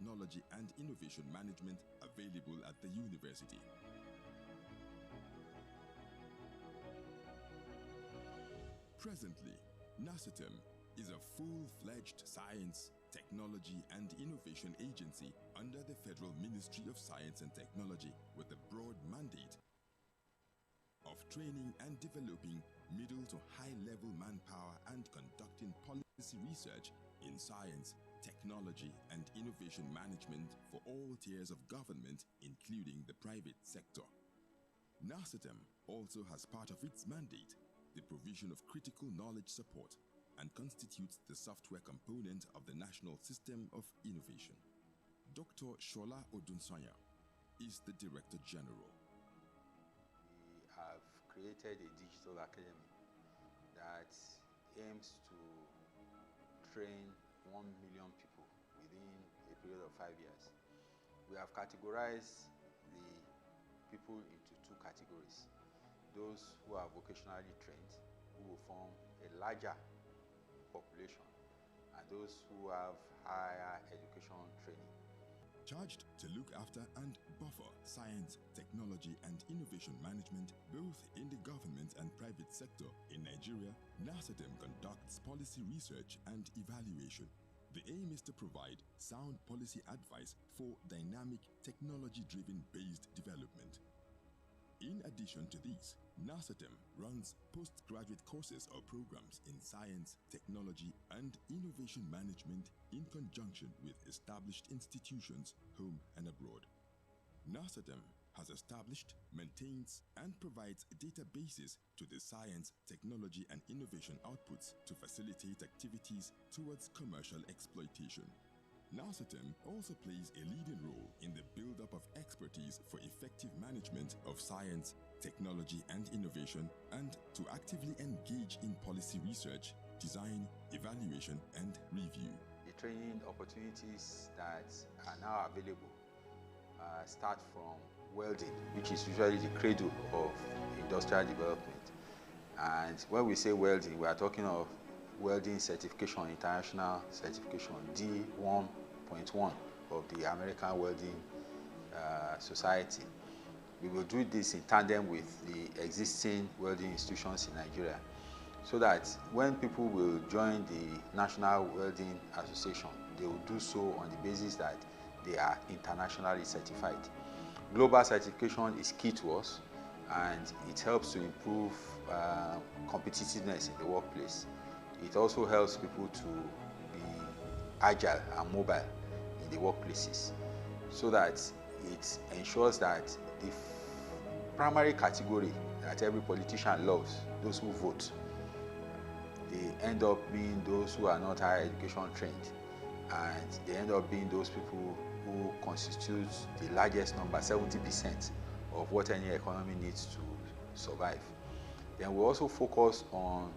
technology and innovation management available at the university. Presently, NASITEM is a full-fledged science, technology and innovation agency under the Federal Ministry of Science and Technology with a broad mandate of training and developing middle to high-level manpower and conducting policy research in science, technology and innovation management for all tiers of government, including the private sector. NASITEM also has part of its mandate the provision of critical knowledge support and constitutes the software component of the National System of Innovation. Dr. Shola Odunsanya is the Director General. We have created a digital academy that aims to train 1 million people within a period of 5 years. We have categorized the people into two categories. Those who are vocationally trained, who will form a larger population, and those who have higher education training. Charged to look after and buffer science, technology and innovation management both in the government and private sector in Nigeria, NASITEM conducts policy research and evaluation. The aim is to provide sound policy advice for dynamic, technology-driven based development. In addition to these, NASITEM runs postgraduate courses or programs in science, technology, and innovation management in conjunction with established institutions, home and abroad. NASITEM has established, maintains, and provides databases to the science, technology, and innovation outputs to facilitate activities towards commercial exploitation. NASITEM also plays a leading role in the build-up of expertise for effective management of science, technology and innovation, and to actively engage in policy research, design, evaluation and review. The training opportunities that are now available start from welding, which is usually the cradle of industrial development. And when we say welding, we are talking of welding certification, international certification, D1.1 of the American Welding Society. We will do this in tandem with the existing welding institutions in Nigeria, so that when people will join the National Welding Association, they will do so on the basis that they are internationally certified. Global certification is key to us, and it helps to improve competitiveness in the workplace. It also helps people to be agile and mobile in the workplaces, so that it ensures that the primary category that every politician loves, those who vote, they end up being those who are not higher education trained, and they end up being those people who constitute the largest number, 70% of what any economy needs to survive. Then we also focus on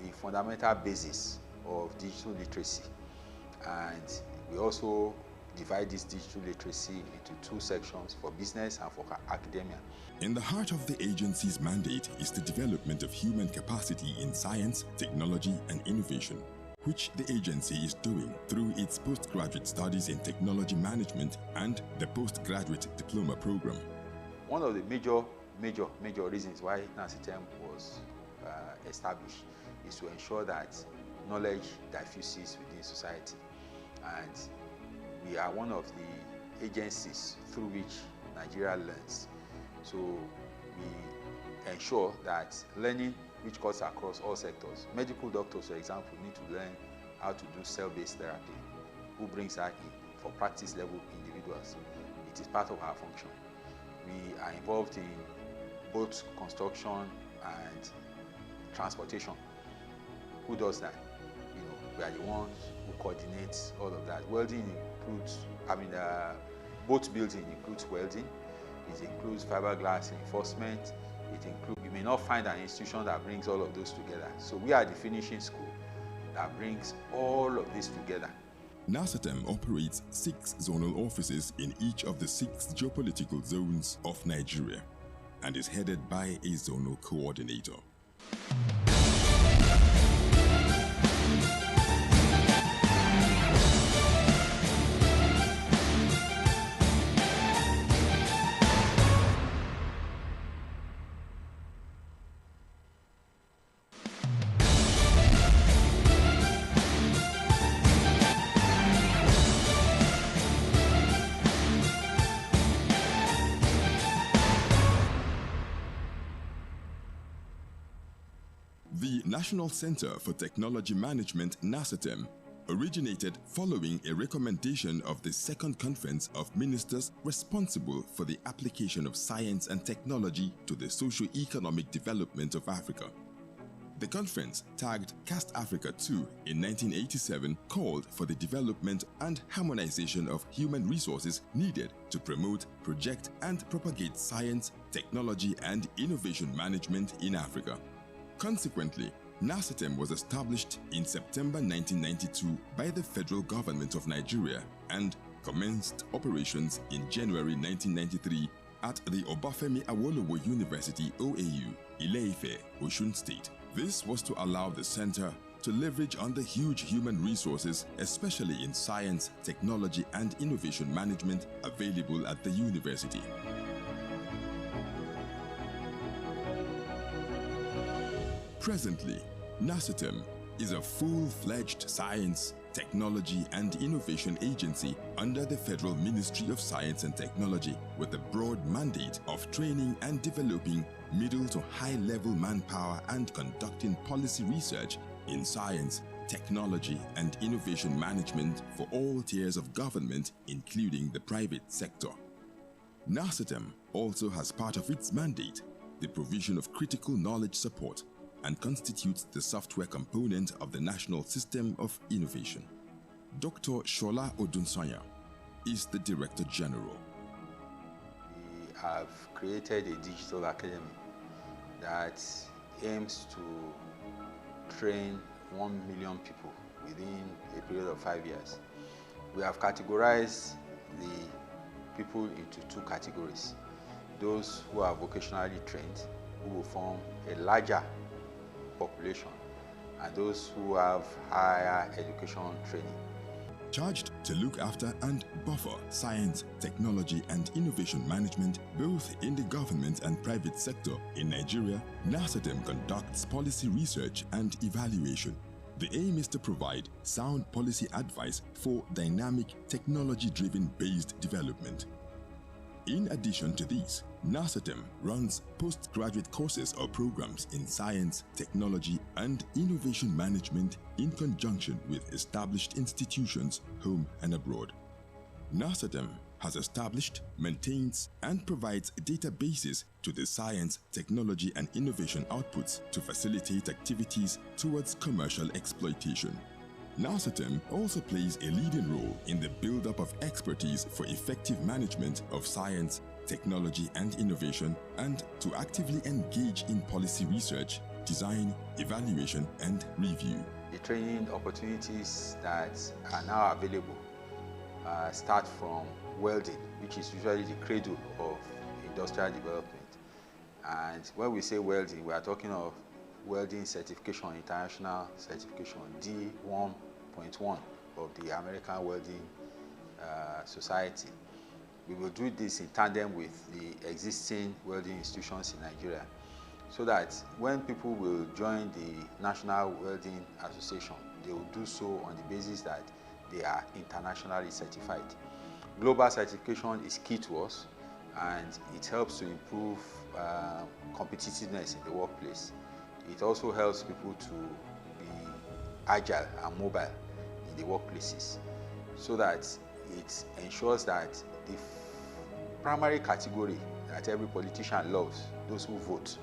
the fundamental basis of digital literacy, and we also divide this digital literacy into two sections, for business and for academia. In the heart of the agency's mandate is the development of human capacity in science, technology and innovation, which the agency is doing through its postgraduate studies in technology management and the postgraduate diploma program. One of the major reasons why NASITEM was established is to ensure that knowledge diffuses within society, and we are one of the agencies through which Nigeria learns. So we ensure that learning which cuts across all sectors. Medical doctors, for example, need to learn how to do cell-based therapy. Who brings that in? For practice level individuals. It is part of our function. We are involved in both construction and transportation. Who does that? You know, we are the ones who coordinate all of that. Welding includes, boat building includes welding. It includes fiberglass reinforcement. It includes, you may not find an institution that brings all of those together. So we are the finishing school that brings all of this together. NASITEM operates 6 zonal offices in each of the 6 geopolitical zones of Nigeria and is headed by a zonal coordinator. National Center for Technology Management (NACETM) originated following a recommendation of the Second Conference of Ministers responsible for the application of science and technology to the socio-economic development of Africa. The conference, tagged CAST Africa II in 1987, called for the development and harmonization of human resources needed to promote, project, and propagate science, technology, and innovation management in Africa. Consequently, NACETM was established in September 1992 by the federal government of Nigeria and commenced operations in January 1993 at the Obafemi Awolowo University OAU, Ile-Ife, Osun State. This was to allow the center to leverage on the huge human resources, especially in science, technology, and innovation management available at the university. Presently, NACETM is a full-fledged science, technology, and innovation agency under the Federal Ministry of Science and Technology with a broad mandate of training and developing middle to high-level manpower and conducting policy research in science, technology, and innovation management for all tiers of government, including the private sector. NACETM also has part of its mandate the provision of critical knowledge support and constitutes the software component of the National System of Innovation. Dr. Shola Odunsanya is the Director General. We have created a digital academy that aims to train 1 million people within a period of 5 years. We have categorized the people into two categories. Those who are vocationally trained, who will form a larger population, and those who have higher education training. Charged to look after and buffer science, technology, and innovation management both in the government and private sector in Nigeria, NACETM conducts policy research and evaluation. The aim is to provide sound policy advice for dynamic, technology-driven based development. In addition to these, NACETM runs postgraduate courses or programs in science, technology, and innovation management in conjunction with established institutions, home and abroad. NACETM has established, maintains, and provides databases to the science, technology, and innovation outputs to facilitate activities towards commercial exploitation. NACETM also plays a leading role in the build-up of expertise for effective management of science, technology, and innovation, and to actively engage in policy research, design, evaluation, and review. The training opportunities that are now available start from welding, which is usually the cradle of industrial development. And when we say welding, we are talking of welding certification, international certification, D1.1 of the American Welding Society. We will do this in tandem with the existing welding institutions in Nigeria, so that when people will join the National Welding Association, they will do so on the basis that they are internationally certified. Global certification is key to us, and it helps to improve competitiveness in the workplace. It also helps people to be agile and mobile in the workplaces, so that it ensures that the primary category that every politician loves, those who vote,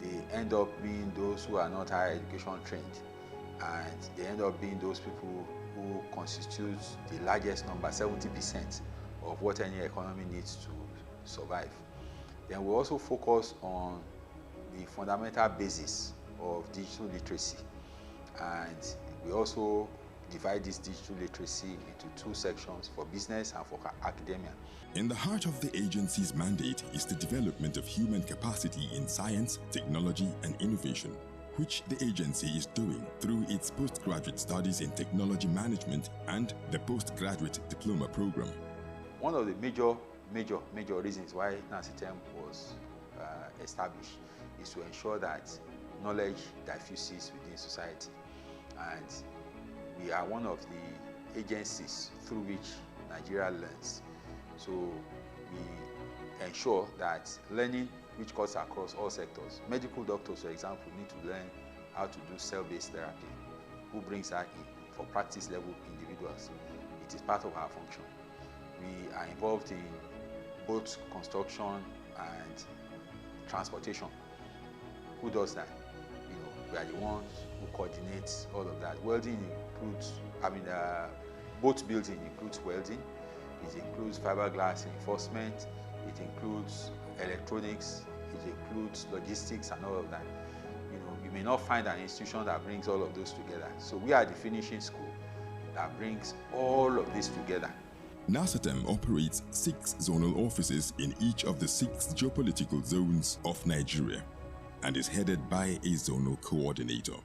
they end up being those who are not higher education trained, and they end up being those people who constitute the largest number, 70% of what any economy needs to survive. Then we also focus on the fundamental basis of digital literacy, and we also divide this digital literacy into two sections, for business and for academia. In the heart of the agency's mandate is the development of human capacity in science, technology, and innovation, which the agency is doing through its postgraduate studies in technology management and the postgraduate diploma program. One of the major reasons why NACETM was established is to ensure that knowledge diffuses within society, and we are one of the agencies through which Nigeria learns. So we ensure that learning which cuts across all sectors. Medical doctors, for example, need to learn how to do cell-based therapy, who brings that in for practice level individuals. It is part of our function. We are involved in both construction and transportation. Who does that? You know, we are the ones who coordinate all of that. Welding includes, boat building includes welding. It includes fiberglass reinforcement. It includes electronics. It includes logistics and all of that. You know, you may not find an institution that brings all of those together. So we are the finishing school that brings all of this together. NASATEM operates 6 zonal offices in each of the 6 geopolitical zones of Nigeria and is headed by a zonal coordinator.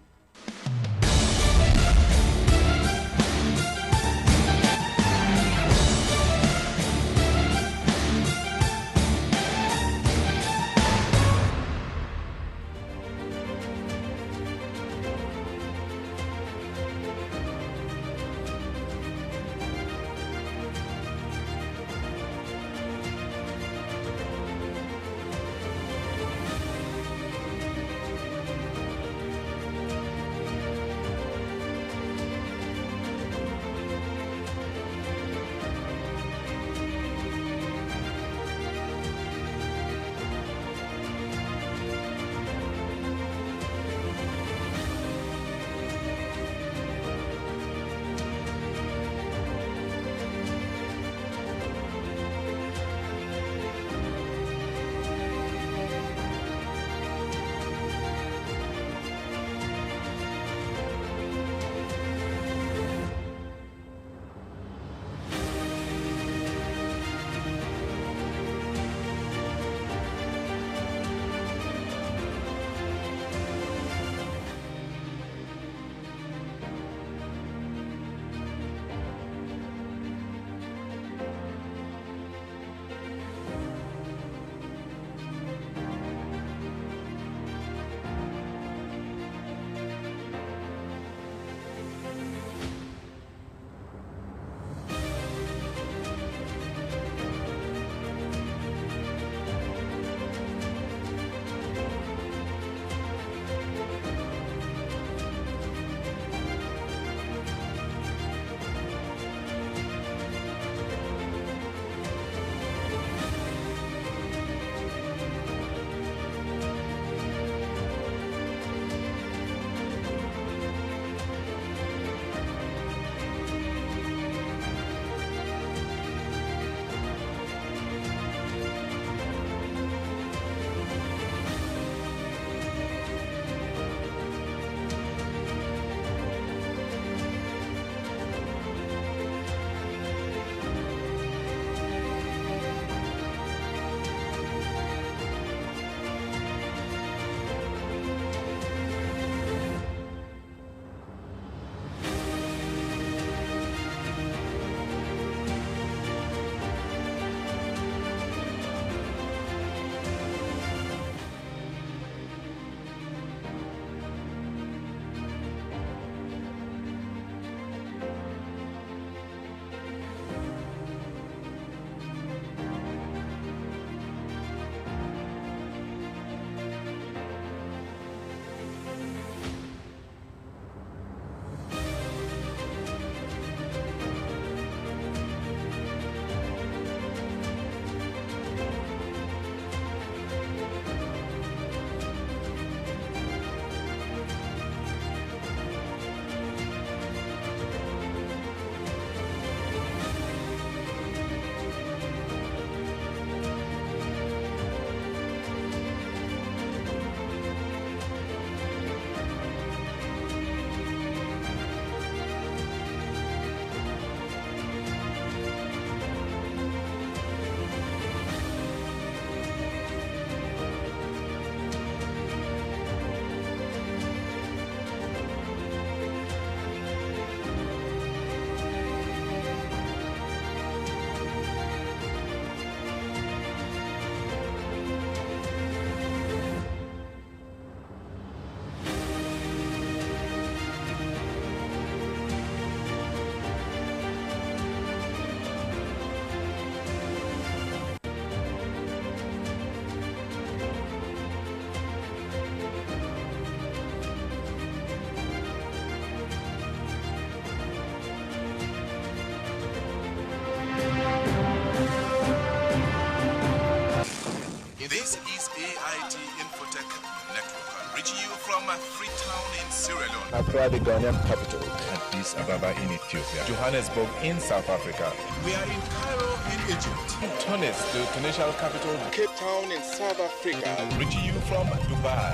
Accra, the Ghanaian capital. Addis Ababa in Ethiopia. Johannesburg in South Africa. We are in Cairo in Egypt. Tunis, the Tunisian capital. Cape Town in South Africa. Reaching you from Dubai.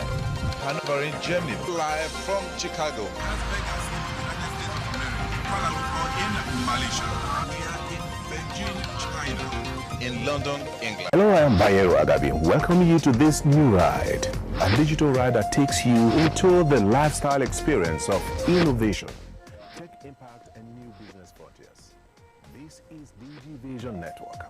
Hanover in Germany. Live from Chicago. Las Vegas in the United States of America. Kuala Lumpur in Malaysia. We are in Beijing, China. In London, England. Hello, I am Bayero Agabi, welcoming you to this new ride. A digital ride that takes you into the lifestyle experience of innovation, tech impact, and new business frontiers. This is Digivation Network.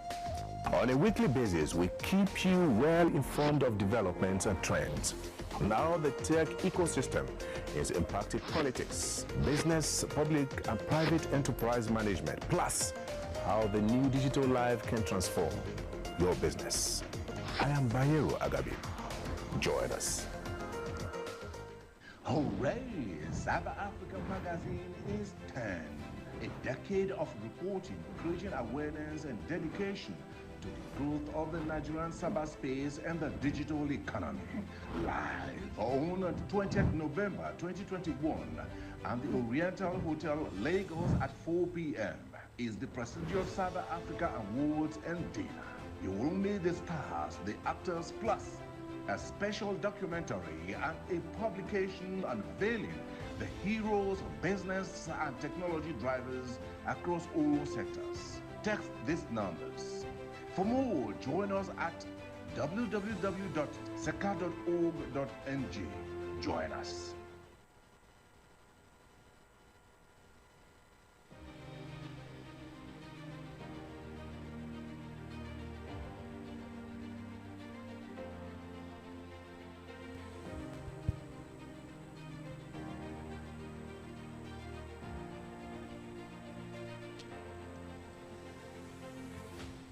On a weekly basis, we keep you well informed of developments and trends. Now the tech ecosystem is impacting politics, business, public and private enterprise management, plus how the new digital life can transform your business. I am Bayero Agabi. Join us. Hooray! Cyber Africa magazine is 10. A decade of reporting, creating awareness and dedication to the growth of the Nigerian cyberspace and the digital economy. Live on 20th November 2021 and the Oriental Hotel, Lagos at 4 p.m. is the prestigious Cyber Africa Awards and dinner. You will meet the stars, the actors, plus a special documentary and a publication unveiling the heroes of business and technology drivers across all sectors. Text these numbers. For more, join us at www.seca.org.ng. Join us.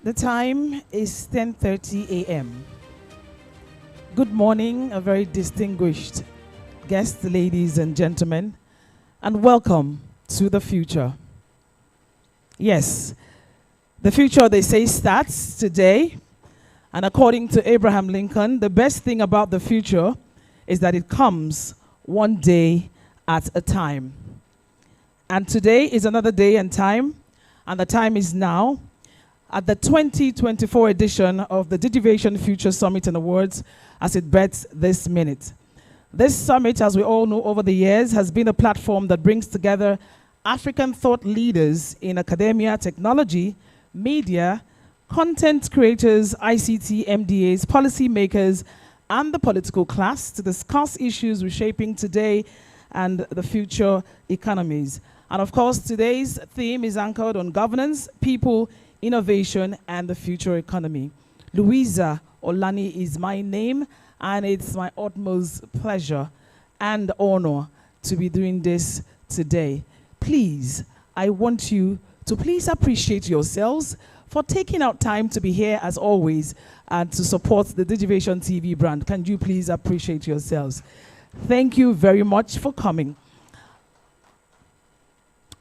The time is 10:30 a.m. Good morning, a very distinguished guests, ladies and gentlemen, and welcome to the future. Yes, the future, they say, starts today. And according to Abraham Lincoln, the best thing about the future is that it comes one day at a time. And today is another day and time, and the time is now. At the 2024 edition of the Digivation Future Summit and Awards as it bets this minute. This summit, as we all know over the years, has been a platform that brings together African thought leaders in academia, technology, media, content creators, ICT, MDAs, policymakers, and the political class to discuss issues reshaping today and the future economies. And of course, today's theme is anchored on governance, people, innovation, and the future economy. Louisa Olani is my name, and it's my utmost pleasure and honor to be doing this today. Please, I want you to please appreciate yourselves for taking out time to be here as always and to support the Digivation TV brand. Can you please appreciate yourselves? Thank you very much for coming.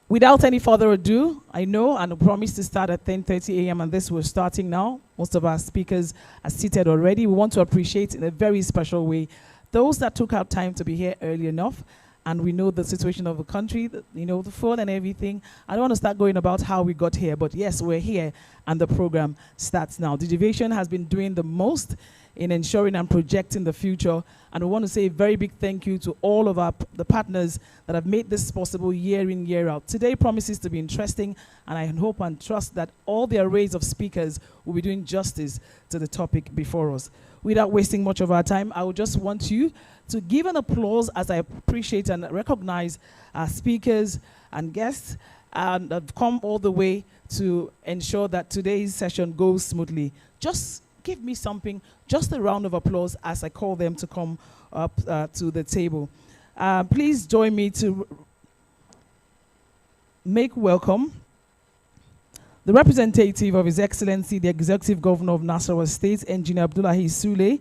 Without any further ado, I know and promised to start at 10:30 a.m. and this we're starting now. Most of our speakers are seated already. We want to appreciate in a very special way those that took out time to be here early enough. And we know the situation of the country, the phone and everything. I don't want to start going about how we got here, but yes, we're here and the program starts now. Digivation has been doing the most in ensuring and projecting the future. And we want to say a very big thank you to all of the partners that have made this possible year in, year out. Today promises to be interesting, and I hope and trust that all the arrays of speakers will be doing justice to the topic before us. Without wasting much of our time, I would just want you to give an applause as I appreciate and recognize our speakers and guests and have come all the way to ensure that today's session goes smoothly. Just give me something, just a round of applause as I call them to come up to the table. Please join me to make welcome the representative of His Excellency, the Executive Governor of Nasarawa State, Engineer Abdullahi Sule.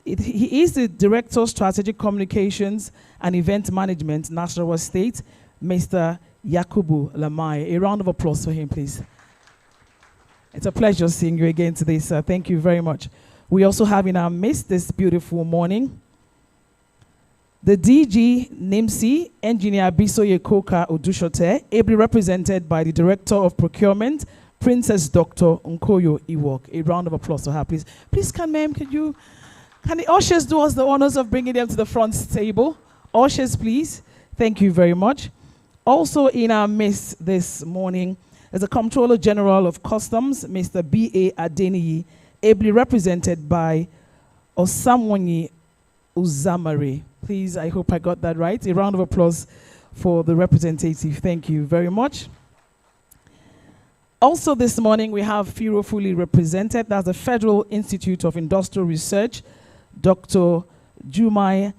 He is the Director of Strategic Communications and Event Management, Nasarawa State, Mr. Yakubu Lamai. A round of applause for him, please. It's a pleasure seeing you again today, sir. Thank you very much. We also have in our midst this beautiful morning The DG NIMSI, Engineer Bisoye Koka Odushote, ably represented by the Director of Procurement, Princess Dr. Nkoyo Iwok. A round of applause for her, please. Please, can the ushers do us the honors of bringing them to the front table? Ushers, please. Thank you very much. Also in our midst this morning is the Comptroller General of Customs, Mr. B.A. Adeniyi, ably represented by Osamwonyi Uzamare. Please, I hope I got that right. A round of applause for the representative. Thank you very much. Also this morning, we have FIRO fully represented. That's the Federal Institute of Industrial Research, Dr. Jumai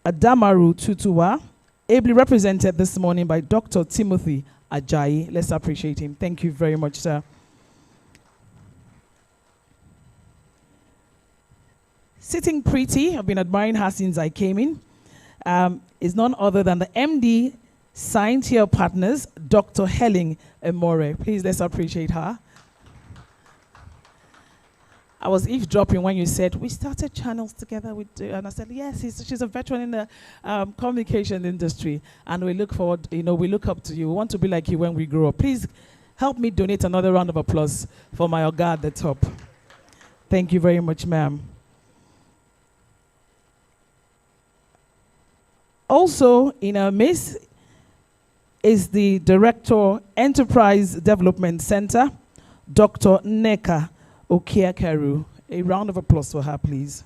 Adamaru Tutuwa, ably represented this morning by Dr. Timothy Ajayi. Let's appreciate him. Thank you very much, sir. Sitting pretty, I've been admiring her since I came in, is none other than the MD Sciential Partners, Dr. Helen Emore. Please, let's appreciate her. I was eavesdropping when you said, we started channels together with, and I said, yes, she's a veteran in the communication industry, and we look forward, we look up to you. We want to be like you when we grow up. Please help me donate another round of applause for my Oga at the top. Thank you very much, ma'am. Also in our midst is the Director, Enterprise Development Center, Dr. Nneka Okiakeru. A round of applause for her, please.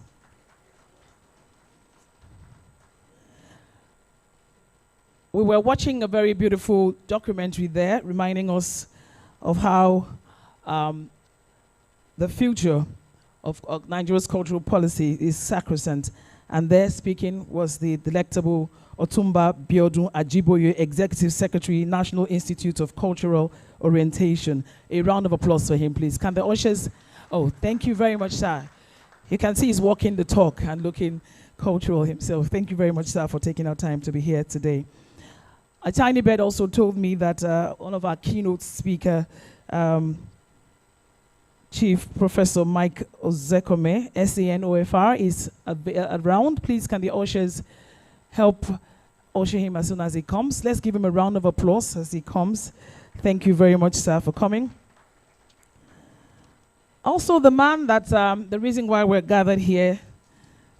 We were watching a very beautiful documentary there, reminding us of how the future of Nigeria's cultural policy is sacrosanct. And there speaking was the delectable Otumba Biodun Ajiboye, Executive Secretary, National Institute of Cultural Orientation. A round of applause for him, please. Can the ushers? Oh, thank you very much, sir. You can see he's walking the talk and looking cultural himself. Thank you very much, sir, for taking our time to be here today. A tiny bit also told me that one of our keynote speaker, Chief Professor Mike Ozekome, SANOFR, is around. Please, can the ushers help usher him as soon as he comes? Let's give him a round of applause as he comes. Thank you very much, sir, for coming. Also, the man that, the reason why we're gathered here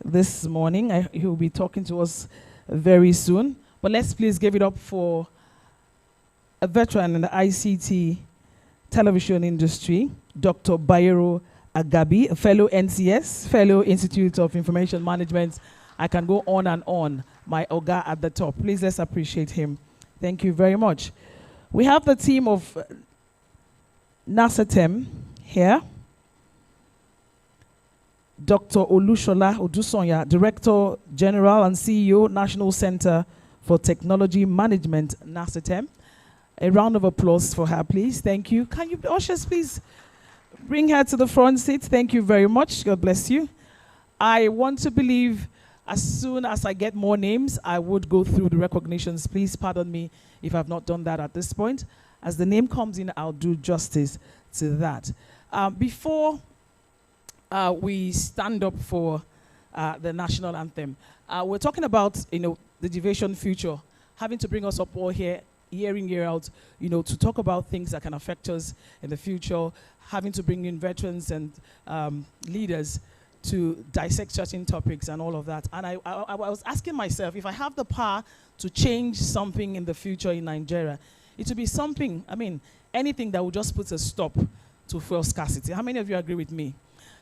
this morning, he will be talking to us very soon. But let's please give it up for a veteran in the ICT television industry, Dr. Bayero Agabi, a fellow NCS, fellow Institute of Information Management. I can go on and on. My Oga at the top. Please, let's appreciate him. Thank you very much. We have the team of NASATEM here. Dr. Olushola Odusonya, Director General and CEO, National Center for Technology Management, NASATEM. A round of applause for her, please. Thank you. Can you, ushers, please bring her to the front seat? Thank you very much. God bless you. I want to believe as soon as I get more names, I would go through the recognitions. Please pardon me if I've not done that at this point. As the name comes in, I'll do justice to that. Before we stand up for the national anthem, we're talking about, the Digivation future, having to bring us up all here, year in, year out, to talk about things that can affect us in the future, having to bring in veterans and leaders to dissect certain topics and all of that. And I was asking myself, if I have the power to change something in the future in Nigeria, it would be something, anything that would just put a stop to fuel scarcity. How many of you agree with me?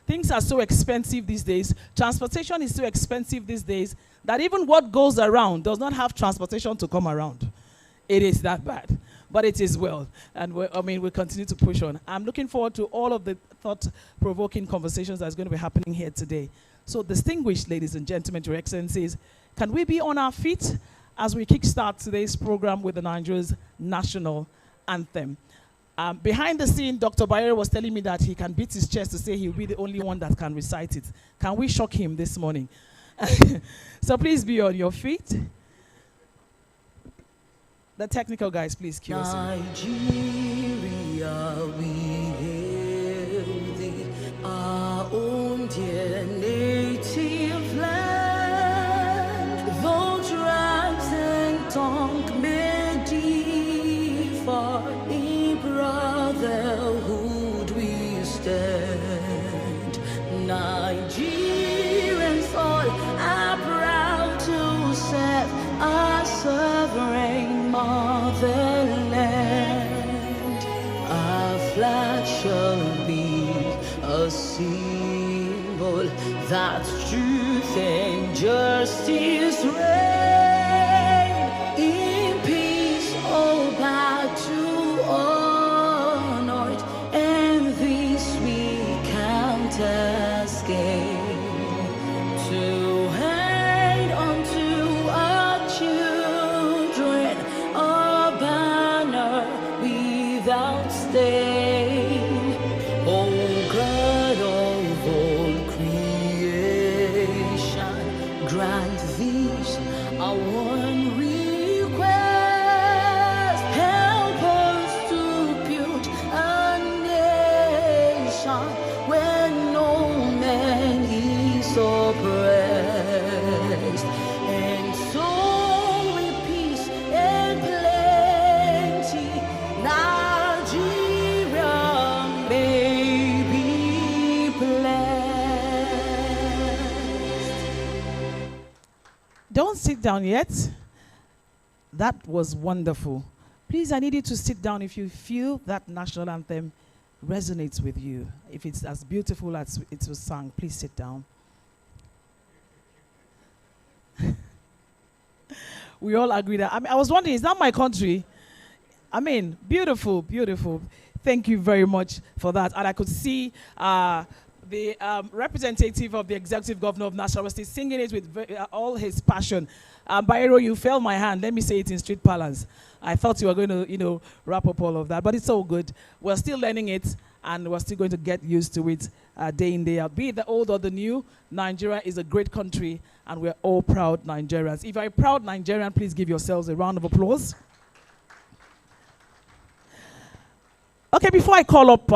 Things are so expensive these days. Transportation is so expensive these days that even what goes around does not have transportation to come around. It is that bad, but it is well. And we continue to push on. I'm looking forward to all of the thought-provoking conversations that's going to be happening here today. So distinguished ladies and gentlemen, Your Excellencies, can we be on our feet as we kickstart today's program with the Nigeria's national anthem? Behind the scene, Dr. Bayero was telling me that he can beat his chest to say he'll be the only one that can recite it. Can we shock him this morning? So please be on your feet. The technical guys, please cue us in. Nigeria, we hail thee, our own dear native land. brotherhood we stand. Nigerians all are proud to serve our sovereign motherland. Our flag shall be a symbol that truth and justice reign. In peace, all bow to honor, and this we count as gain. To hand unto our children a banner without stain. O God of all creation, grant these our one request. Help us to build a nation where no man is oppressed, and so with peace and plenty, Nigeria may be blessed. Don't sit down yet. That was wonderful. Please, I need you to sit down if you feel that national anthem resonates with you. If it's as beautiful as it was sung, please sit down. We all agree that. I was wondering, is that my country? Beautiful, beautiful. Thank you very much for that. And I could see the representative of the executive governor of National State singing it with all his passion. Bayero, you fell my hand. Let me say it in street parlance. I thought you were going to, wrap up all of that, but it's all good. We're still learning it, and we're still going to get used to it day in, day out. Be it the old or the new, Nigeria is a great country, and we're all proud Nigerians. If you're a proud Nigerian, please give yourselves a round of applause. Okay, before I call up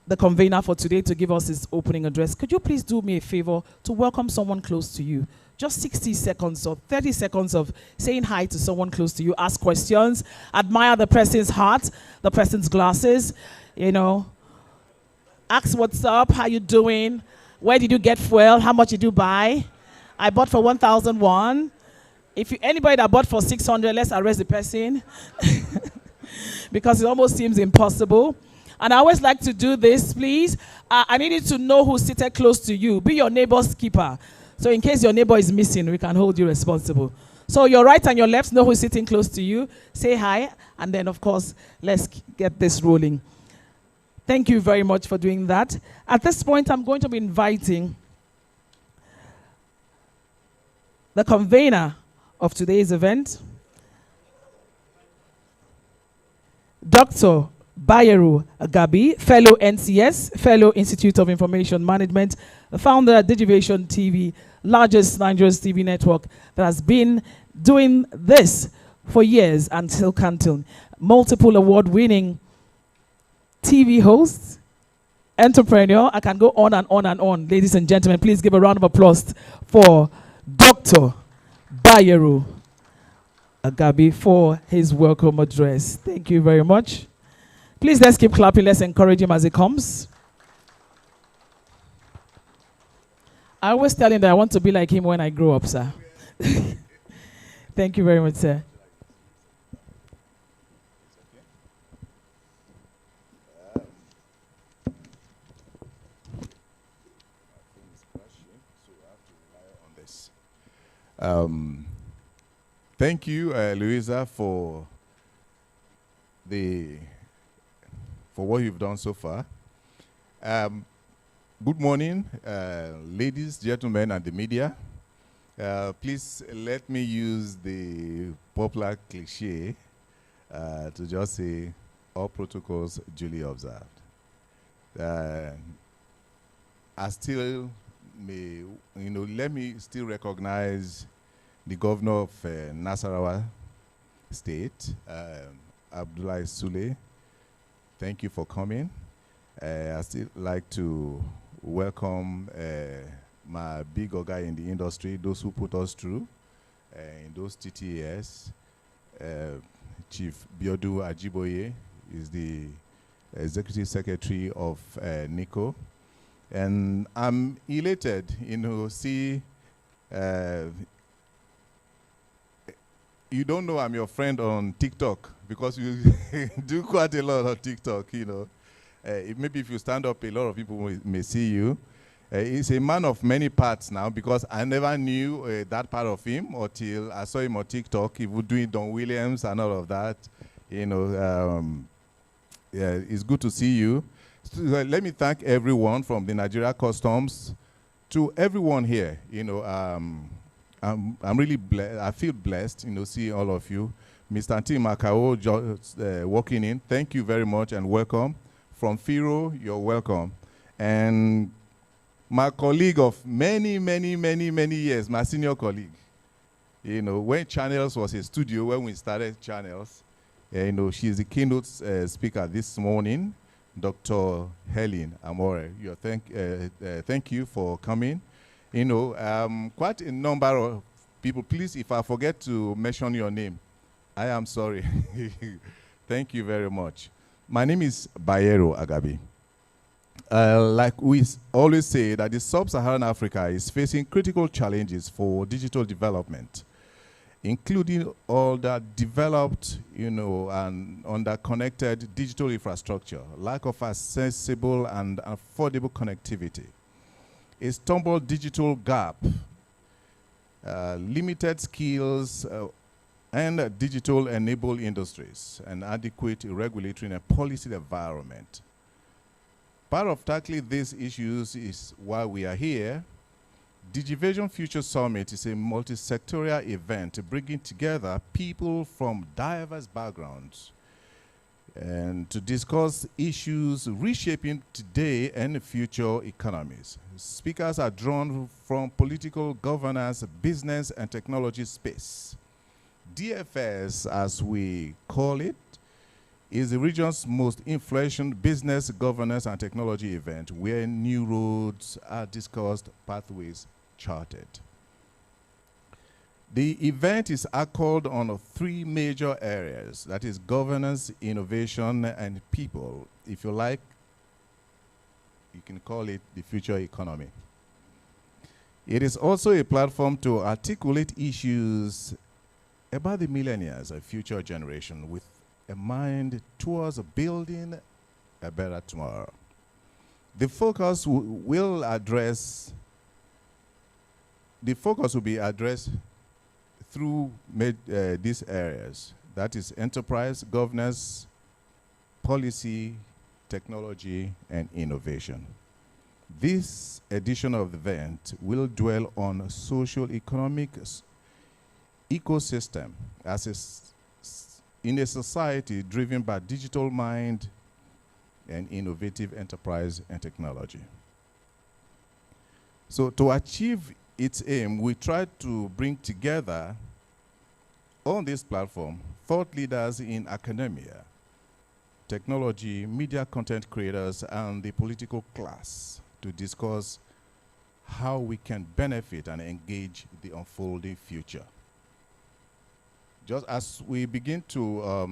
the convener for today to give us his opening address, could you please do me a favor to welcome someone close to you? Just 60 seconds or 30 seconds of saying hi to someone close to you. Ask questions. Admire the person's heart, the person's glasses, Ask what's up, how you doing? Where did you get fuel? How much did you buy? I bought for 1,001. Anybody that bought for 600, let's arrest the person. Because it almost seems impossible. And I always like to do this, please. I need you to know who's seated close to you. Be your neighbor's keeper. So in case your neighbor is missing, we can hold you responsible. So your right and your left, know who's sitting close to you. Say hi, and then, of course, let's get this rolling. Thank you very much for doing that. At this point, I'm going to be inviting the convener of today's event, Dr. Bayero Agabi, fellow NCS, fellow Institute of Information Management, the founder at Digivation TV, largest Nigerian TV network that has been doing this for years and still continue. Multiple award-winning TV host, entrepreneur. I can go on and on and on. Ladies and gentlemen, please give a round of applause for Dr. Bayero Agabi for his welcome address. Thank you very much. Please, let's keep clapping. Let's encourage him as he comes. I always tell him that I want to be like him when I grow up, sir. Thank you very much, sir. Thank you, Louisa, for what you've done so far. Good morning, ladies, gentlemen, and the media. Please let me use the popular cliche to just say, all protocols duly observed. I still may, let me still recognize the governor of Nasarawa State, Abdullahi Sule. Thank you for coming. I still like to welcome my big guy in the industry, those who put us through in those TTS. Chief Biodu Ajiboye is the Executive Secretary of NICO. And I'm elated, see, you don't know I'm your friend on TikTok because you do quite a lot on TikTok, maybe if you stand up, a lot of people may see you. He's a man of many parts now because I never knew that part of him until I saw him on TikTok. He would do Don Williams and all of that. Yeah, it's good to see you. So, let me thank everyone from the Nigeria Customs to everyone here. I'm really blessed. I feel blessed, seeing all of you. Mr. T. Makao just walking in. Thank you very much and welcome. From Firo, you're welcome. And my colleague of many years, my senior colleague. When Channels was a studio, when we started Channels, she's the keynote speaker this morning, Dr. Helen Amore. Thank you for coming. Quite a number of people. Please, if I forget to mention your name, I am sorry. Thank you very much. My name is Bayero Agabi. Like we always say, that the sub-Saharan Africa is facing critical challenges for digital development, including all that developed, and underconnected digital infrastructure, lack of accessible and affordable connectivity, a stumbled digital gap, limited skills, and digital-enabled industries, and adequate regulatory and policy environment. Part of tackling these issues is why we are here. Digivation Future Summit is a multi-sectorial event bringing together people from diverse backgrounds and to discuss issues reshaping today and future economies. Speakers are drawn from political governance, business, and technology space. DFS, as we call it, is the region's most influential business, governance, and technology event where new roads are discussed, pathways charted. The event is anchored on 3 major areas, that is governance, innovation, and people. If you like, you can call it the future economy. It is also a platform to articulate issues about the millennials, a future generation, with a mind towards building a better tomorrow. The focus will be addressed through these areas. That is enterprise, governance, policy, technology, and innovation. This edition of the event will dwell on social economic ecosystem in a society driven by digital mind and innovative enterprise and technology. So to achieve its aim, we tried to bring together on this platform thought leaders in academia, technology, media content creators, and the political class to discuss how we can benefit and engage the unfolding future. Just as we begin to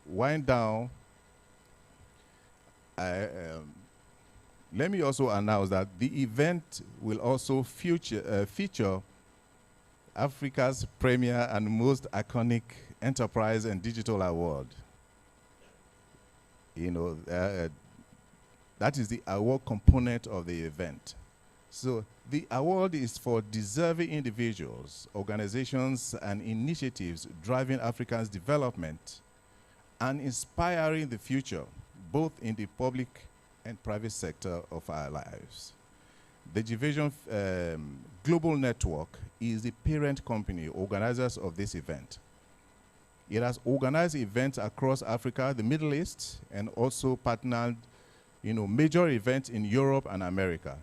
wind down, let me also announce that the event will also feature Africa's premier and most iconic enterprise and digital award. That is the award component of the event. So the award is for deserving individuals, organizations, and initiatives driving Africa's development and inspiring the future, both in the public and private sector of our lives. The Digivation Global Network is the parent company, organizers of this event. It has organized events across Africa, the Middle East, and also partnered, major events in Europe and America.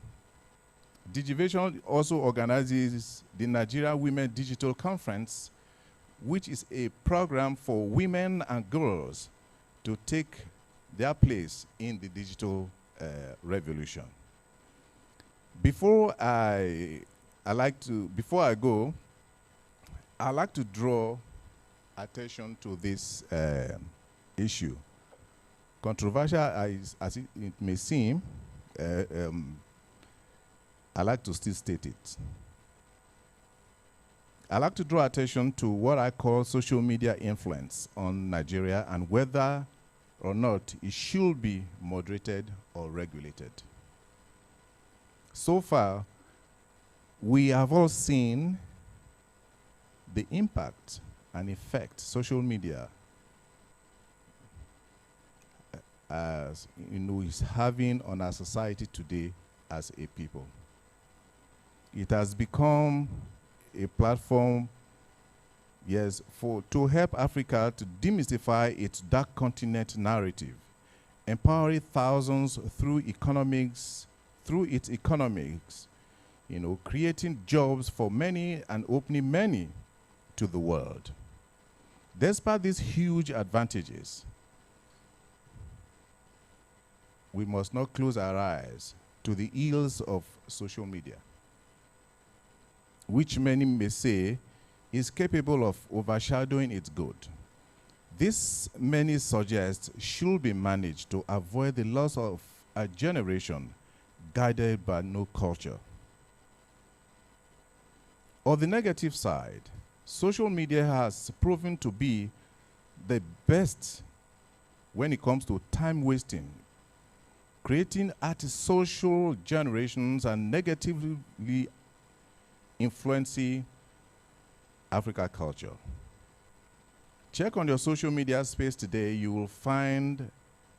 Digivation also organizes the Nigeria Women Digital Conference, which is a program for women and girls to take their place in the digital revolution. Before I go, I'd like to draw attention to this issue. controversial as it may seem, I like to still state it. I like to draw attention to what I call social media influence on Nigeria and whether or not it should be moderated or regulated. So far, we have all seen the impact and effect social media is having on our society today as a people. It has become a platform, yes, to help Africa to demystify its dark continent narrative, empowering thousands through its economics, creating jobs for many and opening many to the world. Despite these huge advantages, we must not close our eyes to the ills of social media, which many may say is capable of overshadowing its good. This, many suggest, should be managed to avoid the loss of a generation guided by no culture. On the negative side, social media has proven to be the best when it comes to time wasting, creating antisocial generations and negatively influencing Africa culture. Check on your social media space today, you will find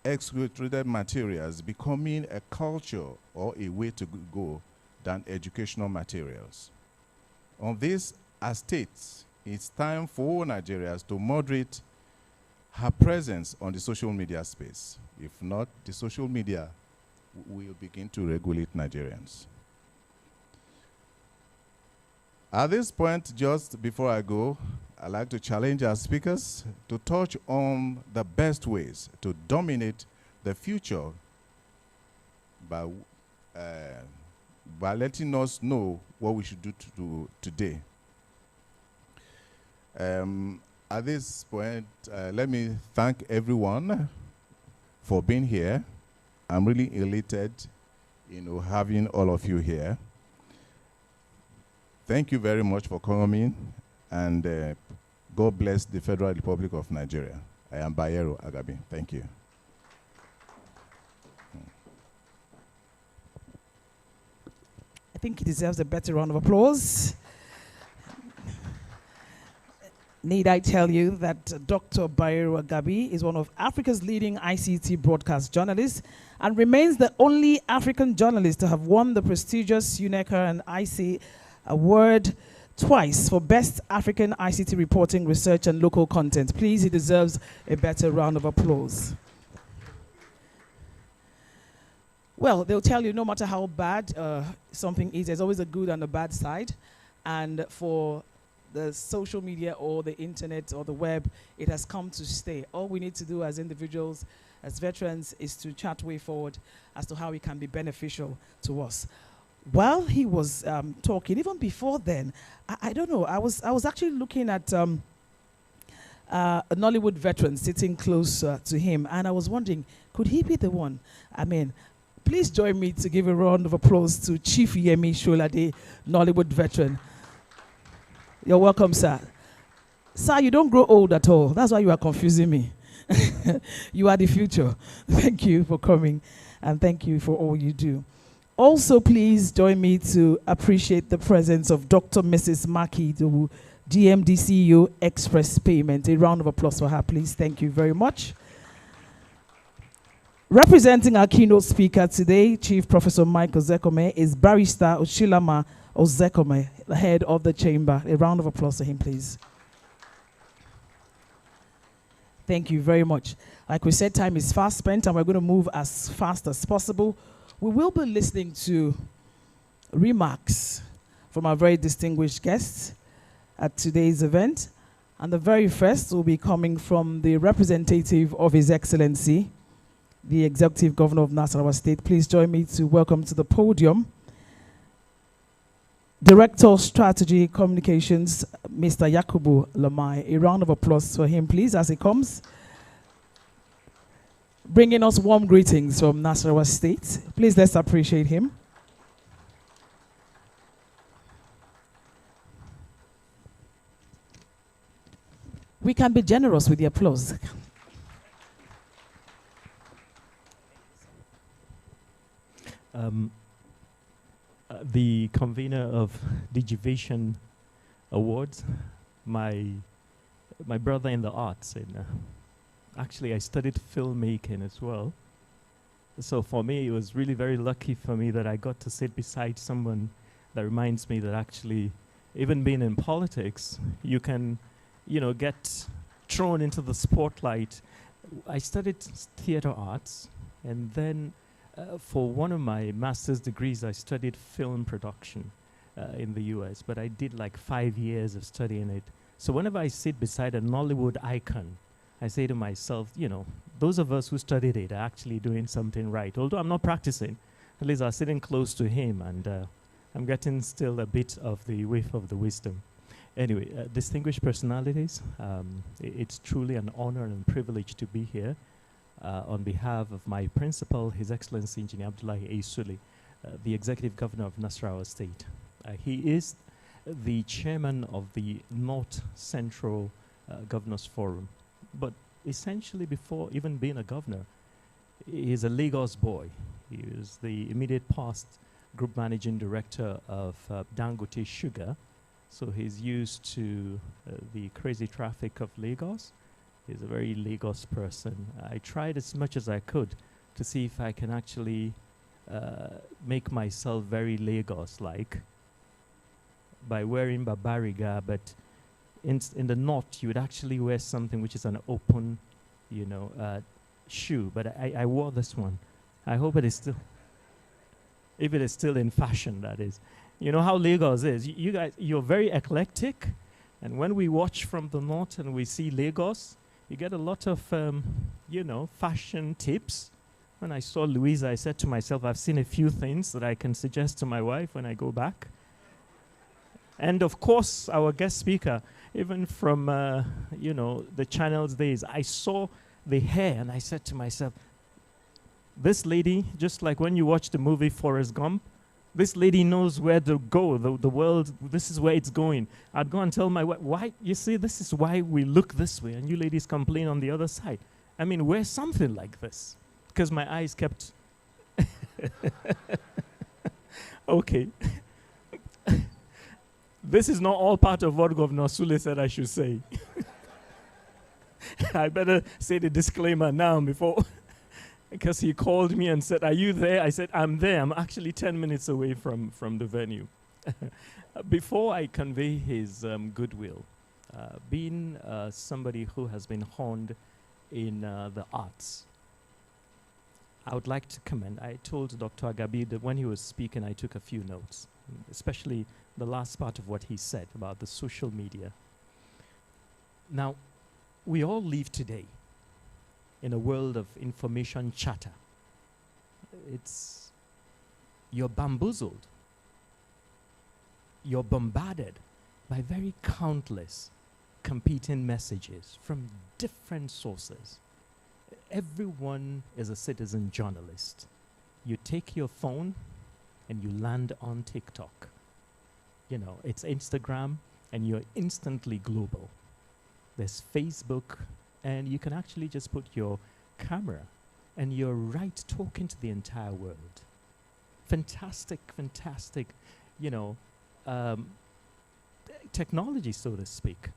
X-rated materials becoming a culture or a way to go than educational materials. On this estate, it's time for Nigerians to moderate her presence on the social media space. If not, the social media will begin to regulate Nigerians. At this point, just before I go, I'd like to challenge our speakers to touch on the best ways to dominate the future by letting us know what we should do today. At this point, let me thank everyone for being here. I'm really elated, having all of you here. Thank you very much for coming, and God bless the Federal Republic of Nigeria. I am Bayero Agabi. Thank you. I think he deserves a better round of applause. Need I tell you that Dr. Bayero Agabi is one of Africa's leading ICT broadcast journalists and remains the only African journalist to have won the prestigious UNECA and IC Award twice for Best African ICT Reporting, Research and Local Content. Please, he deserves a better round of applause. Well, they'll tell you no matter how bad something is, there's always a good and a bad side. And for the social media or the internet or the web, it has come to stay. All we need to do as individuals, as veterans, is to chart way forward as to how it can be beneficial to us. While he was talking, even before then, I don't know, I was actually looking at a Nollywood veteran sitting close to him, and I was wondering, could he be the one? I mean, please join me to give a round of applause to Chief Yemi Sholade, Nollywood veteran. You're welcome, sir. Sir, you don't grow old at all. That's why you are confusing me. You are the future. Thank you for coming, and thank you for all you do. Also, please join me to appreciate the presence of Dr. Mrs. Maki, the DMD CEO, Express Payment. A round of applause for her, please. Thank you very much. Representing our keynote speaker today, Chief Professor Mike Ozekome, is Barrister Oshilama Ozekome, the head of the chamber. A round of applause for him, please. Thank you very much. Like we said, time is fast spent, and we're going to move as fast as possible. We will be listening to remarks from our very distinguished guests at today's event. And the very first will be coming from the representative of His Excellency, the Executive Governor of Nasarawa State. Please join me to welcome to the podium Director of Strategy Communications, Mr. Yakubu Lamai. A round of applause for him, please, as he comes. bringing us warm greetings from Nasarawa State. Please let's appreciate him. We can be generous with the applause. The convener of Digivation Awards, my brother in the arts, and actually I studied filmmaking as well. So for me, it was really very lucky for me that I got to sit beside someone that reminds me that actually, even being in politics, you can, get thrown into the spotlight. I studied theater arts, and then for one of my master's degrees, I studied film production in the US, but I did like 5 years of studying it. So whenever I sit beside a Nollywood icon, I say to myself, those of us who studied it are actually doing something right. Although I'm not practicing, at least I'm sitting close to him, and I'm getting still a bit of the whiff of the wisdom. Anyway, distinguished personalities, it's truly an honor and privilege to be here on behalf of my principal, His Excellency Engineer Abdullahi A. Sule, the Executive Governor of Nasarawa State. He is the chairman of the North Central Governors Forum. But essentially, before even being a governor, he's a Lagos boy. He was the immediate past group managing director of Dangote Sugar. So he's used to the crazy traffic of Lagos. He's a very Lagos person. I tried as much as I could to see if I can actually make myself very Lagos-like by wearing babariga, but in the north, you would actually wear something which is an open, shoe. But I wore this one. I hope it is still, if it is still in fashion, that is. You know how Lagos is. You guys, you're very eclectic. And when we watch from the north and we see Lagos, you get a lot of, fashion tips. When I saw Louisa, I said to myself, I've seen a few things that I can suggest to my wife when I go back. And of course, our guest speaker, even from, the Channels days, I saw the hair and I said to myself, this lady, just like when you watch the movie Forrest Gump, this lady knows where to go, the world, this is where it's going. I'd go and tell my wife, why, you see, this is why we look this way, and you ladies complain on the other side. I mean, wear something like this. Because my eyes kept... Okay. This is not all part of what Governor Sule said I should say. I better say the disclaimer now before... Because he called me and said, are you there? I said, I'm there. I'm actually 10 minutes away from the venue. Before I convey his goodwill, being somebody who has been honed in the arts, I would like to commend. I told Dr. Agabi that when he was speaking, I took a few notes, especially the last part of what he said about the social media. Now, we all live today in a world of information chatter. You're bamboozled. You're bombarded by very countless competing messages from different sources. Everyone is a citizen journalist. You take your phone and you land on TikTok. It's Instagram and you're instantly global. There's Facebook, and you can actually just put your camera and you're right talking to the entire world. Fantastic, fantastic, technology, so to speak.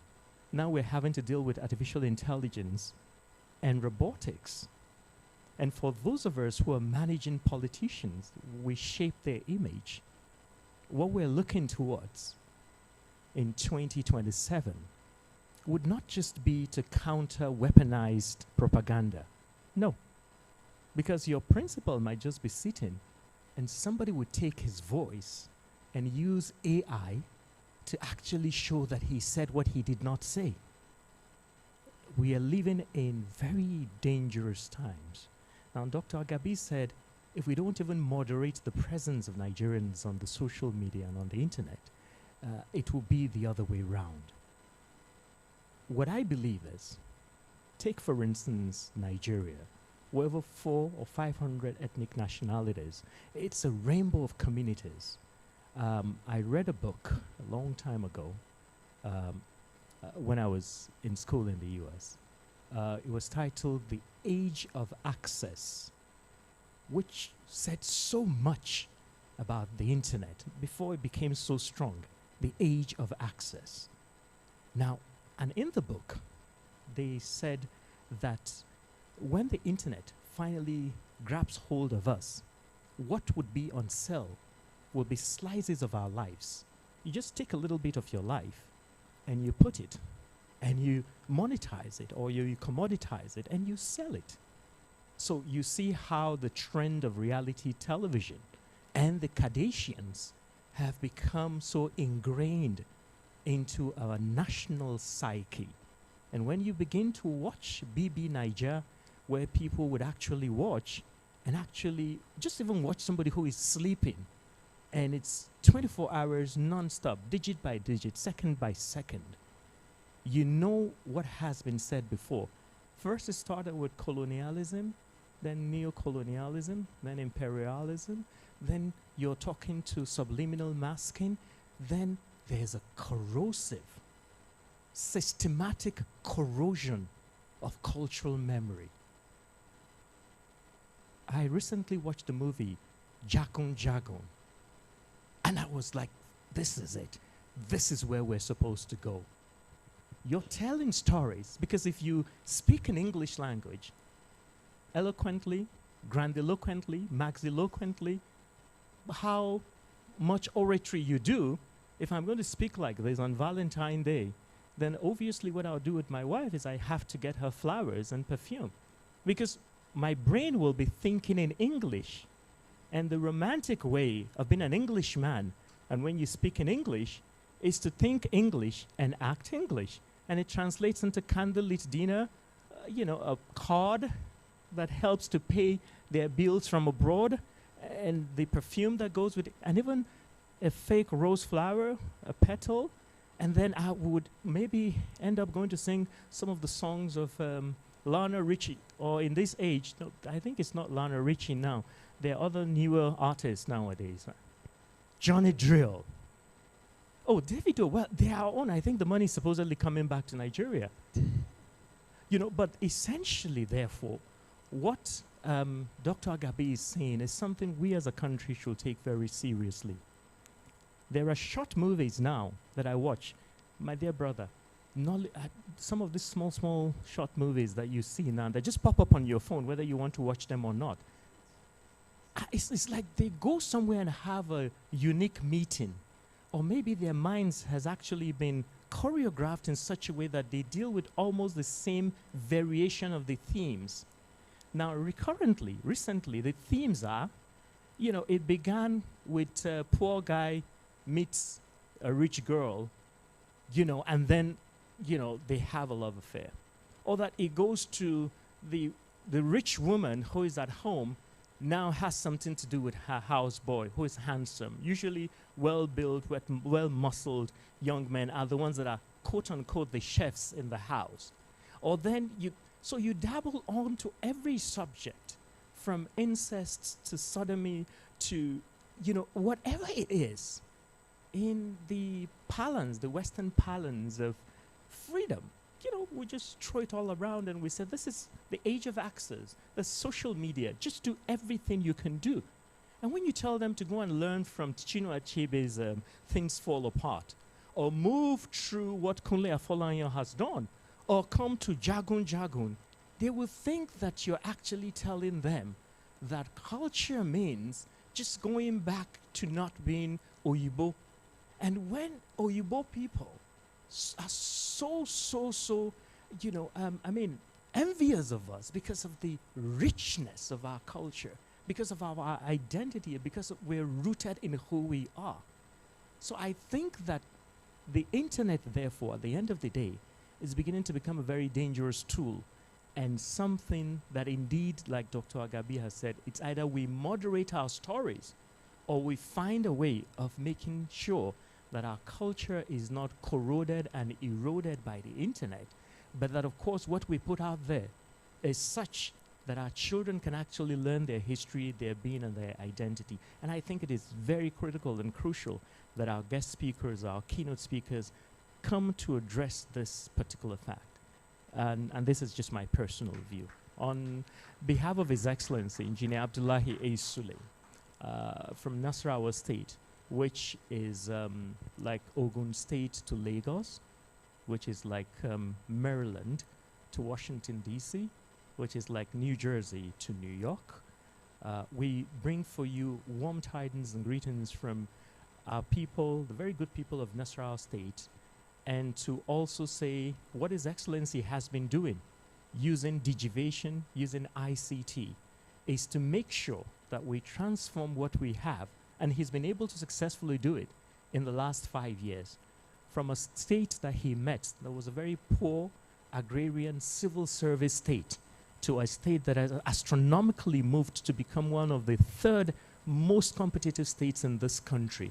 Now we're having to deal with artificial intelligence and robotics. And for those of us who are managing politicians, we shape their image. What we're looking towards in 2027 would not just be to counter weaponized propaganda. No. Because your principal might just be sitting and somebody would take his voice and use AI to actually show that he said what he did not say. We are living in very dangerous times. Now, Dr. Agabi said, if we don't even moderate the presence of Nigerians on the social media and on the internet, it will be the other way around. What I believe is, take for instance Nigeria. with over 400 or 500 ethnic nationalities. It's a rainbow of communities. I read a book a long time ago when I was in school in the US. It was titled The Age of Access, which said so much about the internet before it became so strong. The age of access. Now, and in the book, they said that when the internet finally grabs hold of us, what would be on sale will be slices of our lives. You just take a little bit of your life and you put it and you monetize it, or you commoditize it and you sell it. So you see how the trend of reality television and the Kardashians have become so ingrained into our national psyche. And when you begin to watch BB Niger, where people would actually watch and actually just even watch somebody who is sleeping, and it's 24 hours non-stop, digit by digit, second by second, you know what has been said before. First it started with colonialism, then neo-colonialism, then imperialism, then you're talking to subliminal masking, then there's a corrosive, systematic corrosion of cultural memory. I recently watched the movie Jagun Jagun, and I was like, this is it. This is where we're supposed to go. You're telling stories, because if you speak an English language eloquently, grandiloquently, maxiloquently, how much oratory you do, if I'm going to speak like this on Valentine's Day, then obviously what I'll do with my wife is I have to get her flowers and perfume, because my brain will be thinking in English. And the romantic way of being an Englishman, and when you speak in English, is to think English and act English. And it translates into candlelit dinner, a card that helps to pay their bills from abroad, and the perfume that goes with it, and even a fake rose flower, a petal. And then I would maybe end up going to sing some of the songs of Lana Ritchie, or in this age, no, I think it's not Lana Ritchie now. There are other newer artists nowadays. Johnny Drill. Oh, Davido, well, they are on. I think the money is supposedly coming back to Nigeria. But essentially, therefore, what Dr. Agabi is saying is something we as a country should take very seriously. There are short movies now that I watch. My dear brother, some of these small short movies that you see now, that just pop up on your phone, whether you want to watch them or not. It's like they go somewhere and have a unique meeting. Or maybe their minds has actually been choreographed in such a way that they deal with almost the same variation of the themes. Now, recently, the themes are, it began with a poor guy meets a rich girl, and then, they have a love affair. Or that it goes to the rich woman who is at home now has something to do with her houseboy who is handsome. Usually well-built, well-muscled young men are the ones that are quote-unquote the chefs in the house. Or then you dabble onto every subject, from incest to sodomy to, whatever it is, in the Western parlance of freedom. We just throw it all around and we say, this is the age of access, the social media, just do everything you can do. And when you tell them to go and learn from Chinua Achebe's Things Fall Apart, or move through what Kunle Afolayan has done, or come to Jagun Jagun, they will think that you're actually telling them that culture means just going back to not being Oyibo. And when Oyibo people are so envious of us because of the richness of our culture, because of our identity, because we're rooted in who we are. So I think that the internet, therefore, at the end of the day, is beginning to become a very dangerous tool, and something that indeed, like Dr. Agabi has said, it's either we moderate our stories or we find a way of making sure that our culture is not corroded and eroded by the internet, but that, of course, what we put out there is such that our children can actually learn their history, their being, and their identity. And I think it is very critical and crucial that our guest speakers, our keynote speakers, come to address this particular fact. And this is just my personal view. On behalf of His Excellency, Engineer Abdullahi A. Sule, from Nasarawa State, which is like Ogun State to Lagos, which is like Maryland to Washington, D.C., which is like New Jersey to New York. We bring for you warm tidings and greetings from our people, the very good people of Nasarawa State, and to also say what His Excellency has been doing using Digivation, using ICT, is to make sure that we transform what we have, and he's been able to successfully do it in the last 5 years. From a state that he met that was a very poor agrarian civil service state to a state that has astronomically moved to become one of the third most competitive states in this country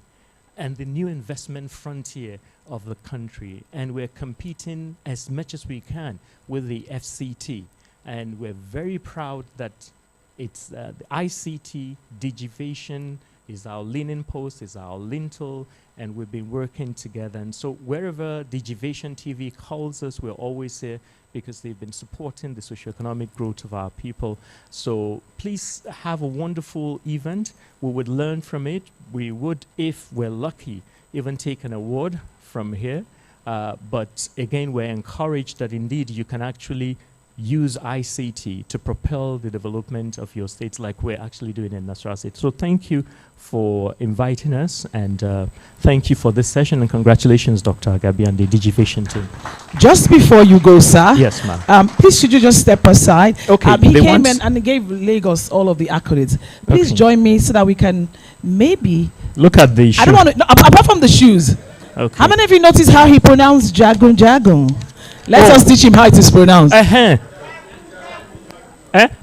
and the new investment frontier of the country. And we're competing as much as we can with the FCT. And we're very proud that it's the ICT, Digivation is our leaning post, is our lintel, and we've been working together. And so wherever Digivation TV calls us, we're always here because they've been supporting the socioeconomic growth of our people. So please have a wonderful event. We would learn from it. We would, if we're lucky, even take an award from here. But again, we're encouraged that indeed you can actually use ICT to propel the development of your states like we're actually doing in Nasarawa State. So thank you for inviting us, and thank you for this session, and congratulations, Dr. Agabi and the Digivation team. Just before you go, sir. Yes, ma'am. Please, should you just step aside? Okay. He came in and gave Lagos all of the accolades. Please Okay. join me so that we can maybe... Look at the shoe. I don't want to... No, apart from the shoes. Okay. How many of you noticed how he pronounced Jagun Jagun? Let us teach him how it is pronounced.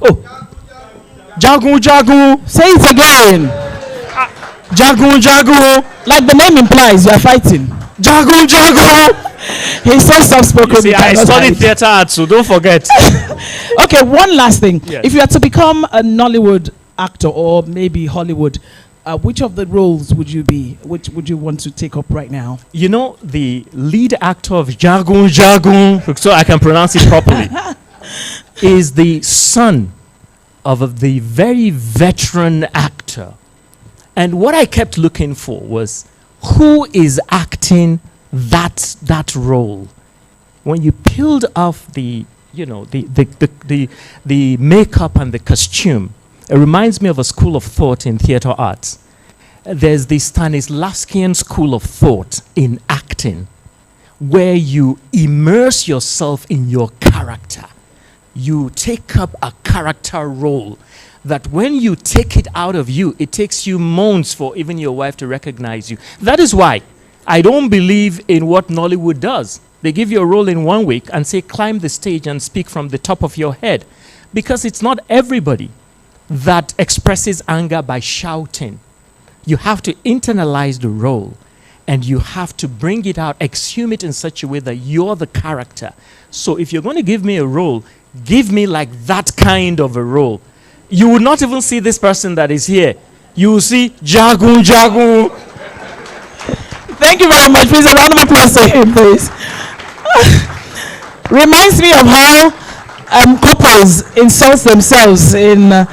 Oh. Jagun Jagun. Say it again. Jagun Jagun. Like the name implies, you are fighting. Jagun Jagun. He's so soft-spoken. See, I studied theater art, so don't forget. Okay, one last thing. Yes. If you had to become a Nollywood actor or maybe Hollywood, which of the roles would you be? Which would you want to take up right now? You know, the lead actor of Jagun Jagun, so I can pronounce it properly, is the son of the very veteran actor. And what I kept looking for was who is acting that role. When you peeled off the makeup and the costume, it reminds me of a school of thought in theater arts. There's the Stanislavskian school of thought in acting, where you immerse yourself in your character. You take up a character role that when you take it out of you, it takes you months for even your wife to recognize you. That is why I don't believe in what Nollywood does. They give you a role in 1 week and say, climb the stage and speak from the top of your head. Because it's not everybody that expresses anger by shouting. You have to internalize the role and you have to bring it out, exhume it in such a way that you're the character. So if you're going to give me a role, give me like that kind of a role. You will not even see this person that is here. You will see Jagun Jagun. Thank you very much. Please, a round of applause to him, please. Reminds me of how couples insult themselves in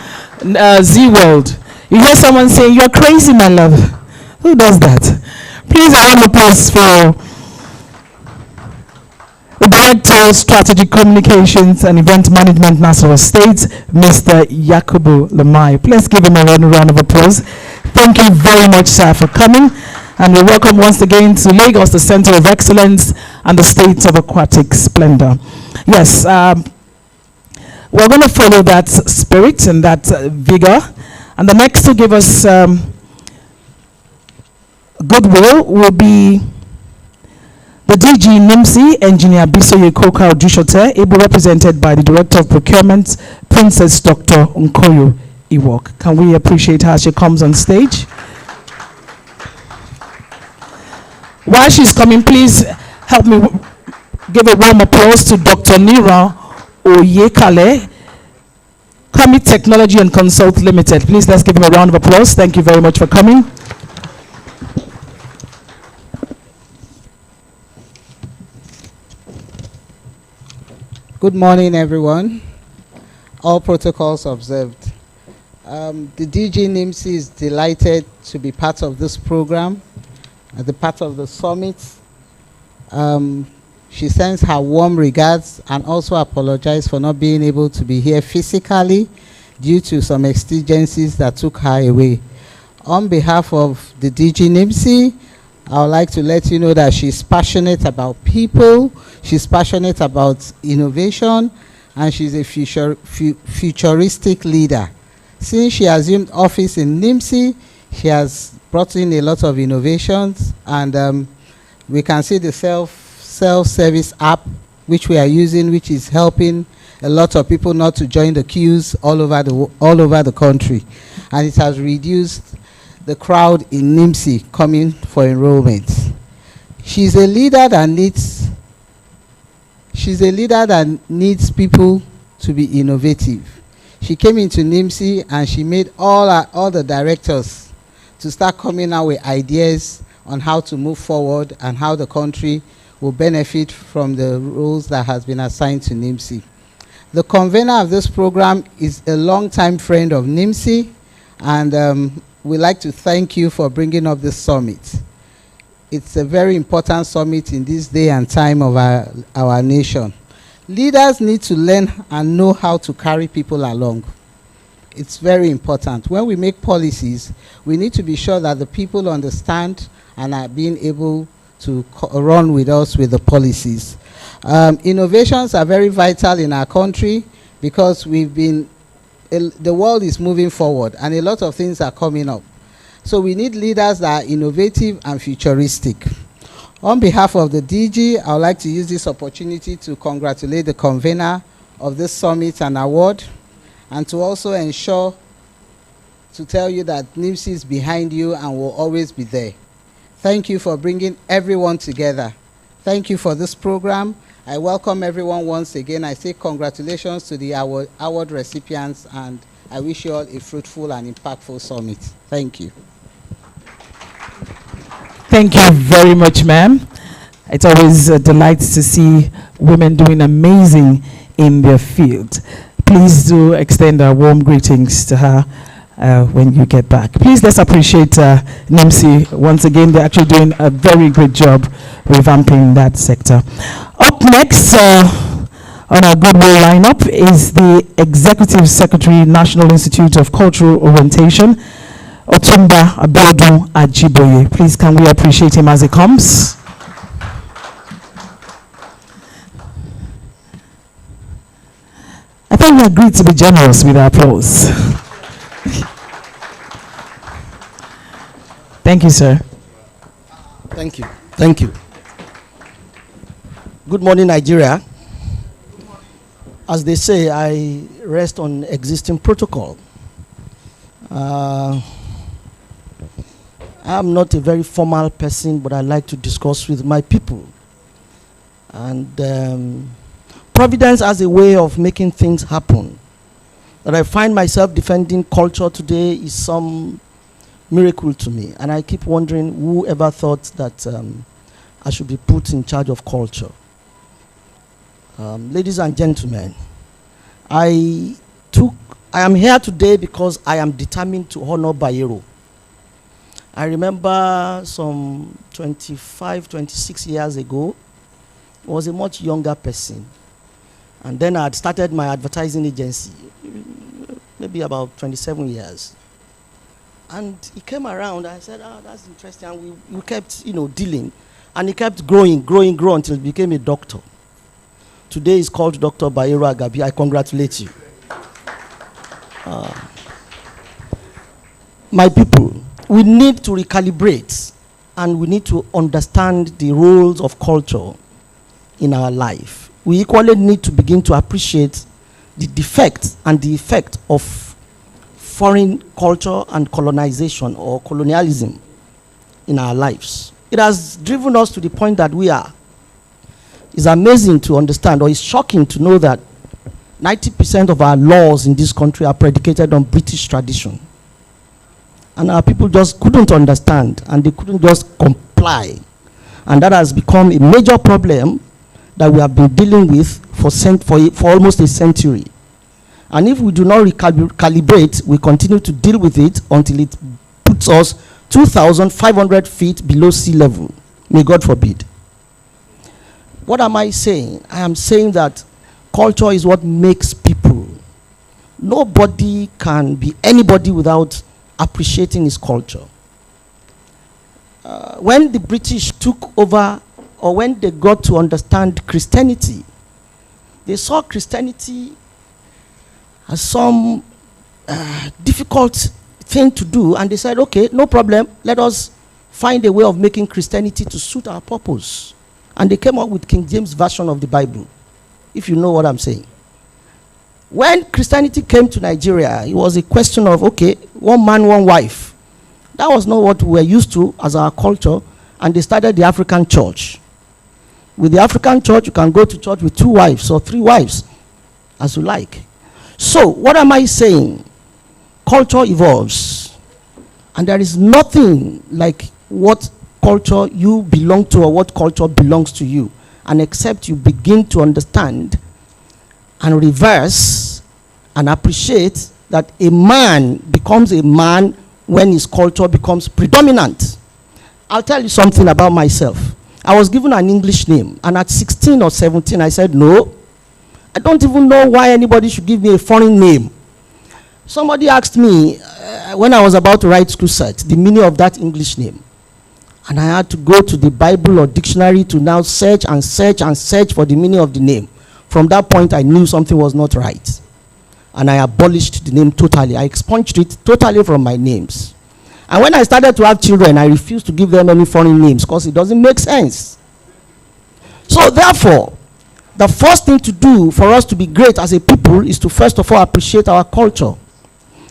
Z World. You hear someone saying, "You're crazy, my love." Who does that? Please, a round of applause for the Director of Strategic Communications and Event Management, Nasarawa State, Mr. Yakubu Lamai. Please give him a round of applause. Thank you very much, sir, for coming. And we welcome once again to Lagos, the Center of Excellence and the State of Aquatic Splendor. Yes, we're going to follow that spirit and that vigor. And the next to give us goodwill will be the DG NIMSI, Engineer Bisoye Koka Odushote, able represented by the Director of Procurement, Princess Dr. Nkoyo Iwok. Can we appreciate her as she comes on stage? While she's coming, please help me give a warm applause to Dr. Nira Oyekale, Commit Technology and Consult Limited. Please let's give him a round of applause. Thank you very much for coming. Good morning, everyone. All protocols observed. The DG NIMSI is delighted to be part of this program, as a part of the summit. She sends her warm regards and also apologizes for not being able to be here physically due to some exigencies that took her away. On behalf of the DG NIMSI, I would like to let you know that she's passionate about people, she's passionate about innovation, and she's a futuristic leader. Since she assumed office in NIMSI, she has brought in a lot of innovations, and we can see the self-service app which we are using, which is helping a lot of people not to join the queues all over the country, and it has reduced the crowd in NIMSI coming for enrollment. She's a leader that needs people to be innovative. She came into NIMSI and she made all the directors to start coming out with ideas on how to move forward and how the country will benefit from the roles that has been assigned to NIMSI. The convener of this program is a long-time friend of NIMSI, and we'd like to thank you for bringing up this summit. It's a very important summit in this day and time of our nation. Leaders need to learn and know how to carry people along. It's very important. When we make policies, we need to be sure that the people understand and are being able to run with us with the policies. Innovations are very vital in our country because the world is moving forward and a lot of things are coming up. So we need leaders that are innovative and futuristic. On behalf of the DG, I would like to use this opportunity to congratulate the convener of this summit and award, and to also tell you that NIMSI is behind you and will always be there. Thank you for bringing everyone together. Thank you for this program. I welcome everyone once again. I say congratulations to the award recipients, and I wish you all a fruitful and impactful summit. Thank you. Thank you very much, ma'am. It's always a delight to see women doing amazing in their field. Please do extend our warm greetings to her when you get back. Please let's appreciate NIMSI. Once again, they're actually doing a very great job revamping that sector. Up next on our goodwill lineup is the Executive Secretary, National Institute of Cultural Orientation, Otumba Abiodun Ajiboye. Please can we appreciate him as he comes? I think we agreed to be generous with our applause. Thank you, sir. Thank you. Thank you. Good morning, Nigeria. As they say, I rest on existing protocol. I'm not a very formal person, but I like to discuss with my people. And Providence has a way of making things happen. That I find myself defending culture today is some miracle to me. And I keep wondering who ever thought that I should be put in charge of culture. Ladies and gentlemen, I am here today because I am determined to honor Bayero. I remember some 25, 26 years ago, I was a much younger person. And then I had started my advertising agency, maybe about 27 years. And he came around, I said, oh, that's interesting. And we kept, dealing. And he kept growing until he became a doctor. Today he's called Dr. Bayero Agabi. I congratulate you. My people, we need to recalibrate and we need to understand the roles of culture in our life. We equally need to begin to appreciate the defect and the effect of foreign culture and colonization or colonialism in our lives. It has driven us to the point that we are. It's amazing to understand, or it's shocking to know that 90% of our laws in this country are predicated on British tradition. And our people just couldn't understand, and they couldn't just comply. And that has become a major problem that we have been dealing with for almost a century. And if we do not recalibrate, we continue to deal with it until it puts us 2,500 feet below sea level. May God forbid. What am I saying? I am saying that culture is what makes people. Nobody can be anybody without appreciating his culture. When the British took over, or when they got to understand Christianity, they saw Christianity as some difficult thing to do, and they said, okay, no problem, let us find a way of making Christianity to suit our purpose. And they came up with King James Version of the Bible, if you know what I'm saying. When Christianity came to Nigeria, it was a question of, okay, one man, one wife. That was not what we were used to as our culture, and they started the African church. With the African church, you can go to church with 2 wives or 3 wives, as you like. So, what am I saying? Culture evolves, and there is nothing like what culture you belong to or what culture belongs to you, and except you begin to understand and reverse and appreciate that a man becomes a man when his culture becomes predominant. I'll tell you something about myself. I was given an English name, and at 16 or 17 I said, no, I don't even know why anybody should give me a foreign name. Somebody asked me when I was about to write school cert the meaning of that English name, and I had to go to the Bible or dictionary to now search and search and search for the meaning of the name. From that point I knew something was not right, and I abolished the name totally. I expunged it totally from my names. And when I started to have children, I refused to give them any foreign names because it doesn't make sense. So therefore, the first thing to do for us to be great as a people is to first of all appreciate our culture.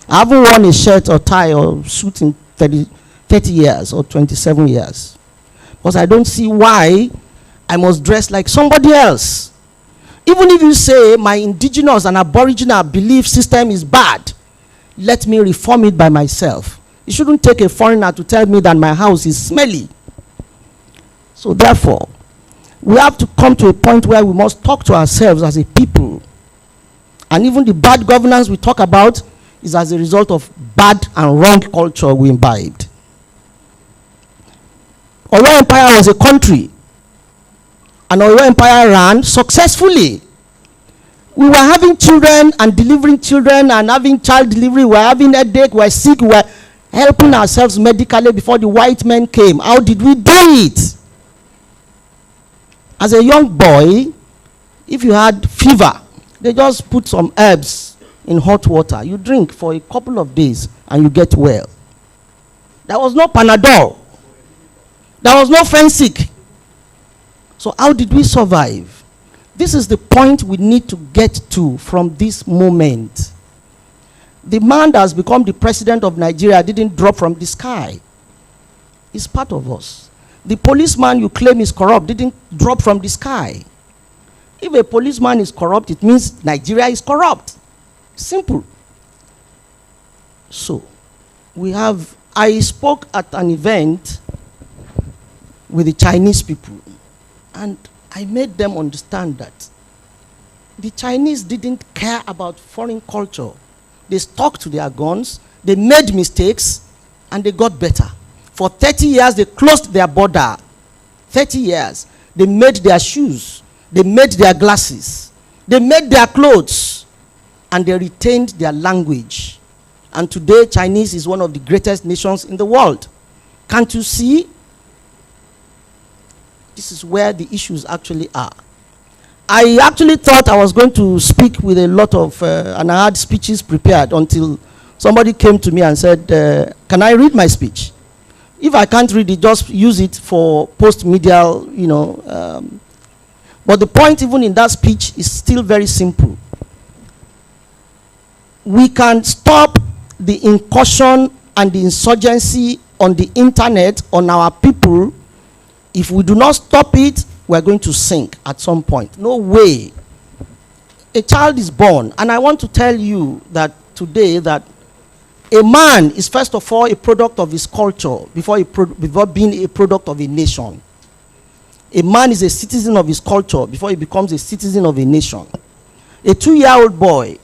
I haven't worn a shirt or tie or suit in 30 years or 27 years. Because I don't see why I must dress like somebody else. Even if you say my indigenous and aboriginal belief system is bad, let me reform it by myself. You shouldn't take a foreigner to tell me that my house is smelly. So therefore, we have to come to a point where we must talk to ourselves as a people. And even the bad governance we talk about is as a result of bad and wrong culture we imbibed. Oyo Empire was a country, and Oyo Empire ran successfully. We were having children and delivering children and having child delivery. We were having headache, we were sick, we were helping ourselves medically before the white men came. How did we do it? As a young boy, if you had fever, they just put some herbs in hot water. You drink for a couple of days and you get well. There was no Panadol. There was no Fensic. So how did we survive? This is the point we need to get to from this moment. The man that has become the president of Nigeria didn't drop from the sky. He's part of us. The policeman you claim is corrupt didn't drop from the sky. If a policeman is corrupt, it means Nigeria is corrupt. Simple. So, I spoke at an event with the Chinese people, and I made them understand that the Chinese didn't care about foreign culture. They stuck to their guns, they made mistakes, and they got better. For 30 years, they closed their border. 30 years. They made their shoes, they made their glasses, they made their clothes, and they retained their language. And today, Chinese is one of the greatest nations in the world. Can't you see? This is where the issues actually are. I actually thought I was going to speak with a lot of, and I had speeches prepared until somebody came to me and said, can I read my speech? If I can't read it, just use it for post-medial, you know. But the point even in that speech is still very simple. We can stop the incursion and the insurgency on the internet on our people. If we do not stop it, we're going to sink at some point. No way. a child is born, and I want to tell you that today that a man is first of all a product of his culture before being a product of a nation. A man is a citizen of his culture before he becomes a citizen of a nation. A 2-year-old boy,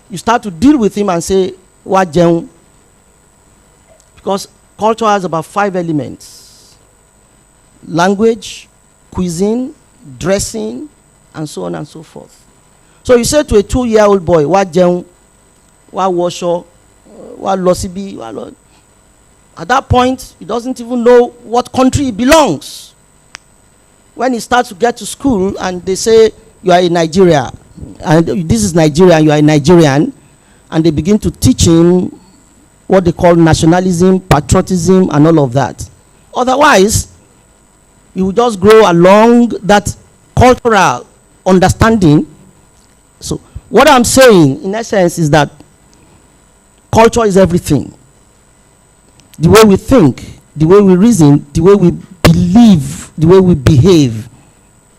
you start to deal with him and say, "Wa jeun?" Because culture has about 5 elements: language, cuisine, dressing, and so on and so forth. So you say to a 2-year-old boy, "Wa jeun, wa washo, wa losibi, wa lo." At that point, he doesn't even know what country he belongs. When he starts to get to school and they say, "You are in Nigeria, and this is Nigeria, you are a Nigerian," and they begin to teach him what they call nationalism, patriotism, and all of that. Otherwise, he will just grow along that cultural understanding. So what I'm saying, in essence, is that culture is everything. The way we think, the way we reason, the way we believe, the way we behave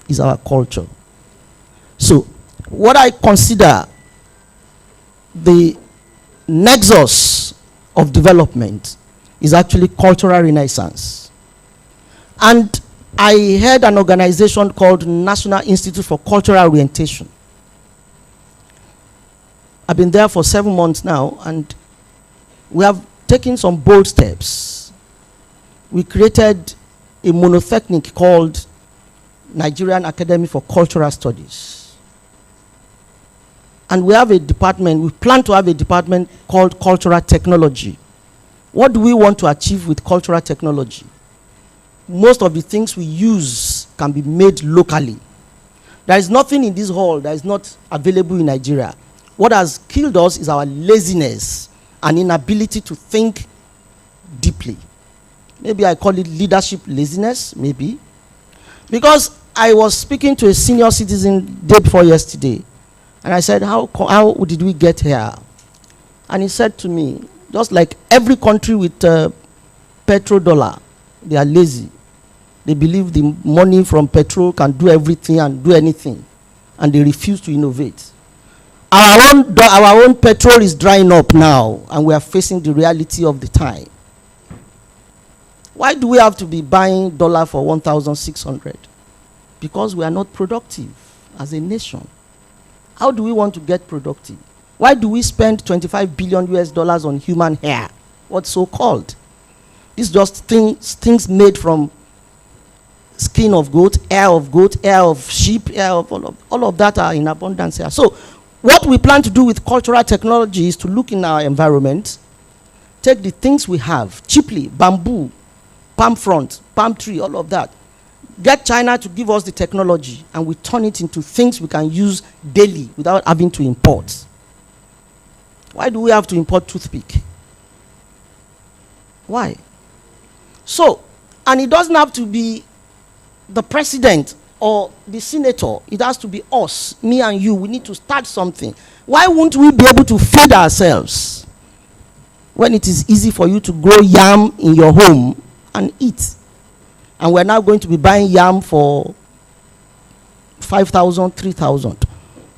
is our culture. So what I consider the nexus of development is actually cultural renaissance. And I heard an organization called National Institute for Cultural Orientation. I've been there for 7 months now, and we have taken some bold steps. We created a monotechnic called Nigerian Academy for Cultural Studies. And we have a department, we plan to have a department called Cultural Technology. What do we want to achieve with cultural technology? Most of the things we use can be made locally. There is nothing in this hall that is not available in Nigeria. What has killed us is our laziness and inability to think deeply. Maybe I call it leadership laziness, maybe. Because I was speaking to a senior citizen day before yesterday, and I said, how did we get here? And he said to me, just like every country with petrodollar, they are lazy. They believe the money from petrol can do everything and do anything, and they refuse to innovate. Our own petrol is drying up now, and we are facing the reality of the time. Why do we have to be buying dollar for 1,600? Because we are not productive as a nation. How do we want to get productive? Why do we spend 25 billion US dollars on human hair? What's so called? These just things made from skin of goat, hair of sheep, hair of all of that are in abundance here. So what we plan to do with cultural technology is to look in our environment, take the things we have cheaply, bamboo, palm front, palm tree, all of that. Get China to give us the technology, and we turn it into things we can use daily without having to import. Why do we have to import toothpick? Why? So, and it doesn't have to be the president or the senator. It has to be us, me and you. We need to start something. Why won't we be able to feed ourselves when it is easy for you to grow yam in your home and eat? And we're now going to be buying yam for 5,000, 3,000.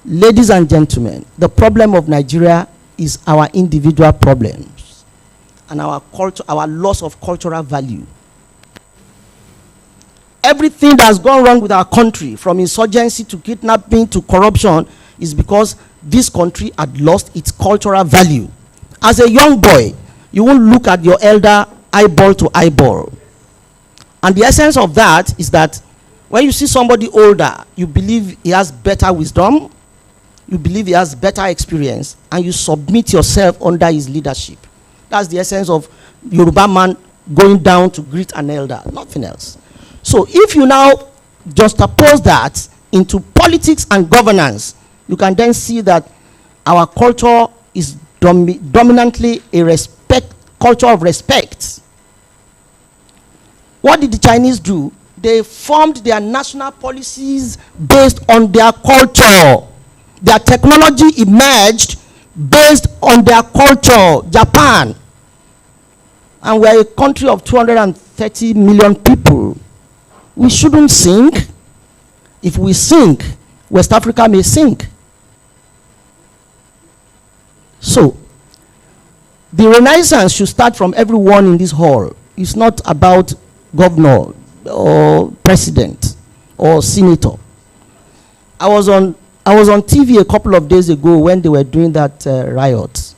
Ladies and gentlemen, the problem of Nigeria is our individual problems and our culture, our loss of cultural value. Everything that's gone wrong with our country, from insurgency to kidnapping to corruption, is because this country had lost its cultural value. As a young boy, you won't look at your elder eyeball to eyeball. And the essence of that is that when you see somebody older, you believe he has better wisdom, you believe he has better experience, and you submit yourself under his leadership. That's the essence of Yoruba man going down to greet an elder, nothing else. So if you now juxtapose that into politics and governance, you can then see that our culture is dominantly a culture of respect. What did the Chinese do? They formed their national policies based on their culture. Their technology emerged based on their culture. Japan. And we're a country of 230 million people. We shouldn't sink. If we sink, West Africa may sink. So, the renaissance should start from everyone in this hall. It's not about governor or president or senator. I was on TV a couple of days ago when they were doing that riot.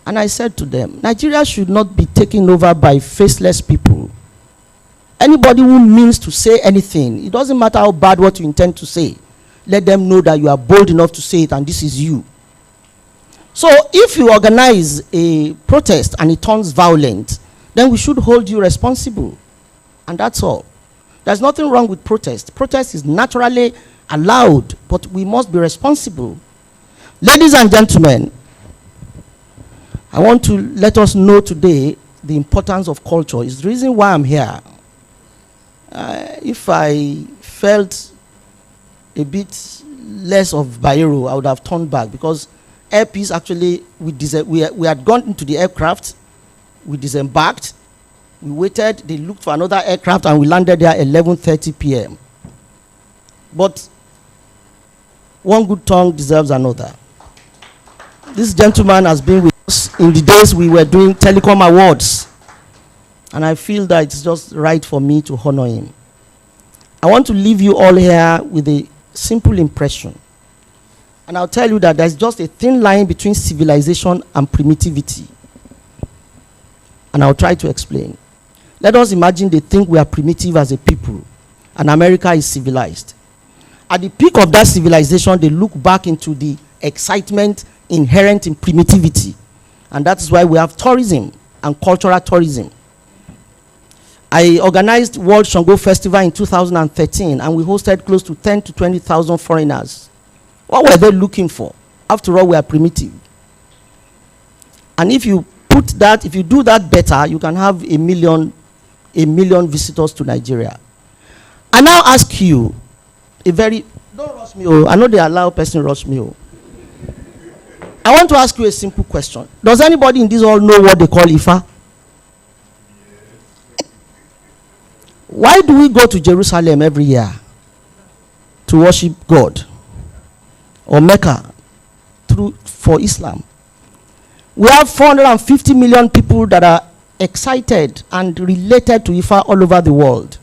And I said to them, Nigeria should not be taken over by faceless people. Anybody who means to say anything, it doesn't matter how bad what you intend to say. Let them know that you are bold enough to say it and this is you. So if you organize a protest and it turns violent, then we should hold you responsible. And that's all. There's nothing wrong with protest. Protest is naturally allowed, but we must be responsible. Ladies and gentlemen, I want to let us know today the importance of culture. It's the reason why I'm here. If I felt a bit less of Bayero, I would have turned back, because Air Peace actually, we had gone into the aircraft, we disembarked, we waited, they looked for another aircraft, and we landed there at 11:30 p.m. But one good tongue deserves another. This gentleman has been with us in the days we were doing telecom awards, and I feel that it's just right for me to honor him. I want to leave you all here with a simple impression. And I'll tell you that there's just a thin line between civilization and primitivity. And I'll try to explain. Let us imagine they think we are primitive as a people, and America is civilized. At the peak of that civilization, they look back into the excitement inherent in primitivity. And that's why we have tourism and cultural tourism. I organized World Shango Festival in 2013, and we hosted close to 10 to 20,000 foreigners. What were they looking for? After all, we are primitive. And if you put that, if you do that better, you can have a million visitors to Nigeria. I now ask you don't rush me, I know they allow person rush me. I want to ask you a simple question. Does anybody in this all know what they call Ifa? Why do we go to Jerusalem every year to worship God? Or Mecca for Islam? We have 450 million people that are excited and related to Ifa all over the world.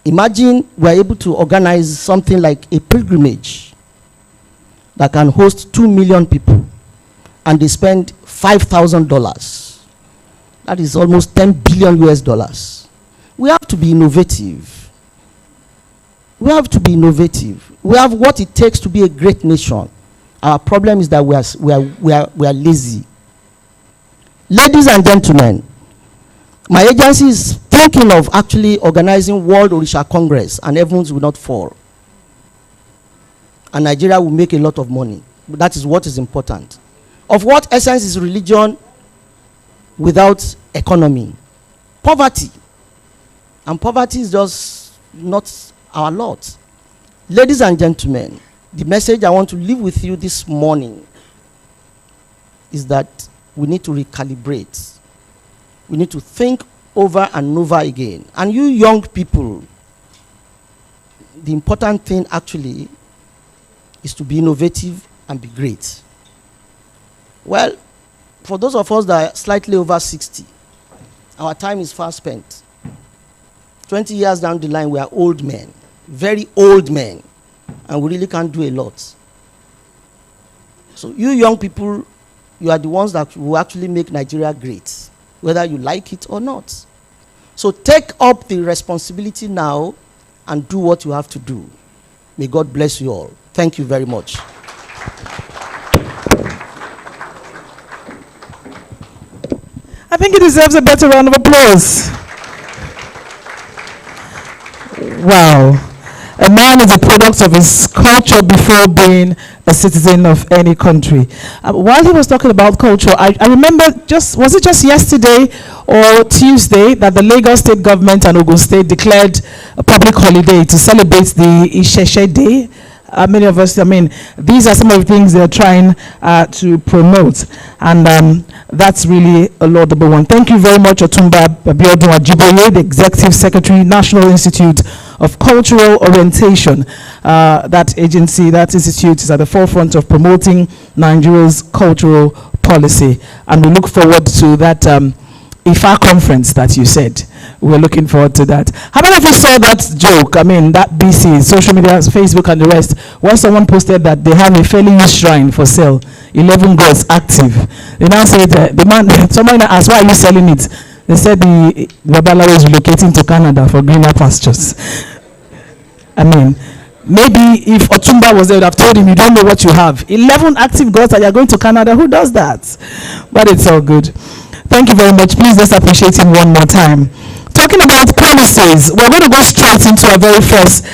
Imagine we're able to organize something like a pilgrimage that can host 2 million people, and they spend $5,000. That is almost 10 billion US dollars. We have to be innovative. We have to be innovative. We have what it takes to be a great nation. Our problem is that we are lazy. Ladies and gentlemen, my agency is thinking of actually organizing World Orisha Congress, and heavens will not fall. And Nigeria will make a lot of money. That is what is important. Of what essence is religion without economy? Poverty. And poverty is just not our lot. Ladies and gentlemen, the message I want to leave with you this morning is that we need to recalibrate. We need to think over and over again. And you young people, the important thing actually is to be innovative and be great. Well, for those of us that are slightly over 60, our time is far spent. 20 years down the line, we are old men, very old men, and we really can't do a lot. So you young people, you are the ones that will actually make Nigeria great, whether you like it or not. So take up the responsibility now and do what you have to do. May God bless you all. Thank you very much. I think it deserves a better round of applause. Wow. A man is a product of his culture before being a citizen of any country. While he was talking about culture, I remember was it just yesterday or Tuesday that the Lagos State government and Ogun State declared a public holiday to celebrate the Isheshe Day. many of us, I mean, these are some of the things they're trying to promote. And that's really a laudable one. Thank you very much, Otumba Abiodun Ajiboye, the Executive Secretary, National Institute of Cultural Orientation. That agency, that institute is at the forefront of promoting Nigeria's cultural policy. And we look forward to that IFA conference that you said. We're looking forward to that. How many of you saw that joke? I mean, that BC, social media, Facebook and the rest, where someone posted that they have a fairly used shrine for sale, 11 gods active. They now said, the man, someone asked, why are you selling it? They said the Babalawo is relocating to Canada for greener pastures. I mean, maybe if Otumba was there, would have told him, you don't know what you have. 11 active gods and you're going to Canada. Who does that? But it's all good. Thank you very much. Please let's appreciate him one more time. Talking about policies, we're going to go straight into our very first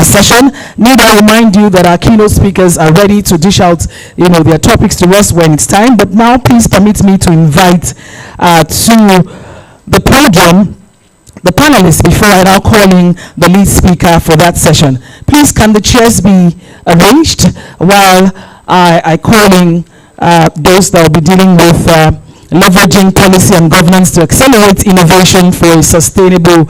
session. Need I remind you that our keynote speakers are ready to dish out, their topics to us when it's time. But now, please permit me to invite to the podium the panelists before I now calling the lead speaker for that session. Please, can the chairs be arranged while I calling those that will be dealing with leveraging policy and governance to accelerate innovation for a sustainable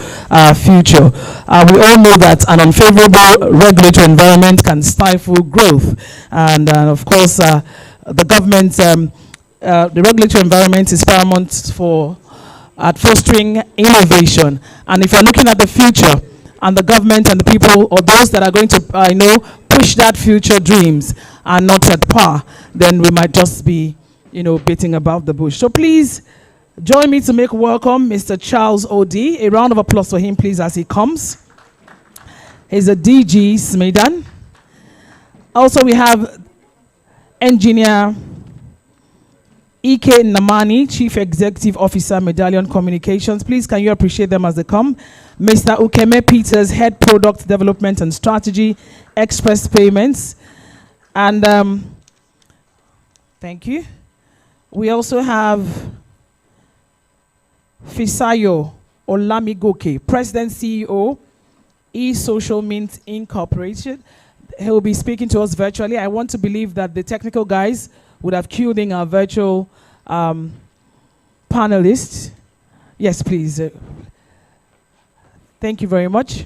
future. We all know that an unfavorable regulatory environment can stifle growth. And of course, the government, the regulatory environment is paramount at fostering innovation. And if you're looking at the future and the government and the people or those that are going to, push that future dreams are not at par, then we might just be beating about the bush. So please join me to make welcome Mr. Charles O.D. A round of applause for him, please, as he comes. He's a DG Smedan. Also, we have Engineer E.K. Namani, Chief Executive Officer, Medallion Communications. Please, can you appreciate them as they come? Mr. Ukeme Peters, Head Product Development and Strategy, Express Payments. And thank you. We also have Fisayo Olamigoke, President CEO, E-Social Mint Incorporated. He will be speaking to us virtually. I want to believe that the technical guys would have queued in our virtual panelists. Yes, please. Thank you very much.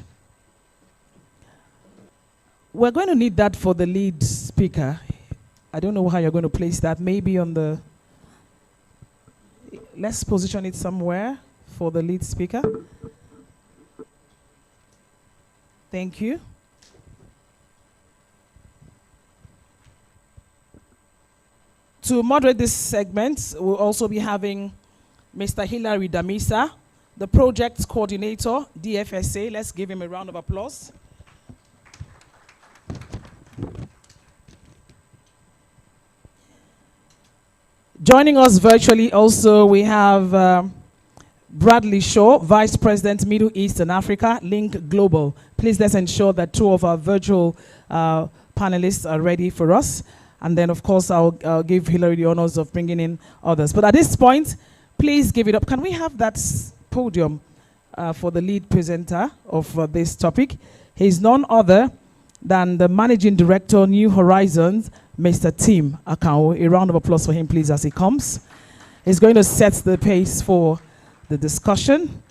We're going to need that for the lead speaker. I don't know how you're going to place that. Maybe on the... Let's position it somewhere for the lead speaker. Thank you. To moderate this segment, we'll also be having Mr. Hilary Damisa, the project coordinator, DFSA. Let's give him a round of applause. Joining us virtually also, we have Bradley Shaw, Vice President, Middle East and Africa, Link Global. Please let's ensure that two of our virtual panelists are ready for us. And then, of course, I'll give Hilary the honors of bringing in others. But at this point, please give it up. Can we have that podium for the lead presenter of this topic? He's none other than the Managing Director, New Horizons, Mr. Tim Akao. A round of applause for him, please, as he comes. He's going to set the pace for the discussion.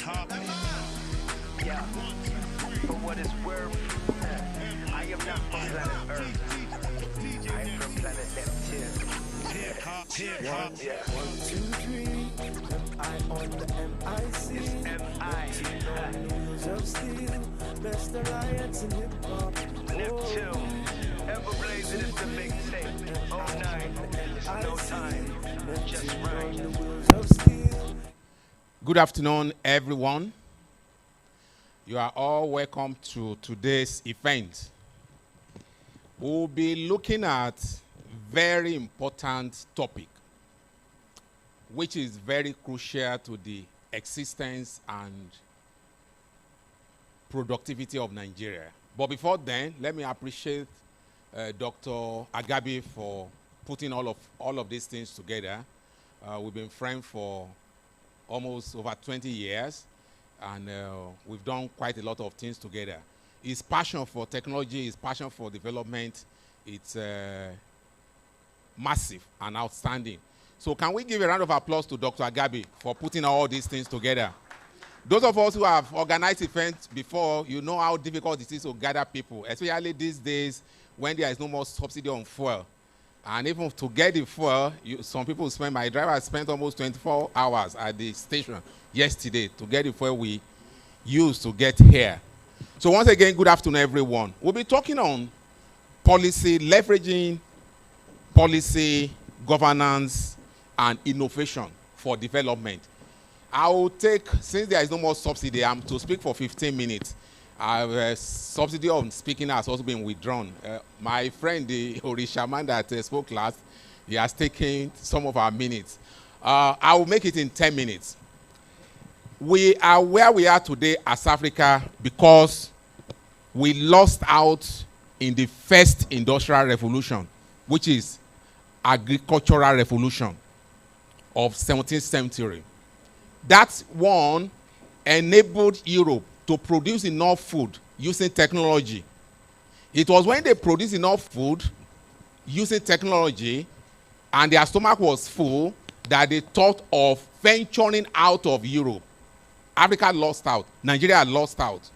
Yeah, for what it's worth, I am not from planet Earth. I am from planet Neptune. One, 2, 3. I on the MIC. It's M.I. News of steel. Best alliance in hip hop. Neptune. Ever blazing is the mixtape. Oh, 09. It's no time. Just right. Good afternoon, everyone. You are all welcome to today's event. We'll be looking at very important topic, which is very crucial to the existence and productivity of Nigeria. But before then, let me appreciate Dr. Agabi for putting all of these things together. We've been friends for almost over 20 years, and we've done quite a lot of things together. His passion for technology, his passion for development, it's massive and outstanding. So can we give a round of applause to Dr. Agabi for putting all these things together? Those of us who have organized events before, you know how difficult it is to gather people, especially these days when there is no more subsidy on fuel. And even to get the fuel, some people spend, my driver spent almost 24 hours at the station yesterday to get the fuel we used to get here. So once again, good afternoon, everyone. We'll be talking on policy, leveraging policy, governance, and innovation for development. I will take, since there is no more subsidy, I'm to speak for 15 minutes. Subsidy on speaking has also been withdrawn. My friend, the Orishaman that spoke last, he has taken some of our minutes. I will make it in 10 minutes. We are where we are today as Africa because we lost out in the first industrial revolution, which is agricultural revolution of 17th century. That one enabled Europe to produce enough food using technology. It was when they produced enough food using technology and their stomach was full that they thought of venturing out of Europe. Africa lost out. Nigeria lost out.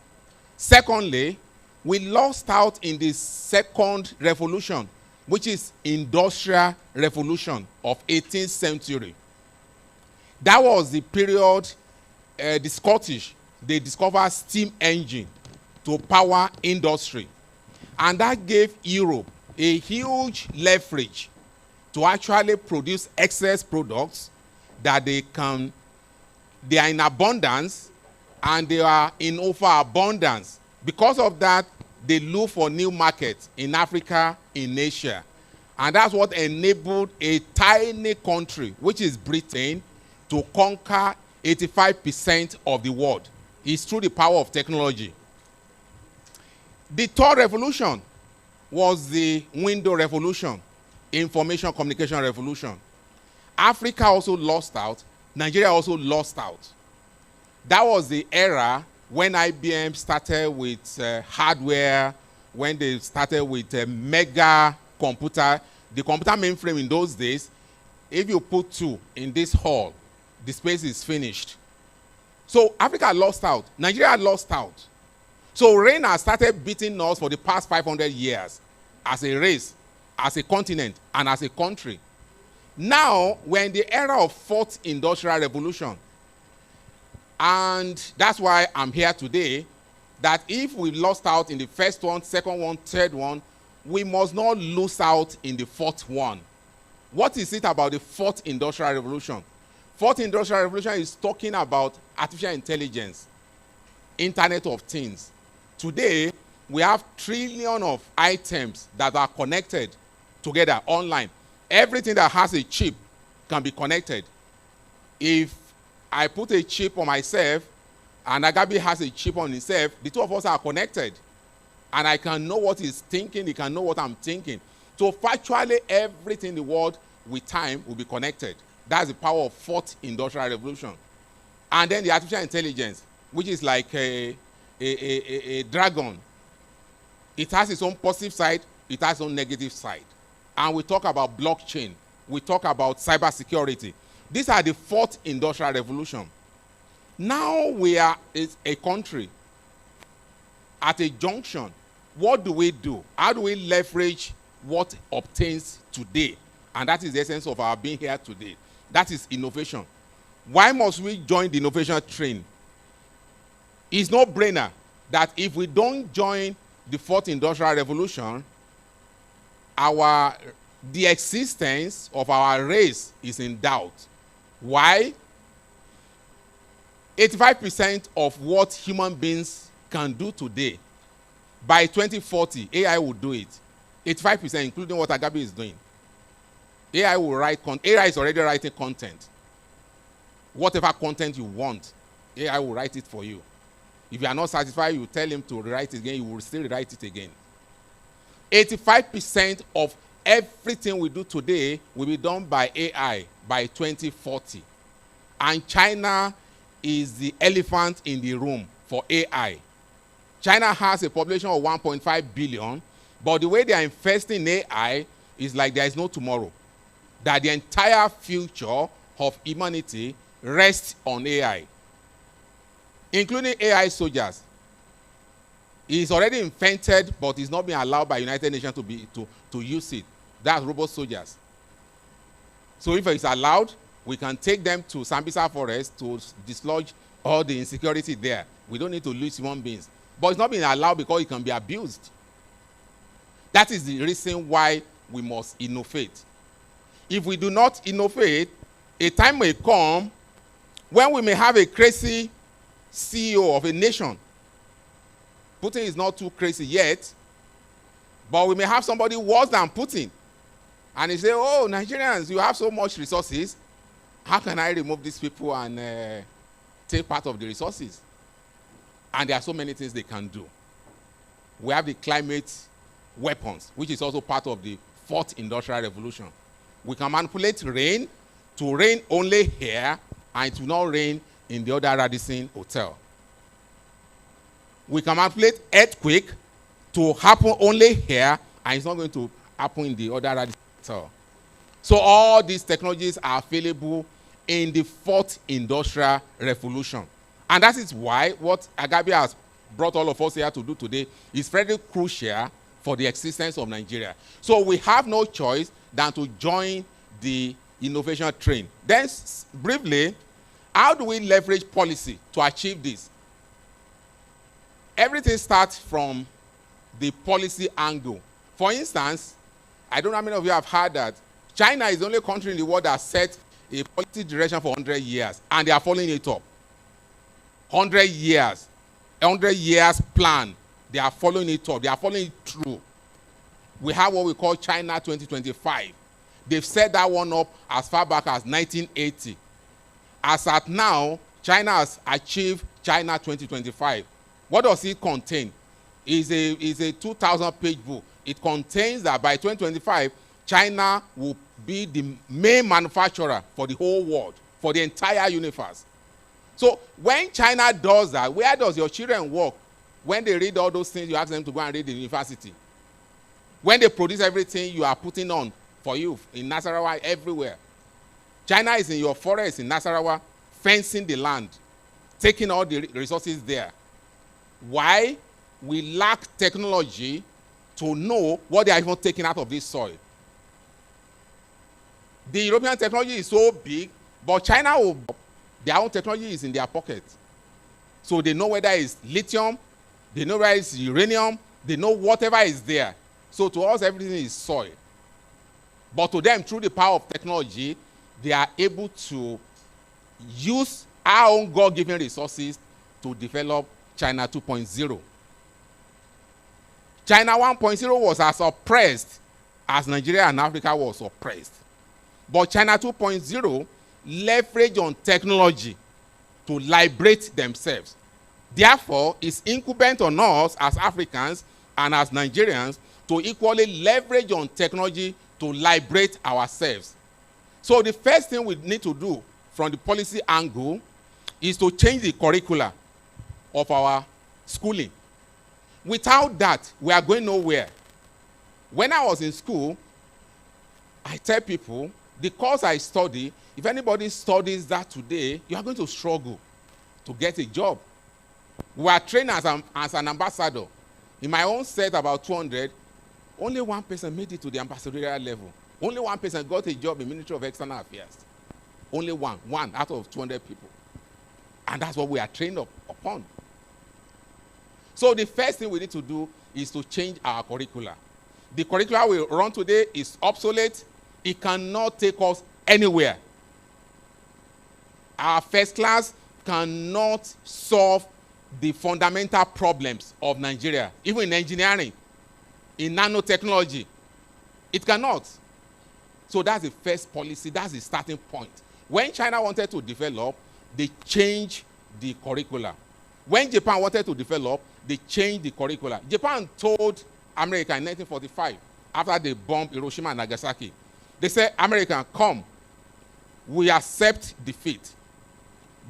Secondly, we lost out in the second revolution, which is industrial revolution of 18th century. That was the period the Scottish, they discovered steam engine to power industry. And that gave Europe a huge leverage to actually produce excess products that they are in abundance and they are in overabundance. Because of that, they look for new markets in Africa, in Asia. And that's what enabled a tiny country, which is Britain, to conquer 85% of the world. It's through the power of technology. The third revolution was the window revolution, information communication revolution. Africa also lost out. Nigeria also lost out. That was the era when IBM started with hardware, when they started with a mega computer. The computer mainframe in those days, if you put 2 in this hall, the space is finished. So Africa lost out. Nigeria lost out. So rain has started beating us for the past 500 years as a race, as a continent, and as a country. Now, we're in the era of fourth industrial revolution. And that's why I'm here today, that if we lost out in the first one, second one, third one, we must not lose out in the fourth one. What is it about the fourth industrial revolution? Fourth industrial revolution is talking about artificial intelligence, Internet of Things. Today, we have trillions of items that are connected together online. Everything that has a chip can be connected. If I put a chip on myself and Agabi has a chip on himself, the two of us are connected. And I can know what he's thinking, he can know what I'm thinking. So factually, everything in the world with time will be connected. That's the power of fourth industrial revolution. And then the artificial intelligence, which is like a dragon. It has its own positive side, it has its own negative side. And we talk about blockchain, we talk about cybersecurity. These are the fourth industrial revolution. Now we are a country at a junction. What do we do? How do we leverage what obtains today? And that is the essence of our being here today. That is innovation. Why must we join the innovation train? It's no brainer that if we don't join the fourth industrial revolution, the existence of our race is in doubt. Why? 85% of what human beings can do today, by 2040, AI will do it. 85%, including what Agabi is doing. AI will write AI is already writing content. Whatever content you want, AI will write it for you. If you are not satisfied, you tell him to rewrite it again, he will still write it again. 85% of everything we do today will be done by AI by 2040. And China is the elephant in the room for AI. China has a population of 1.5 billion, but the way they are investing in AI is like there is no tomorrow. That the entire future of humanity rests on AI, including AI soldiers. It's already invented, but it's not being allowed by United Nations to use it. That's robot soldiers. So if it's allowed, we can take them to Sambisa Forest to dislodge all the insecurity there. We don't need to lose human beings. But it's not being allowed because it can be abused. That is the reason why we must innovate. If we do not innovate, a time may come when we may have a crazy CEO of a nation. Putin is not too crazy yet, but we may have somebody worse than Putin. And he say, oh, Nigerians, you have so much resources. How can I remove these people and take part of the resources? And there are so many things they can do. We have the climate weapons, which is also part of the fourth industrial revolution. We can manipulate rain to rain only here, and it will not rain in the other Radisson Hotel. We can manipulate earthquake to happen only here, and it's not going to happen in the other Radisson Hotel. So all these technologies are available in the fourth industrial revolution. And that is why what Agabi has brought all of us here to do today is very crucial for the existence of Nigeria. So we have no choice than to join the innovation train. Then, briefly, how do we leverage policy to achieve this? Everything starts from the policy angle. For instance, I don't know how many of you have heard that China is the only country in the world that set a policy direction for 100 years, and they are following it up. 100 years, 100 years plan, they are following it up, they are following it through. We have what we call China 2025. They've set that one up as far back as 1980. As at now, China has achieved China 2025. What does it contain? It's a 2,000-page book. It contains that by 2025, China will be the main manufacturer for the whole world, for the entire universe. So when China does that, where does your children work? When they read all those things, you ask them to go and read the university. When they produce everything you are putting on for you in Nasarawa, everywhere. China is in your forest in Nasarawa, fencing the land, taking all the resources there. Why? We lack technology to know what they are even taking out of this soil. The European technology is so big, but China, their own technology is in their pocket. So they know whether it's lithium, they know whether it's uranium, they know whatever is there. So to us, everything is soil. But to them, through the power of technology, they are able to use our own God-given resources to develop China 2.0. China 1.0 was as oppressed as Nigeria and Africa was oppressed. But China 2.0 leverage on technology to liberate themselves. Therefore, it's incumbent on us as Africans and as Nigerians to equally leverage on technology to liberate ourselves. So the first thing we need to do from the policy angle is to change the curricula of our schooling. Without that, we are going nowhere. When I was in school, I tell people, the course I study, if anybody studies that today, you are going to struggle. to get a job. We are trained as an ambassador. In my own set, about 200, only one person made it to the ambassadorial level. Only one person got a job in Ministry of External Affairs. Only one out of 200 people. And that's what we are trained upon. So the first thing we need to do is to change our curricula. The curricula we run today is obsolete. It cannot take us anywhere. Our first class cannot solve the fundamental problems of Nigeria, even in engineering, in nanotechnology. It cannot. So that's the first policy, that's the starting point. When China wanted to develop, they changed the curricula. When Japan wanted to develop, they changed the curricula. Japan told America in 1945, after they bombed Hiroshima and Nagasaki, they said, America, come, we accept defeat.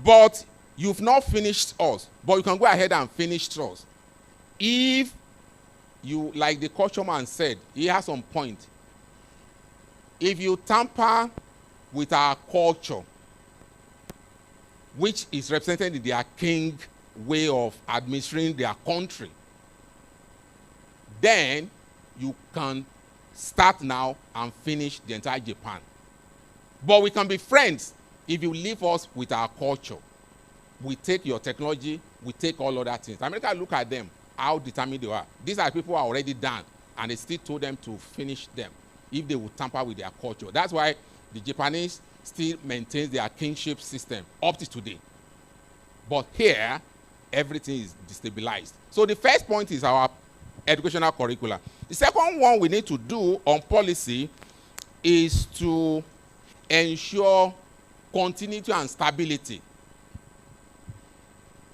But you've not finished us, but you can go ahead and finish us. If you, like the culture man said, he has some point. If you tamper with our culture, which is represented in their king way of administering their country, then you can start now and finish the entire Japan. But we can be friends if you leave us with our culture. We take your technology, we take all other things. America, look at them, how determined they are. These are people who are already done, and they still told them to finish them if they would tamper with their culture. That's why the Japanese still maintains their kingship system up to today. But here, everything is destabilized. So the first point is our educational curricula. The second one we need to do on policy is to ensure continuity and stability.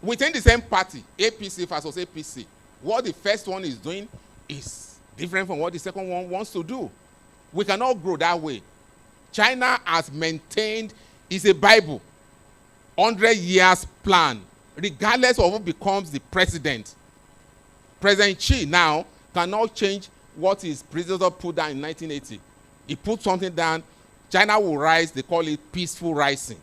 Within the same party, APC versus APC, what the first one is doing is different from what the second one wants to do. We cannot grow that way. China has maintained, is a Bible, 100 years plan, regardless of who becomes the president. President Xi now cannot change what his predecessor put down in 1980. He put something down, China will rise, they call it peaceful rising.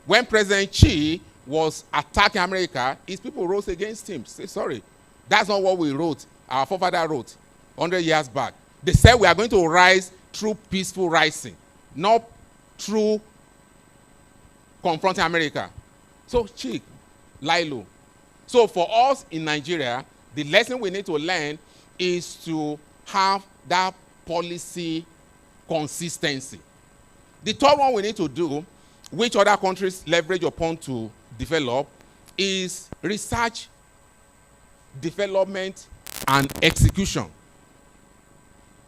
When President Xi was attacking America, his people rose against him. Say, sorry, that's not what we wrote, our forefather wrote 100 years back. They said we are going to rise through peaceful rising, not through confronting America. So, Chick, Lilo. So for us in Nigeria, the lesson we need to learn is to have that policy consistency. The third one we need to do, which other countries leverage upon to develop, is research, development, and execution.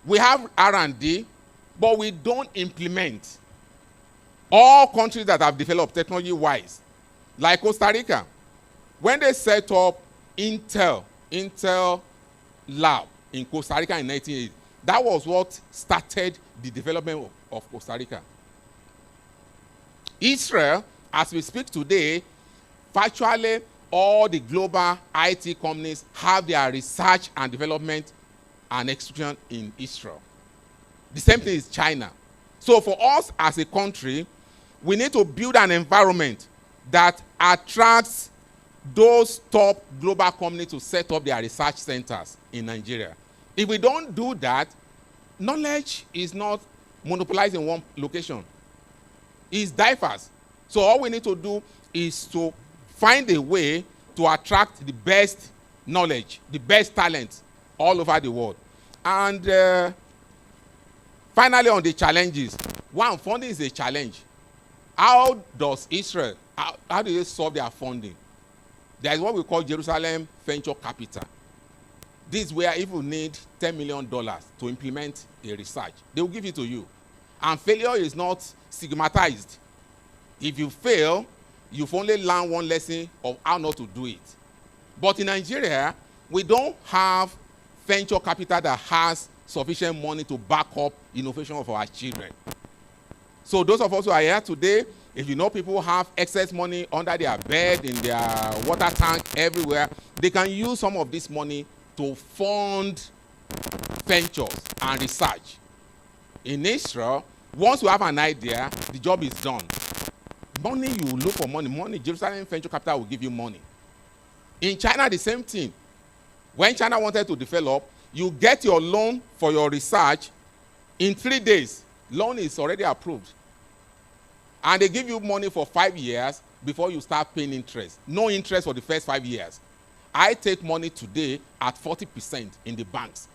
We have R&D, but we don't implement. All countries that have developed technology-wise, like Costa Rica, when they set up Intel Lab in Costa Rica in 1980, that was what started the development of Costa Rica. Israel, as we speak today, virtually all the global IT companies have their research and development and execution in Israel. The same thing is China. So for us as a country, we need to build an environment that attracts those top global companies to set up their research centers in Nigeria. If we don't do that, knowledge is not monopolized in one location. It's diverse. So all we need to do is to find a way to attract the best knowledge, the best talent all over the world. And finally, on the challenges, one, funding is a challenge. How does Israel, how do they solve their funding? There is what we call Jerusalem Venture Capital. This is where if you need $10 million to implement a research, they will give it to you. And failure is not stigmatized. If you fail, you've only learned one lesson of how not to do it. But in Nigeria, we don't have venture capital that has sufficient money to back up innovation of our children. So those of us who are here today, if you know people who have excess money under their bed, in their water tank, everywhere, they can use some of this money to fund ventures and research. In Israel, once you have an idea, the job is done. Money, you look for money. Money, Jerusalem Venture Capital will give you money. In China, the same thing. When China wanted to develop, you get your loan for your research in 3 days. Loan is already approved. And they give you money for 5 years before you start paying interest. No interest for the first 5 years. I take money today at 40% in the banks.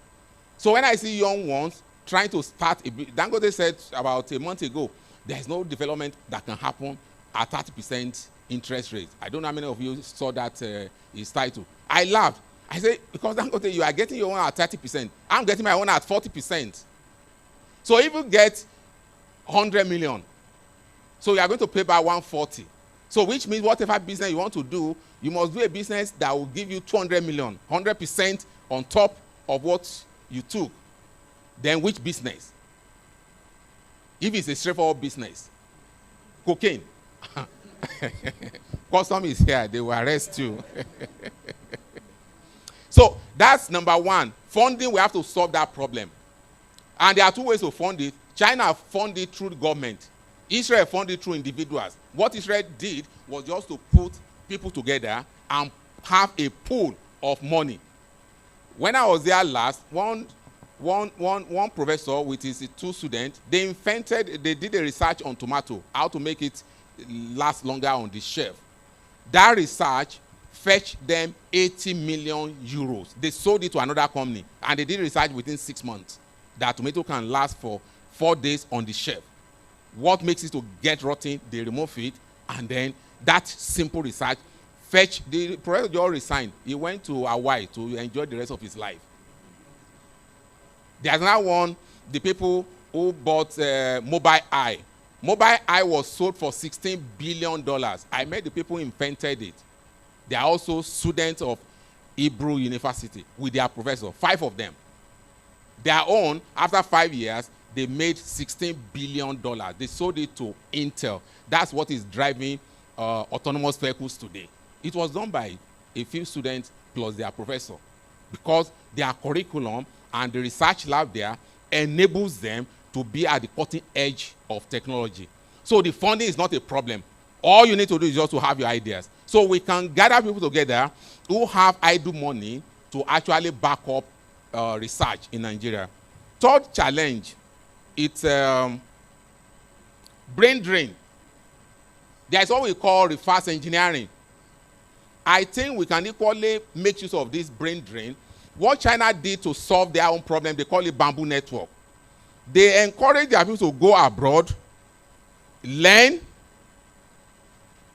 So when I see young ones trying to start, Dangote said about a month ago, there's no development that can happen at 30% interest rate. I don't know how many of you saw that his title. I laughed. I said, because Dangote, you are getting your own at 30%. I'm getting my own at 40%. So if you get 100 million, so you are going to pay back 140. So which means whatever business you want to do, you must do a business that will give you 200 million, 100% on top of what you took. Then which business? If it's a straightforward business, cocaine. Custom is here, they will arrest you. So that's number one. Funding, we have to solve that problem. And there are two ways to fund it. China funded it through the government. Israel funded it through individuals. What Israel did was just to put people together and have a pool of money. When I was there last, one professor with his 2 students, they did a research on tomato, how to make it last longer on the shelf. That research fetched them 80 million euros. They sold it to another company, and they did research within 6 months that tomato can last for 4 days on the shelf. What makes it to get rotten, they remove it, and then that simple research fetched, the professor just resigned. He went to Hawaii to enjoy the rest of his life. There's now one, the people who bought Mobile Eye. Mobile Eye was sold for $16 billion. I met the people who invented it. They are also students of Hebrew University with their professor, 5 of them. Their own, after 5 years, they made $16 billion. They sold it to Intel. That's what is driving autonomous vehicles today. It was done by a few students plus their professor, because their curriculum and the research lab there enables them to be at the cutting edge of technology. So the funding is not a problem. All you need to do is just to have your ideas. So we can gather people together who have idle money to actually back up research in Nigeria. Third challenge, it's brain drain. There's what we call reverse engineering. I think we can equally make use of this brain drain. What China did to solve their own problem, they call it bamboo network. They encourage their people to go abroad, learn,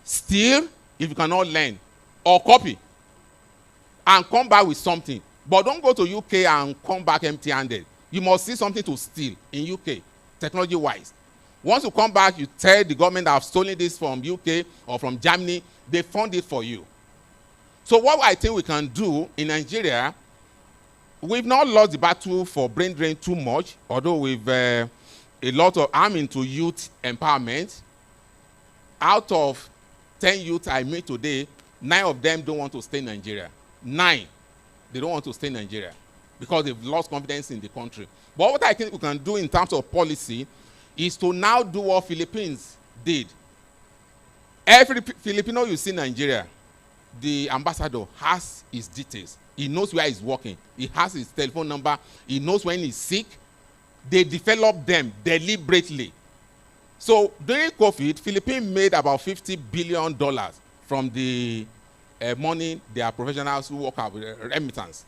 steal if you cannot learn, or copy, and come back with something. But don't go to UK and come back empty-handed. You must see something to steal in UK, technology-wise. Once you come back, you tell the government that I've stolen this from UK or from Germany, they fund it for you. So what I think we can do in Nigeria, we've not lost the battle for brain drain too much, although we've a lot of, I'm into youth empowerment. Out of 10 youth I meet today, 9 of them don't want to stay in Nigeria. 9, they don't want to stay in Nigeria because they've lost confidence in the country. But what I think we can do in terms of policy is to now do what Philippines did. Every Filipino you see in Nigeria, the ambassador has his details. He knows where he's working. He has his telephone number. He knows when he's sick. They develop them deliberately. So during COVID, Philippines made about $50 billion from the money their professionals who work out with remittance.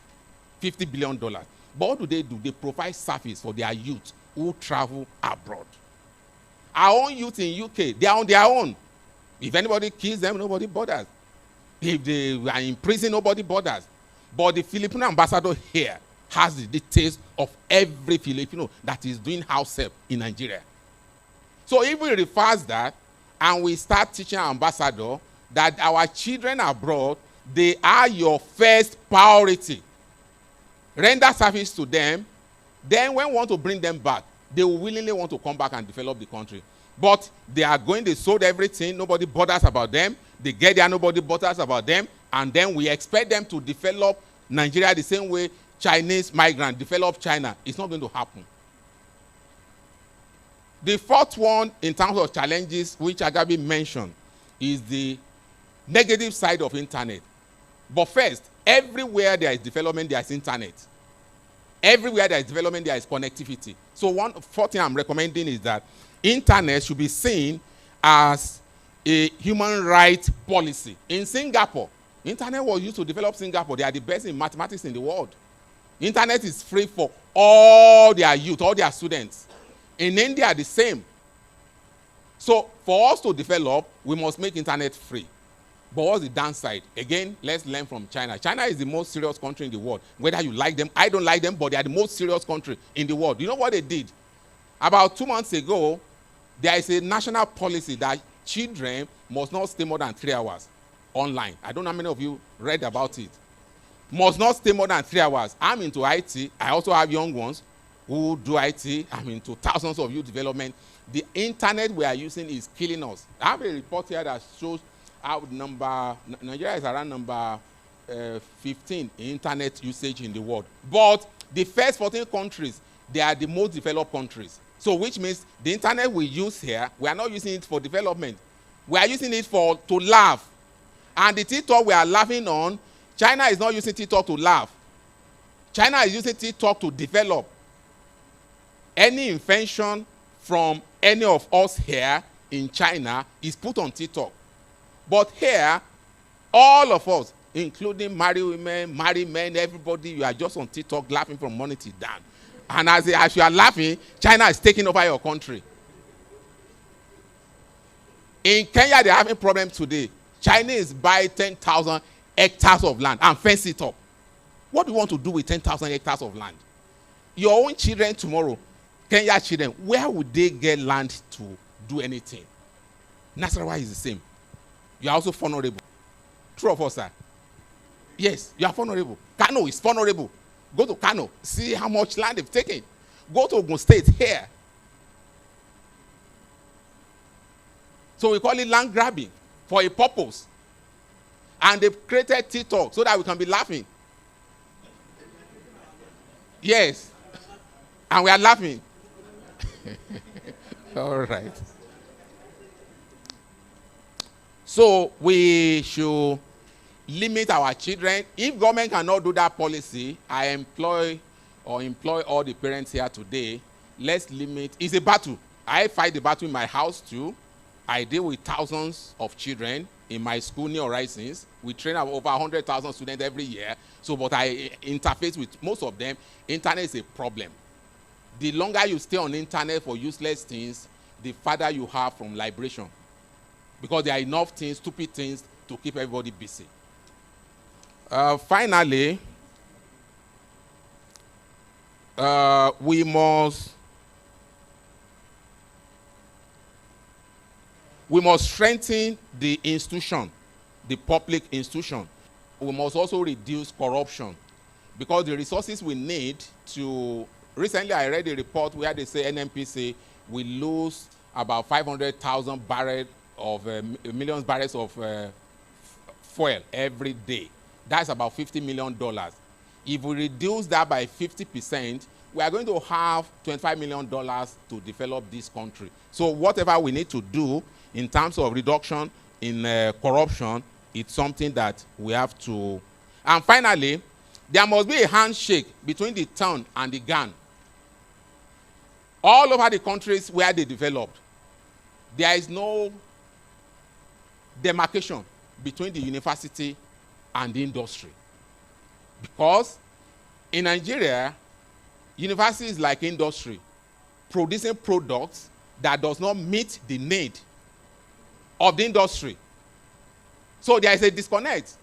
$50 billion. But what do? They provide service for their youth who travel abroad. Our own youth in UK, they are on their own. If anybody kills them, nobody bothers. If they are in prison, nobody bothers. But the Filipino ambassador here has the details of every Filipino that is doing house help in Nigeria. So if we reverse that and we start teaching our ambassador that our children abroad, they are your first priority. Render service to them. Then when we want to bring them back, they will willingly want to come back and develop the country. But they are going, they sold everything, nobody bothers about them. They get there, nobody bothers about them. And then we expect them to develop Nigeria the same way Chinese migrants develop China. It's not going to happen. The fourth one, in terms of challenges, which Agabi mentioned, is the negative side of internet. But first, everywhere there is development, there is internet. Everywhere there is development, there is connectivity. So one fourth thing I'm recommending is that internet should be seen as a human rights policy. In Singapore, internet was used to develop Singapore. They are the best in mathematics in the world. Internet is free for all their youth, all their students. In India, the same. So for us to develop, we must make internet free. But what's the downside? Again, let's learn from China. China is the most serious country in the world. Whether you like them, I don't like them, but they are the most serious country in the world. You know what they did? About 2 months ago, there is a national policy that children must not stay more than 3 hours online. I don't know how many of you read about it. Must not stay more than 3 hours. I'm into IT. I also have young ones who do IT. I'm into thousands of youth development. The internet we are using is killing us. I have a report here that shows how Nigeria is around number 15 in internet usage in the world. But the first 14 countries, they are the most developed countries. So which means the internet we use here, we are not using it for development. We are using it to laugh. And the TikTok we are laughing on, China is not using TikTok to laugh. China is using TikTok to develop. Any invention from any of us here in China is put on TikTok. But here, all of us, including married women, married men, everybody, you are just on TikTok laughing from morning till dawn. And as you are laughing, China is taking over your country. In Kenya, they are having problems today. Chinese buy 10,000 hectares of land and fence it up. What do you want to do with 10,000 hectares of land? Your own children tomorrow, Kenya children, where would they get land to do anything? Nasarawa is the same. You are also vulnerable. True or false, sir? Yes, you are vulnerable. Kano is vulnerable. Go to Kano, see how much land they've taken. Go to Ogun State here. So we call it land grabbing for a purpose. And they've created TikTok so that we can be laughing. Yes. And we are laughing. All right. So we should limit our children. If government cannot do that policy, I employ all the parents here today. Let's limit. It's a battle. I fight the battle in my house too. I deal with thousands of children in my school, New Horizons. We train over 100,000 students every year. So, but I interface with most of them. Internet is a problem. The longer you stay on internet for useless things, the farther you have from liberation. Because there are enough things, stupid things, to keep everybody busy. Finally, we must strengthen the institution, the public institution. We must also reduce corruption, because the resources we need to... Recently, I read a report where they say NNPC will lose about 500,000 barrels of million barrels of fuel every day. That's about $50 million. If we reduce that by 50%, we are going to have $25 million to develop this country. So whatever we need to do in terms of reduction in corruption, it's something that we have to. And finally, there must be a handshake between the town and the gun. All over the countries where they developed, there is no demarcation between the university and the industry. Because in Nigeria, university is like industry, producing products that does not meet the need of the industry. So there is a disconnect.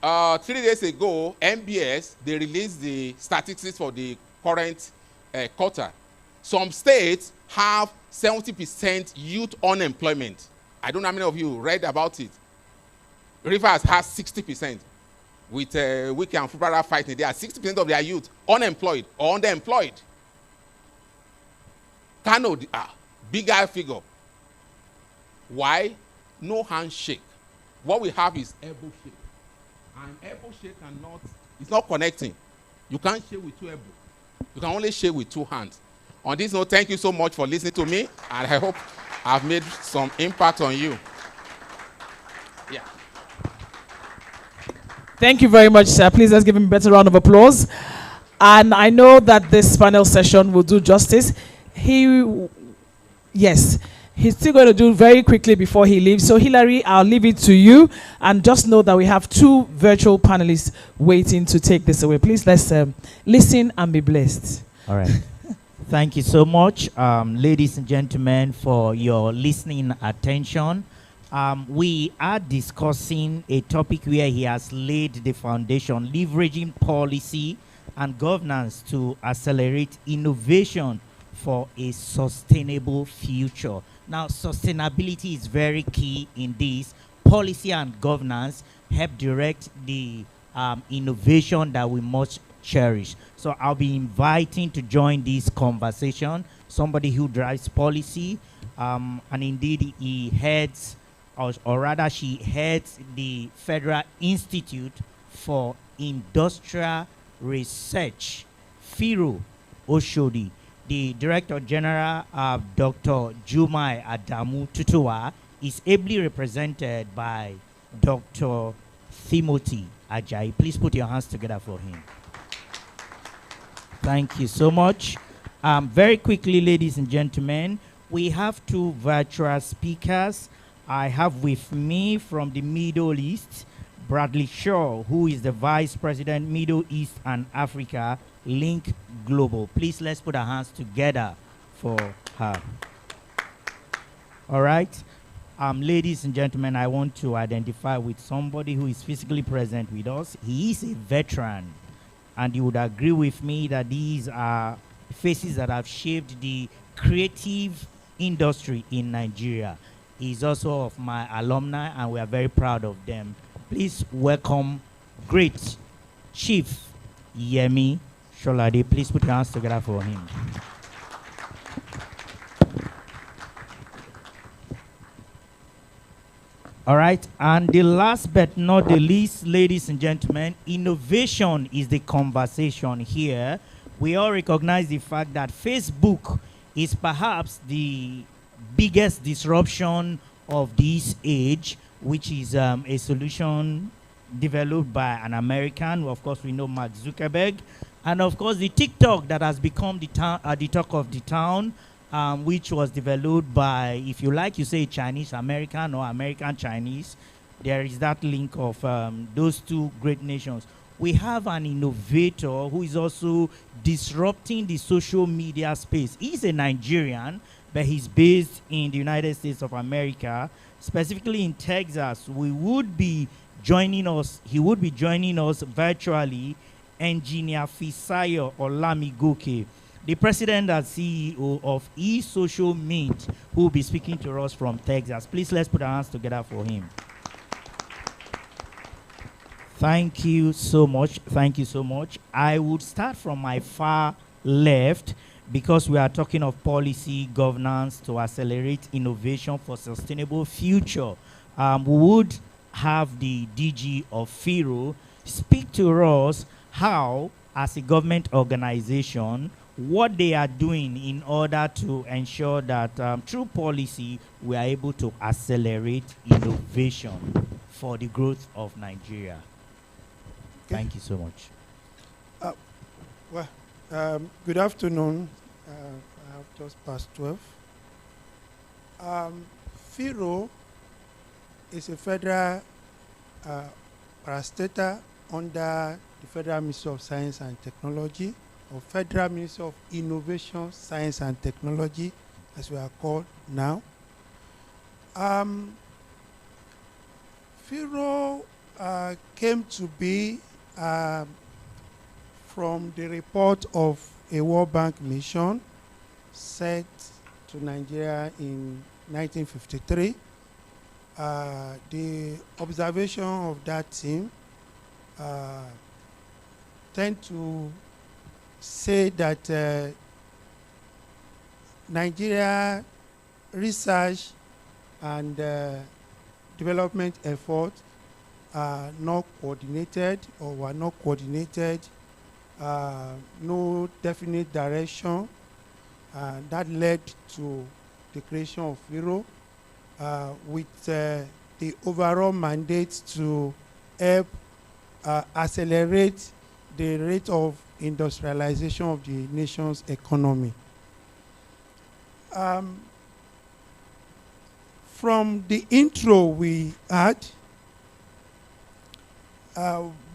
3 days ago, MBS, they released the statistics for the current quarter. Some states have 70% youth unemployment. I don't know how many of you read about it. Rivers has 60%. With Wiki and Fubara fighting, they are 60% of their youth unemployed or underemployed. Kano, bigger figure. Why? No handshake. What we have is elbow shake. And elbow shake cannot, it's not connecting. You can't shake with two elbows. You can only shake with two hands. On this note, thank you so much for listening to me, and I hope I've made some impact on you. Yeah. Thank you very much, sir. Please let's give him a better round of applause. And I know that this panel session will do justice. Yes, he's still going to do very quickly before he leaves. So Hilary, I'll leave it to you. And just know that we have 2 virtual panelists waiting to take this away. Please let's listen and be blessed. All right. Thank you so much, ladies and gentlemen, for your listening attention. We are discussing a topic where he has laid the foundation, leveraging policy and governance to accelerate innovation for a sustainable future. Now, sustainability is very key in this. Policy and governance help direct the innovation that we must cherish. So I'll be inviting to join this conversation somebody who drives policy, and indeed he heads, or rather she heads, the Federal Institute for Industrial Research, FIRO Oshodi. The Director General, Dr. Jumai Adamu Tutua, is ably represented by Dr. Timothy Ajayi. Please put your hands together for him. Thank you so much. Very quickly, ladies and gentlemen, we have 2 virtual speakers. I have with me from the Middle East, Bradley Shaw, who is the Vice President, Middle East and Africa, Link Global. Please let's put our hands together for her. All right. Ladies and gentlemen, I want to identify with somebody who is physically present with us. He is a veteran, and you would agree with me that these are faces that have shaped the creative industry in Nigeria. He's also of my alumni, and we are very proud of them. Please welcome great Chief Yemi Sholade. Please put your hands together for him. All right, and the last but not the least, ladies and gentlemen, innovation is the conversation here. We all recognize the fact that Facebook is perhaps the biggest disruption of this age, which is a solution developed by an American. Of course, we know Mark Zuckerberg. And of course, the TikTok that has become the talk of the town, which was developed by, if you like, you say Chinese American or American Chinese. There is that link of those 2 great nations. We have an innovator who is also disrupting the social media space. He's a Nigerian, but he's based in the United States of America, specifically in Texas. He would be joining us virtually, Engineer Fisayo Olamigoke, the president and CEO of eSocial Mint, who will be speaking to us from Texas. Please let's put our hands together for him. Thank you so much. Thank you so much. I would start from my far left, because we are talking of policy governance to accelerate innovation for sustainable future. We would have the DG of FIRO speak to us how, as a government organization, what they are doing in order to ensure that through policy we are able to accelerate innovation for the growth of Nigeria. Okay. Thank you so much. Good afternoon. I have just past 12. FIRO is a federal parastatal under the Federal Ministry of Science and Technology, or Federal Ministry of Innovation, Science and Technology, as we are called now. FIRO came to be from the report of a World Bank mission sent to Nigeria in 1953. The observation of that team tend to say that Nigeria research and development efforts are not coordinated, or were not coordinated, no definite direction, That led to the creation of Firo with the overall mandate to help accelerate the rate of industrialization of the nation's economy. From the intro we had,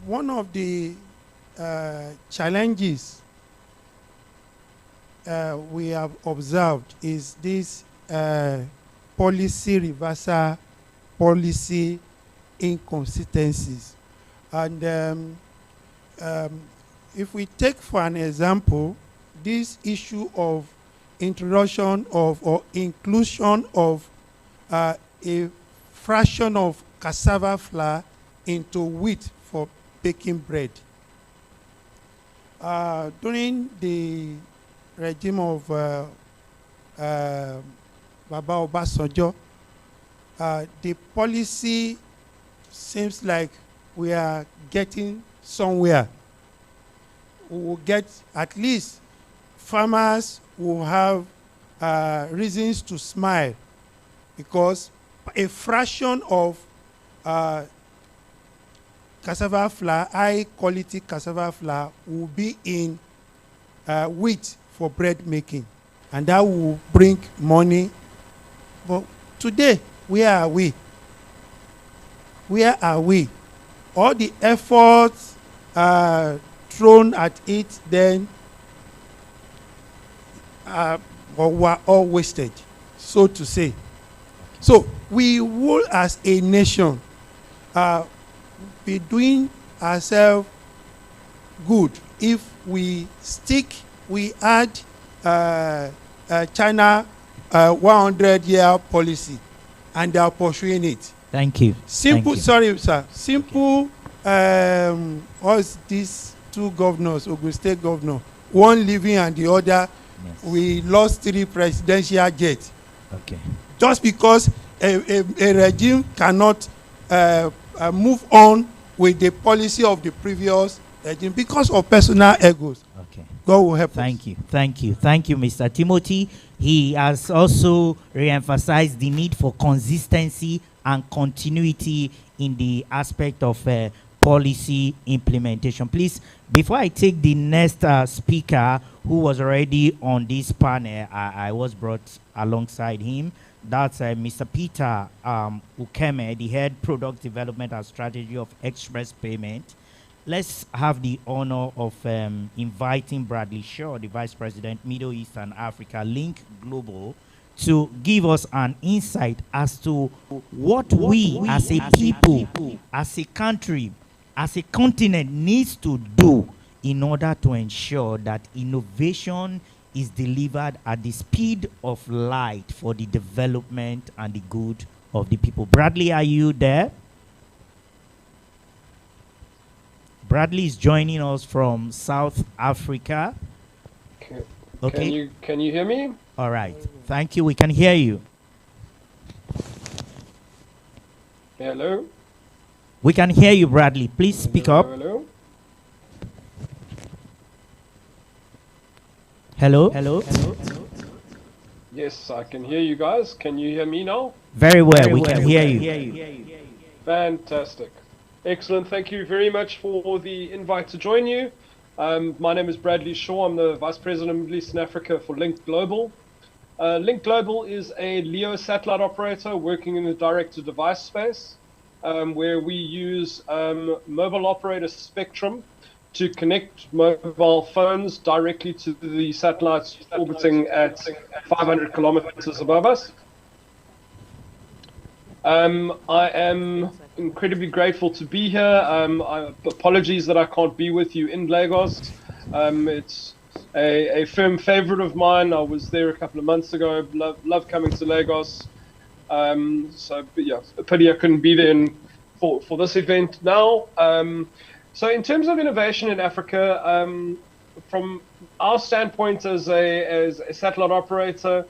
one of the challenges we have observed is this policy reversal, policy inconsistencies. And if we take for an example, this issue of introduction of or inclusion of a fraction of cassava flour into wheat for baking bread. During the regime of Baba Obasanjo, the policy seems like we are getting somewhere. We will get, at least farmers will have reasons to smile, because a fraction of cassava flour, high quality cassava flour, will be in wheat for bread making, and that will bring money. But today, where are we? Where are we? All the efforts thrown at it then were all wasted, so to say. So we will, as a nation, be doing ourselves good if we add China 100-year policy, and they are pursuing it. Thank you. Simple, Thank you. sorry, sir. Simple, what's these two governors, Ogun State governor, one leaving and the other, yes. We lost 3 presidential jets. Okay. Just because a regime cannot move on with the policy of the previous regime because of personal egos. Okay. God will help us. Thank you. Thank you. Thank you, Mr. Timothy. He has also re-emphasized the need for consistency and continuity in the aspect of policy implementation. Please, before I take the next speaker who was already on this panel, I was brought alongside him. That's Mr. Peter Ukeme, the head product development and strategy of Express Payment. Let's have the honor of inviting Bradley Shaw, the Vice President, Middle East and Africa, Link Global, to give us an insight as to what we as a people, as a country, as a continent needs to do in order to ensure that innovation is delivered at the speed of light for the development and the good of the people. Bradley, are you there? Bradley is joining us from South Africa. Okay. Can you hear me? All right. Thank you. We can hear you. Hello? We can hear you, Bradley. Please speak up. Hello? Hello? Hello? Yes, I can hear you guys. Can you hear me now? Very well. We can hear you. Fantastic. Excellent. Thank you very much for the invite to join you. My name is Bradley Shaw. I'm the Vice President of Middle East and Africa for Link Global. Link Global is a LEO satellite operator working in the direct-to-device space, where we use mobile operator spectrum to connect mobile phones directly to the satellites orbiting at 500 kilometers above us. I am incredibly grateful to be here. Apologies that I can't be with you in Lagos. It's a firm favorite of mine. I was there a couple of months ago. Love coming to Lagos. So yeah, a pity I couldn't be there for this event now. So in terms of innovation in Africa, from our standpoint as a satellite operator,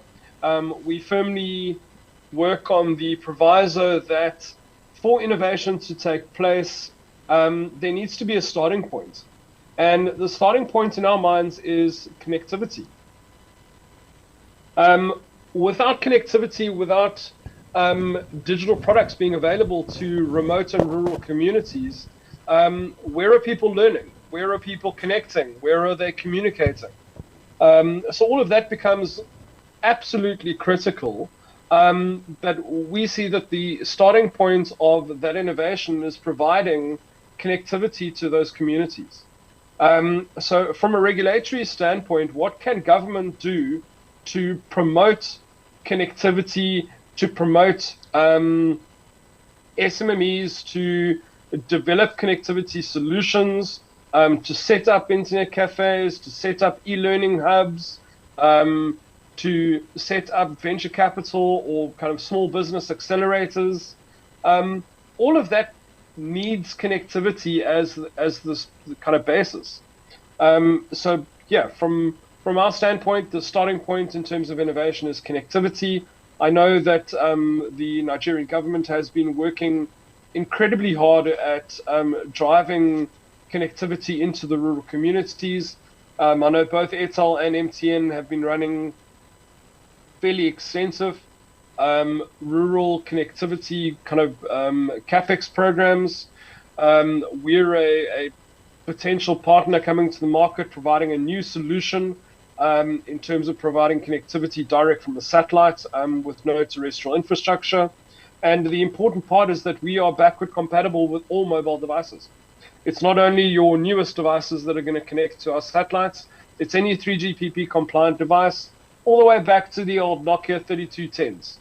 we firmly work on the proviso that for innovation to take place, there needs to be a starting point. And the starting point in our minds is connectivity. Without connectivity, without digital products being available to remote and rural communities, where are people learning? Where are people connecting? Where are they communicating? So all of that becomes absolutely critical. But we see that the starting point of that innovation is providing connectivity to those communities. So from a regulatory standpoint, what can government do to promote connectivity, to promote SMMEs, to develop connectivity solutions, to set up internet cafes, to set up e-learning hubs, to set up venture capital or kind of small business accelerators. All of that needs connectivity as this kind of basis. So yeah, from our standpoint, the starting point in terms of innovation is connectivity. I know that the Nigerian government has been working incredibly hard at driving connectivity into the rural communities. I know both Airtel and MTN have been running fairly extensive rural connectivity kind of CapEx programs. We're a potential partner coming to the market, providing a new solution in terms of providing connectivity direct from the satellite with no terrestrial infrastructure. And the important part is that we are backward compatible with all mobile devices. It's not only your newest devices that are going to connect to our satellites, it's any 3GPP compliant device, all the way back to the old Nokia 3210s.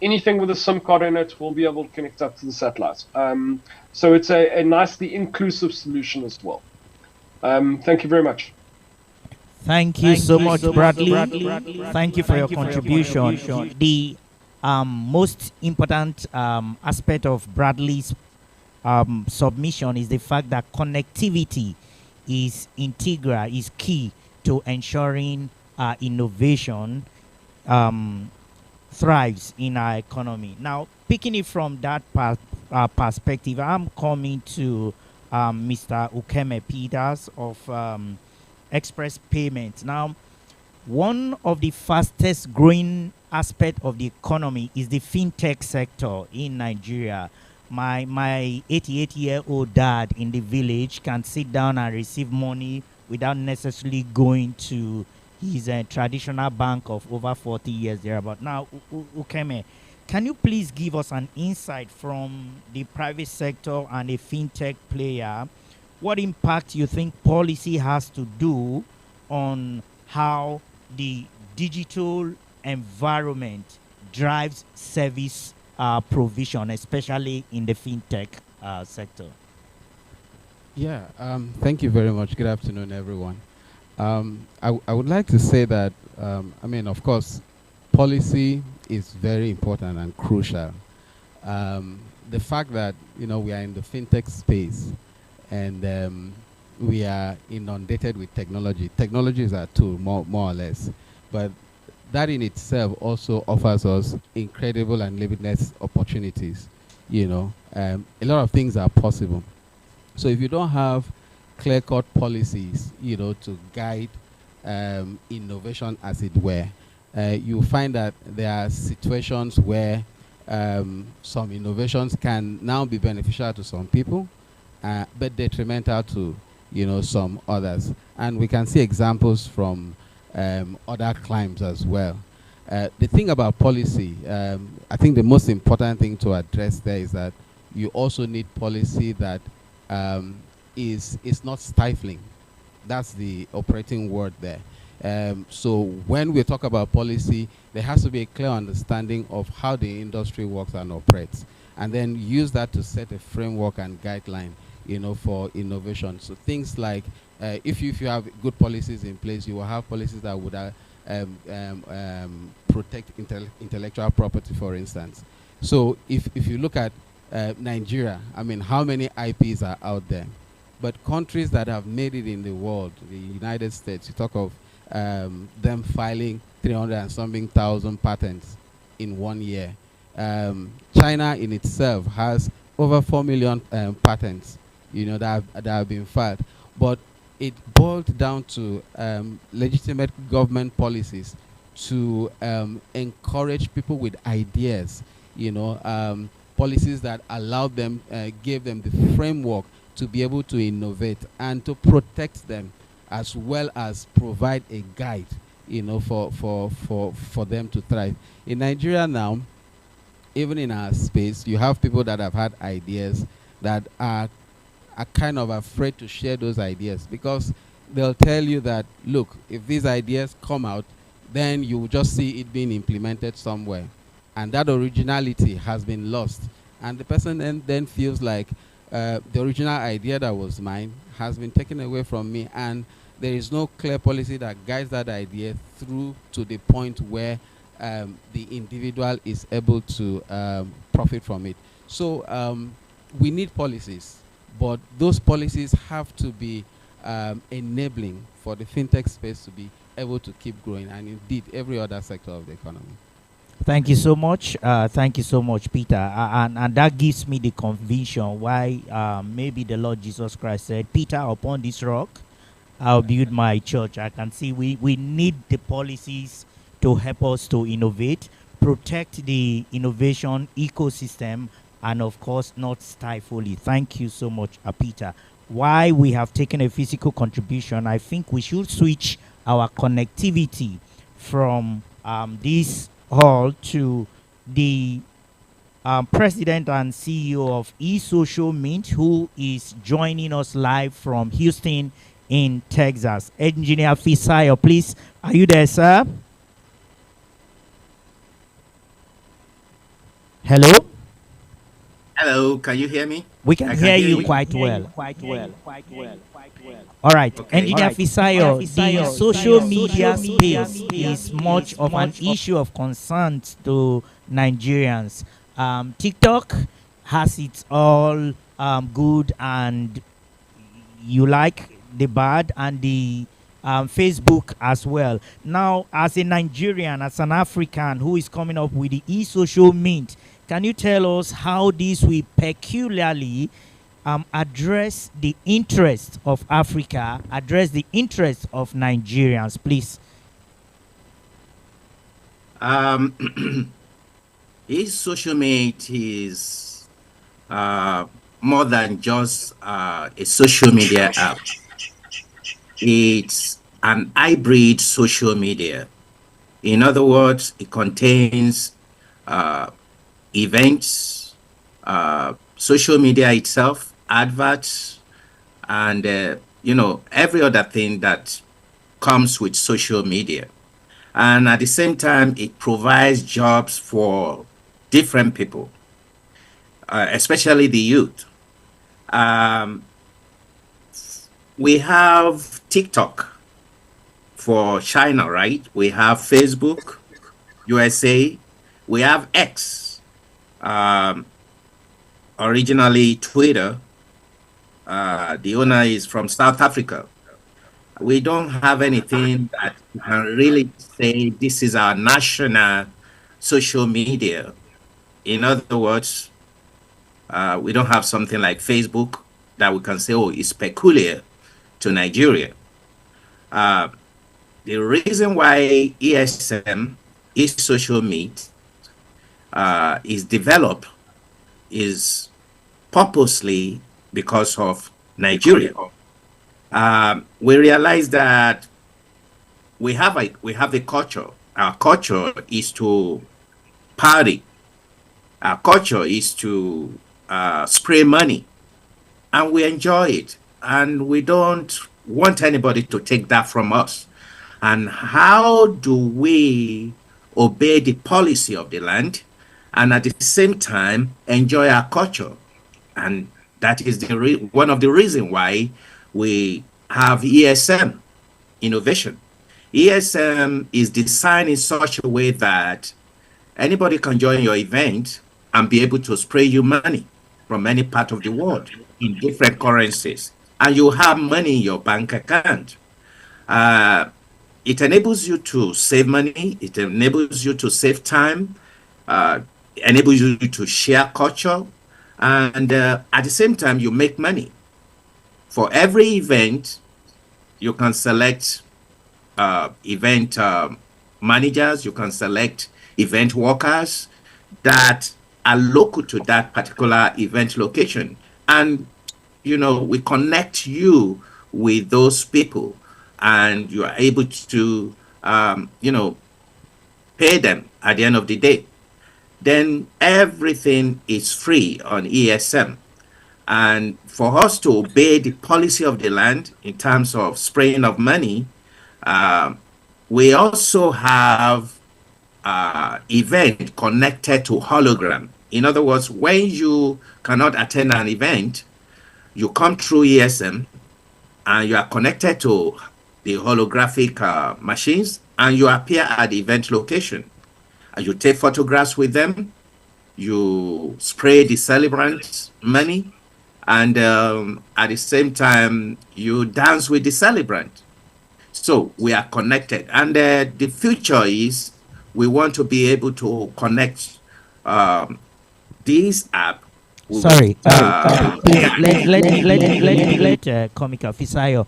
Anything with a SIM card in it will be able to connect up to the satellite. So it's a nicely inclusive solution as well. Thank you very much. Thank you so much, Bradley. Thank you for your contribution. The most important aspect of Bradley's submission is the fact that connectivity is integral, is key to ensuring innovation thrives in our economy. Now, picking it from that perspective, I'm coming to Mr. Ukeme Peters of Express Payments. Now, one of the fastest growing aspect of the economy is the fintech sector in Nigeria. My 88-year-old dad in the village can sit down and receive money without necessarily going to his traditional bank of over 40 years thereabout. Now, Ukeme, can you please give us an insight from the private sector and a fintech player? What impact you think policy has to do on how the digital environment drives service provision, especially in the fintech sector? Yeah, thank you very much. Good afternoon, everyone. I would like to say that, I mean, of course, policy is very important and crucial. The fact that, you know, we are in the fintech space and we are inundated with technology. Technology is our tool, more or less. But that in itself also offers us incredible and limitless opportunities. You know, a lot of things are possible. So if you don't have clear-cut policies, you know, to guide innovation, as it were, you find that there are situations where some innovations can now be beneficial to some people, but detrimental to, you know, some others. And we can see examples from other climes as well. The thing about policy, I think the most important thing to address there is that you also need policy that is not stifling. That's the operating word there. So when we talk about policy, there has to be a clear understanding of how the industry works and operates, and then use that to set a framework and guideline, you know, for innovation. So things like if you have good policies in place, you will have policies that would protect intellectual property, for instance. So if you look at Nigeria, I mean, how many IPs are out there? But countries that have made it in the world, the United States, you talk of them filing 300 and something thousand patents in 1 year. China in itself has over 4 million patents, you know, that have been filed. But it boiled down to legitimate government policies to encourage people with ideas, policies that allow them, gave them the framework to be able to innovate and to protect them, as well as provide a guide, for them to thrive. In Nigeria now, even in our space, you have people that have had ideas that are kind of afraid to share those ideas, because they'll tell you that, look, if these ideas come out, then you will just see it being implemented somewhere. And that originality has been lost. And the person then feels like the original idea that was mine has been taken away from me, and there is no clear policy that guides that idea through to the point where the individual is able to profit from it. So we need policies, but those policies have to be enabling for the fintech space to be able to keep growing, and indeed every other sector of the economy. Thank you so much. Thank you so much, Peter. And that gives me the conviction why maybe the Lord Jesus Christ said, Peter, upon this rock, I'll build my church. I can see we need the policies to help us to innovate, protect the innovation ecosystem, and of course, not stifle it. Thank you so much, Peter. Why we have taken a physical contribution, I think we should switch our connectivity from this hall to the president and CEO of eSocial Mint, who is joining us live from Houston in Texas. Engineer Fisayo, please, are you there, sir? Hello? Hello, can you hear me? We can hear you quite well. All right, Okay. Engineer Fisayo, the social media space is much of an issue of concern to Nigerians. TikTok has its all good and you like the bad, and the Facebook as well. Now, as a Nigerian, as an African who is coming up with the eSocial Mint, can you tell us how this will peculiarly address the interest of Africa, address the interest of Nigerians, please? eSocial Mint is more than just a social media app. It's an hybrid social media. In other words, it contains events, social media itself, adverts, and every other thing that comes with social media. And at the same time, it provides jobs for different people, especially the youth. We have TikTok for China, right? We have Facebook, USA. We have X, originally Twitter. The owner is from South Africa. We don't have anything that you can really say this is our national social media. In other words, we don't have something like Facebook that we can say, oh, it's peculiar to Nigeria. The reason why ESM, eSocial Mint, is developed is purposely because of Nigeria. We realize that we have a culture. Our culture is to party. Our culture is to spray money, and we enjoy it. And we don't want anybody to take that from us. And how do we obey the policy of the land and at the same time enjoy our culture? And that is one of the reasons why we have ESM, innovation. ESM is designed in such a way that anybody can join your event and be able to spray you money from any part of the world in different currencies. And you have money in your bank account. It enables you to save money. It enables you to save time. Enables you to share culture. And at the same time, you make money. For every event, you can select event managers, you can select event workers that are local to that particular event location. And, we connect you with those people, and you are able to, pay them at the end of the day. Then everything is free on ESM. And for us to obey the policy of the land in terms of spraying of money, we also have event connected to hologram. In other words, when you cannot attend an event, you come through ESM and you are connected to the holographic machines, and you appear at the event location. And you take photographs with them, you spray the celebrants money, and at the same time, you dance with the celebrant. So we are connected. And the future is we want to be able to connect this app. Sorry, please let Comic Fisayo.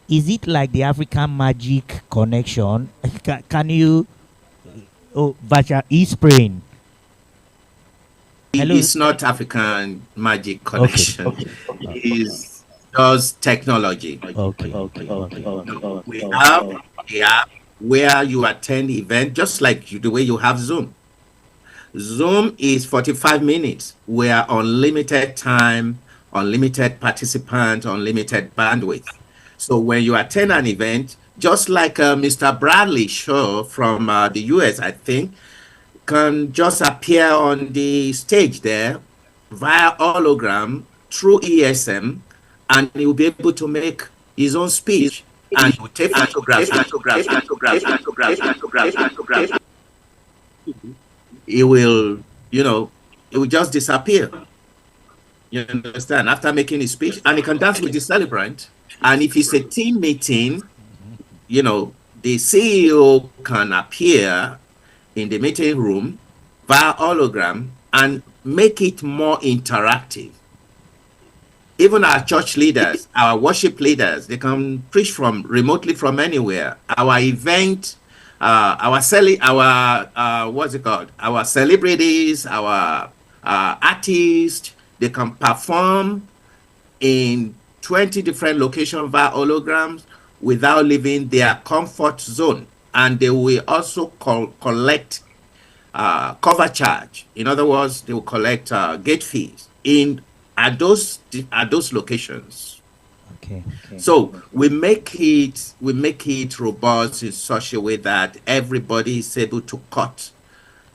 Is it like the African magic connection? Can you? Oh, Vacha is praying. Hello? It's not African magic connection. Okay. It's just technology. Okay. We have the app where you attend the event, just like the way you have Zoom. Zoom is 45 minutes. We are unlimited time, unlimited participant, unlimited bandwidth. So when you attend an event, just like Mr. Bradley Shaw from the US, I think, can just appear on the stage there via hologram through ESM, and he will be able to make his own speech, and he will take photographs. It will, it will just disappear. You understand? After making his speech, and he can dance with the celebrant. And if it's a team meeting, the CEO can appear in the meeting room via hologram and make it more interactive. Even our church leaders, our worship leaders, they can preach remotely from anywhere. Our event, our celebrities, our artists, they can perform in 20 different locations via holograms without leaving their comfort zone. And they will also collect cover charge. In other words, they will collect gate fees at those locations. Okay. So we make it robust in such a way that everybody is able to cut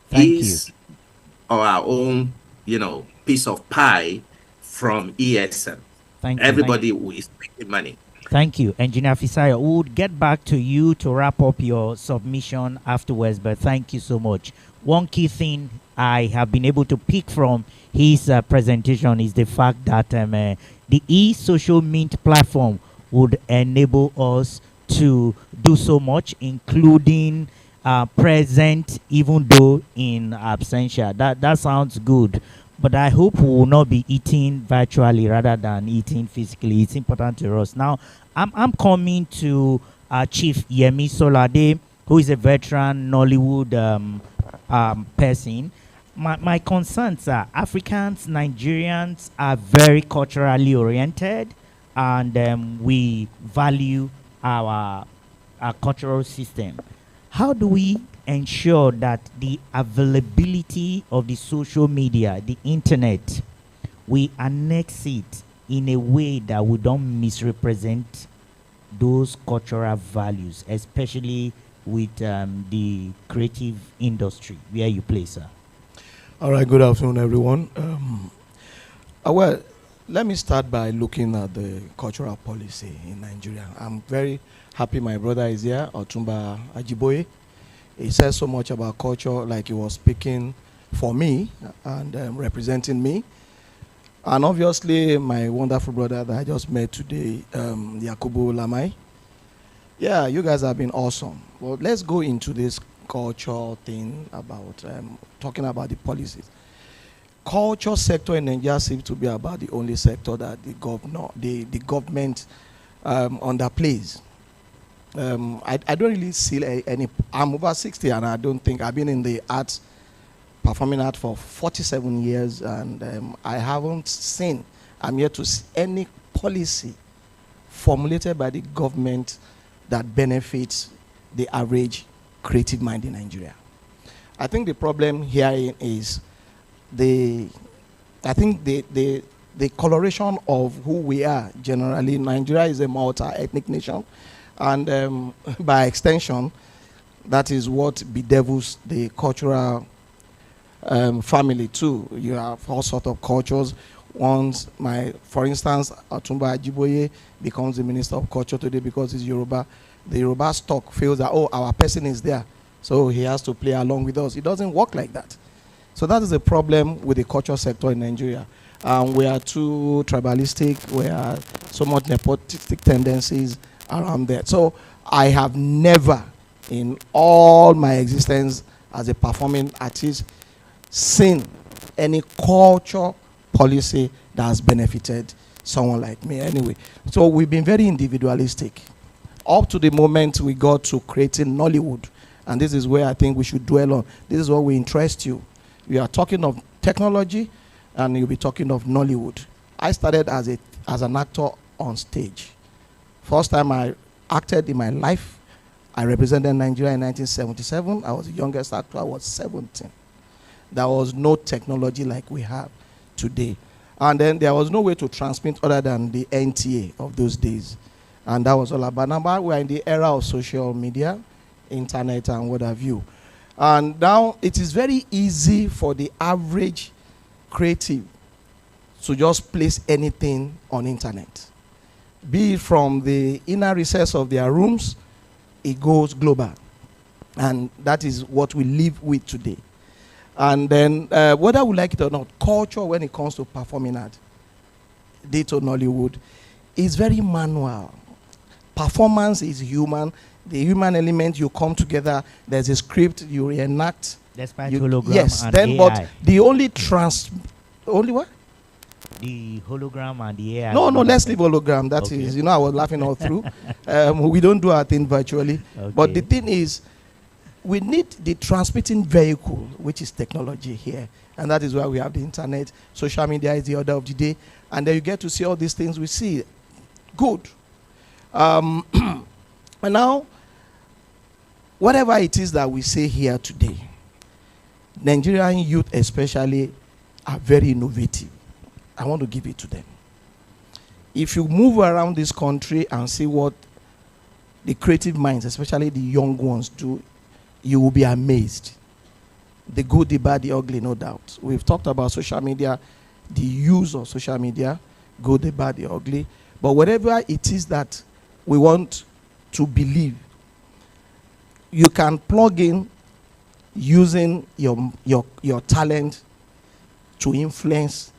his or our own, piece of pie from ESM. Thank you. Everybody is making money. Thank you, Engineer Fisayo. We would get back to you to wrap up your submission afterwards, but thank you so much. One key thing I have been able to pick from his presentation is the fact that the e-social mint platform would enable us to do so much, including present, even though in absentia. That sounds good. But I hope we will not be eating virtually rather than eating physically. It's important to us. Now, I'm coming to Chief Yemi Solade, who is a veteran Nollywood person. My concerns are Africans, Nigerians are very culturally oriented, and we value our cultural system. How do we ensure that the availability of the social media, the internet, we annex it in a way that we don't misrepresent those cultural values, especially with the creative industry where you play, sir? All right, good afternoon, everyone. Well, let me start by looking at the cultural policy in Nigeria. I'm very happy my brother is here, Otumba Ajiboye. He says so much about culture, like he was speaking for me and representing me. And obviously, my wonderful brother that I just met today, Yakubu Lamai. Yeah, you guys have been awesome. Well, let's go into this culture thing about talking about the policies. Culture sector in Nigeria seems to be about the only sector that the government underplays. I don't really see any. I'm over 60, and I don't think I've been in the arts, performing art for 47 years, and I haven't seen, I'm yet to see any policy formulated by the government that benefits the average creative mind in Nigeria. I think the problem here is the coloration of who we are generally. Nigeria is a multi-ethnic nation, and by extension, that is what bedevils the cultural family too. You have all sorts of cultures. Once for instance, Atumba Ajiboye becomes the Minister of Culture today because he's Yoruba. The Yoruba stock feels that, oh, our person is there, so he has to play along with us. It doesn't work like that. So that is a problem with the culture sector in Nigeria. We are too tribalistic. We are so much nepotistic tendencies around there. So I have never, in all my existence as a performing artist, seen any culture policy that has benefited someone like me anyway. So we've been very individualistic up to the moment we got to creating Nollywood. And this is where I think we should dwell on. This is what will interest you. We are talking of technology, and you'll be talking of Nollywood. I started as an actor on stage. First time I acted in my life, I represented Nigeria in 1977. I was the youngest actor. I was 17. There was no technology like we have today. And then there was no way to transmit other than the NTA of those days. And that was all about. Now we're in the era of social media, internet, and what have you. And now it is very easy for the average creative to just place anything on internet. Be it from the inner recess of their rooms, it goes global. And that is what we live with today. And then, whether we like it or not, culture when it comes to performing art, dito Nollywood, is very manual. Performance is human. The human element, you come together, there's a script, you reenact. Despite hologram yes, and then, AI. but the only only what? The hologram and the AI. No, let's leave hologram. That Okay. is, I was laughing all through. We don't do our thing virtually. Okay. But the thing is, we need the transmitting vehicle, which is technology here. And that is why we have the internet. Social media is the order of the day. And then you get to see all these things we see. Good. And now, whatever it is that we say here today, Nigerian youth especially are very innovative. I want to give it to them. If you move around this country and see what the creative minds, especially the young ones, do, you will be amazed. The good, the bad, the ugly, no doubt. We've talked about social media, the use of social media, good, the bad, the ugly. But whatever it is that we want to believe, you can plug in using your talent to influence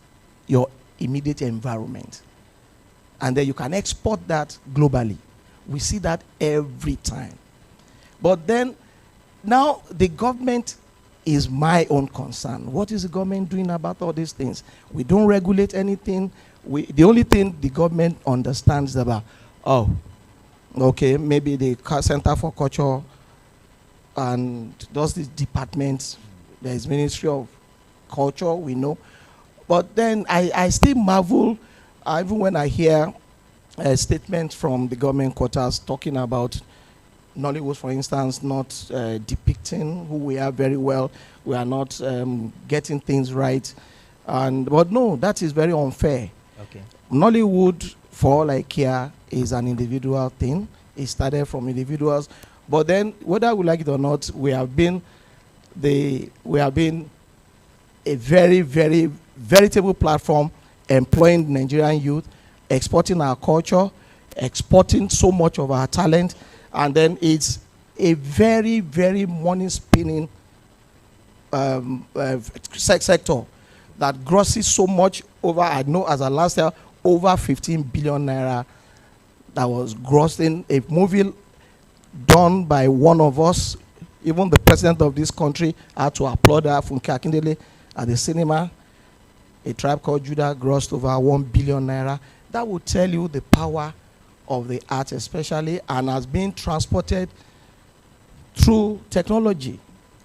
your immediate environment. And then you can export that globally. We see that every time. But then, now the government is my own concern. What is the government doing about all these things? We don't regulate anything. The only thing the government understands about, oh, okay, maybe the Center for Culture and those departments, there is Ministry of Culture, we know. But then I still marvel, even when I hear a statement from the government quarters talking about Nollywood, for instance, not depicting who we are very well. We are not getting things right. But no, that is very unfair. Okay. Nollywood, for all I care, is an individual thing. It started from individuals. But then, whether we like it or not, we have been a very, very veritable platform employing Nigerian youth, exporting our culture, exporting so much of our talent, and then it's a very, very money-spinning sector that grosses so much over, I know as a last year, over 15 billion naira that was grossing. A movie done by one of us, even the president of this country had to applaud her, Funke Akindele, at the cinema. A Tribe Called Judah grossed over 1 billion naira. That will tell you the power of the art especially, and has been transported through technology.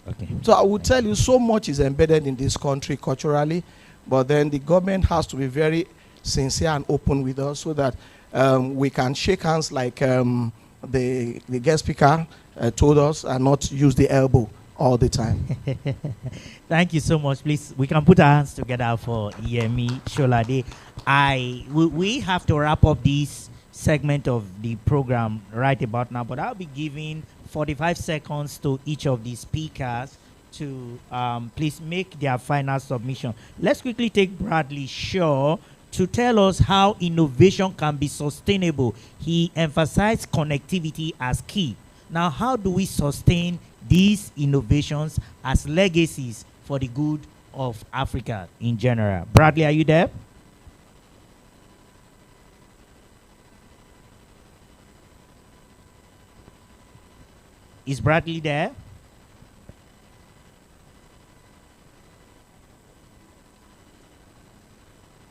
Okay. So I would tell you so much is embedded in this country culturally, but then the government has to be very sincere and open with us so that we can shake hands like the guest speaker told us, and not use the elbow all the time. Thank you so much. Please, we can put our hands together for Yemi Sholade. We have to wrap up this segment of the program right about now, but I'll be giving 45 seconds to each of the speakers to please make their final submission. Let's quickly take Bradley Shaw to tell us how innovation can be sustainable. He emphasized connectivity as key. Now, how do we sustain these innovations as legacies for the good of Africa in general? Bradley, are you there? Is Bradley there?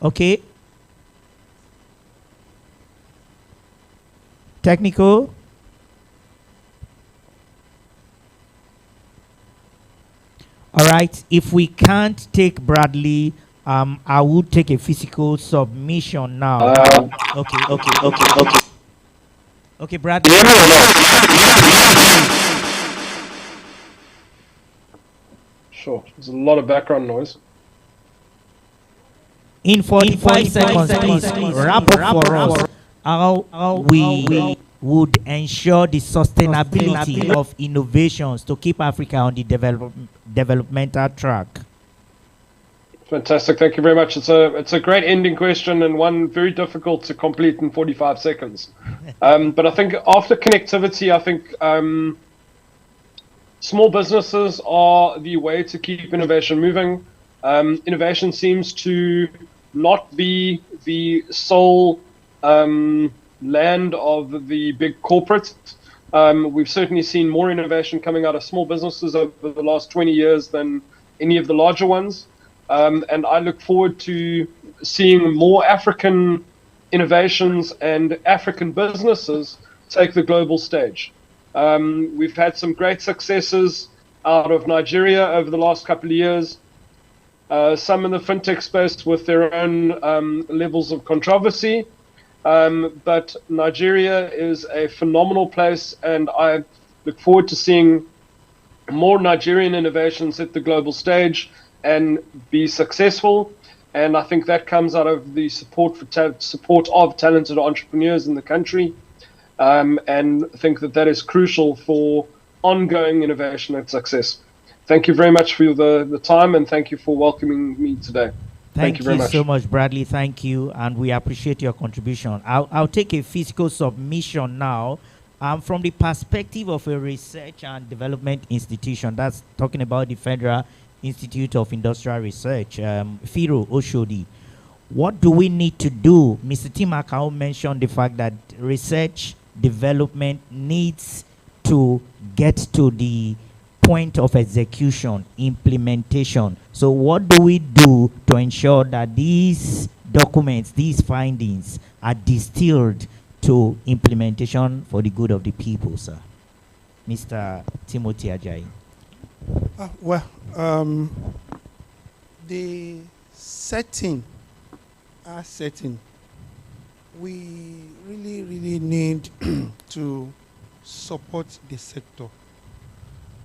Okay. Technical. All right. If we can't take Bradley, I will take a physical submission now. Okay. Okay, Bradley. Sure. There's a lot of background noise. In 45 seconds, please wrap up for us how we would ensure the sustainability of innovations to keep Africa on the developmental track. Fantastic. Thank you very much. It's a great ending question, and one very difficult to complete in 45 seconds. But I think after connectivity, I think small businesses are the way to keep innovation moving. Innovation seems to not be the sole land of the big corporates. We've certainly seen more innovation coming out of small businesses over the last 20 years than any of the larger ones. And I look forward to seeing more African innovations and African businesses take the global stage. We've had some great successes out of Nigeria over the last couple of years. Some in the fintech space with their own levels of controversy. But Nigeria is a phenomenal place, and I look forward to seeing more Nigerian innovations hit the global stage and be successful. And I think that comes out of the support of talented entrepreneurs in the country. And I think that is crucial for ongoing innovation and success. Thank you very much for the time, and thank you for welcoming me today. Thank you very much. So much, Bradley. Thank you, and we appreciate your contribution. I'll take a physical submission now. From the perspective of a research and development institution, that's talking about the Federal Institute of Industrial Research, FIRO Oshodi. What do we need to do? Mr. Timakao mentioned the fact that research development needs to get to the point of execution, implementation. So what do we do to ensure that these documents, these findings are distilled to implementation for the good of the people, sir? Mr. Timothy Ajayi. The setting, we really need to support the sector.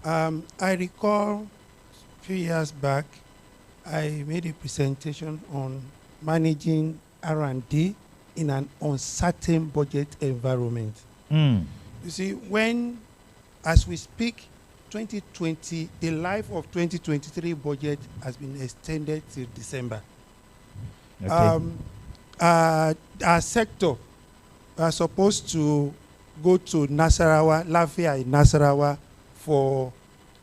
I recall a few years back, I made a presentation on managing R&D in an uncertain budget environment. You see, as we speak, 2020, the life of 2023 budget has been extended till December. Okay. Our sector are supposed to go to Nasarawa, Lafia in Nasarawa, for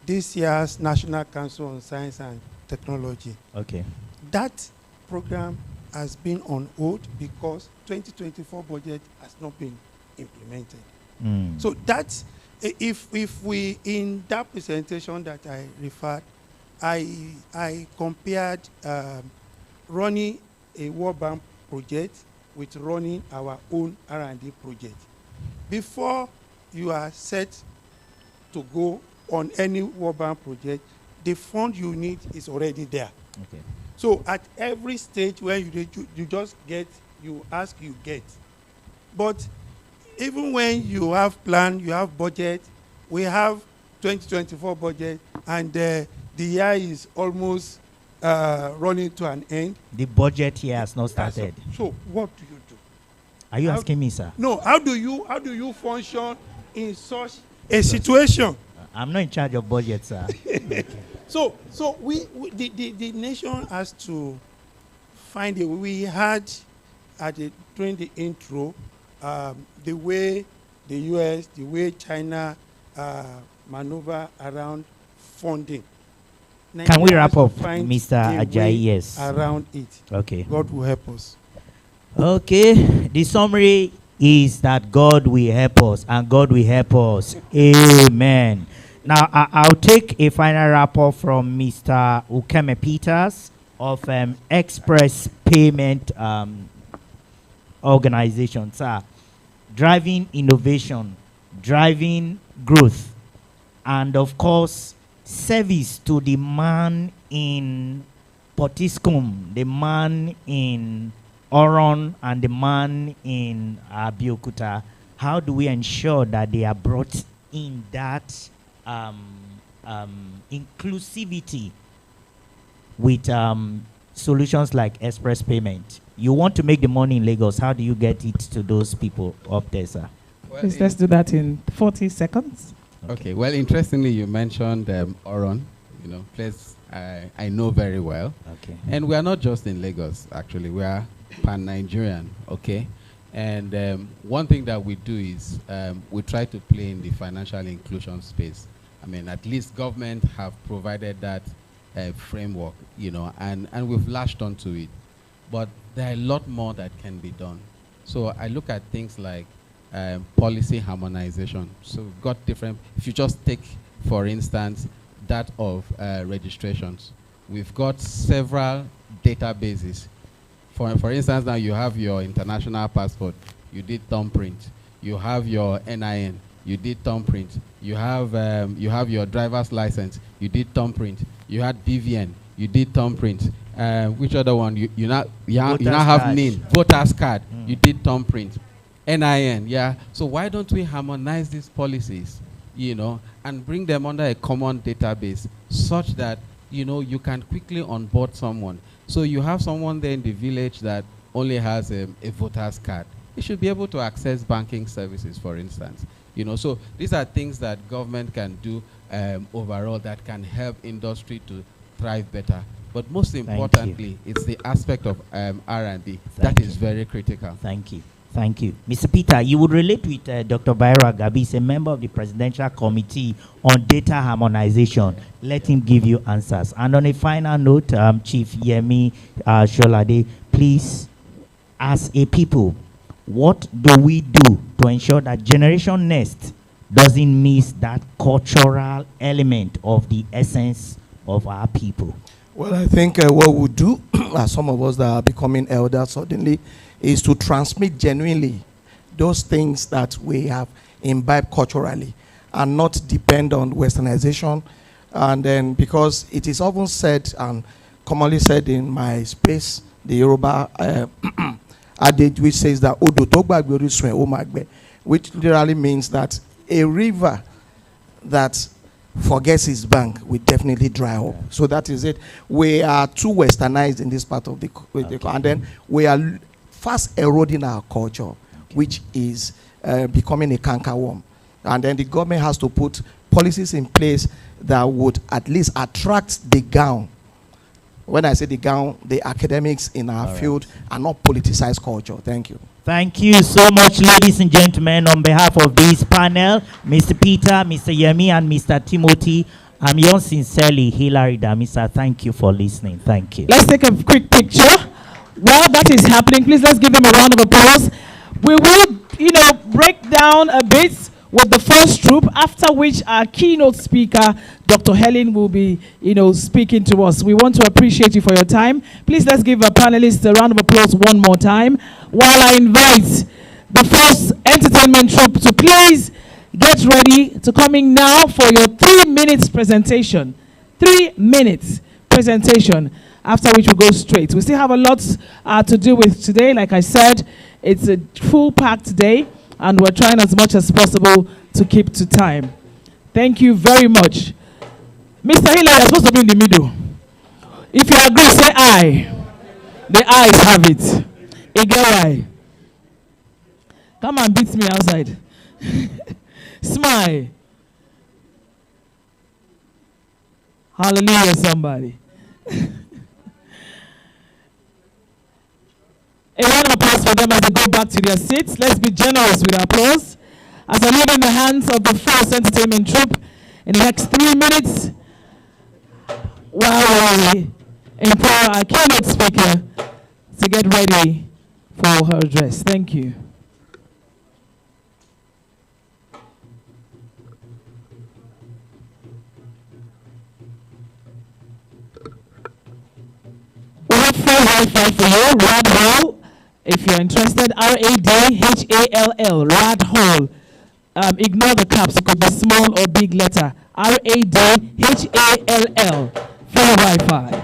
this year's National Council on Science and Technology. Okay. That program has been on hold because 2024 budget has not been implemented. So that's, if we, in that presentation that I referred, I compared running a World Bank project with running our own R&D project. Before you are set to go on any World Bank project, the fund you need is already there. Okay. So at every stage where you just get, you ask, you get. But even when you have plan, you have budget, we have 2024 budget, and the year is almost running to an end. The budget here has not started. So what do you do? Are you asking me, sir? No. How do you function in such a situation? I'm not in charge of budget, sir. Okay. So the nation has to find a way. We had during the intro, the way the US, the way China maneuver around funding. Can we wrap up, Find Mr. a Ajayi? way Yes. Around it. Okay. God will help us. Okay. The summary is that God will help us, and God will help us. Amen. Now, I'll take a final wrap-up from Mr. Ukeme Peters of Express Payment Organization. Sir, driving innovation, driving growth, and of course, service to the man in Potiskum, the man in Oron, and the man in Abeokuta. How do we ensure that they are brought in that inclusivity with solutions like express payment? You want to make the money in Lagos. How do you get it to those people up there, sir? Well, please, let's do that in 40 seconds. Okay. Well, interestingly, you mentioned Oron, place I know very well. Okay. And we are not just in Lagos, actually. We are pan-Nigerian, okay? And one thing that we do is we try to play in the financial inclusion space. I mean, at least government have provided that framework, and we've latched onto it. But there are a lot more that can be done. So I look at things like policy harmonization. So we've got different, if you just take, for instance, that of registrations. We've got several databases. For instance, now you have your international passport, you did thumbprint. You have your NIN, you did thumbprint. You have your driver's license, you did thumbprint. You had BVN, you did thumbprint. Which other one? You now have NIN, voter's card, you did thumbprint. NIN, yeah. So why don't we harmonize these policies, and bring them under a common database such that, you can quickly onboard someone. So you have someone there in the village that only has a voter's card. He should be able to access banking services, for instance. So these are things that government can do overall that can help industry to thrive better. But most importantly, it's the aspect of R&D that is very critical. Thank you. Thank you. Mr. Peter, you would relate with Dr. Bayero Agabi. He's a member of the Presidential Committee on Data Harmonization. Let him give you answers. And on a final note, Chief Yemi Sholade, please, as a people, what do we do to ensure that Generation Next doesn't miss that cultural element of the essence of our people? Well, I think what we do, as some of us that are becoming elders suddenly, is to transmit genuinely those things that we have imbibed culturally and not depend on westernization. And then, because it is often said and commonly said in my space, the Yoruba adage which says that Odo to gbagbe orisun e o ma gbe, which literally means that a river that forgets its bank will definitely dry up. So that is it. We are too westernized in this part of the and then we are fast eroding our culture, which is becoming a cankerworm. And then the government has to put policies in place that would at least attract the gown. When I say the gown, the academics in our field are not politicized culture. Thank you. Thank you so much, ladies and gentlemen. On behalf of this panel, Mr. Peter, Mr. Yemi, and Mr. Timothy, I'm yours sincerely, Hilary Damisa. Thank you for listening. Thank you. Let's take a quick picture. While that is happening, please let's give them a round of applause. We will, break down a bit with the first group, after which our keynote speaker, Dr. Helen, will be, speaking to us. We want to appreciate you for your time. Please let's give our panelists a round of applause one more time. while I invite the first entertainment troupe to please get ready to come in now for your 3 minutes presentation. 3 minutes presentation, after which we'll go straight. We still have a lot to do with today. Like I said, it's a full packed day, and we're trying as much as possible to keep to time. Thank you very much. Mr. Hiller, you're supposed to be in the middle. If you agree, say aye. The ayes have it. Igawai. Come and beat me outside. Smile. Hallelujah, somebody. A round of applause for them as they go back to their seats. Let's be generous with our applause. As I leave in the hands of the first entertainment troupe in the next 3 minutes, while we empower our keynote speaker to get ready for her address. Thank you. We have free Wi-Fi for you, Rad Hall. If you're interested, RADHALL, Rad Hall. Ignore the caps, it could be small or big letter. RADHALL, free Wi-Fi.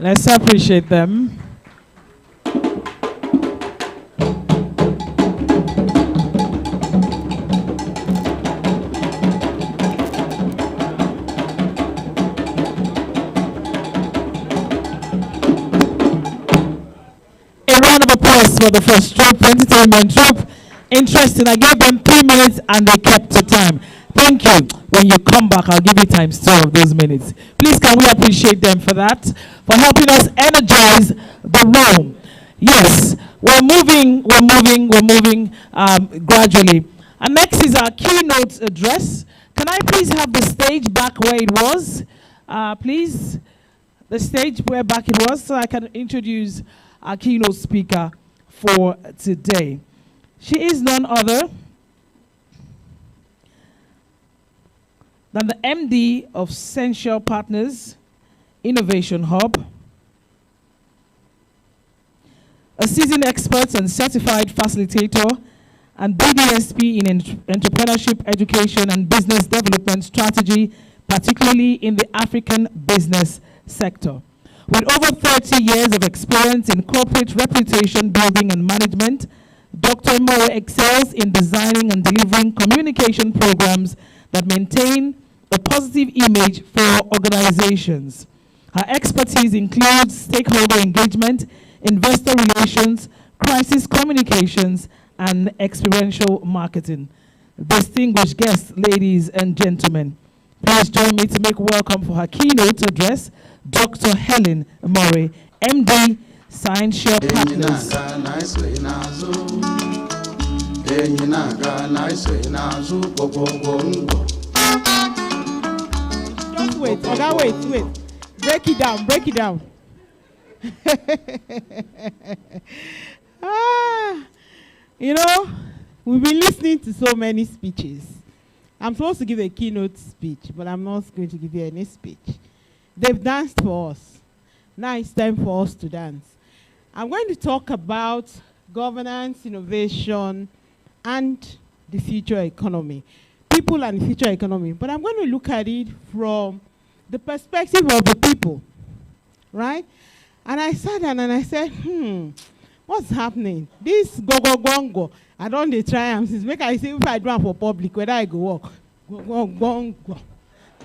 Let's appreciate them. A round of applause for the first troop, entertainment troop. Interesting. I gave them 3 minutes and they kept the time. Thank you. When you come back, I'll give you times 2 of those minutes. Please, can we appreciate them for that? For helping us energize the room. Yes, we're moving gradually. And next is our keynote address. Can I please have the stage back where it was? Please, the stage where back it was, so I can introduce our keynote speaker for today. She is none other than the MD of Sensual Partners Innovation Hub, a seasoned expert and certified facilitator, and BDSP in entrepreneurship, education, and business development strategy, particularly in the African business sector. With over 30 years of experience in corporate reputation building and management, Dr. Moore excels in designing and delivering communication programs that maintain a positive image for organizations. Her expertise includes stakeholder engagement, investor relations, crisis communications, and experiential marketing. Distinguished guests, ladies and gentlemen, please join me to make welcome for her keynote address, Dr. Helen Murray, MD, Sensual Partners. Just wait, wait. Break it down. You know, we've been listening to so many speeches. I'm supposed to give a keynote speech, but I'm not going to give you any speech. They've danced for us. Now it's time for us to dance. I'm going to talk about governance, innovation, and the future economy. People and the future economy. But I'm going to look at it from the perspective of the people, right? And I sat down and I said, what's happening? This go. I don't dey try am since make I see if I do am for public, whether I go work. Go.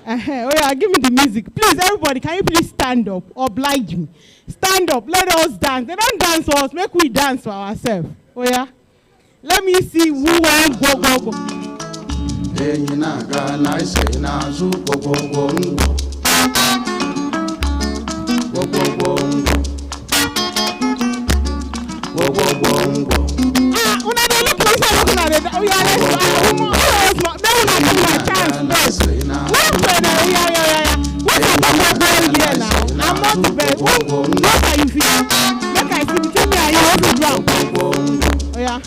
Oh yeah, give me the music. Please, everybody, can you please stand up? Oblige me. Stand up. Let us dance. They don't dance for us. Make we dance for ourselves. Oh yeah? Let me see who won't go. Una dey look like say looking at it. Oh yeah, let's go. Then una give me a chance. Yeah. What about here now? I'm not the best. What are you feeling? Make I see. Tell me, are you on the ground? Oh yeah.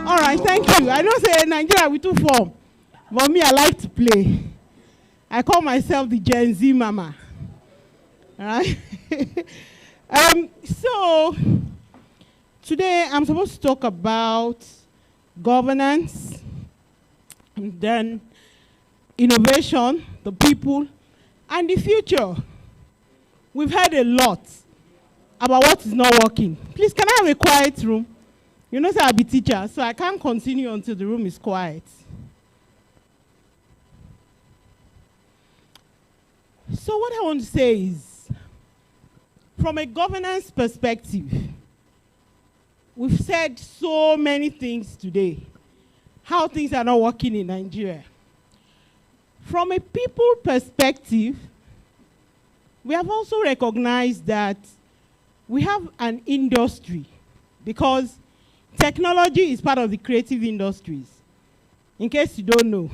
All right, thank you. I don't say Nigeria with 2 form, but me, I like to play. I call myself the Gen Z mama. All right. So today I'm supposed to talk about governance, and then innovation, the people, and the future. We've heard a lot about what is not working. Please, can I have a quiet room? You know, I'll be teacher, so I can't continue until the room is quiet. So what I want to say is, from a governance perspective, we've said so many things today, how things are not working in Nigeria. From a people perspective, we have also recognized that we have an industry, because technology is part of the creative industries, in case you don't know.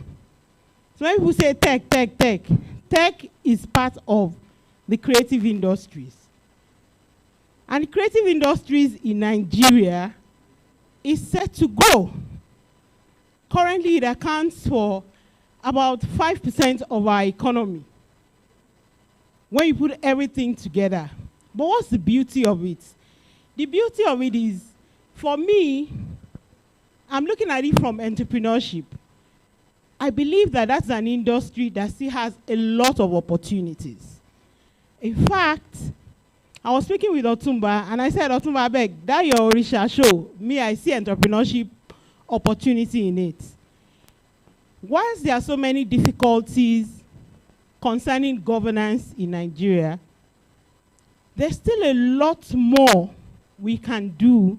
So when people say tech is part of the creative industries. And the creative industries in Nigeria is set to grow. Currently, it accounts for about 5% of our economy when you put everything together. But what's the beauty of it? The beauty of it is, for me, I'm looking at it from entrepreneurship. I believe that that's an industry that still has a lot of opportunities. In fact, I was speaking with Otumba, and I said, Otumba, I beg, that your Orisha show, me, I see entrepreneurship opportunity in it. Once there are so many difficulties concerning governance in Nigeria, there's still a lot more we can do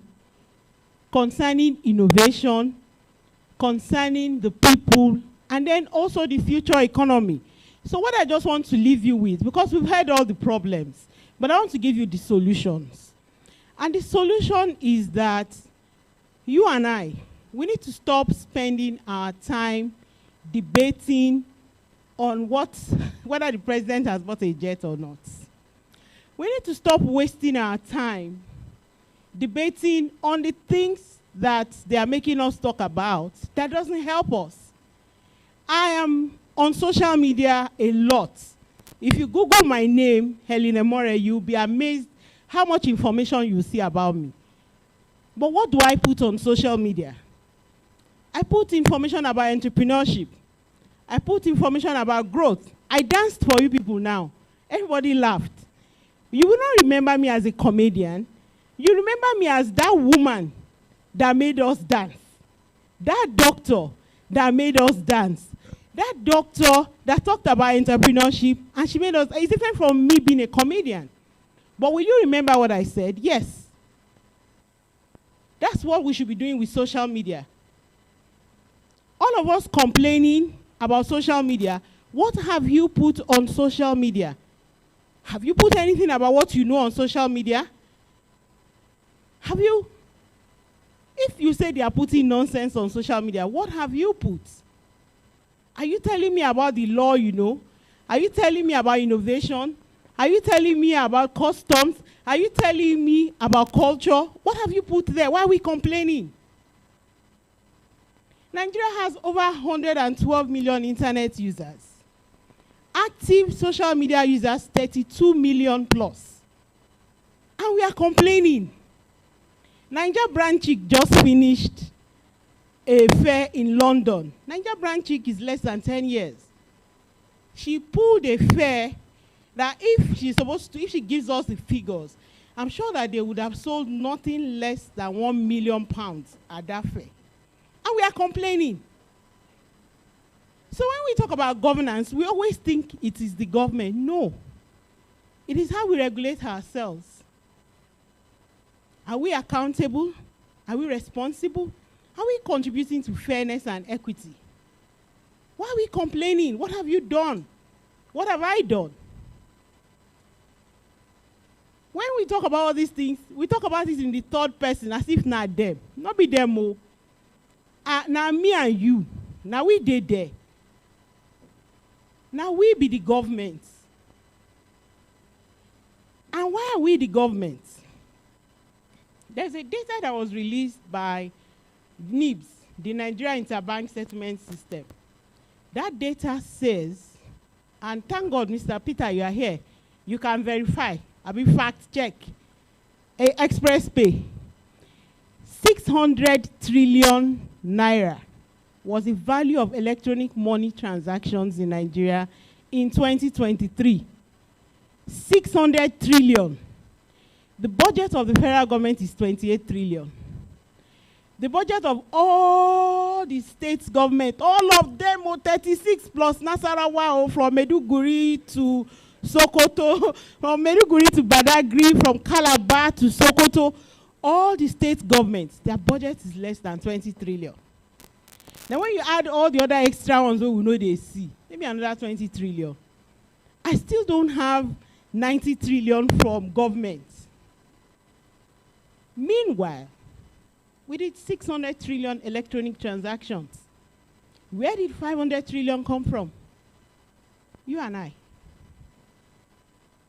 concerning innovation, concerning the people, and then also the future economy. So what I just want to leave you with, because we've heard all the problems, but I want to give you the solutions. And the solution is that you and I, we need to stop spending our time debating on whether the president has bought a jet or not. We need to stop wasting our time debating on the things that they are making us talk about that doesn't help us. I am on social media a lot. If you Google my name, Helen Emore, you'll be amazed how much information you see about me. But what do I put on social media? I put information about entrepreneurship. I put information about growth. I danced for you people now. Everybody laughed. You will not remember me as a comedian. You remember me as that woman that made us dance. That doctor that made us dance. That doctor that talked about entrepreneurship, and she made us, it's different from me being a comedian. But will you remember what I said? Yes. That's what we should be doing with social media. All of us complaining about social media. What have you put on social media? Have you put anything about what you know on social media? Have you? If you say they are putting nonsense on social media, what have you put? Are you telling me about the law you know? Are you telling me about innovation? Are you telling me about customs? Are you telling me about culture? What have you put there? Why are we complaining? Nigeria has over 112 million internet users. Active social media users, 32 million plus. And we are complaining. Nigeria Brand Chick just finished a fair in London. Nigeria Brand Chick is less than 10 years. She pulled a fair that if she gives us the figures, I'm sure that they would have sold nothing less than £1 million at that fair. And we are complaining. So when we talk about governance, we always think it is the government. No. It is how we regulate ourselves. Are we accountable? Are we responsible? Are we contributing to fairness and equity? Why are we complaining? What have you done? What have I done? When we talk about all these things, we talk about it in the third person as if not them. Not be them more. Now me and you. Now we did there. Now we be the government. And why are we the government? There's a data that was released by NIBS, the Nigeria Interbank Settlement System. That data says, and thank God, Mr. Peter, you are here. You can verify. I'll be fact check. Express Pay. 600 trillion naira was the value of electronic money transactions in Nigeria in 2023. 600 trillion. The budget of the federal government is 28 trillion. The budget of all the states government, all of them, 36 plus Nasarawa, from Maiduguri to Sokoto, from Maiduguri to Badagry, from Calabar to Sokoto, all the state governments, their budget is less than 20 trillion. Now when you add all the other extra ones we know they see, maybe another 20 trillion. I still don't have 90 trillion from government. Meanwhile, we did 600 trillion electronic transactions. Where did 500 trillion come from? You and I.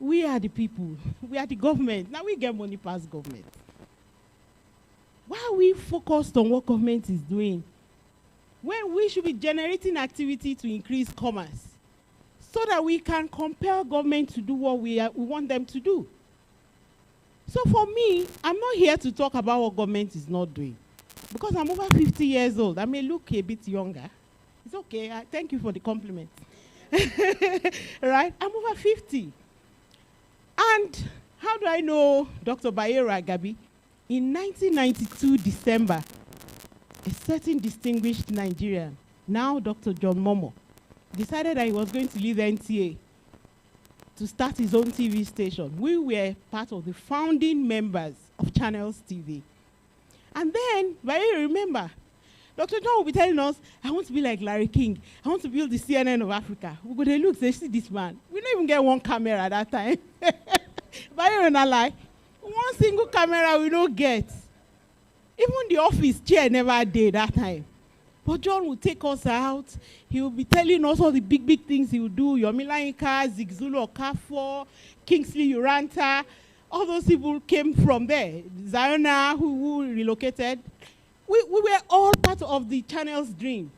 We are the people. We are the government. Now we get money past government. Why are we focused on what government is doing? when we should be generating activity to increase commerce so that we can compel government to do what we want them to do. So for me, I'm not here to talk about what government is not doing, because I'm over 50 years old. I may look a bit younger. It's okay. Thank you for the compliment. Right? I'm over 50. And how do I know Dr. Bayero Agabi? In 1992 December, a certain distinguished Nigerian, now Dr. John Momo, decided that he was going to leave NTA to start his own TV station. We were part of the founding members of Channels TV. And then, Bayero, remember, Dr. John will be telling us, I want to be like Larry King. I want to build the CNN of Africa. We go, they look, they see this man. We don't even get one camera at that time. Bayero not lie. One single camera we don't get. Even the office chair never did that time. But John will take us out. He will be telling us all the big things he will do. Yomi Inka, Zigzulu Okafor, Kingsley Uranta. All those people came from there. Ziona, who relocated. We were all part of the Channel's dream.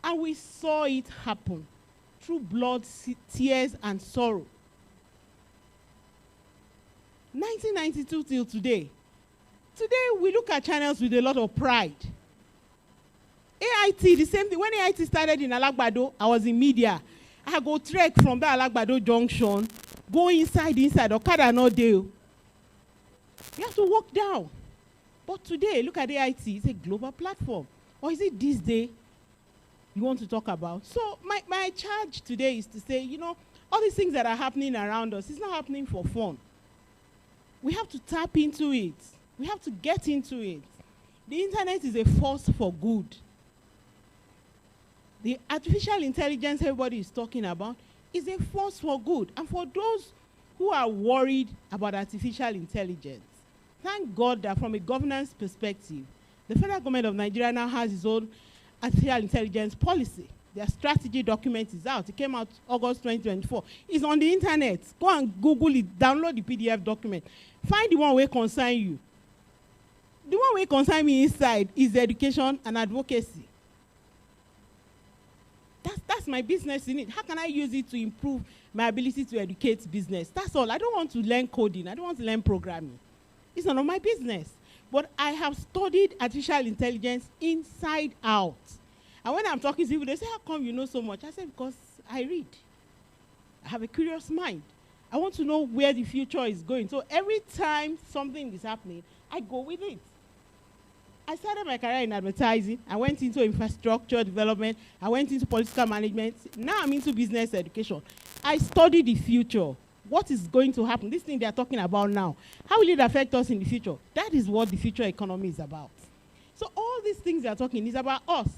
And we saw it happen through blood, tears, and sorrow. 1992 till today. Today, we look at Channels with a lot of pride. AIT, the same thing. When AIT started in Alagbado, I was in media. I go trek from that Alagbado junction, go inside, Okada no deal. You have to walk down. But today, look at AIT, it's a global platform. Or is it this day you want to talk about? So my charge today is to say, you know, all these things that are happening around us, it's not happening for fun. We have to tap into it. We have to get into it. The internet is a force for good. The artificial intelligence everybody is talking about is a force for good. And for those who are worried about artificial intelligence, thank God that from a governance perspective, the federal government of Nigeria now has its own artificial intelligence policy. Their strategy document is out. It came out August 2024. It's on the internet. Go and Google it, download the PDF document. Find the one where concern you. The one where concern me inside is education and advocacy. That's my business in it. How can I use it to improve my ability to educate business? That's all. I don't want to learn coding. I don't want to learn programming. It's none of my business. But I have studied artificial intelligence inside out. And when I'm talking to people, they say, how come you know so much? I say, because I read. I have a curious mind. I want to know where the future is going. So every time something is happening, I go with it. I started my career in advertising. I went into infrastructure development. I went into political management. Now I'm into business education. I study the future. What is going to happen? This thing they are talking about now. How will it affect us in the future? That is what the future economy is about. So all these things they are talking is about us.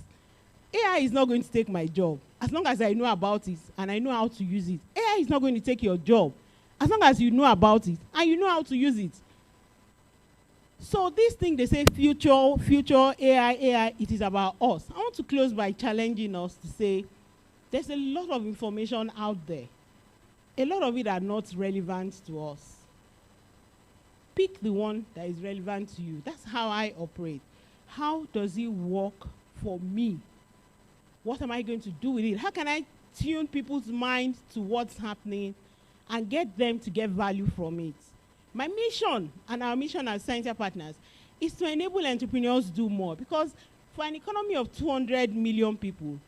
AI is not going to take my job as long as I know about it and I know how to use it. AI is not going to take your job as long as you know about it and you know how to use it. So this thing they say future, AI, it is about us. I want to close by challenging us to say there's a lot of information out there. A lot of it are not relevant to us. Pick the one that is relevant to you. That's how I operate. How does it work for me? What am I going to do with it? How can I tune people's minds to what's happening and get them to get value from it? My mission and our mission as Scientia Partners is to enable entrepreneurs to do more, because for an economy of 200 million people,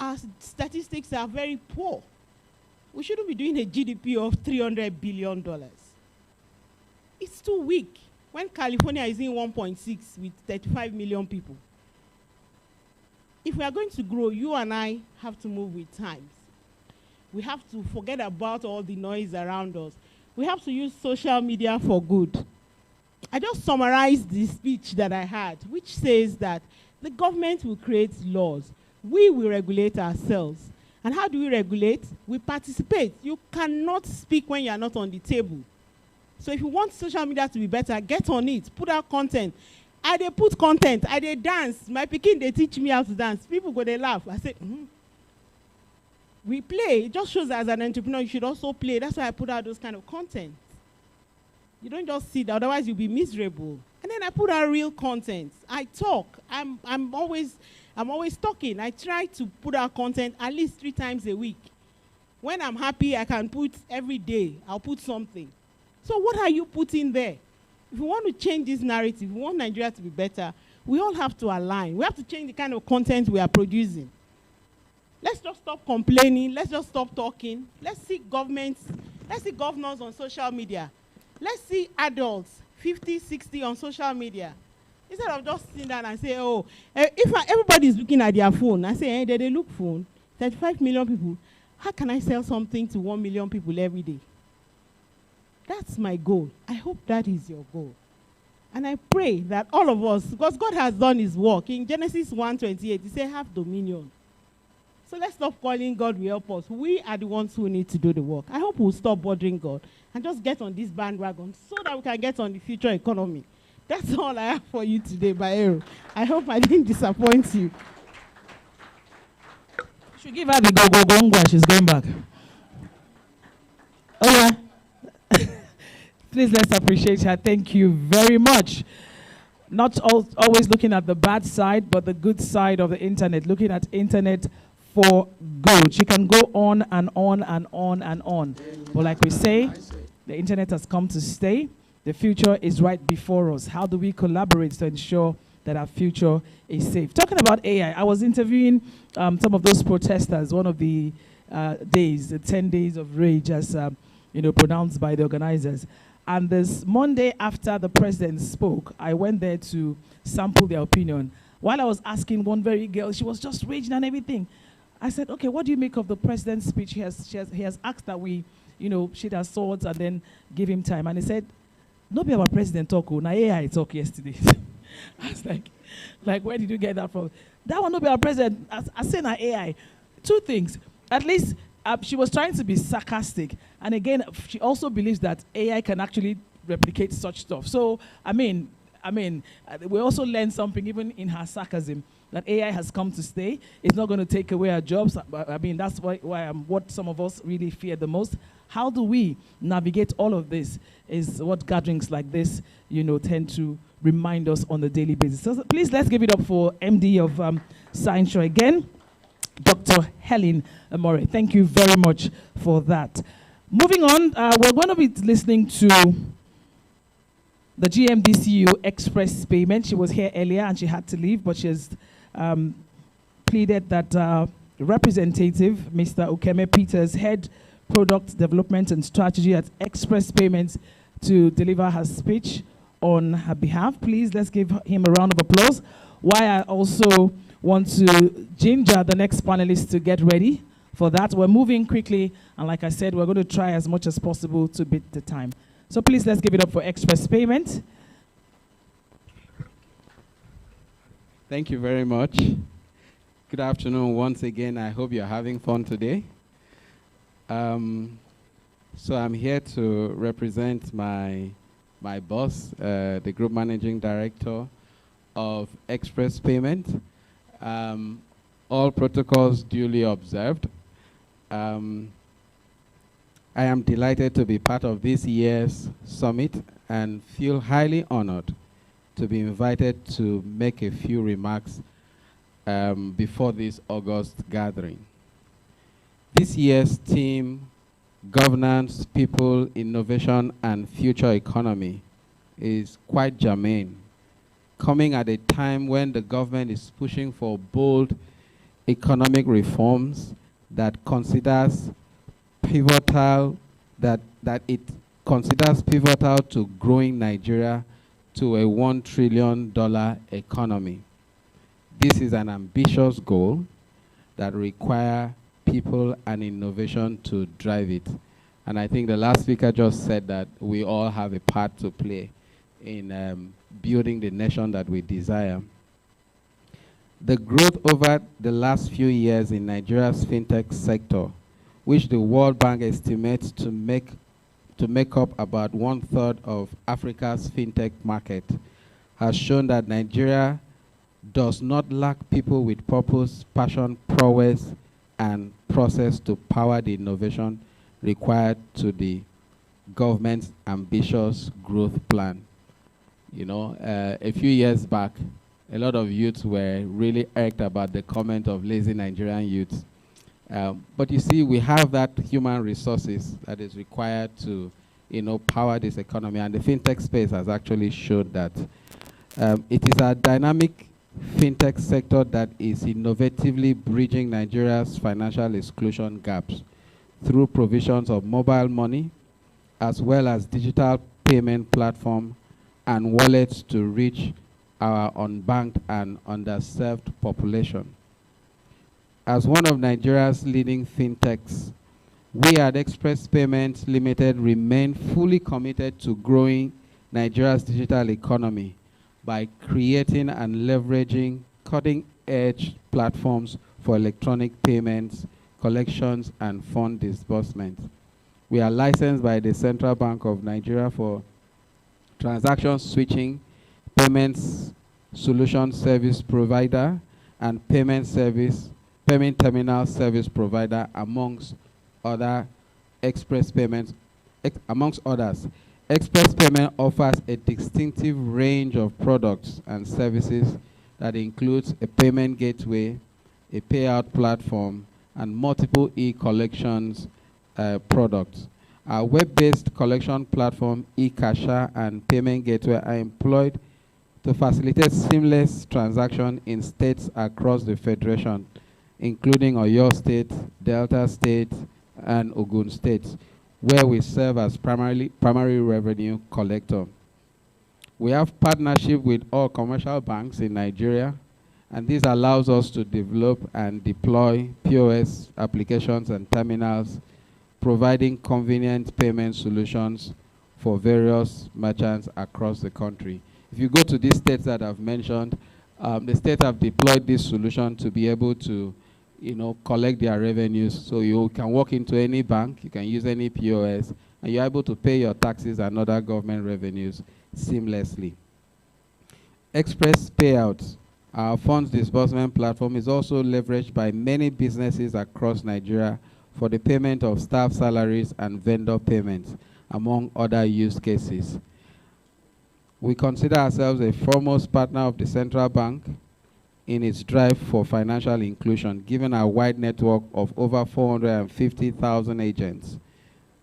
our statistics are very poor. We shouldn't be doing a GDP of $300 billion. It's too weak when California is in 1.6 with 35 million people. If we are going to grow, you and I have to move with times. We have to forget about all the noise around us. We have to use social media for good. I just summarized the speech that I had, which says that the government will create laws. We will regulate ourselves. And how do we regulate? We participate. You cannot speak when you are not on the table. So if you want social media to be better, get on it. Put out content. I dey put content. I dey dance. My pikin they teach me how to dance. People go they laugh. I say, we play. It just shows that as an entrepreneur, you should also play. That's why I put out those kind of content. You don't just sit, otherwise you'll be miserable. And And then I put out real content. I talk. I'm always talking. I try to put out content at least 3 times a week. When I'm happy, I can put every day. I'll put something. So what are you putting there? If we want to change this narrative, we want Nigeria to be better, we all have to align. We have to change the kind of content we are producing. Let's just stop complaining. Let's just stop talking. Let's see governors on social media. Let's see adults, 50, 60 on social media. Instead of just sitting down and say, oh, if everybody is looking at their phone, I say, hey, they look phone, 35 million people. How can I sell something to 1 million people every day? That's my goal. I hope that is your goal. And I pray that all of us, because God has done his work. In Genesis 1:28, he said, have dominion. So let's stop calling God will help us. We are the ones who need to do the work. I hope we'll stop bothering God and just get on this bandwagon so that we can get on the future economy. That's all I have for you today, Baero. I hope I didn't disappoint you. You should give her the go she's going back. Oh yeah. Please let's appreciate her. Thank you very much. Not always looking at the bad side, but the good side of the internet. Looking at internet for good. She can go on and on and on and on. But like we say, the internet has come to stay. The future is right before us. How do we collaborate to ensure that our future is safe? Talking about AI, I was interviewing some of those protesters one of the days, the 10 days of rage as pronounced by the organizers. And this Monday after the president spoke, I went there to sample their opinion. While I was asking one very girl, she was just raging and everything. I said, okay, what do you make of the president's speech? He has asked that we, sheet our swords and then give him time. And he said, no be our president talk, na AI talk yesterday. I was like, where did you get that from? That one no be our president. I said na AI. 2 things. At least she was trying to be sarcastic. And again, she also believes that AI can actually replicate such stuff. So, I mean, we also learned something even in her sarcasm, that AI has come to stay. It's not going to take away our jobs. I mean, that's why what some of us really fear the most. How do we navigate all of this is what gatherings like this, tend to remind us on a daily basis. So please, let's give it up for MD of Science Show again, Dr. Helen Amore. Thank you very much for that. Moving on, we're going to be listening to the GMD CEO Express Payment. She was here earlier and she had to leave, but she has pleaded that representative, Mr. Ukeme Peters, head product development and strategy at Express Payments, to deliver her speech on her behalf. Please, let's give him a round of applause. While I also want to ginger the next panelists to get ready for that. We're moving quickly, and like I said, we're going to try as much as possible to beat the time. So please, let's give it up for Express Payment. Thank you very much. Good afternoon once again. I hope you're having fun today. So I'm here to represent my boss, the Group Managing Director of Express Payment. All protocols duly observed. I am delighted to be part of this year's summit and feel highly honored to be invited to make a few remarks before this August gathering. This year's theme, Governance, People, Innovation, and Future Economy, is quite germane, coming at a time when the government is pushing for bold economic reforms that considers pivotal, that it considers pivotal to growing Nigeria to a $1 trillion economy. This is an ambitious goal that requires people and innovation to drive it. And I think the last speaker just said that we all have a part to play in building the nation that we desire. The growth over the last few years in Nigeria's fintech sector, which the World Bank estimates to make up about 1/3 of Africa's fintech market, has shown that Nigeria does not lack people with purpose, passion, prowess, and process to power the innovation required to the government's ambitious growth plan. You know, a few years back, a lot of youths were really irked about the comment of lazy Nigerian youths. But you see, we have that human resources that is required to, you know, power this economy, and the fintech space has actually showed that. It is a dynamic fintech sector that is innovatively bridging Nigeria's financial exclusion gaps through provisions of mobile money, as well as digital payment platform and wallets to reach our unbanked and underserved population. As one of Nigeria's leading fintechs, we at Express Payments Limited remain fully committed to growing Nigeria's digital economy by creating and leveraging cutting-edge platforms for electronic payments, collections, and fund disbursement. We are licensed by the Central Bank of Nigeria for transaction switching, payments solution service provider, and payment terminal service provider, amongst other amongst others. Express Payment offers a distinctive range of products and services that includes a payment gateway, a payout platform, and multiple e-collections products. Our web-based collection platform, eCasha, and payment gateway are employed to facilitate seamless transaction in states across the Federation, including Oyo State, Delta State, and Ogun State, where we serve as primary revenue collector. We have partnership with all commercial banks in Nigeria, and this allows us to develop and deploy POS applications and terminals, providing convenient payment solutions for various merchants across the country. If you go to these states that I've mentioned, the states have deployed this solution to be able to, you know, collect their revenues. So you can walk into any bank, you can use any POS, and you're able to pay your taxes and other government revenues seamlessly. Express Payouts, our funds disbursement platform, is also leveraged by many businesses across Nigeria for the payment of staff salaries and vendor payments, among other use cases. We consider ourselves a foremost partner of the central bank in its drive for financial inclusion, given our wide network of over 450,000 agents,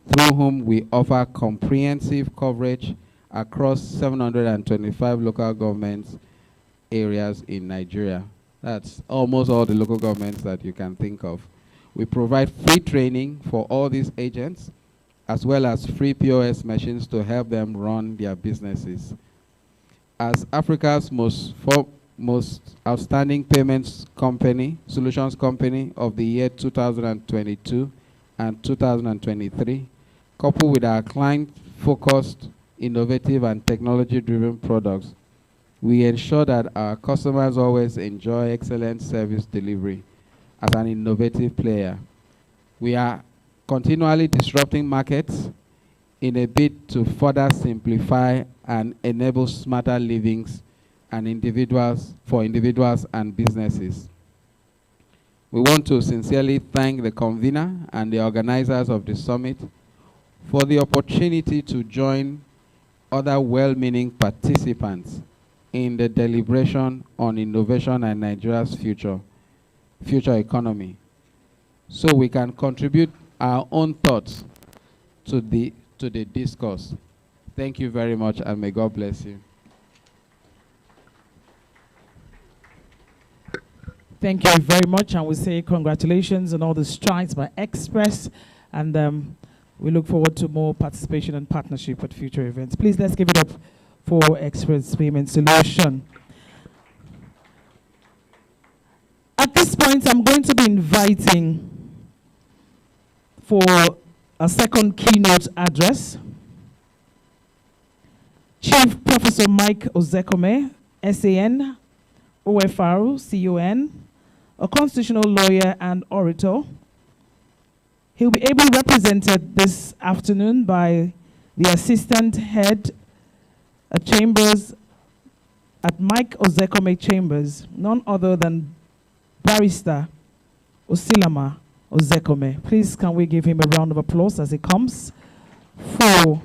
through whom we offer comprehensive coverage across 725 local governments areas in Nigeria. That's almost all the local governments that you can think of. We provide free training for all these agents, as well as free POS machines to help them run their businesses. As Africa's most outstanding payments company, solutions company of the year 2022 and 2023, coupled with our client-focused, innovative, and technology-driven products, we ensure that our customers always enjoy excellent service delivery as an innovative player. We are continually disrupting markets in a bid to further simplify and enable smarter livings and for individuals and businesses. We want to sincerely thank the convener and the organizers of the summit for the opportunity to join other well-meaning participants in the deliberation on innovation and Nigeria's future economy, so we can contribute our own thoughts to the discourse. Thank you very much, and may God bless you. Thank you very much, and we say congratulations on all the strides by Express, and we look forward to more participation and partnership at future events. Please, let's give it up for Express Payment Solution. At this point, I'm going to be inviting for a second keynote address Chief Professor Mike Ozekome, SAN, OFR, CON, a constitutional lawyer and orator. He'll be ably represented this afternoon by the Assistant Head at Chambers, at Mike Ozekome Chambers, none other than Barrister Osilama Ozekome. Please, can we give him a round of applause as he comes for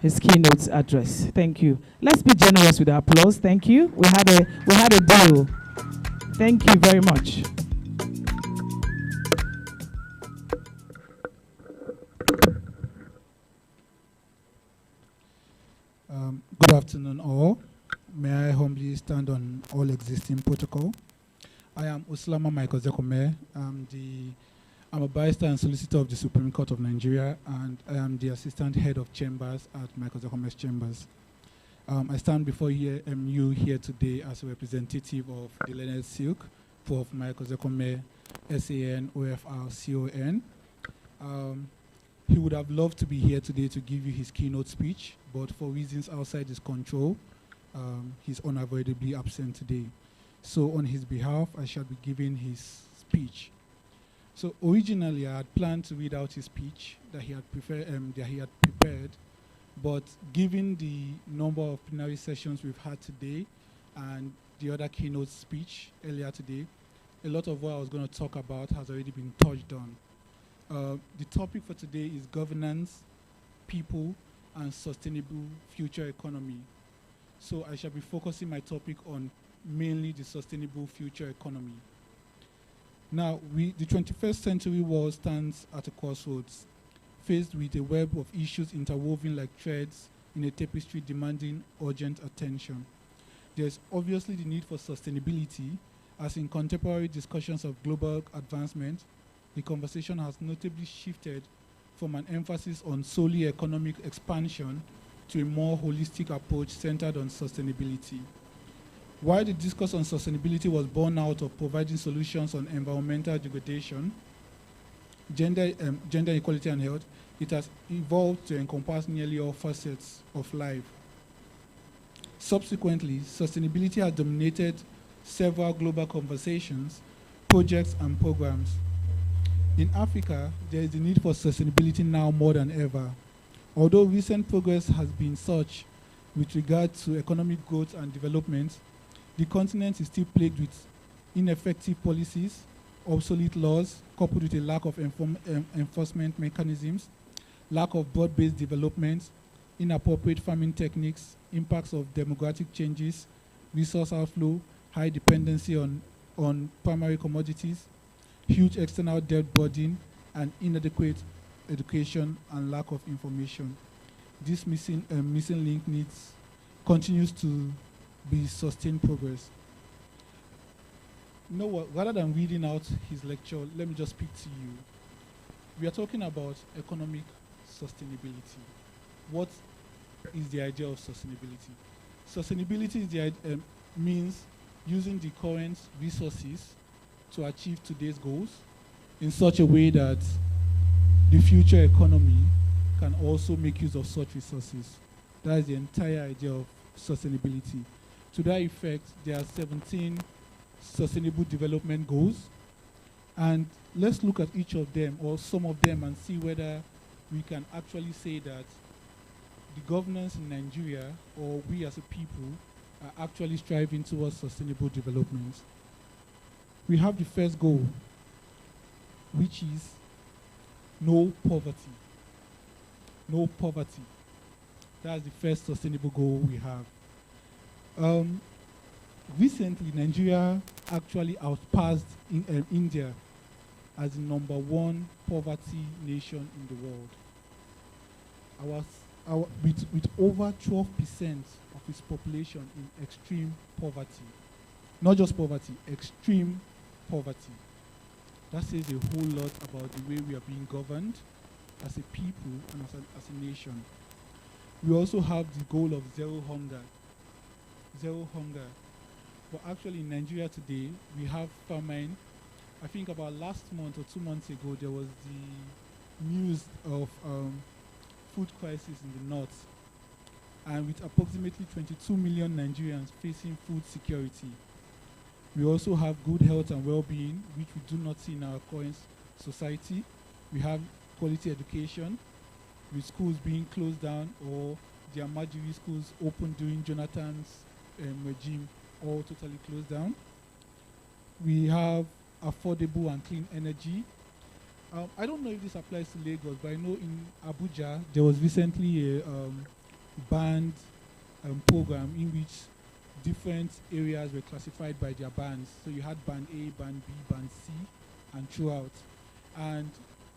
his his keynote address. Thank you. Let's be generous with our applause. Thank you. We had a deal. Thank you very much. Good afternoon, all. May I humbly stand on all existing protocol. I am Uslama Michael Zekome. I'm a barrister and solicitor of the Supreme Court of Nigeria, and I am the assistant head of chambers at Michael Zekome's chambers. I stand before you here today as a representative of the Learned Silk, Prof. Michael Zekome, SAN, OFR, CON. He would have loved to be here today to give you his keynote speech, but for reasons outside his control, he's unavoidably absent today. So on his behalf, I shall be giving his speech. So originally, I had planned to read out his speech that he had prepared, but given the number of plenary sessions we've had today and the other keynote speech earlier today, a lot of what I was going to talk about has already been touched on. The topic for today is governance, people, and sustainable future economy. So I shall be focusing my topic on mainly the sustainable future economy. Now, the 21st century world stands at a crossroads, faced with a web of issues interwoven like threads in a tapestry demanding urgent attention. There's obviously the need for sustainability, as in contemporary discussions of global advancement, the conversation has notably shifted from an emphasis on solely economic expansion to a more holistic approach centered on sustainability. While the discourse on sustainability was born out of providing solutions on environmental degradation, gender equality and health, it has evolved to encompass nearly all facets of life. Subsequently, sustainability has dominated several global conversations, projects, and programs. In Africa, there is a need for sustainability now more than ever. Although recent progress has been such with regard to economic growth and development, the continent is still plagued with ineffective policies, obsolete laws, coupled with a lack of enforcement mechanisms, lack of broad-based development, inappropriate farming techniques, impacts of demographic changes, resource outflow, high dependency on primary commodities, huge external debt burden, and inadequate education and lack of information. This missing link continues to be sustained progress. You know what, rather than reading out his lecture, let me just speak to you. We are talking about economic sustainability. What is the idea of sustainability? Sustainability is means using the current resources to achieve today's goals in such a way that the future economy can also make use of such resources. That is the entire idea of sustainability. To that effect, there are 17 sustainable development goals, and let's look at each of them or some of them and see whether we can actually say that the governance in Nigeria or we as a people are actually striving towards sustainable development. We have the first goal, which is no poverty. No poverty. That's the first sustainable goal we have. Recently, Nigeria actually outpassed India as the #1 poverty nation in the world. With over 12% of its population in extreme poverty. Not just poverty, extreme poverty. That says a whole lot about the way we are being governed as a people and as a nation. We also have the goal of zero hunger. Zero hunger. But actually in Nigeria today, we have famine. I think about last month or 2 months ago, there was the news of food crisis in the north. And with approximately 22 million Nigerians facing food security. We also have good health and well-being, which we do not see in our current society. We have quality education, with schools being closed down or the Amajiri schools opened during Jonathan's regime, all totally closed down. We have affordable and clean energy. I don't know if this applies to Lagos, but I know in Abuja there was recently a band program in which different areas were classified by their bands. So you had band A, band B, band C, and throughout. And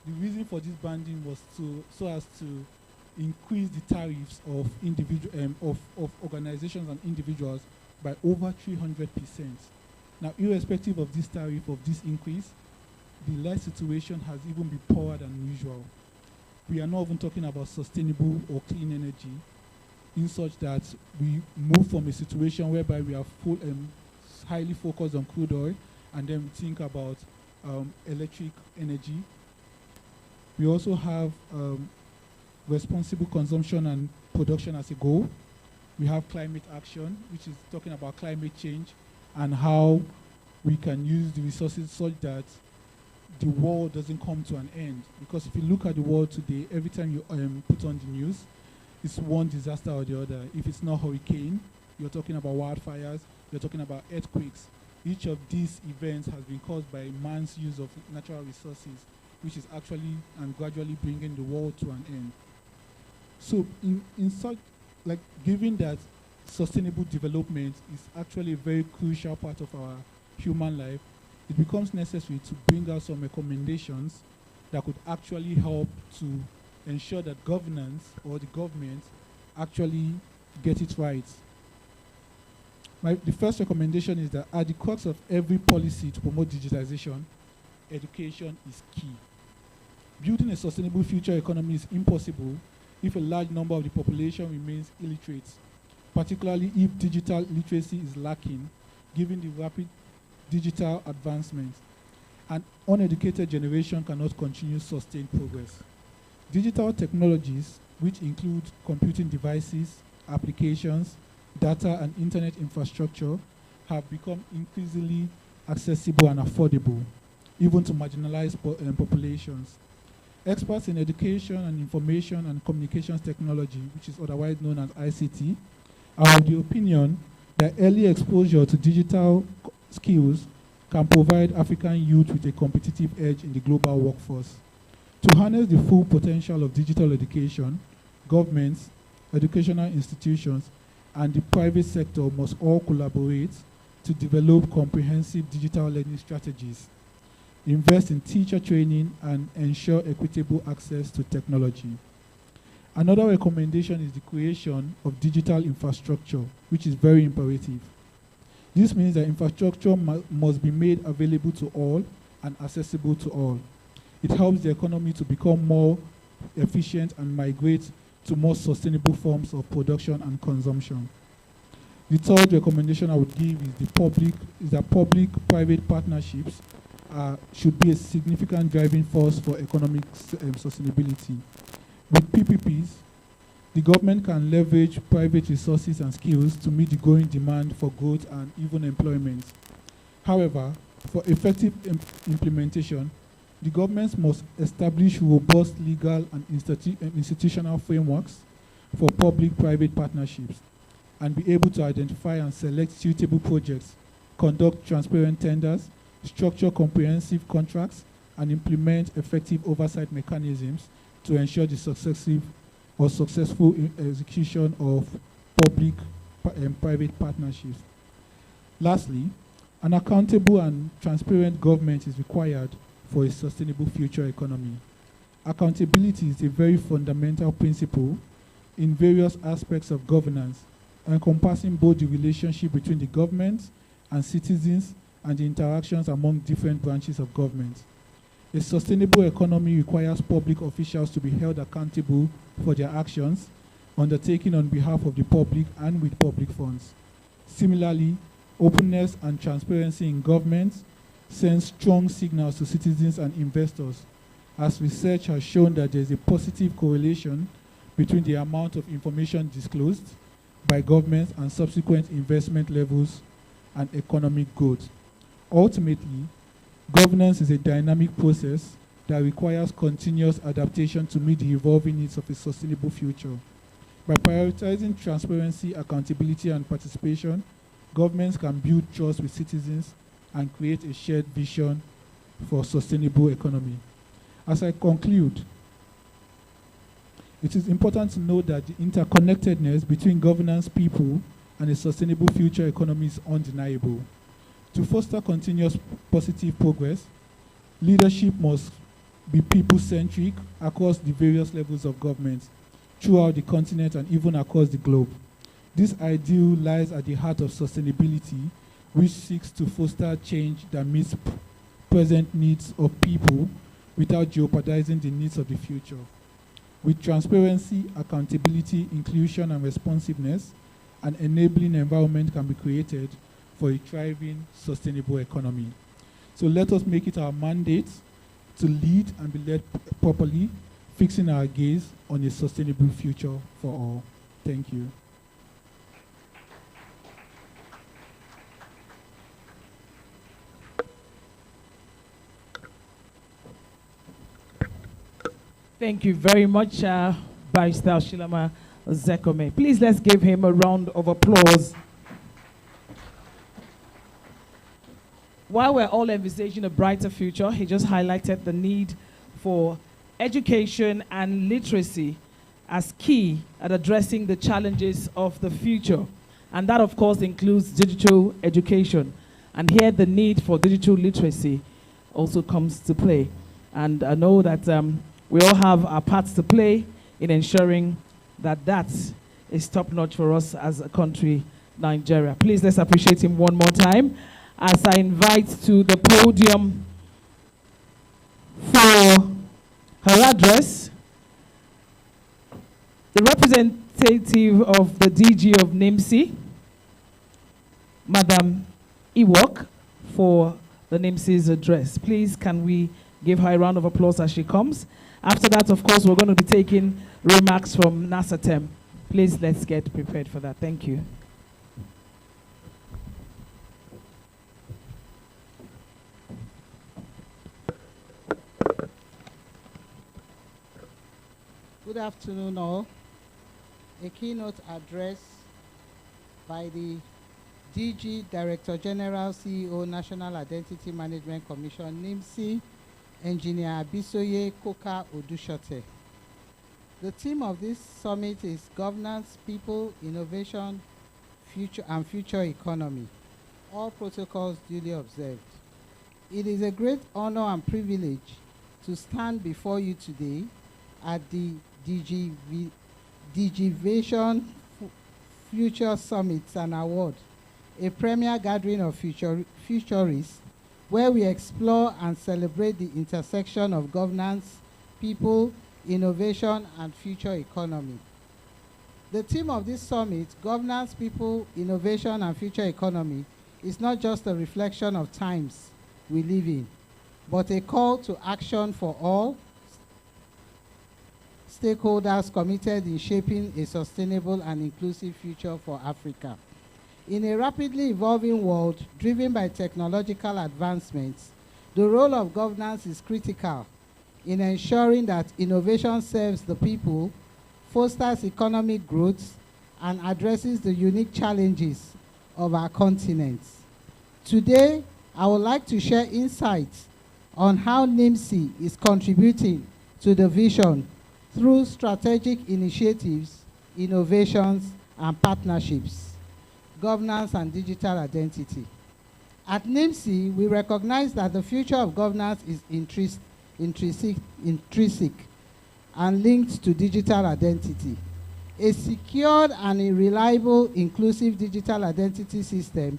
the reason for this banding was so as to increase the tariffs of of organizations and individuals by over 300%. Now, irrespective of this tariff, of this increase, the life situation has even been poorer than usual. We are not even talking about sustainable or clean energy, in such that we move from a situation whereby we are highly focused on crude oil, and then we think about electric energy. We also have responsible consumption and production as a goal. We have climate action, which is talking about climate change and how we can use the resources such that the world doesn't come to an end. Because if you look at the world today, every time you put on the news, it's one disaster or the other. If it's not hurricane, you're talking about wildfires, you're talking about earthquakes. Each of these events has been caused by man's use of natural resources, which is actually and gradually bringing the world to an end. So in such, like, given that sustainable development is actually a very crucial part of our human life, it becomes necessary to bring out some recommendations that could actually help to ensure that governance or the government actually get it right. The first recommendation is that at the crux of every policy to promote digitization, education is key. Building a sustainable future economy is impossible if a large number of the population remains illiterate, particularly if digital literacy is lacking, given the rapid digital advancement. An uneducated generation cannot continue sustained progress. Digital technologies, which include computing devices, applications, data, and internet infrastructure, have become increasingly accessible and affordable, even to marginalized populations. Experts in education and information and communications technology, which is otherwise known as ICT, are of the opinion that early exposure to digital skills can provide African youth with a competitive edge in the global workforce. To harness the full potential of digital education, governments, educational institutions, and the private sector must all collaborate to develop comprehensive digital learning strategies, invest in teacher training, and ensure equitable access to technology. Another recommendation is the creation of digital infrastructure, which is very imperative. This means that infrastructure must be made available to all and accessible to all. It helps the economy to become more efficient and migrate to more sustainable forms of production and consumption. The third recommendation I would give is that public-private partnerships should be a significant driving force for economic sustainability. With PPPs, the government can leverage private resources and skills to meet the growing demand for growth and even employment. However, for effective implementation, the governments must establish robust legal and institutional frameworks for public-private partnerships and be able to identify and select suitable projects, conduct transparent tenders, structure comprehensive contracts, and implement effective oversight mechanisms to ensure the successful execution of public and private partnerships. Lastly, an accountable and transparent government is required for a sustainable future economy. Accountability is a very fundamental principle in various aspects of governance, encompassing both the relationship between the government and citizens and the interactions among different branches of government. A sustainable economy requires public officials to be held accountable for their actions undertaken on behalf of the public and with public funds. Similarly, openness and transparency in government sends strong signals to citizens and investors, as research has shown that there is a positive correlation between the amount of information disclosed by governments and subsequent investment levels and economic growth. Ultimately, governance is a dynamic process that requires continuous adaptation to meet the evolving needs of a sustainable future. By prioritizing transparency, accountability, and participation, governments can build trust with citizens and create a shared vision for sustainable economy. As I conclude, It is important to note that the interconnectedness between governance, people, and a sustainable future economy is undeniable. To foster continuous positive progress, leadership must be people-centric across the various levels of government, throughout the continent and even across the globe. This ideal lies at the heart of sustainability, which seeks to foster change that meets present needs of people without jeopardizing the needs of the future. With transparency, accountability, inclusion, and responsiveness, an enabling environment can be created for a thriving, sustainable economy. So let us make it our mandate to lead and be led properly, fixing our gaze on a sustainable future for all. Thank you. Thank you very much, Barrister Shilama Zekome. Please let's give him a round of applause. While we're all envisaging a brighter future, he just highlighted the need for education and literacy as key at addressing the challenges of the future. And that, of course, includes digital education. And here the need for digital literacy also comes to play. And I know that we all have our parts to play in ensuring that that is top-notch for us as a country, Nigeria. Please let's appreciate him one more time as I invite to the podium for her address the representative of the DG of NIMSI, Madam Iwok, for the NIMSI's address. Please, can we give her a round of applause as she comes? After that, of course, we're going to be taking remarks from NASATEM. Please, let's get prepared for that. Thank you. Good afternoon, all. A keynote address by the DG, Director General, CEO, National Identity Management Commission, NIMSI, Engineer Abisoye Koka Odushote. The theme of this summit is Governance, People, Innovation, Future Economy. All protocols duly observed. It is a great honor and privilege to stand before you today at the Digivation Future Summits and Award, a premier gathering of futurists where we explore and celebrate the intersection of governance, people, innovation, and future economy. The theme of this summit, Governance, People, Innovation, and Future Economy, is not just a reflection of times we live in, but a call to action for all stakeholders committed in shaping a sustainable and inclusive future for Africa. In a rapidly evolving world driven by technological advancements, the role of governance is critical in ensuring that innovation serves the people, fosters economic growth, and addresses the unique challenges of our continent. Today, I would like to share insights on how NIMSI is contributing to the vision through strategic initiatives, innovations, and partnerships, governance and digital identity. At NIMSI, we recognize that the future of governance is intrinsic and linked to digital identity. A secured and a reliable, inclusive digital identity system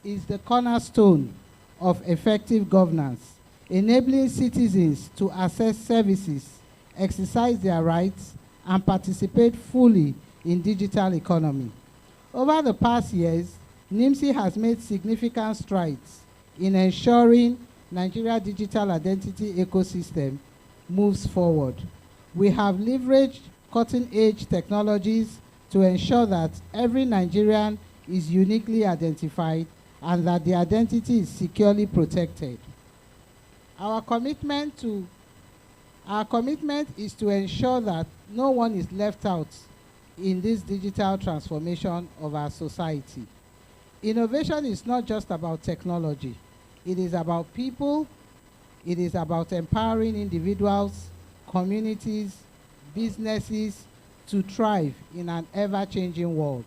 is the cornerstone of effective governance, enabling citizens to access services, exercise their rights, and participate fully in digital economy. Over the past years, NIMSI has made significant strides in ensuring Nigeria's digital identity ecosystem moves forward. We have leveraged cutting-edge technologies to ensure that every Nigerian is uniquely identified and that the identity is securely protected. Our commitment is to ensure that no one is left out in this digital transformation of our society. Innovation is not just about technology. It is about people. It is about empowering individuals, communities, businesses to thrive in an ever-changing world.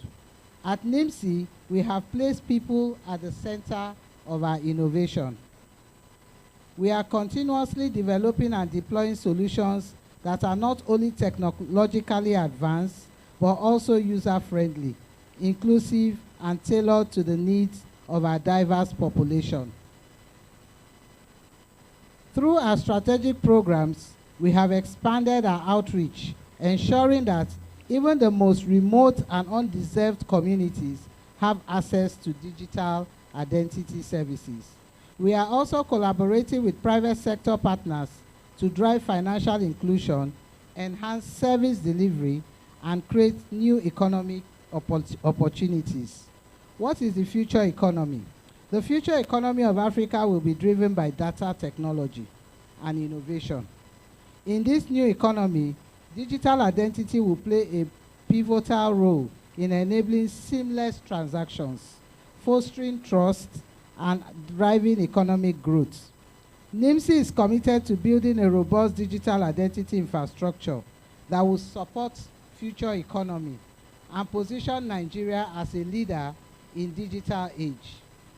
At NIMSI, we have placed people at the center of our innovation. We are continuously developing and deploying solutions that are not only technologically advanced, but also user-friendly, inclusive, and tailored to the needs of our diverse population. Through our strategic programs, we have expanded our outreach, ensuring that even the most remote and undeserved communities have access to digital identity services. We are also collaborating with private sector partners to drive financial inclusion, enhance service delivery, and create new economic opportunities. What is the future economy? The future economy of Africa will be driven by data technology and innovation. In this new economy, digital identity will play a pivotal role in enabling seamless transactions, fostering trust, and driving economic growth. NIMSI is committed to building a robust digital identity infrastructure that will support future economy and position Nigeria as a leader in digital age.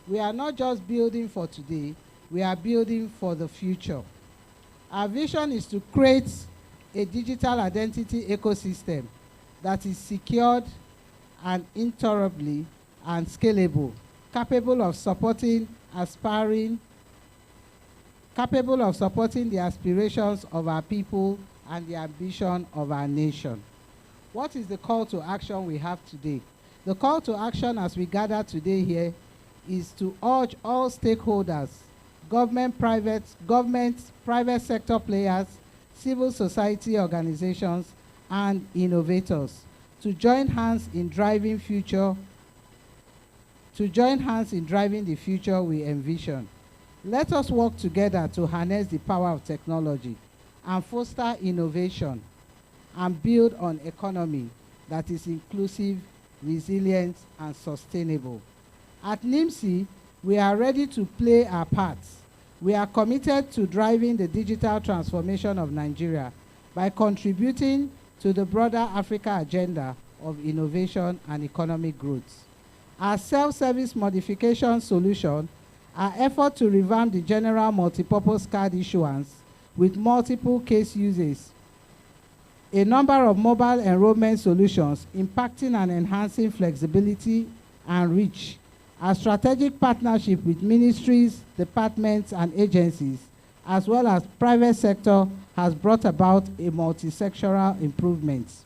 We are not just building for today, we are building for the future. Our vision is to create a digital identity ecosystem that is secured and interoperable and scalable, capable of supporting the aspirations of our people and the ambition of our nation. What is the call to action we have today? The call to action as we gather today here is to urge all stakeholders, government, private sector players, civil society organizations, and innovators to join hands in driving the future we envision. Let us work together to harness the power of technology and foster innovation and build an economy that is inclusive, resilient, and sustainable. At NIMSI, we are ready to play our parts. We are committed to driving the digital transformation of Nigeria by contributing to the broader Africa agenda of innovation and economic growth. Our self-service modification solution, our effort to revamp the general multipurpose card issuance with multiple case uses, a number of mobile enrollment solutions impacting and enhancing flexibility and reach, our strategic partnership with ministries, departments, and agencies, as well as private sector, has brought about a multi-sectoral improvements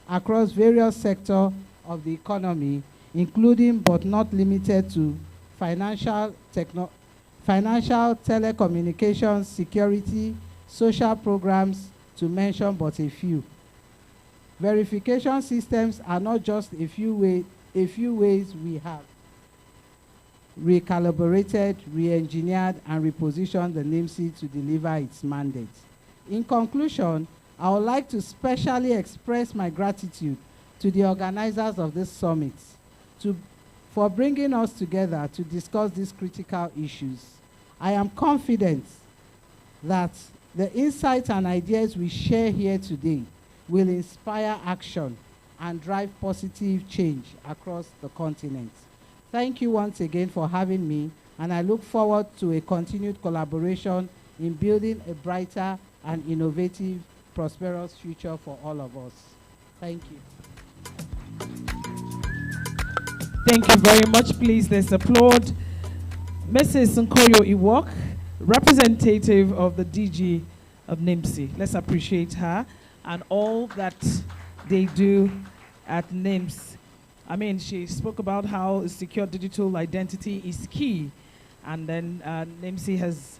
across various sectors of the economy, including but not limited to financial, telecommunications, security, social programs, to mention but a few. Verification systems are not just a few ways we have recalibrated, re-engineered, and repositioned the NIMSI to deliver its mandate. In conclusion, I would like to specially express my gratitude to the organizers of this summit for bringing us together to discuss these critical issues. I am confident that the insights and ideas we share here today will inspire action and drive positive change across the continent. Thank you once again for having me, and I look forward to a continued collaboration in building a brighter and innovative, prosperous future for all of us. Thank you. Thank you very much. Please, let's applaud Mrs. Nkoyo Iwok, representative of the DG of NIMSI. Let's appreciate her and all that they do at NIMS. I mean, she spoke about how a secure digital identity is key, and then NIMSI has,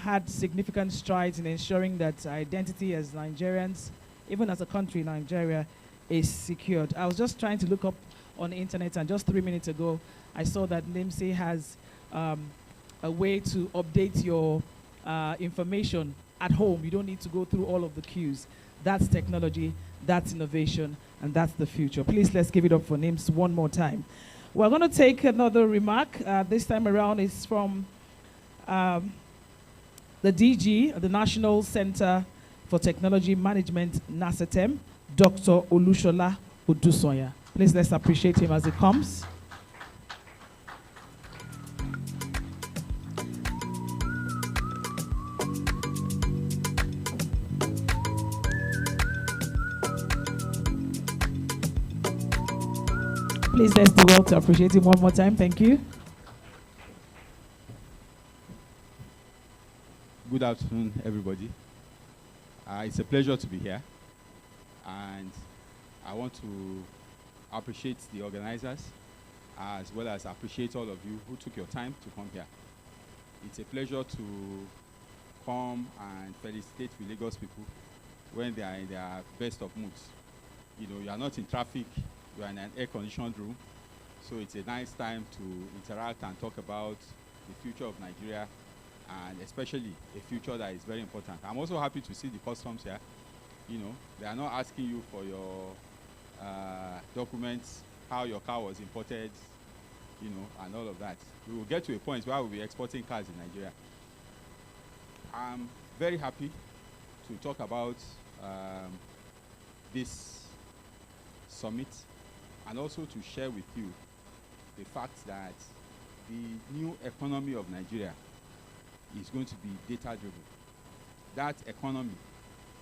had significant strides in ensuring that identity as Nigerians, even as a country, Nigeria, is secured. I was just trying to look up on the internet, and just 3 minutes ago, I saw that NIMSI has a way to update your information at home. You don't need to go through all of the queues. That's technology, that's innovation, and that's the future. Please, let's give it up for NIMS one more time. We're going to take another remark. This time around is from the DG, the National Center for Technology Management, NASETEM, Dr. Olushola Odusonya. Please let's appreciate him as he comes. Please let's do well to appreciate him one more time. Thank you. Good afternoon, everybody. It's a pleasure to be here, and I want to appreciate the organizers as well as appreciate all of you who took your time to come here. It's a pleasure to come and felicitate with Lagos people when they are in their best of moods. You know, you are not in traffic, you are in an air-conditioned room, so it's a nice time to interact and talk about the future of Nigeria, and especially a future that is very important. I'm also happy to see the customs here. You know, they are not asking you for your documents, how your car was imported, you know, and all of that. We will get to a point where we'll be exporting cars in Nigeria. I'm very happy to talk about this summit, and also to share with you the fact that the new economy of Nigeria is going to be data-driven. That economy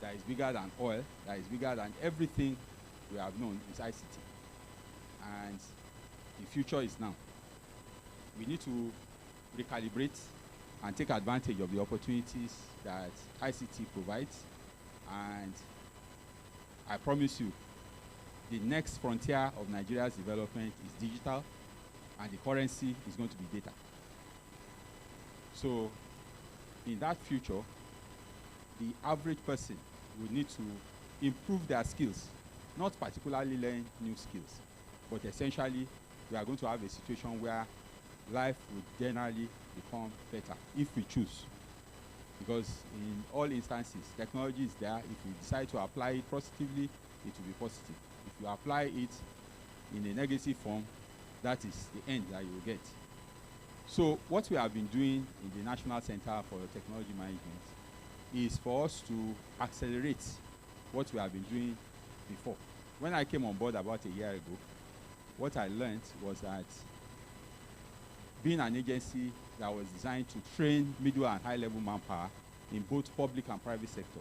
that is bigger than oil, that is bigger than everything we have known, is ICT. And the future is now. We need to recalibrate and take advantage of the opportunities that ICT provides. And I promise you, the next frontier of Nigeria's development is digital, and the currency is going to be data. So, in that future, the average person will need to improve their skills, not particularly learn new skills, but essentially we are going to have a situation where life will generally become better if we choose. Because in all instances, technology is there. If you decide to apply it positively, it will be positive. If you apply it in a negative form, that is the end that you will get. So what we have been doing in the National Center for Technology Management is for us to accelerate what we have been doing before. When I came on board about a year ago, what I learned was that being an agency that was designed to train middle and high-level manpower in both public and private sector,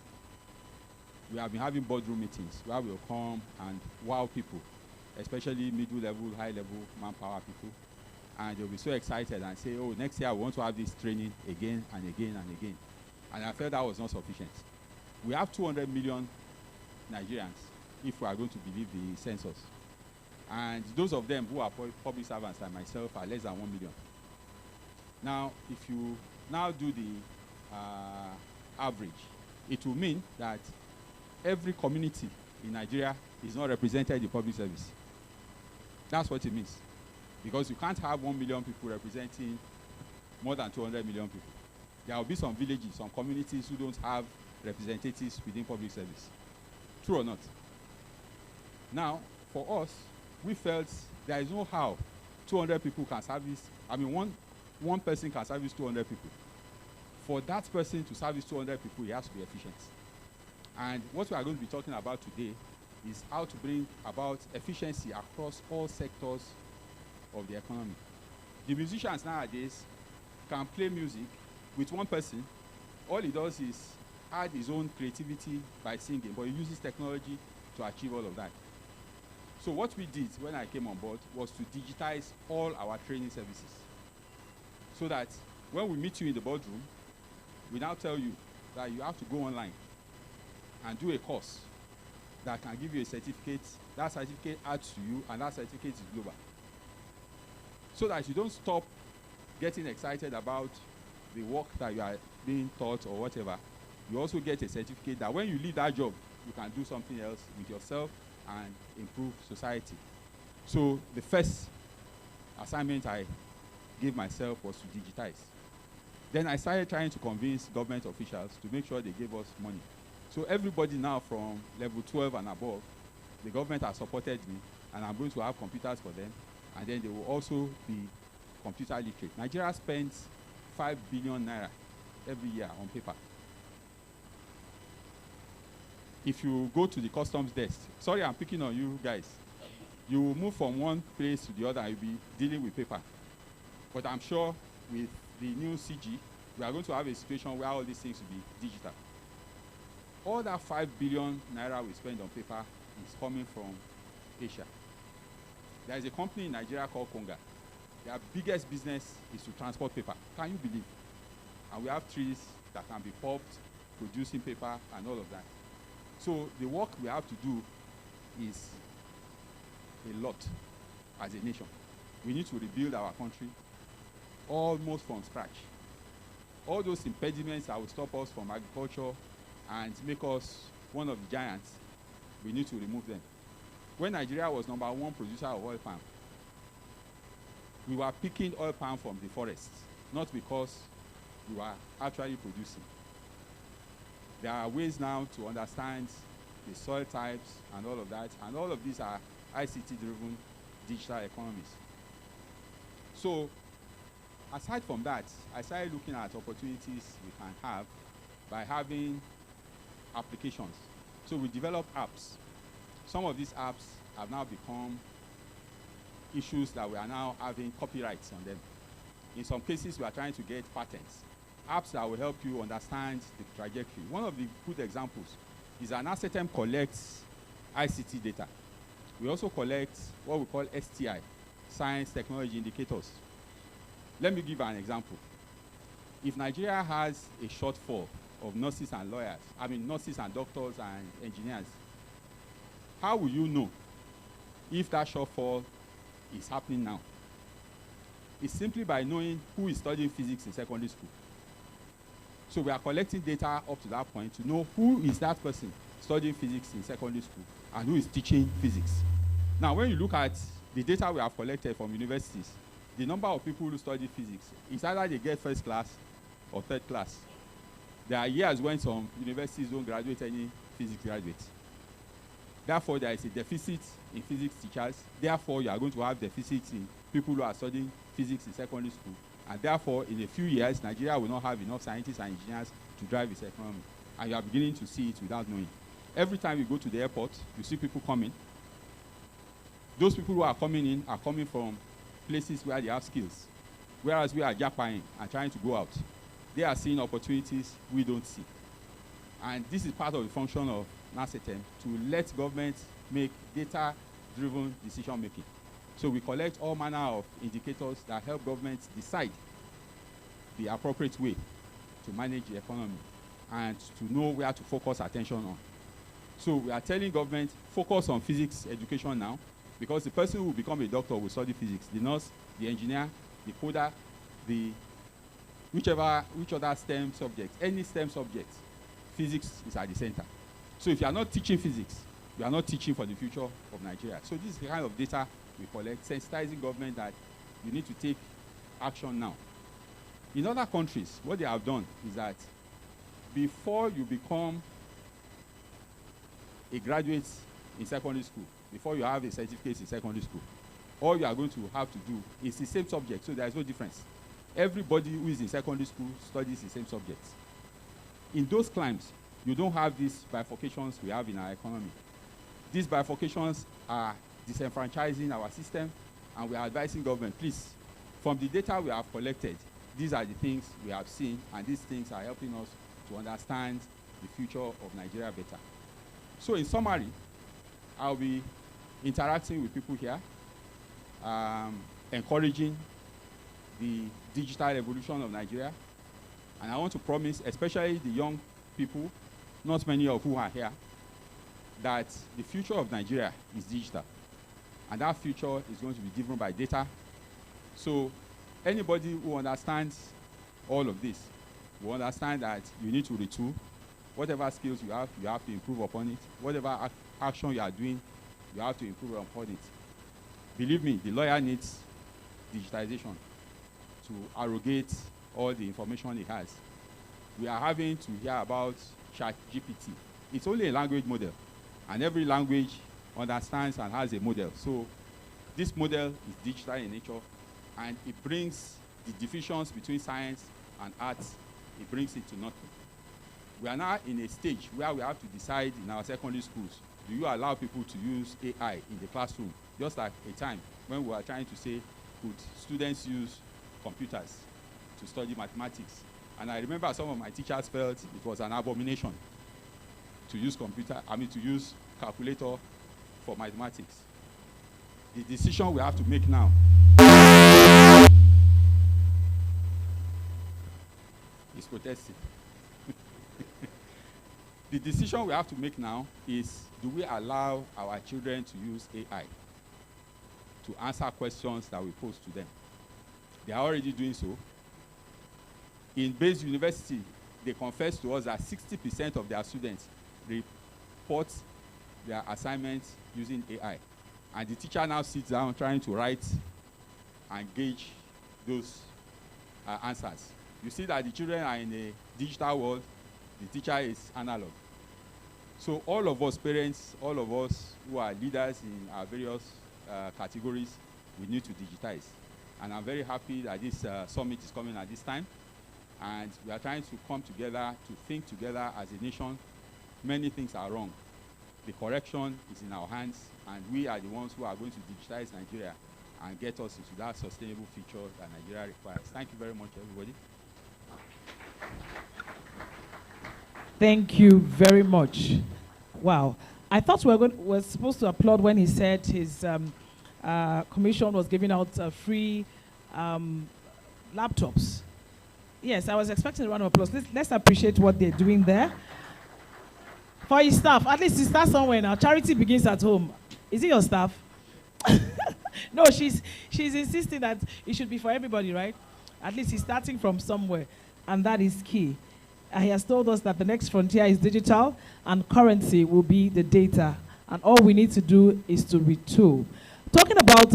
we have been having boardroom meetings where we'll come and wow people, especially middle-level, high-level manpower people, and they'll be so excited and say, oh, next year we want to have this training again and again and again. And I felt that was not sufficient. We have 200 million Nigerians, if we are going to believe the census. And those of them who are public servants like myself are less than 1 million. Now, if you now do the average, it will mean that every community in Nigeria is not represented in public service. That's what it means. Because you can't have 1 million people representing more than 200 million people. There will be some villages, some communities who don't have representatives within public service. True or not? Now, for us, we felt there is no how 200 people can service, I mean, one person can service 200 people. For that person to service 200 people, he has to be efficient. And what we are going to be talking about today is how to bring about efficiency across all sectors of the economy. The musicians nowadays can play music with one person. All he does is add his own creativity by singing, but he uses technology to achieve all of that. So what we did when I came on board was to digitize all our training services, so that when we meet you in the boardroom, we now tell you that you have to go online and do a course that can give you a certificate. That certificate adds to you, and that certificate is global. So that you don't stop getting excited about the work that you are being taught or whatever. You also get a certificate that when you leave that job, you can do something else with yourself and improve society. So the first assignment I gave myself was to digitize. Then I started trying to convince government officials to make sure they gave us money. So everybody now from level 12 and above, the government has supported me, and I'm going to have computers for them, and then they will also be computer literate. Nigeria spends 5 billion naira every year on paper. if you go to the customs desk, sorry, I'm picking on you guys. You will move from one place to the other, you'll be dealing with paper. But I'm sure with the new CG, we are going to have a situation where all these things will be digital. All that 5 billion naira we spend on paper is coming from Asia. There is a company in Nigeria called Konga. Their biggest business is to transport paper. Can you believe? And we have trees that can be popped, producing paper and all of that. So the work we have to do is a lot as a nation. We need to rebuild our country almost from scratch. All those impediments that will stop us from agriculture and make us one of the giants, we need to remove them. When Nigeria was #1 producer of oil palm, we were picking oil palm from the forests, not because we were actually producing. There are ways now to understand the soil types and all of that, and all of these are ICT-driven digital economies. So, aside from that, I started looking at opportunities we can have by having applications. So we developed apps. Some of these apps have now become issues that we are now having copyrights on them. In some cases, we are trying to get patents. Apps that will help you understand the trajectory. One of the good examples is an ASETEM collects ICT data. We also collect what we call STI, Science Technology Indicators. Let me give an example. If Nigeria has a shortfall of nurses and lawyers, nurses and doctors and engineers, how will you know if that shortfall is happening now? It's simply by knowing who is studying physics in secondary school. So we are collecting data up to that point to know who is that person studying physics in secondary school and who is teaching physics. Now, when you look at the data we have collected from universities, the number of people who study physics is either they get first class or third class. There are years when some universities don't graduate any physics graduates. Therefore, there is a deficit in physics teachers. Therefore, you are going to have deficits in people who are studying physics in secondary school. And therefore, in a few years, Nigeria will not have enough scientists and engineers to drive its economy. And you are beginning to see it without knowing. Every time you go to the airport, you see people coming. Those people who are coming in are coming from places where they have skills. Whereas we are japping and trying to go out. They are seeing opportunities we don't see. And this is part of the function of NASETEM, to let government make data-driven decision-making. So we collect all manner of indicators that help governments decide the appropriate way to manage the economy and to know where to focus attention on. So we are telling government, focus on physics education now, because the person who will become a doctor will study physics. The nurse, the engineer, the coder, which other STEM subject, any STEM subject, physics is at the center. So if you are not teaching physics, you are not teaching for the future of Nigeria. So this is the kind of data we collect, sensitizing government that you need to take action now. In other countries, what they have done is that before you become a graduate in secondary school, before you have a certificate in secondary school, all you are going to have to do is the same subject, so there is no difference. Everybody who is in secondary school studies the same subject. In those climes, you don't have these bifurcations we have in our economy. These bifurcations are disenfranchising our system, and we are advising government, please, from the data we have collected, these are the things we have seen, and these things are helping us to understand the future of Nigeria better. So in summary, I'll be interacting with people here, encouraging the digital evolution of Nigeria, and I want to promise, especially the young people, not many of who are here, that the future of Nigeria is digital. And that future is going to be driven by data. So anybody who understands all of this will understand that you need to retool. Whatever skills you have to improve upon it. Whatever action you are doing, you have to improve upon it. Believe me, the lawyer needs digitization to aggregate all the information he has. We are having to hear about ChatGPT. It's only a language model, and every language understands and has a model. So this model is digital in nature, and it brings the divisions between science and arts, it brings it to nothing. We are now in a stage where we have to decide in our secondary schools, do you allow people to use AI in the classroom? Just like a time when we were trying to say, could students use computers to study mathematics? And I remember some of my teachers felt it was an abomination to use to use calculator for mathematics. The decision we have to make now is protesting. The decision we have to make now is, do we allow our children to use AI to answer questions that we pose to them? They are already doing so. In Bayes University, they confess to us that 60% of their students report their assignments using AI. And the teacher now sits down trying to write and gauge those answers. You see that the children are in a digital world, the teacher is analog. So all of us parents, all of us who are leaders in our various categories, we need to digitize. And I'm very happy that this summit is coming at this time. And we are trying to come together, to think together as a nation. Many things are wrong. The correction is in our hands, and we are the ones who are going to digitize Nigeria and get us into that sustainable future that Nigeria requires. Thank you very much, everybody. Thank you very much. Wow. I thought we were supposed to applaud when he said his commission was giving out free laptops. Yes, I was expecting a round of applause. Let's appreciate what they're doing there. For his staff, at least he starts somewhere now. Charity begins at home. Is it your staff? No, she's insisting that it should be for everybody, right? At least he's starting from somewhere, and that is key. He has told us that the next frontier is digital, and currency will be the data. And all we need to do is to retool. Talking about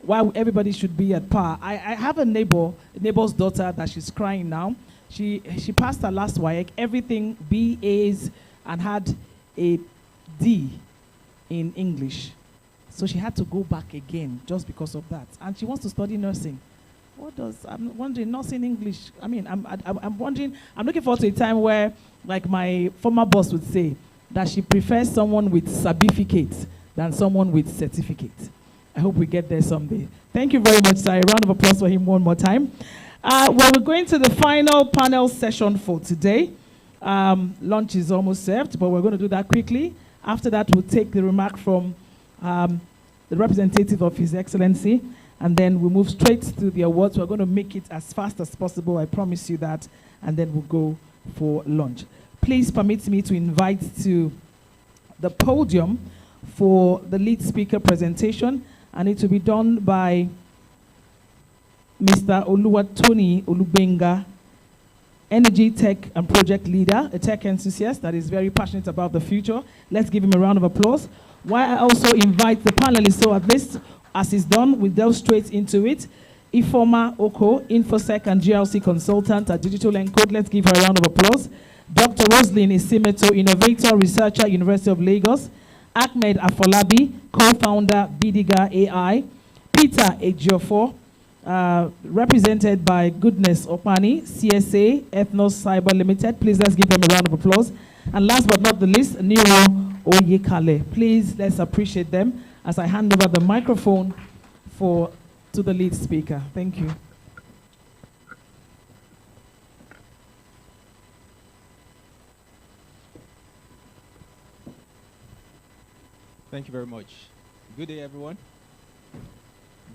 why everybody should be at par, I have a neighbor's daughter that she's crying now. She passed her last WAEC, everything BAs, and had a D in English. So she had to go back again just because of that. And she wants to study nursing. I'm wondering, nursing English. I mean, I'm wondering, I'm looking forward to a time where, like my former boss would say, that she prefers someone with certificate than someone with certificate. I hope we get there someday. Thank you very much, sir. A round of applause for him one more time. Well, we're going to the final panel session for today. Lunch is almost served, but we're going to do that quickly. After that, we'll take the remark from the representative of His Excellency, and then we'll move straight to the awards. We're going to make it as fast as possible, I promise you that, and then we'll go for lunch. Please permit me to invite to the podium for the lead speaker presentation, and it will be done by Mr. Oluwatoni Olubenga, Energy Tech and Project Leader, a tech enthusiast that is very passionate about the future. Let's give him a round of applause. While I also invite the panelists, so at least as is done, we delve straight into it. Ifoma Oko, InfoSec and GRC consultant at Digital Encode. Let's give her a round of applause. Dr. Roslyn Isimeto, innovator, researcher, University of Lagos. Ahmed Afolabi, co-founder, Bidiga AI. Peter Ejiofor, represented by Goodness Opani, CSA, Ethnos Cyber Limited. Please let's give them a round of applause. And last but not the least, Nero Oyekale. Please let's appreciate them as I hand over the microphone to the lead speaker. Thank you. Thank you very much. Good day, everyone.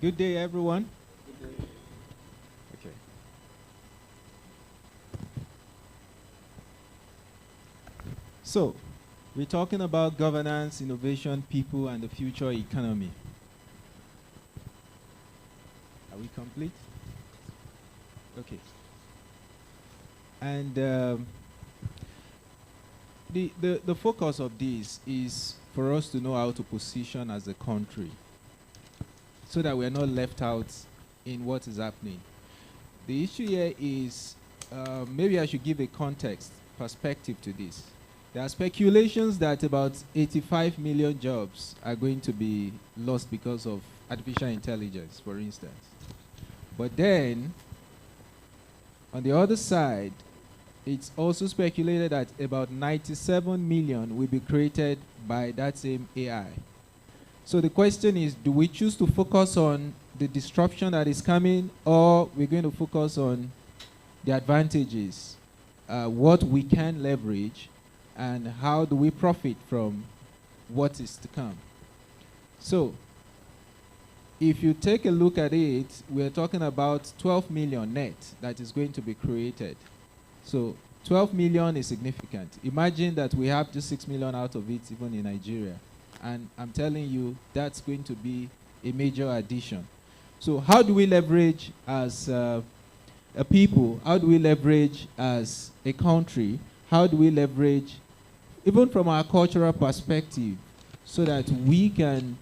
Good day, everyone. Good day. Okay. So, we're talking about governance, innovation, people, and the future economy. Are we complete? Okay. And the focus of this is for us to know how to position as a country so that we are not left out in what is happening. The issue here is, maybe I should give a context, perspective to this. There are speculations that about 85 million jobs are going to be lost because of artificial intelligence, for instance. But then, on the other side, it's also speculated that about 97 million will be created by that same AI. So the question is, do we choose to focus on the disruption that is coming, or we're going to focus on the advantages, what we can leverage, and how do we profit from what is to come? So if you take a look at it, we're talking about 12 million net that is going to be created. So 12 million is significant. Imagine that we have just 6 million out of it, even in Nigeria. And I'm telling you, that's going to be a major addition. So how do we leverage as a people? How do we leverage as a country? How do we leverage, even from our cultural perspective, so that we can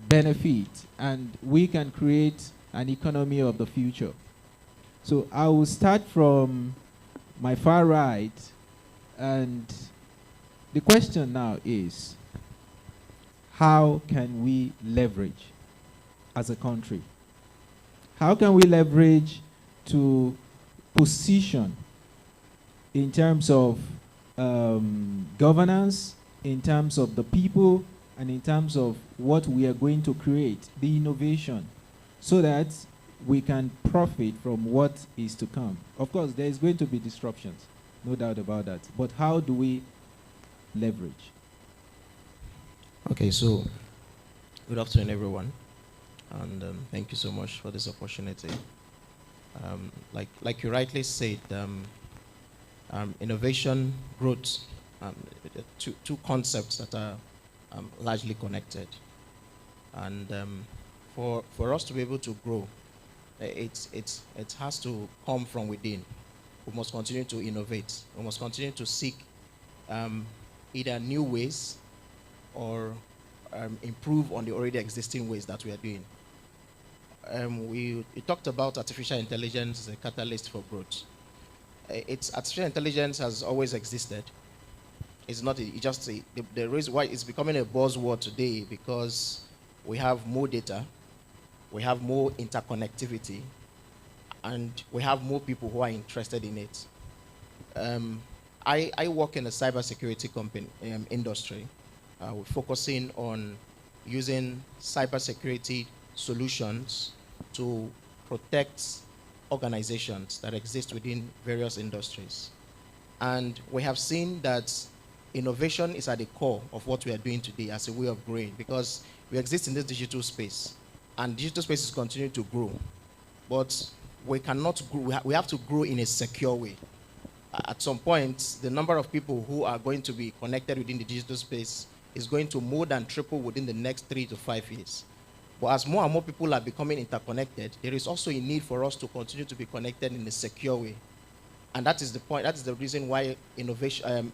benefit and we can create an economy of the future? So I will start from my far right, and the question now is, how can we leverage as a country? How can we leverage to position in terms of governance, in terms of the people, and in terms of what we are going to create, the innovation, so that we can profit from what is to come? Of course, there is going to be disruptions, no doubt about that. But how do we leverage? Okay, so good afternoon, everyone, and thank you so much for this opportunity. Like you rightly said, innovation, growth, two concepts that are largely connected, and for us to be able to grow, it has to come from within. We must continue to innovate. We must continue to seek either new ways or improve on the already existing ways that we are doing. We talked about artificial intelligence as a catalyst for growth. Artificial intelligence has always existed. It's not the reason why it's becoming a buzzword today, because we have more data, we have more interconnectivity, and we have more people who are interested in it. I work in the cybersecurity company industry. We're focusing on using cybersecurity solutions to protect organizations that exist within various industries. And we have seen that innovation is at the core of what we are doing today as a way of growing, because we exist in this digital space, and digital space is continuing to grow. But we cannot grow, we have to grow in a secure way. At some point, the number of people who are going to be connected within the digital space is going to more than triple within the next 3 to 5 years. But as more and more people are becoming interconnected, there is also a need for us to continue to be connected in a secure way. And that is the point, that is the reason why innovation,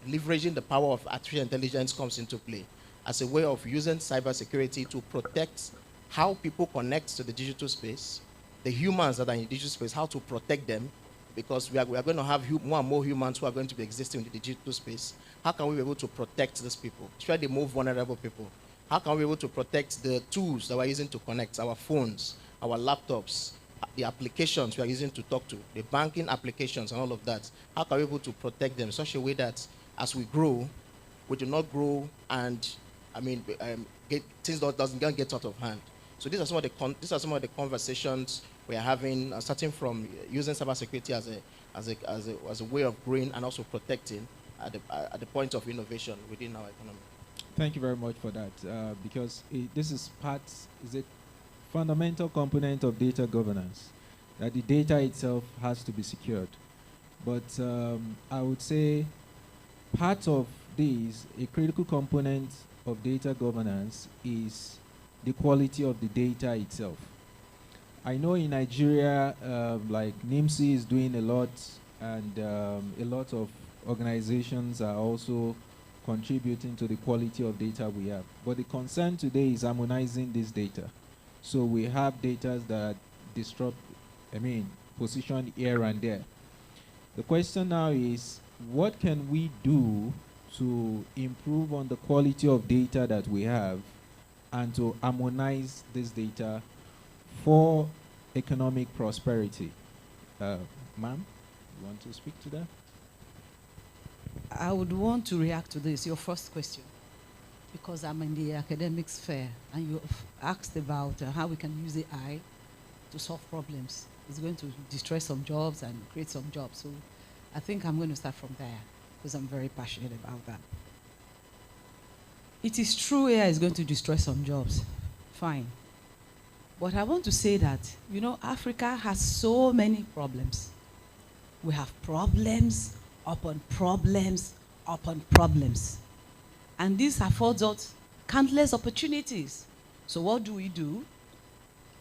leveraging the power of artificial intelligence comes into play as a way of using cybersecurity to protect how people connect to the digital space, the humans that are in the digital space, how to protect them, because we are going to have more and more humans who are going to be existing in the digital space. How can we be able to protect these people, especially the more vulnerable people? How can we be able to protect the tools that we're using to connect, our phones, our laptops, the applications we are using to talk to, the banking applications and all of that? How can we be able to protect them in such a way that as we grow, we do not grow and, things doesn't get out of hand? So these are some of the conversations we are having, starting from using cybersecurity as a way of growing and also protecting at the point of innovation within our economy. Thank you very much for that, because this is a fundamental component of data governance, that the data itself has to be secured. But I would say part of this, a critical component of data governance, is the quality of the data itself. I know in Nigeria, like NIMSI is doing a lot, and a lot of organizations are also contributing to the quality of data we have. But the concern today is harmonizing this data. So we have data that position here and there. The question now is, what can we do to improve on the quality of data that we have and to harmonize this data for economic prosperity? Ma'am? You want to speak to that? I would want to react to this, your first question, because I'm in the academic sphere, and you asked about how we can use AI to solve problems. It's going to destroy some jobs and create some jobs. So I think I'm going to start from there, because I'm very passionate about that. It is true AI is going to destroy some jobs. Fine. But I want to say that, you know, Africa has so many problems. We have problems upon problems upon problems. And this affords us countless opportunities. So what do?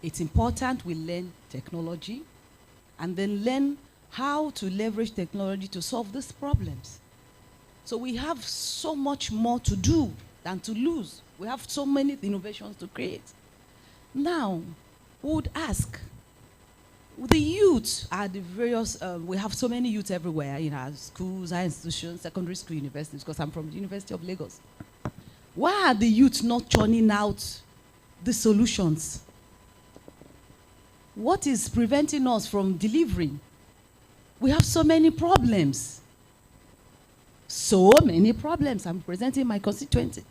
It's important we learn technology and then learn how to leverage technology to solve these problems. So we have so much more to do than to lose. We have so many innovations to create. Now, we would ask, the youth are the various, we have so many youth everywhere in our schools, our institutions, secondary school, universities, because I'm from the University of Lagos. Why are the youth not churning out the solutions? What is preventing us from delivering? We have so many problems. So many problems. I'm presenting my constituency.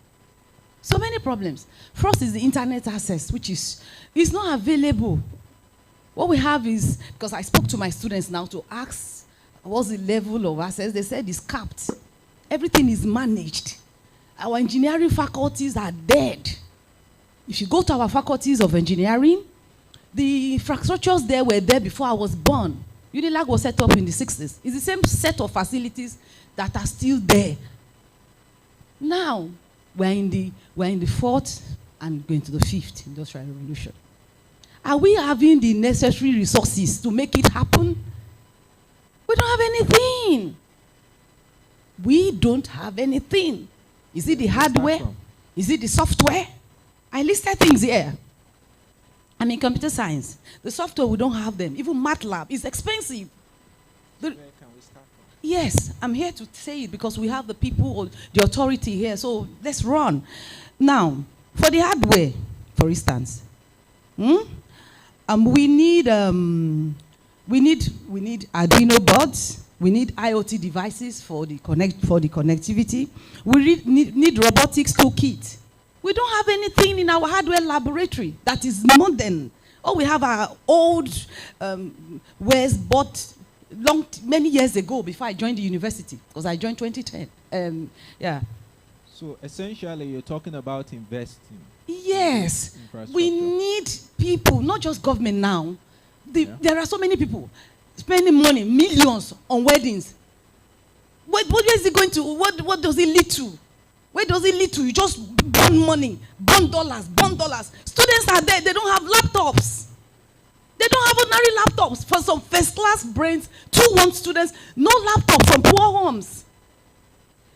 So many problems. First is the internet access, which is not available. What we have is, because I spoke to my students now to ask what's the level of access, they said it's capped. Everything is managed. Our engineering faculties are dead. If you go to our faculties of engineering, the infrastructures there were there before I was born. UNILAG was set up in the 60s. It's the same set of facilities that are still there. Now, we're in the fourth and going to the fifth industrial revolution. Are we having the necessary resources to make it happen? We don't have anything. We don't have anything. Is it the hardware? Is it the software? I listed things here. I'm in computer science. The software, we don't have them. Even MATLAB is expensive. Where can we start from? Yes, I'm here to say it because we have the people, or the authority here. So let's run. Now, for the hardware, for instance, we need Arduino boards. We need IoT devices for the connectivity. We need robotics toolkit. We don't have anything in our hardware laboratory that is modern. Oh, we have our old wares bought many years ago before I joined the university, because I joined 2010. Yeah. So essentially, you're talking about investing. Yes, we need people, not just government now. There are so many people spending money, millions on weddings. What is it going to, what does it lead to? Where does it lead to? You just burn money, burn dollars, burn dollars. Students are there, they don't have laptops. They don't have ordinary laptops. For some first-class brains, 2-1 students, no laptop from poor homes.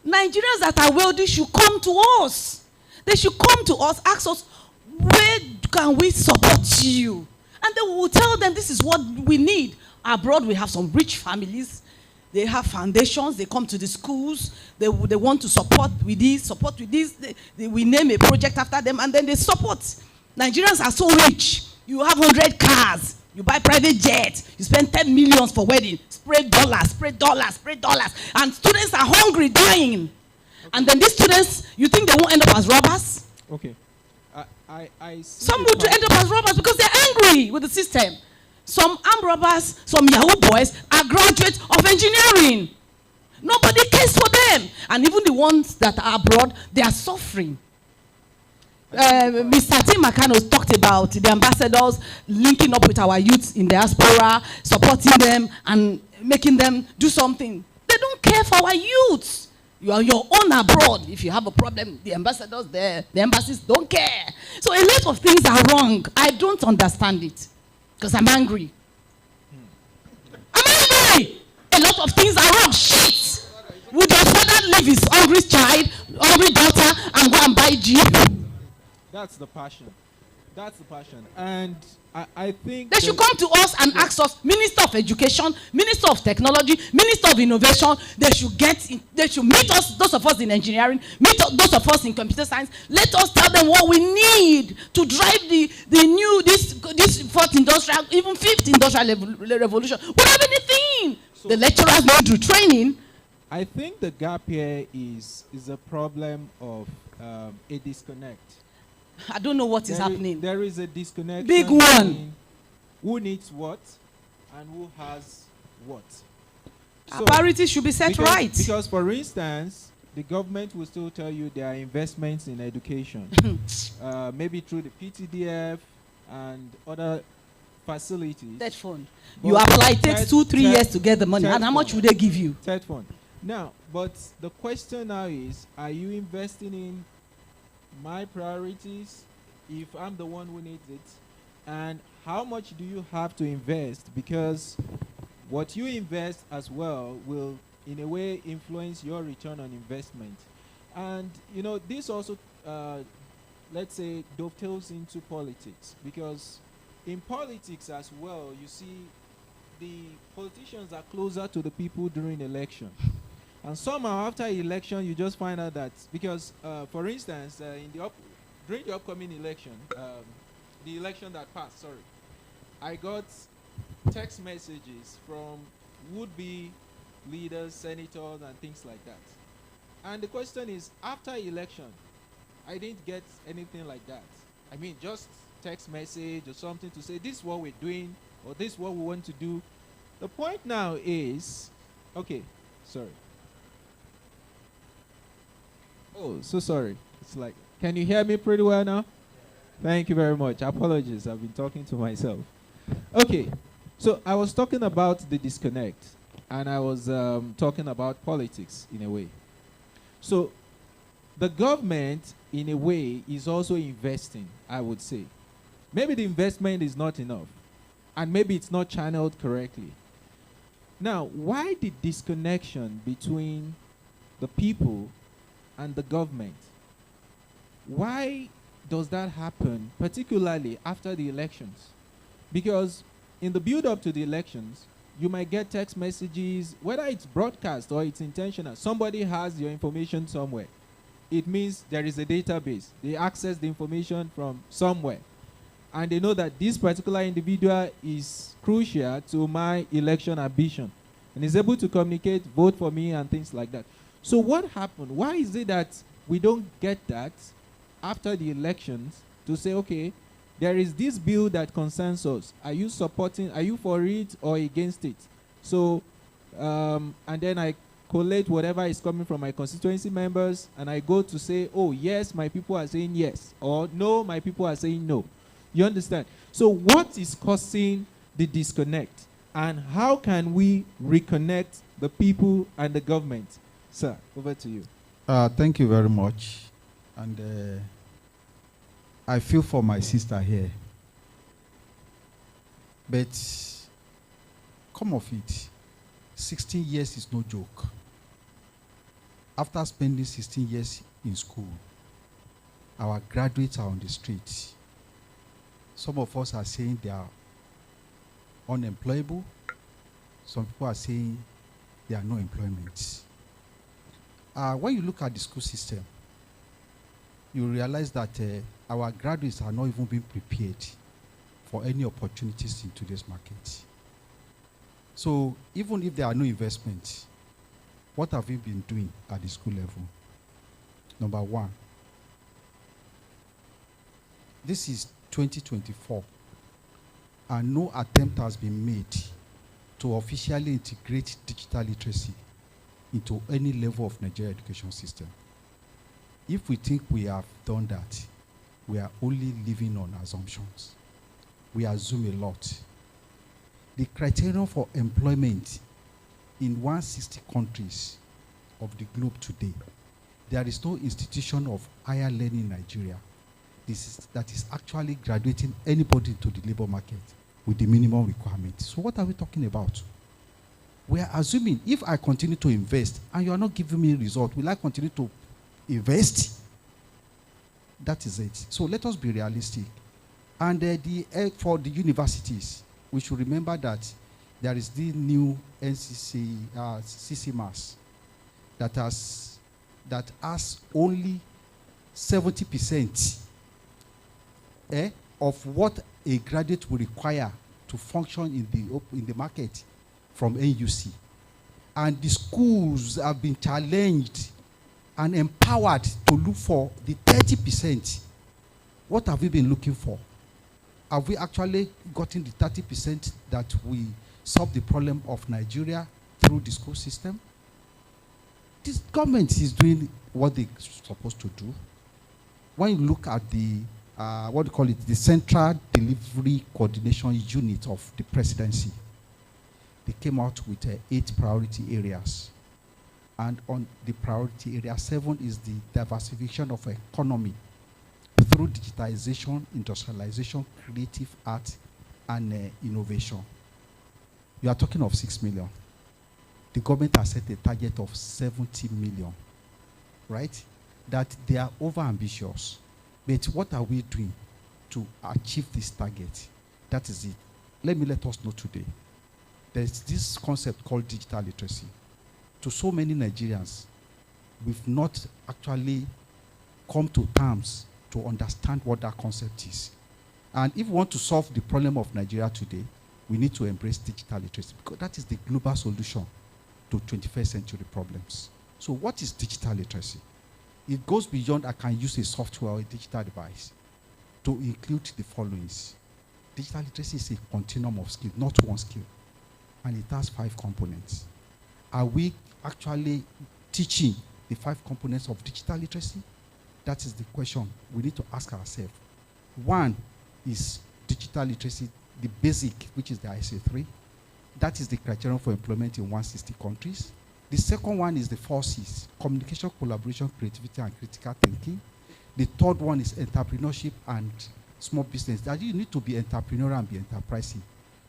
Nigerians that are wealthy should come to us. They should come to us, ask us, where can we support you? And then we will tell them this is what we need. Abroad, we have some rich families. They have foundations. They come to the schools. They want to support with this, we name a project after them, and then they support. Nigerians are so rich. You have 100 cars. You buy private jets. You spend 10 million for wedding. Spread dollars, spread dollars, spread dollars. And students are hungry, dying. Okay. And then these students, you think they won't end up as robbers? Okay. I see some would end up as robbers because they're angry with the system. Some armed robbers, some Yahoo boys are graduates of engineering. Nobody cares for them. And even the ones that are abroad, they are suffering. Mr. Tim Makano talked about the ambassadors linking up with our youths in diaspora, supporting them and making them do something. They don't care for our youths. You are your own abroad. If you have a problem, the ambassadors there, the embassies don't care. So a lot of things are wrong. I don't understand it because I'm angry. I'm angry. A lot of things are wrong. Shit. Would your father leave his hungry child, hungry daughter, and go and buy Jeep? That's the passion. That's the passion. And I think They should come to us and ask us, Minister of Education, Minister of Technology, Minister of Innovation. They should meet us, those of us in engineering, those of us in computer science. Let us tell them what we need to drive this fourth industrial, even fifth industrial revolution. We don't have anything. So the lecturers need to training. I think the gap here is a problem of a disconnect. I don't know what is happening. There is a disconnect. Big one. Who needs what and who has what. Our priorities should be set right. Because, for instance, the government will still tell you there are investments in education. Maybe through the PTDF and other facilities. Third fund. You apply, it takes 2-3 years to get the money. And how much would they give you? Third fund. Now, but the question now is, are you investing in my priorities if I'm the one who needs it? And how much do you have to invest? Because what you invest as well will in a way influence your return on investment. And you know, this also let's say dovetails into politics, because in politics as well, you see the politicians are closer to the people during election. And somehow after election, you just find out that, because, for instance, during the upcoming election, the election that passed, I got text messages from would-be leaders, senators, and things like that. And the question is, after election, I didn't get anything like that. I mean, just text message or something to say, this is what we're doing, or this is what we want to do. The point now is, okay, sorry. Oh, so sorry. It's like, can you hear me pretty well now? Thank you very much. Apologies, I've been talking to myself. Okay, so I was talking about the disconnect, and I was talking about politics in a way. So the government, in a way, is also investing, I would say. Maybe the investment is not enough, and maybe it's not channeled correctly. Now, why the disconnection between the people and the government? Why does that happen, particularly after the elections? Because in the build-up to the elections, you might get text messages, whether it's broadcast or it's intentional. Somebody has your information somewhere. It means there is a database. They access the information from somewhere. And they know that this particular individual is crucial to my election ambition and is able to communicate, vote for me, and things like that. So what happened? Why is it that we don't get that after the elections to say, okay, there is this bill that concerns us. Are you supporting, are you for it or against it? So, and then I collate whatever is coming from my constituency members, and I go to say, oh, yes, my people are saying yes, or no, my people are saying no. You understand? So what is causing the disconnect, and how can we reconnect the people and the government? Sir, over to you. Thank you very much. And I feel for my sister here. But come of it, 16 years is no joke. After spending 16 years in school, our graduates are on the street. Some of us are saying they are unemployable. Some people are saying there are no employment. When you look at the school system, you realize that our graduates are not even being prepared for any opportunities in today's market. So even if there are no investments, what have we been doing at the school level? Number one, this is 2024, and no attempt has been made to officially integrate digital literacy into any level of Nigeria education system. If we think we have done that, we are only living on assumptions. We assume a lot. The criterion for employment in 160 countries of the globe today, there is no institution of higher learning in Nigeria that is actually graduating anybody to the labor market with the minimum requirements. So what are we talking about? We are assuming if I continue to invest and you are not giving me result, will I continue to invest? That is it. So let us be realistic. And for the universities, we should remember that there is the new NCC, CCMAS, that has only 70% of what a graduate will require to function in the market from NUC. And the schools have been challenged and empowered to look for the 30%. What have we been looking for? Have we actually gotten the 30% that we solve the problem of Nigeria through the school system? This government is doing what they're supposed to do. When you look at the, what do you call it, the Central Delivery Coordination Unit of the presidency, they came out with 8 priority areas. And on the priority area 7 is the diversification of economy through digitization, industrialization, creative art, and innovation. You are talking of 6 million. The government has set a target of 70 million, right? That they are over-ambitious. But what are we doing to achieve this target? That is it. Let us know today. There's this concept called digital literacy. To so many Nigerians, we've not actually come to terms to understand what that concept is. And if we want to solve the problem of Nigeria today, we need to embrace digital literacy, because that is the global solution to 21st century problems. So what is digital literacy? It goes beyond I can use a software or a digital device to include the following. Digital literacy is a continuum of skills, not one skill. And it has 5 components. Are we actually teaching the 5 components of digital literacy? That is the question we need to ask ourselves. One is digital literacy, the basic, which is the ISA 3. That is the criterion for employment in 160 countries. The second one is the 4 C's: communication, collaboration, creativity, and critical thinking. The third one is entrepreneurship and small business. That you need to be entrepreneurial and be enterprising.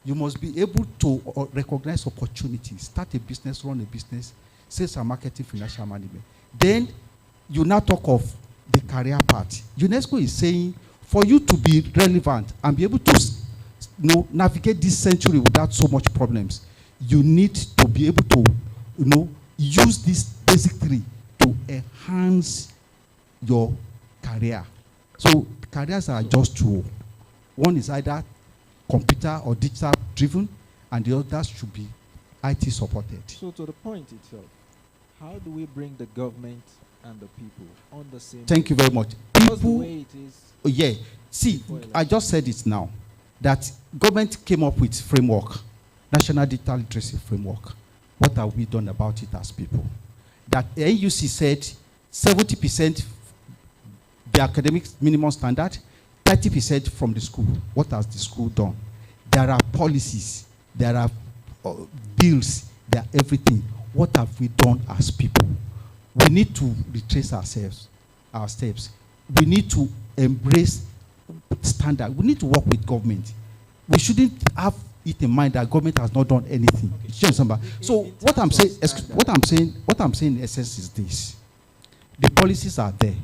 You must be able to recognize opportunities, start a business, run a business, sales and marketing, financial management. Then you now talk of the career part. UNESCO is saying for you to be relevant and be able to navigate this century without so much problems, you need to be able to use this basic 3 to enhance your career. So careers are just 2. One is either computer or digital driven, and the others should be IT supported. So to the point itself, how do we bring the government and the people on the same Thank you very much. Because the way it is. Oh, yeah. See, I just said it now, that government came up with framework, National Digital Literacy Framework. What have we done about it as people? That AUC said 70% the academic minimum standard, 30% from the school. What has the school done? There are policies, there are bills, there are everything. What have we done as people? We need to retrace our steps. We need to embrace standard. We need to work with government. We shouldn't have it in mind that government has not done anything. Okay. So what I'm saying in essence is this: the policies are there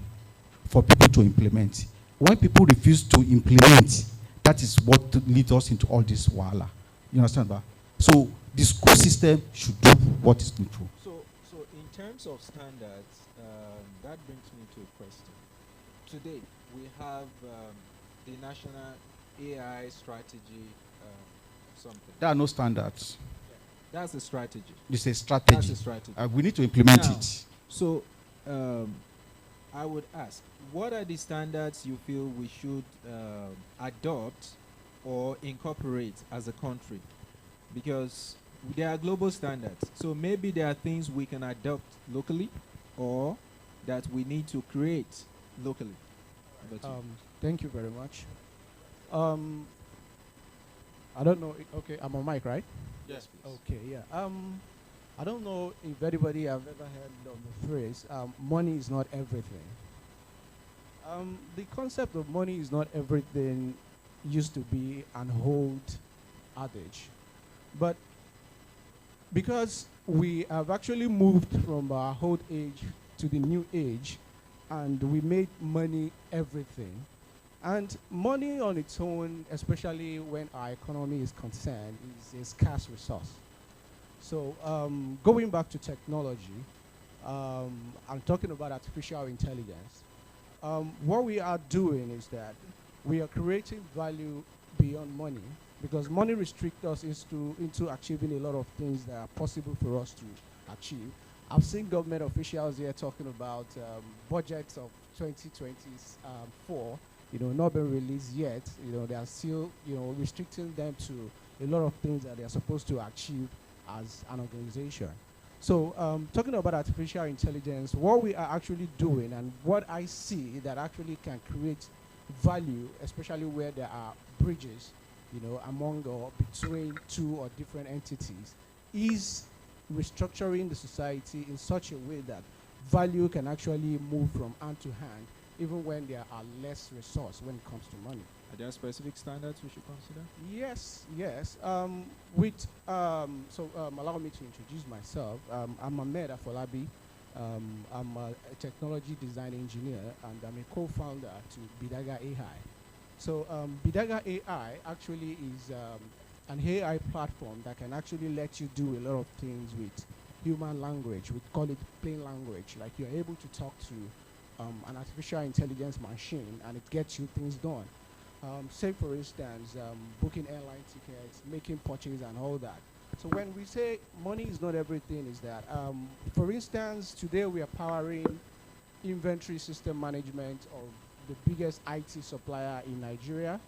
for people to implement. When people refuse to implement, that is what leads us into all this wahala. You understand that? So the school system should do what is needful. So in terms of standards, that brings me to a question. Today we have the national AI strategy. Something. There are no standards. Yeah. That's a strategy. It's a strategy. That's a strategy. We need to implement now, it. So I would ask, what are the standards you feel we should adopt or incorporate as a country? Because there are global standards. So maybe there are things we can adopt locally or that we need to create locally. Thank you very much. I don't know. Okay, I'm on mic, right? Yes, please. Okay, yeah. I don't know if anybody have ever heard of the phrase, money is not everything. The concept of money is not everything used to be an old adage. But because we have actually moved from our old age to the new age, and we made money everything, And money on its own, especially when our economy is concerned, is a scarce resource. So going back to technology, I'm talking about artificial intelligence. What we are doing is that we are creating value beyond money, because money restricts us into achieving a lot of things that are possible for us to achieve. I've seen government officials here talking about budgets of 2024, not been released yet. They are still, restricting them to a lot of things that they are supposed to achieve as an organization. So talking about artificial intelligence, what we are actually doing and what I see that actually can create value, especially where there are bridges, among or between two or different entities, is restructuring the society in such a way that value can actually move from hand to hand, even when there are less resource when it comes to money. Are there specific standards we should consider? Yes, yes. Allow me to introduce myself. I'm Ahmed Afolabi. I'm a technology design engineer, and I'm a co-founder to Bidaga AI. So Bidaga AI actually is an AI platform that can actually let you do a lot of things with human language. We call it plain language. Like you're able to talk to an artificial intelligence machine, and it gets you things done. Say for instance, booking airline tickets, making purchases and all that. So when we say money is not everything, is that, for instance, today we are powering inventory system management of the biggest IT supplier in Nigeria.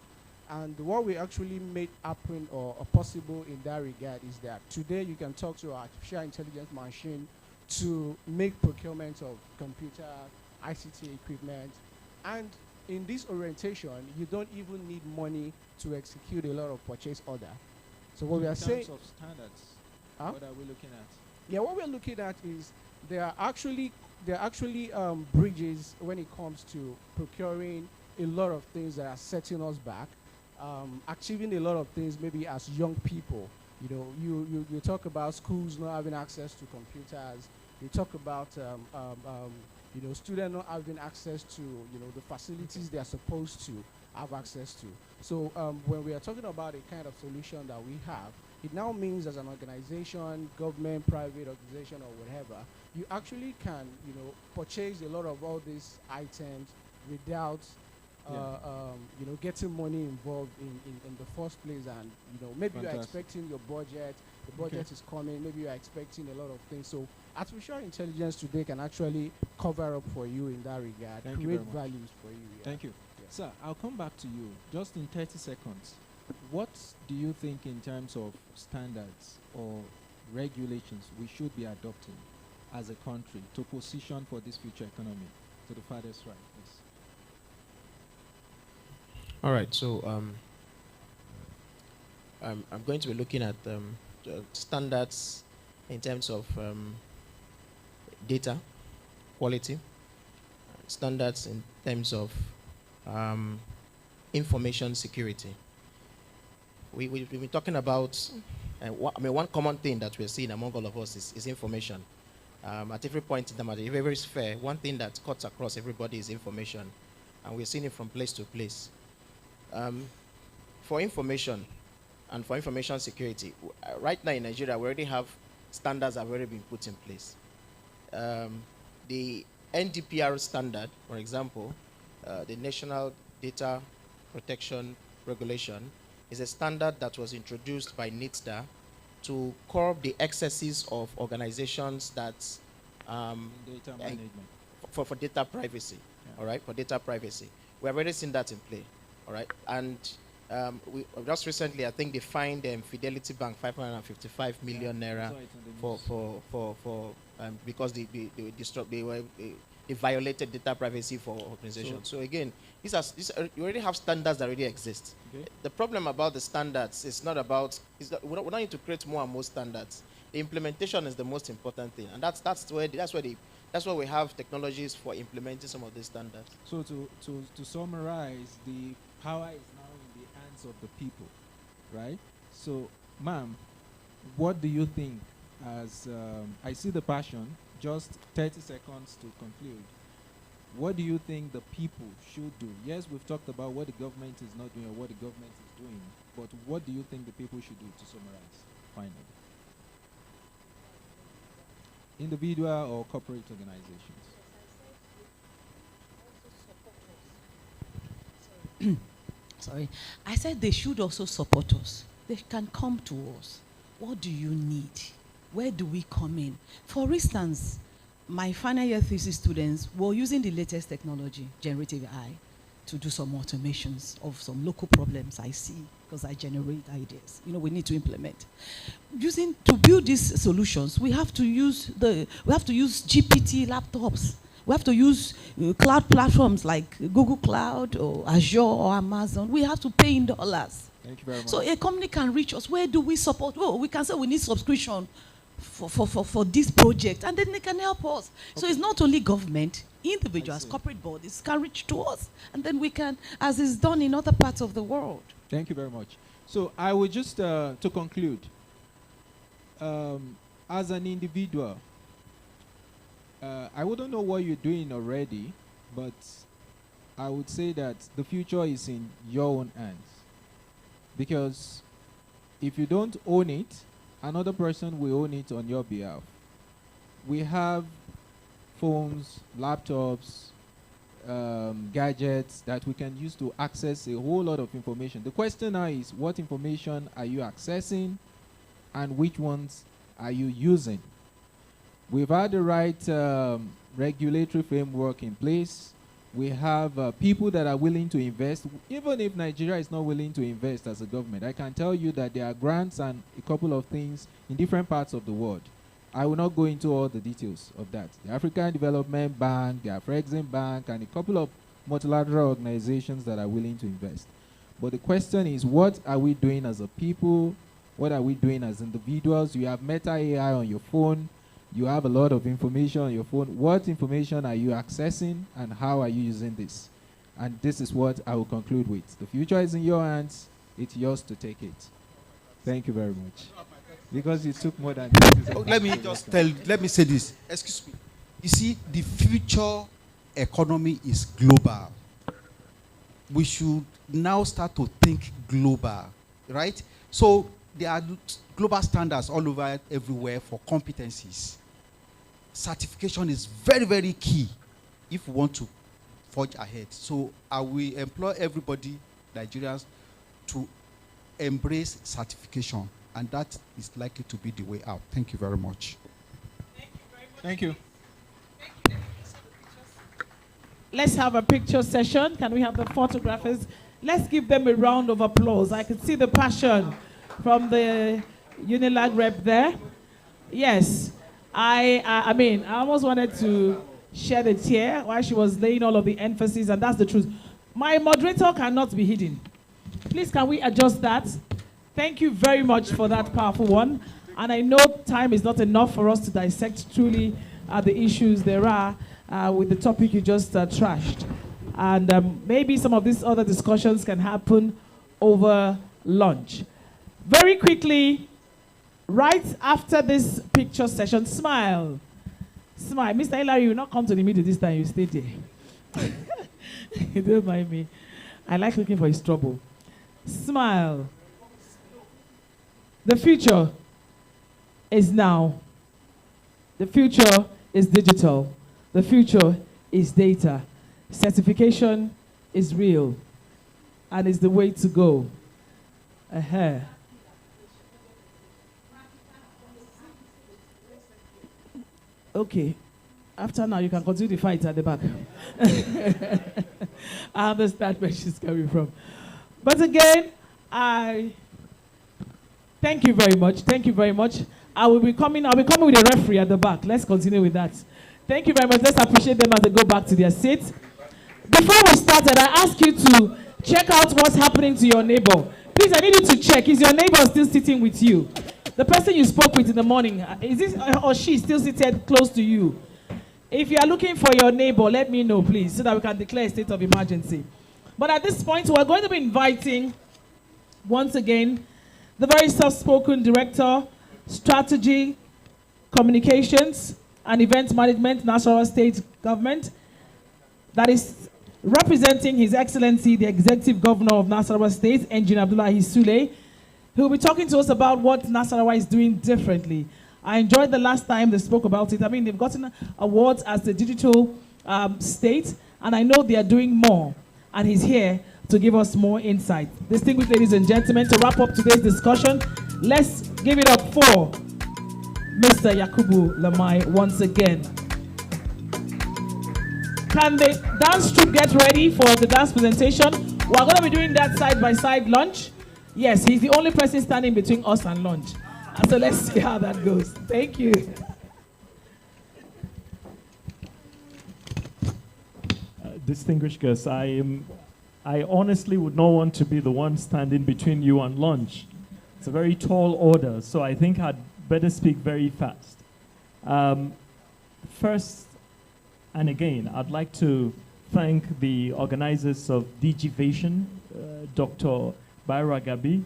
And what we actually made happen or possible in that regard is that today you can talk to an artificial intelligence machine to make procurement of computer, ICT equipment, and in this orientation, you don't even need money to execute a lot of purchase order. So what we are saying... In terms of standards, what are we looking at? Yeah, what we're looking at is there are actually bridges when it comes to procuring a lot of things that are setting us back, achieving a lot of things maybe as young people. You talk about schools not having access to computers. You talk about students not having access to the facilities they are supposed to have access to. So when we are talking about a kind of solution that we have, it now means as an organization, government, private organization, or whatever, you actually can purchase a lot of all these items without getting money involved in the first place. And maybe you're expecting your budget, the budget is coming, maybe you're expecting a lot of things. So artificial intelligence today can actually cover up for you in that regard, create values for you. Yeah. Thank you. Sir, I'll come back to you just in 30 seconds. What do you think in terms of standards or regulations we should be adopting as a country to position for this future economy? To the farthest right, please. All right, so I'm going to be looking at standards in terms of data quality, standards in terms of information security. We've been talking about, one common thing that we're seeing among all of us is information. At every point in time, at every sphere, one thing that cuts across everybody is information, and we're seeing it from place to place. For information and for information security, right now in Nigeria, we already have standards that have already been put in place. The NDPR standard, for example, the National Data Protection Regulation, is a standard that was introduced by NITSDA to curb the excesses of organizations that data management for data privacy. Yeah. All right, for data privacy, we have already seen that in play. All right, and we just recently, I think they fined Fidelity Bank 555 million naira because they violated data privacy for organizations. So again, you already have standards that already exist. Okay. The problem about the standards is not about, we don't need to create more and more standards. The implementation is the most important thing, and that's where we have technologies for implementing some of these standards. So to summarize, the power is now in the hands of the people, right? So, ma'am, what do you think? As I see the passion, just 30 seconds to conclude. what do you think the people should do? Yes, we've talked about what the government is not doing or what the government is doing, but what do you think the people should do, to summarize, finally? Individual or corporate organizations? Sorry. I said they should also support us. They can come to us. What do you need? Where do we come in? For instance, my final year thesis students were using the latest technology, generative AI, to do some automations of some local problems I see, because I generate ideas. You know, we need to implement. To build these solutions, we have to use GPT laptops. We have to use cloud platforms like Google Cloud or Azure or Amazon. We have to pay in dollars. Thank you very much. So a company can reach us. Where do we support? Well, we can say we need subscription for this project, and then they can help us. Okay. So it's not only government, individuals, corporate bodies can reach to us, and then we can, as is done in other parts of the world. Thank you very much. So I would just, to conclude, as an individual, I wouldn't know what you're doing already, but I would say that the future is in your own hands. Because if you don't own it, another person will own it on your behalf. We have phones, laptops, gadgets that we can use to access a whole lot of information. The question now is, what information are you accessing and which ones are you using? We've had the right regulatory framework in place. We have people that are willing to invest. Even if Nigeria is not willing to invest as a government, I can tell you that there are grants and a couple of things in different parts of the world. I will not go into all the details of that. The African Development Bank, the Afrexim Bank, and a couple of multilateral organizations that are willing to invest. But the question is, what are we doing as a people? What are we doing as individuals? You have Meta AI on your phone. You have a lot of information on your phone. What information are you accessing and how are you using this? And this is what I will conclude with. The future is in your hands. It's yours to take it. Thank you very much. Because it took more than... Let me say this. Excuse me. You see, the future economy is global. We should now start to think global, right? So there are global standards all over everywhere for competencies. Certification is very, very key if we want to forge ahead. So I will employ everybody, Nigerians, to embrace certification, and that is likely to be the way out. Thank you very much. Thank you. Let's have a picture session. Can we have the photographers? Let's give them a round of applause. I can see the passion from the Unilag rep there. Yes, I mean, I almost wanted to shed a tear while she was laying all of the emphasis, and that's the truth. My moderator cannot be hidden. Please, can we adjust that? Thank you very much for that powerful one. And I know time is not enough for us to dissect truly the issues there are with the topic you just trashed. And maybe some of these other discussions can happen over lunch. Very quickly, right after this picture session, smile. Smile. Mr. Hilary, you will not come to the meeting this time, you stay there. You don't mind me. I like looking for his trouble. Smile. The future is now. The future is digital. The future is data. Certification is real and is the way to go. Okay. After now, you can continue the fight at the back. I understand where she's coming from. But again, I thank you very much. Thank you very much. I'll be coming with a referee at the back. Let's continue with that. Thank you very much. Let's appreciate them as they go back to their seats. Before we started, I asked you to check out what's happening to your neighbor. Please, I need you to check. Is your neighbor still sitting with you? The person you spoke with in the morning, is this or she still seated close to you? If you are looking for your neighbor, let me know, please, so that we can declare a state of emergency. But at this point, we're going to be inviting, once again, the very soft-spoken Director, Strategy, Communications, and Event Management, National State Government, that is representing His Excellency, the Executive Governor of Nasarawa State, Engineer Abdullahi Sule, who will be talking to us about what Nasarawa is doing differently. I enjoyed the last time they spoke about it. I mean, they've gotten awards as the digital state, and I know they are doing more. And he's here to give us more insight. Distinguished ladies and gentlemen, to wrap up today's discussion, let's give it up for Mr. Yakubu Lamai once again. Can the dance troupe get ready for the dance presentation? We're going to be doing that side-by-side lunch. Yes, he's the only person standing between us and lunch. So let's see how that goes. Thank you. Distinguished guests, I honestly would not want to be the one standing between you and lunch. It's a very tall order, so I think I'd better speak very fast. First, and again, I'd like to thank the organizers of Digivation, Dr. Baira Gabi,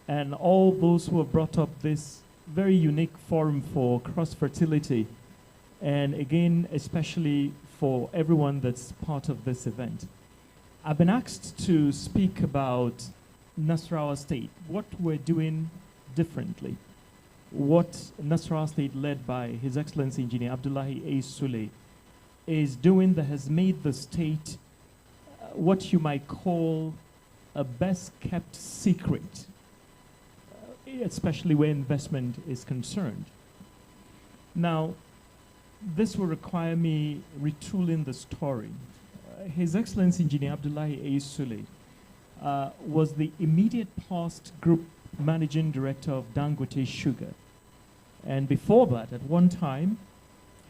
and all those who have brought up this very unique forum for cross-fertility. And again, especially for everyone that's part of this event. I've been asked to speak about Nasarawa State, what we're doing differently, what Nasarawa State, led by His Excellency Engineer Abdullahi A. Sule, is doing that has made the state what you might call a best-kept secret, especially where investment is concerned. Now, this will require me retooling the story. His Excellency Engineer Abdullahi A. Sule was the immediate past group managing director of Dangote Sugar. And before that, at one time,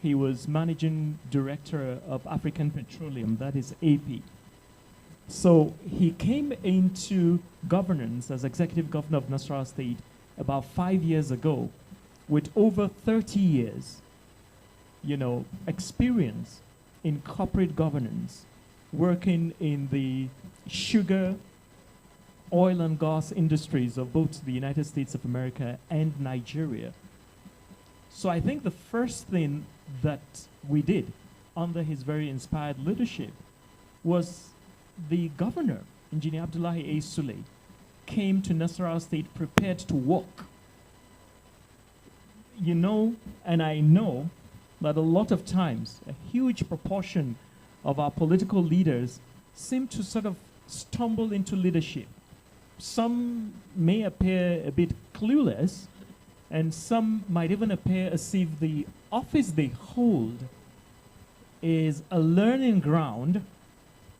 he was managing director of African Petroleum, that is AP. So he came into governance as executive governor of Nasarawa State about 5 years ago with over 30 years experience in corporate governance, working in the sugar, oil and gas industries of both the United States of America and Nigeria. So I think the first thing that we did under his very inspired leadership was the governor, Engineer Abdullahi A. Sule, came to Nasarawa State prepared to work. And I know that a lot of times, a huge proportion of our political leaders seem to sort of stumble into leadership. Some may appear a bit clueless, and some might even appear as if the office they hold is a learning ground,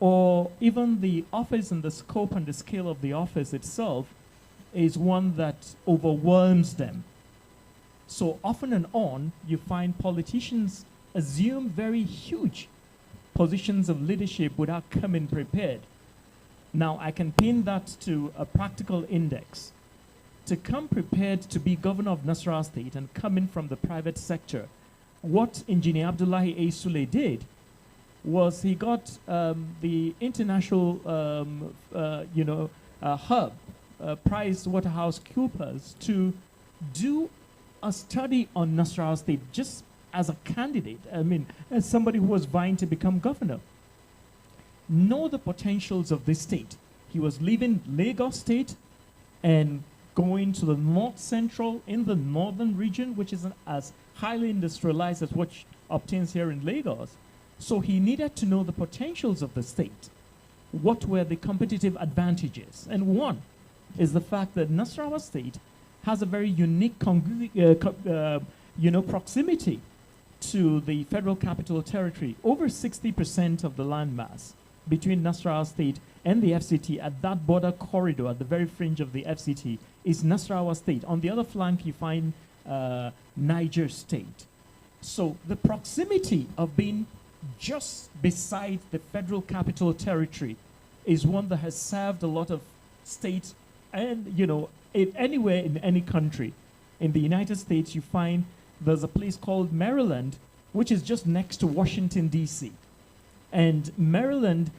or even the office and the scope and the scale of the office itself is one that overwhelms them. So often and on, you find politicians assume very huge positions of leadership without coming prepared. Now, I can pin that to a practical index. To come prepared to be governor of Nasarawa State and coming from the private sector, what Engineer Abdullahi A. Sule did was he got the international hub, PricewaterhouseCoopers, to do a study on Nasarawa State just as a candidate, as somebody who was vying to become governor. Know the potentials of this state. He was leaving Lagos State and going to the north central in the northern region, which isn't as highly industrialized as what obtains here in Lagos. So he needed to know the potentials of the state. What were the competitive advantages? And one is the fact that Nasarawa State has a very unique proximity to the Federal Capital Territory. Over 60% of the landmass between Nasarawa State and the FCT at that border corridor at the very fringe of the FCT is Nasarawa State. On the other flank, you find Niger State. So the proximity of being just beside the Federal Capital Territory is one that has served a lot of states and, anywhere in any country. In the United States, you find there's a place called Maryland, which is just next to Washington, D.C. And Maryland,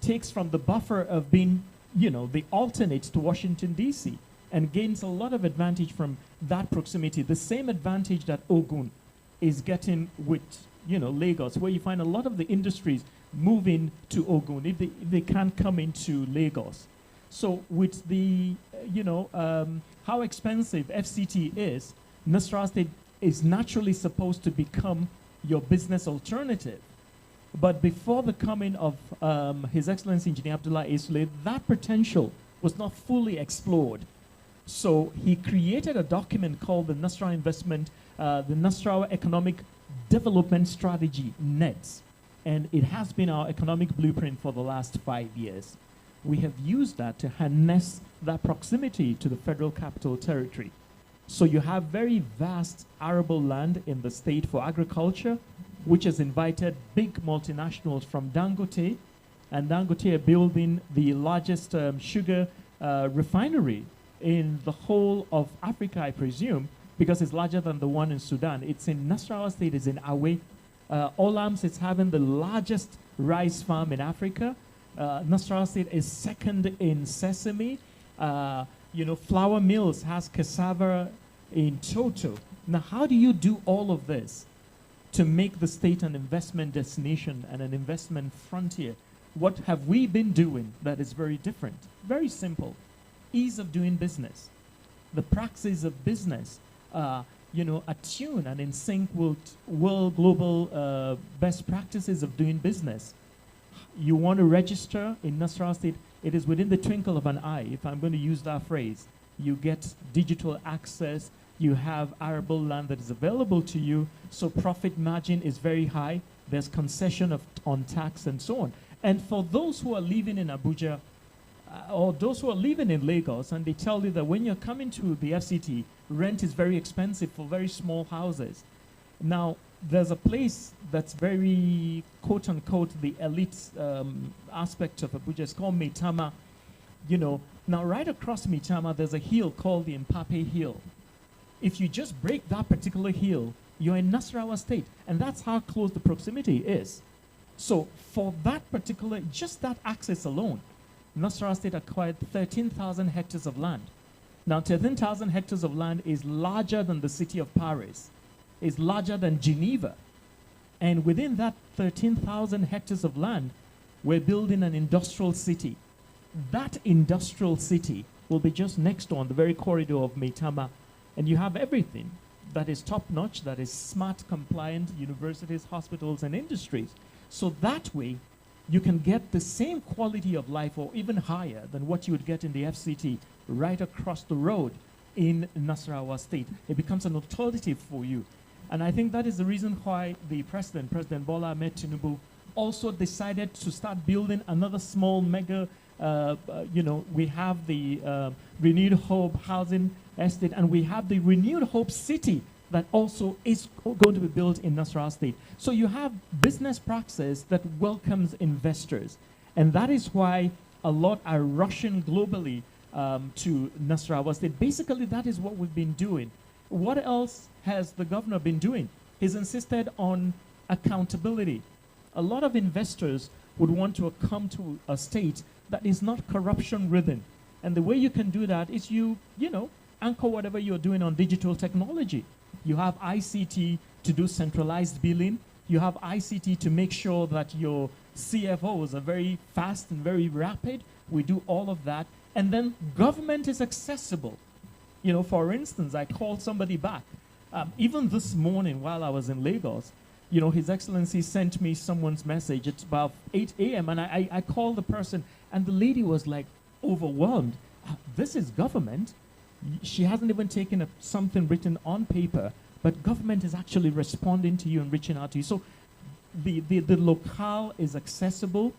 takes from the buffer of being, the alternate to Washington, D.C. and gains a lot of advantage from that proximity. The same advantage that Ogun is getting with, Lagos, where you find a lot of the industries moving to Ogun if they can't come into Lagos. So with the, how expensive FCT is, Nasarawa State is naturally supposed to become your business alternative. But before the coming of His Excellency Engineer Abdullah Esule, that potential was not fully explored. So he created a document called the Nasarawa the Nasarawa Economic Development Strategy, NEDS. And it has been our economic blueprint for the last 5 years. We have used that to harness that proximity to the Federal Capital Territory. So you have very vast arable land in the state for agriculture, which has invited big multinationals from Dangote, and Dangote are building the largest sugar refinery in the whole of Africa, I presume, because it's larger than the one in Sudan. It's in Nasarawa State, it's in Awe. Olams is having the largest rice farm in Africa. Nasarawa State is second in sesame. Flour Mills has cassava in Toto. Now, how do you do all of this to make the state an investment destination and an investment frontier? What have we been doing that is very different? Very simple. Ease of doing business. The praxis of business, attune and in sync with world global best practices of doing business. You want to register in Nasarawa State, it is within the twinkle of an eye, if I'm going to use that phrase. You get digital access, you have arable land that is available to you, so profit margin is very high, there's concession on tax and so on. And for those who are living in Abuja, or those who are living in Lagos, and they tell you that when you're coming to the FCT, rent is very expensive for very small houses. Now, there's a place that's very, quote unquote, the elite aspect of Abuja. It's called Maitama. Now right across Maitama, there's a hill called the Mpape Hill. If you just break that particular hill, you're in Nasarawa State, and that's how close the proximity is. So for that particular, just that access alone, Nasarawa State acquired 13,000 hectares of land. Now 13,000 hectares of land is larger than the city of Paris, is larger than Geneva. And within that 13,000 hectares of land, we're building an industrial city. That industrial city will be just next door on the very corridor of Maitama. And you have everything that is top-notch, that is smart, compliant, universities, hospitals, and industries. So that way, you can get the same quality of life or even higher than what you would get in the FCT right across the road in Nasarawa State. It becomes an alternative for you. And I think that is the reason why the President Bola Ahmed Tinubu, also decided to start building another small mega, we have the Renewed Hope Housing Estate, and we have the Renewed Hope City that also is going to be built in Nasarawa State. So you have business practice that welcomes investors. And that is why a lot are rushing globally to Nasarawa State. Basically, that is what we've been doing. What else has the governor been doing? He's insisted on accountability. A lot of investors would want to come to a state that is not corruption-ridden. And the way you can do that is you anchor whatever you're doing on digital technology. You have ICT to do centralized billing. You have ICT to make sure that your CFOs are very fast and very rapid. We do all of that. And then government is accessible. For instance, I called somebody back. Even this morning while I was in Lagos, His Excellency sent me someone's message. It's about 8 a.m. and I called the person, and the lady was like overwhelmed. This is government. She hasn't even taken something written on paper, but government is actually responding to you and reaching out to you. So the locale is accessible,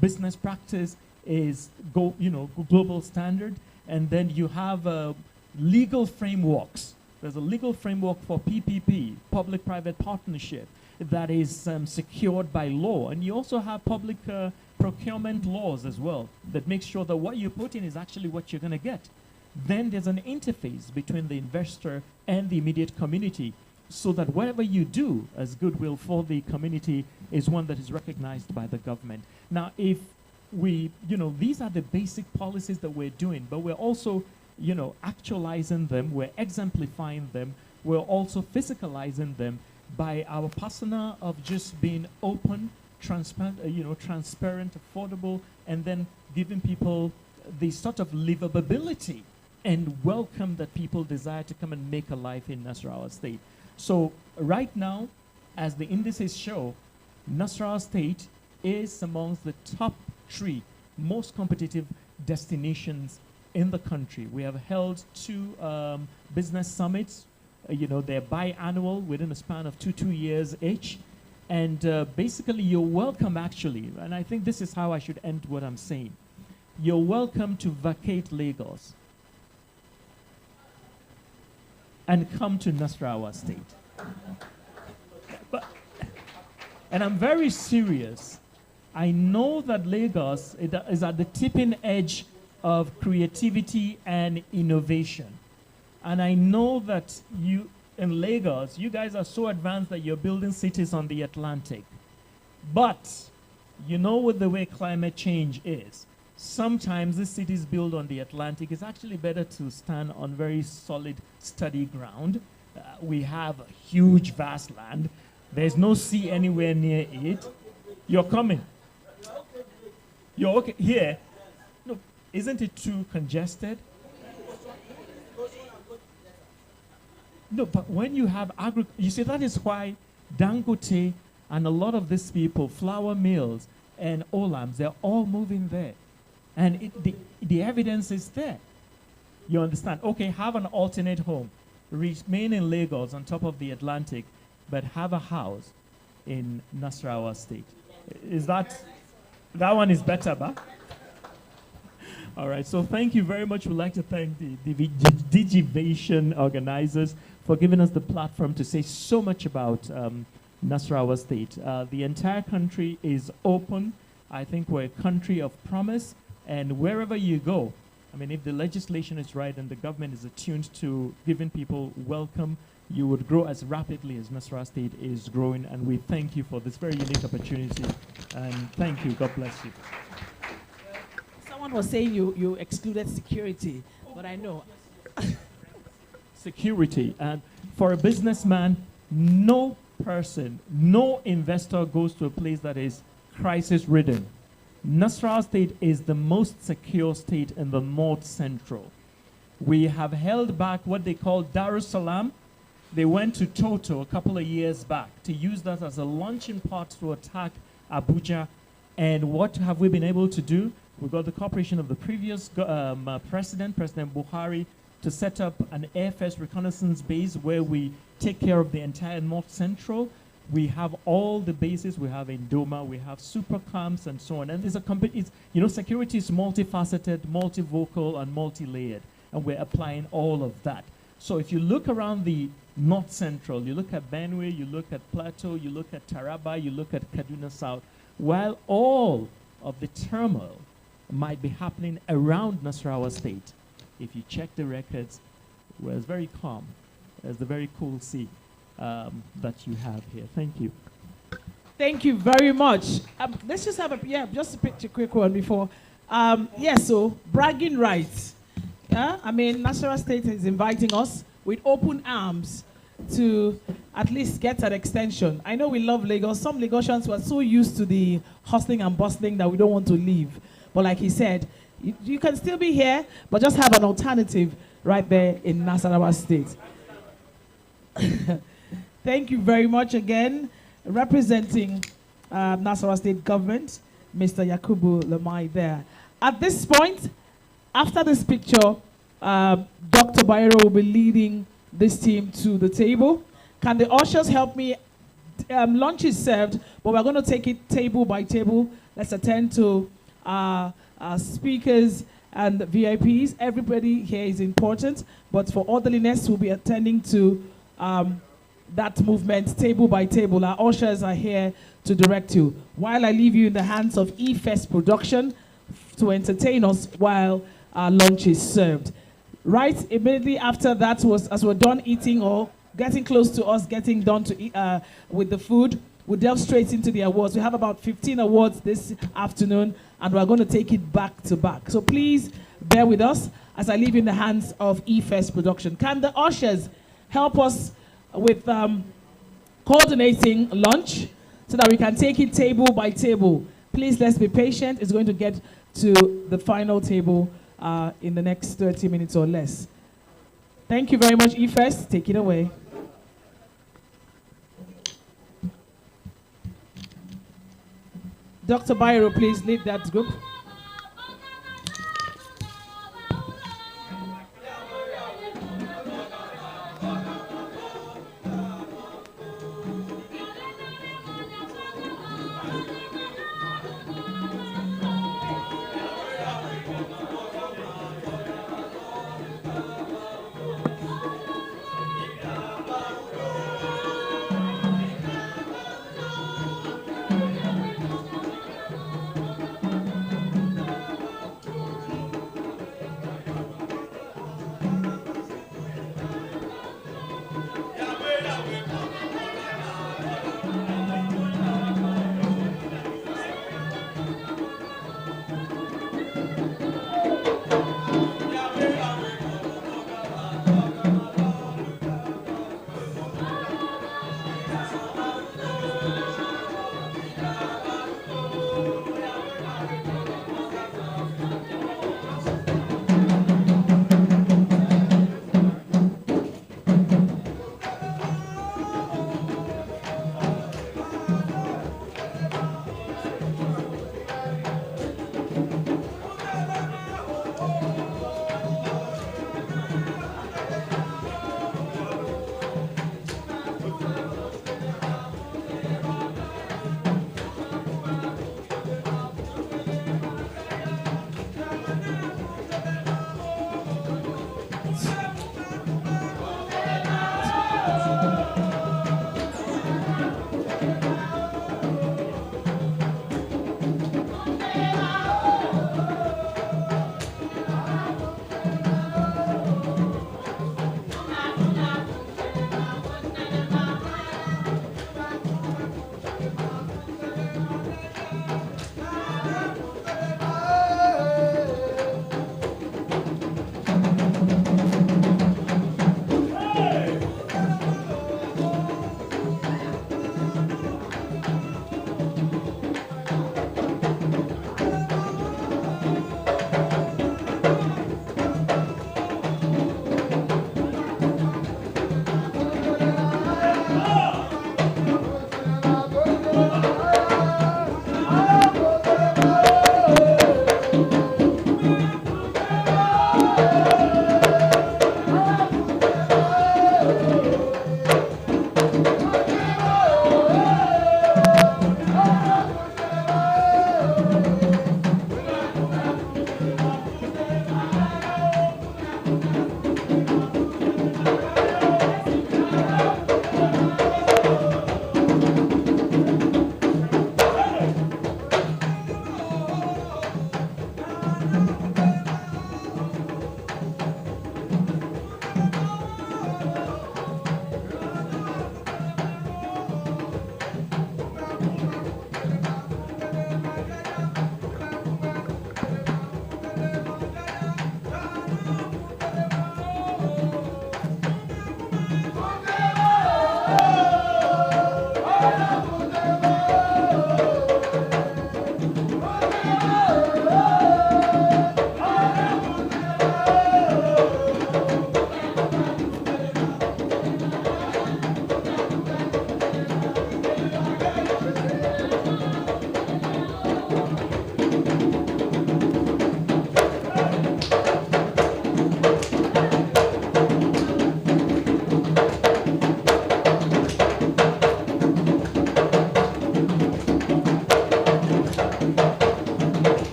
business practice is global standard, and then you have legal frameworks. There's a legal framework for PPP, public-private partnership, that is secured by law. And you also have public procurement laws as well that make sure that what you put in is actually what you're going to get. Then there's an interface between the investor and the immediate community, so that whatever you do as goodwill for the community is one that is recognized by the government. Now, if we, these are the basic policies that we're doing, but we're also, actualizing them, we're exemplifying them, we're also physicalizing them. by our persona of just being open, transparent, transparent, affordable, and then giving people the sort of livability and welcome that people desire to come and make a life in Nasarawa State. So right now, as the indices show, Nasarawa State is amongst the top 3 most competitive destinations in the country. We have held 2 business summits. They're biannual within a span of two years each. And basically, you're welcome, actually. And I think this is how I should end what I'm saying. You're welcome to vacate Lagos and come to Nasarawa State. And I'm very serious. I know that Lagos is at the tipping edge of creativity and innovation. And I know that you, in Lagos, you guys are so advanced that you're building cities on the Atlantic. But you know what the way climate change is. Sometimes the cities built on the Atlantic, it's actually better to stand on very solid, steady ground. We have a huge, vast land. There's no sea anywhere near it. You're coming. You're okay here. No, isn't it too congested? No, but when you have you see, that is why Dangote and a lot of these people, flour mills and Olams, they're all moving there. And the evidence is there. You understand? Okay, have an alternate home. Remain in Lagos on top of the Atlantic, but have a house in Nasarawa State. Is that one is better, ba? All right, so thank you very much. We'd like to thank the Digivation organizers for giving us the platform to say so much about Nasarawa State. The entire country is open. I think we're a country of promise, and wherever you go, I mean, if the legislation is right and the government is attuned to giving people welcome, you would grow as rapidly as Nasarawa State is growing, and we thank you for this very unique opportunity. And thank you. God bless you. Someone was saying you excluded security, but I know. Security. And for a businessman, no person, no investor goes to a place that is crisis-ridden. Nasarawa State is the most secure state in the North Central. We have held back what they call Darussalam. They went to Toto a couple of years back to use that as a launching pad to attack Abuja. And what have we been able to do? We got the cooperation of the previous President Buhari, to set up an airfares reconnaissance base where we take care of the entire North Central. We have all the bases. We have Indoma, we have super camps, and so on. And there's security is multifaceted, multivocal, and multi-layered, and we're applying all of that. So if you look around the North Central, you look at Benue, you look at Plateau, you look at Taraba, you look at Kaduna South, while all of the turmoil might be happening around Nasarawa State, if you check the records, well, it's very calm. There's the very cool sea that you have here. Thank you. Thank you very much. Let's just have just a picture, quick one before. So bragging rights. Yeah, I mean, Nasarawa State is inviting us with open arms to at least get an extension. I know we love Lagos. Some Lagosians were so used to the hustling and bustling that we don't want to leave. But like he said, you can still be here, but just have an alternative right there in Nasarawa State. Thank you very much again. Representing Nasarawa State government, Mr. Yakubu Lamai there. At this point, after this picture, Dr. Bayero will be leading this team to the table. Can the ushers help me? Lunch is served, but we're going to take it table by table. Let's attend to our speakers and VIPs. Everybody here is important, but for orderliness, we'll be attending to that movement table by table. Our ushers are here to direct you. While I leave you in the hands of eFest Production to entertain us while our lunch is served. Right immediately after that, as we're done eating or getting close to us getting done to eat, with the food, we'll delve straight into the awards. We have about 15 awards this afternoon, and we're going to take it back to back. So please bear with us as I leave you in the hands of eFest Production. Can the ushers help us with coordinating lunch so that we can take it table by table. Please, let's be patient. It's going to get to the final table in the next 30 minutes or less. Thank you very much, Ifes. Take it away. Dr. Byro, please lead that group.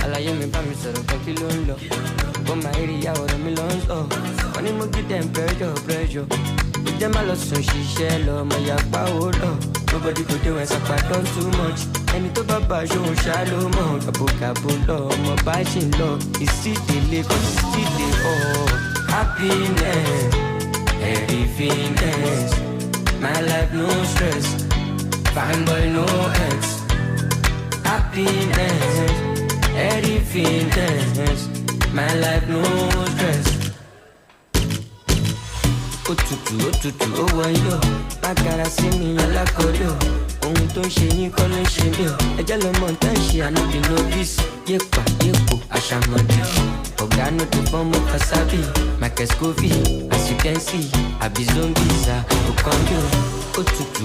àlàyé mi bá mi sọ̀rọ̀ kan kí ló ń lọ ó máa rí ìyàwó rẹ̀ mi lọ ń sọ wọ́n ní mo kí dem pressure ìjẹ́ má lọ sùn ṣiṣẹ́ lọ ọmọ ìyàpá ò lọ nobody go dey when sapa don too much ẹni tó bá bá aṣóhun ṣá ló mọ̀ gàbogàbo lọ ọmọ bá ṣì ń lọ ìsídèlé kò sí dé ọ̀ happiness everythingness my life no stress fine boy no ex happiness everythingness my life no stress. Òtútù ó wọ̀nyí o lágara sí mi alákọ̀ọ́lẹ̀ o ohun tó ń ṣe yín kọ́ ló ń ṣe mí o ẹjẹ́ lọ́mọ tá ń ṣe ànábì novice yépa yépo àṣàmọ̀dì ọ̀gá no dey fọ́ọ̀mù kasabi michael scovey as you can see àbí zombies òkan bí o òtútù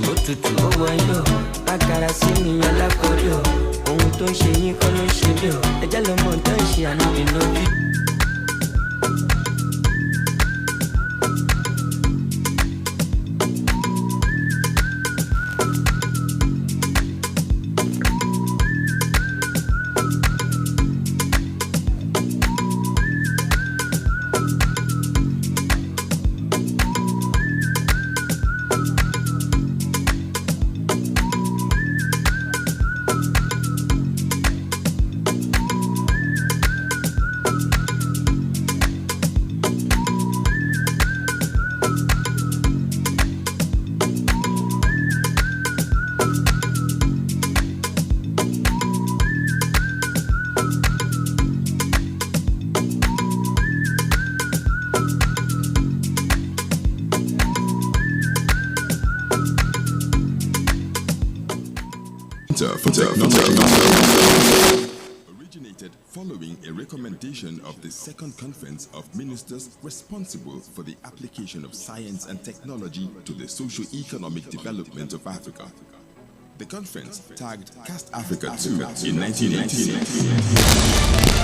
ó wọ̀nyí o lágara sí mi alákọ̀ọ́lẹ̀ o ohun tó ń ṣe yín kọ́ ló ń ṣe mí o ẹjẹ́ lọ́mọ tá ń ṣe ànábì novice. For Technology originated following a recommendation of the Second Conference of Ministers responsible for the application of science and technology to the socio-economic development of Africa. The conference tagged Cast Africa 2 in 1998.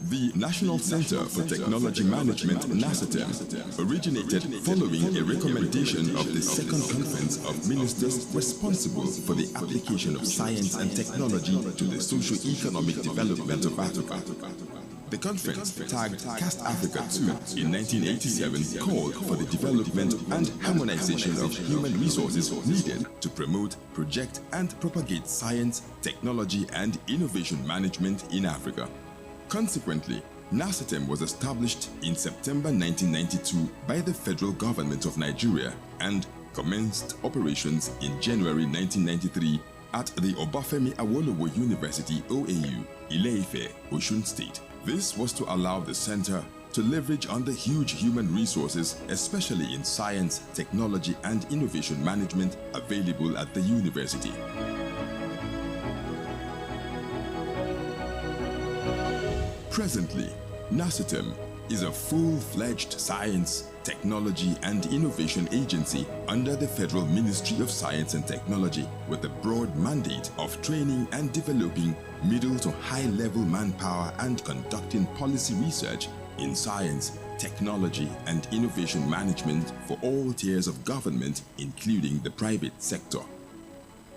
The National Center for Technology Management, NACTEM, originated following a recommendation of the Second Conference of Ministers responsible for the application of science and technology to the socio-economic development of Africa. The conference, tagged Cast Africa 2 in 1987, called for the development and harmonization of human resources needed to promote, project, and propagate science, technology, and innovation management in Africa. Consequently, NACTEM was established in September 1992 by the federal government of Nigeria and commenced operations in January 1993 at the Obafemi Awolowo University, OAU, Ile-Ife, Osun State. This was to allow the center to leverage on the huge human resources, especially in science, technology, and innovation management available at the university. Presently, NACTEM is a full-fledged science, technology, and innovation agency under the Federal Ministry of Science and Technology with the broad mandate of training and developing middle to high-level manpower and conducting policy research in science, technology, and innovation management for all tiers of government, including the private sector.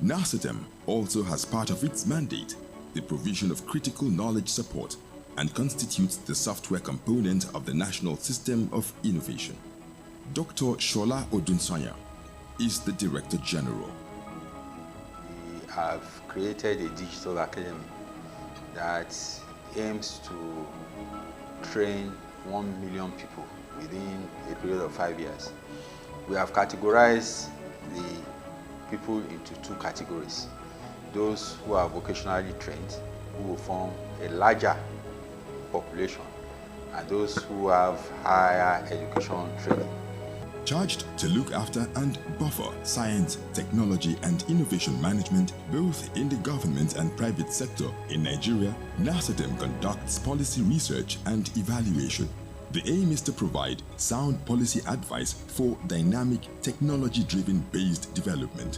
NACTEM also has part of its mandate the provision of critical knowledge support and constitutes the software component of the National System of Innovation. Dr. Shola Odunsanya is the Director General. We have created a digital academy that aims to train 1 million people within a period of 5 years. We have categorized the people into 2 categories. Those who are vocationally trained, who will form a larger population, and those who have higher education training. Charged to look after and buffer science, technology, and innovation management both in the government and private sector in Nigeria, NASATEM conducts policy research and evaluation. The aim is to provide sound policy advice for dynamic, technology-driven based development.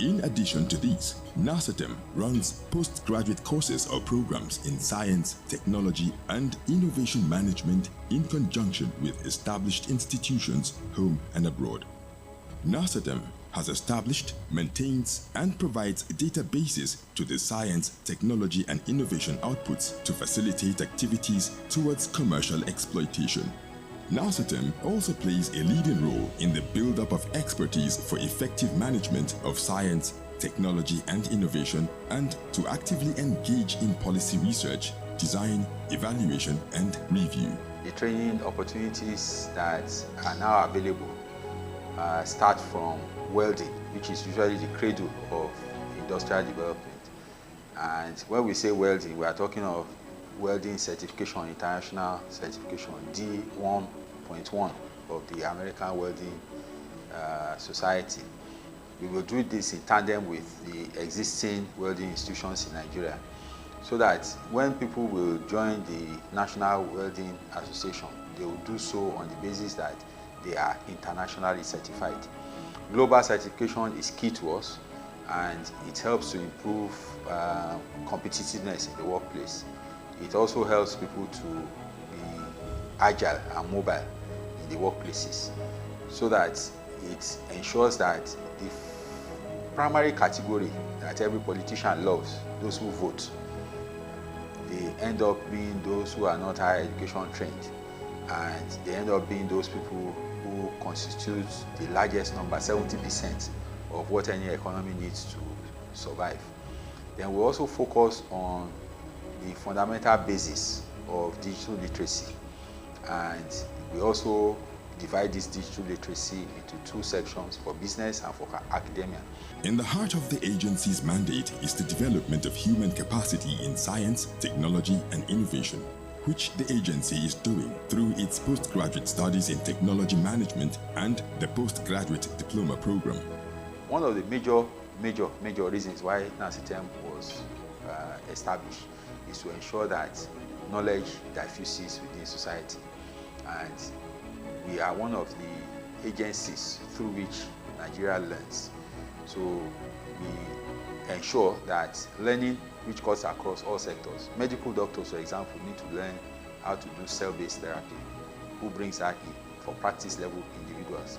In addition to these, NASATEM runs postgraduate courses or programs in science, technology, and innovation management in conjunction with established institutions home and abroad. NASATEM has established, maintains, and provides databases to the science, technology, and innovation outputs to facilitate activities towards commercial exploitation. NASATEM also plays a leading role in the build-up of expertise for effective management of science, technology, and innovation, and to actively engage in policy research, design, evaluation, and review. The training opportunities that are now available start from welding, which is usually the cradle of industrial development. And when we say welding, we are talking of welding certification, international certification, D1.1 of the American Welding Society. We will do this in tandem with the existing welding institutions in Nigeria, so that when people will join the National Welding Association, they will do so on the basis that they are internationally certified. Global certification is key to us, and it helps to improve competitiveness in the workplace. It also helps people to be agile and mobile in the workplaces, so that it ensures that the primary category that every politician loves, those who vote, they end up being those who are not higher education trained, and they end up being those people who constitute the largest number, 70% of what any economy needs to survive. Then we also focus on the fundamental basis of digital literacy, and we also divide this digital literacy into 2 sections, for business and for academia. In the heart of the agency's mandate is the development of human capacity in science, technology, and innovation, which the agency is doing through its postgraduate studies in technology management and the postgraduate diploma program. One of the major reasons why NASATEM was established is to ensure that knowledge diffuses within society, and we are one of the agencies through which Nigeria learns. So we ensure that learning which cuts across all sectors. Medical doctors, for example, need to learn how to do cell-based therapy. Who brings that in? For practice level individuals.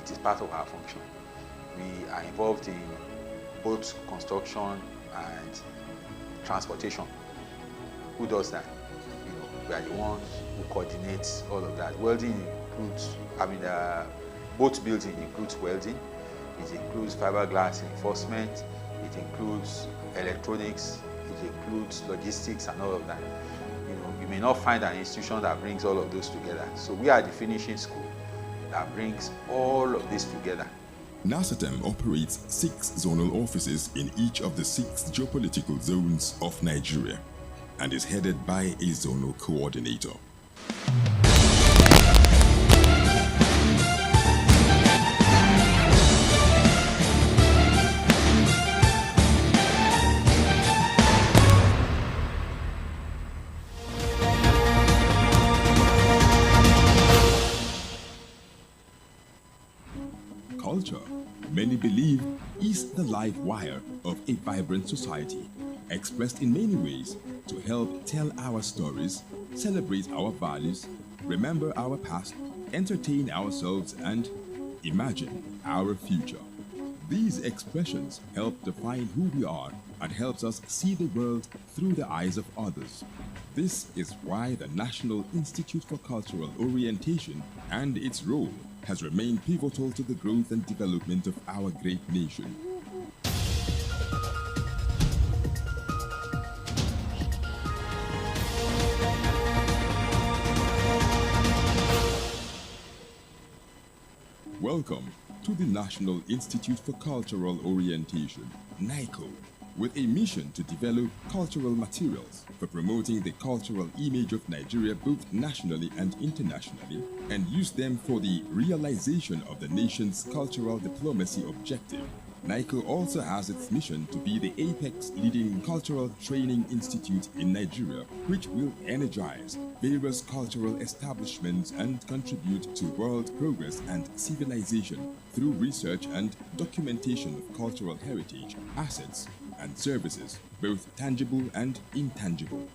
It is part of our function. We are involved in both construction and transportation. Who does that? We are the ones who coordinate all of that. Welding includes, boat building includes welding. It includes fiberglass reinforcement. It includes electronics. It includes logistics and all of that. You may not find an institution that brings all of those together. So we are the finishing school that brings all of this together. NASATEM operates 6 zonal offices in each of the 6 geopolitical zones of Nigeria and is headed by a zonal coordinator. Culture, many believe, is the live wire of a vibrant society, expressed in many ways to help tell our stories, celebrate our values, remember our past, entertain ourselves, and imagine our future. These expressions help define who we are and helps us see the world through the eyes of others. This is why the National Institute for Cultural Orientation and its role has remained pivotal to the growth and development of our great nation. Welcome to the National Institute for Cultural Orientation, NICO, with a mission to develop cultural materials for promoting the cultural image of Nigeria both nationally and internationally, and use them for the realization of the nation's cultural diplomacy objective. NICO also has its mission to be the apex leading cultural training institute in Nigeria, which will energize various cultural establishments and contribute to world progress and civilization through research and documentation of cultural heritage, assets, and services, both tangible and intangible.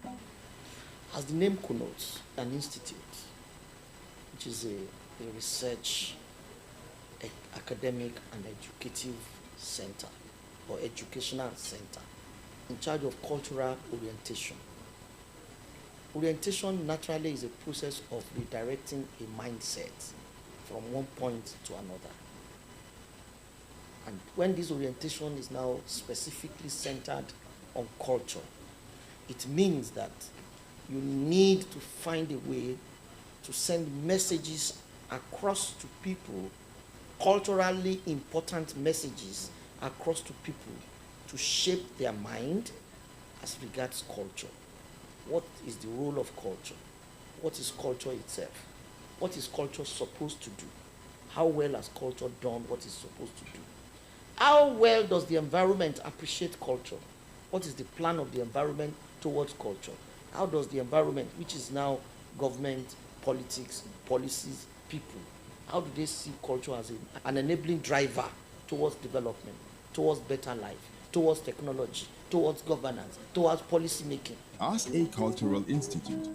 As the name connotes, an institute, which is a research, academic, and educative center or educational center in charge of cultural orientation. Orientation naturally is a process of redirecting a mindset from one point to another. And when this orientation is now specifically centered on culture, it means that you need to find a way to send messages across to people, culturally important messages across to people to shape their mind as regards culture. What is the role of culture? What is culture itself? What is culture supposed to do? How well has culture done what it's supposed to do? How well does the environment appreciate culture? What is the plan of the environment towards culture? How does the environment, which is now government, politics, policies, people, how do they see culture as an enabling driver towards development, towards better life, towards technology, towards governance, towards policy making? As a cultural institute,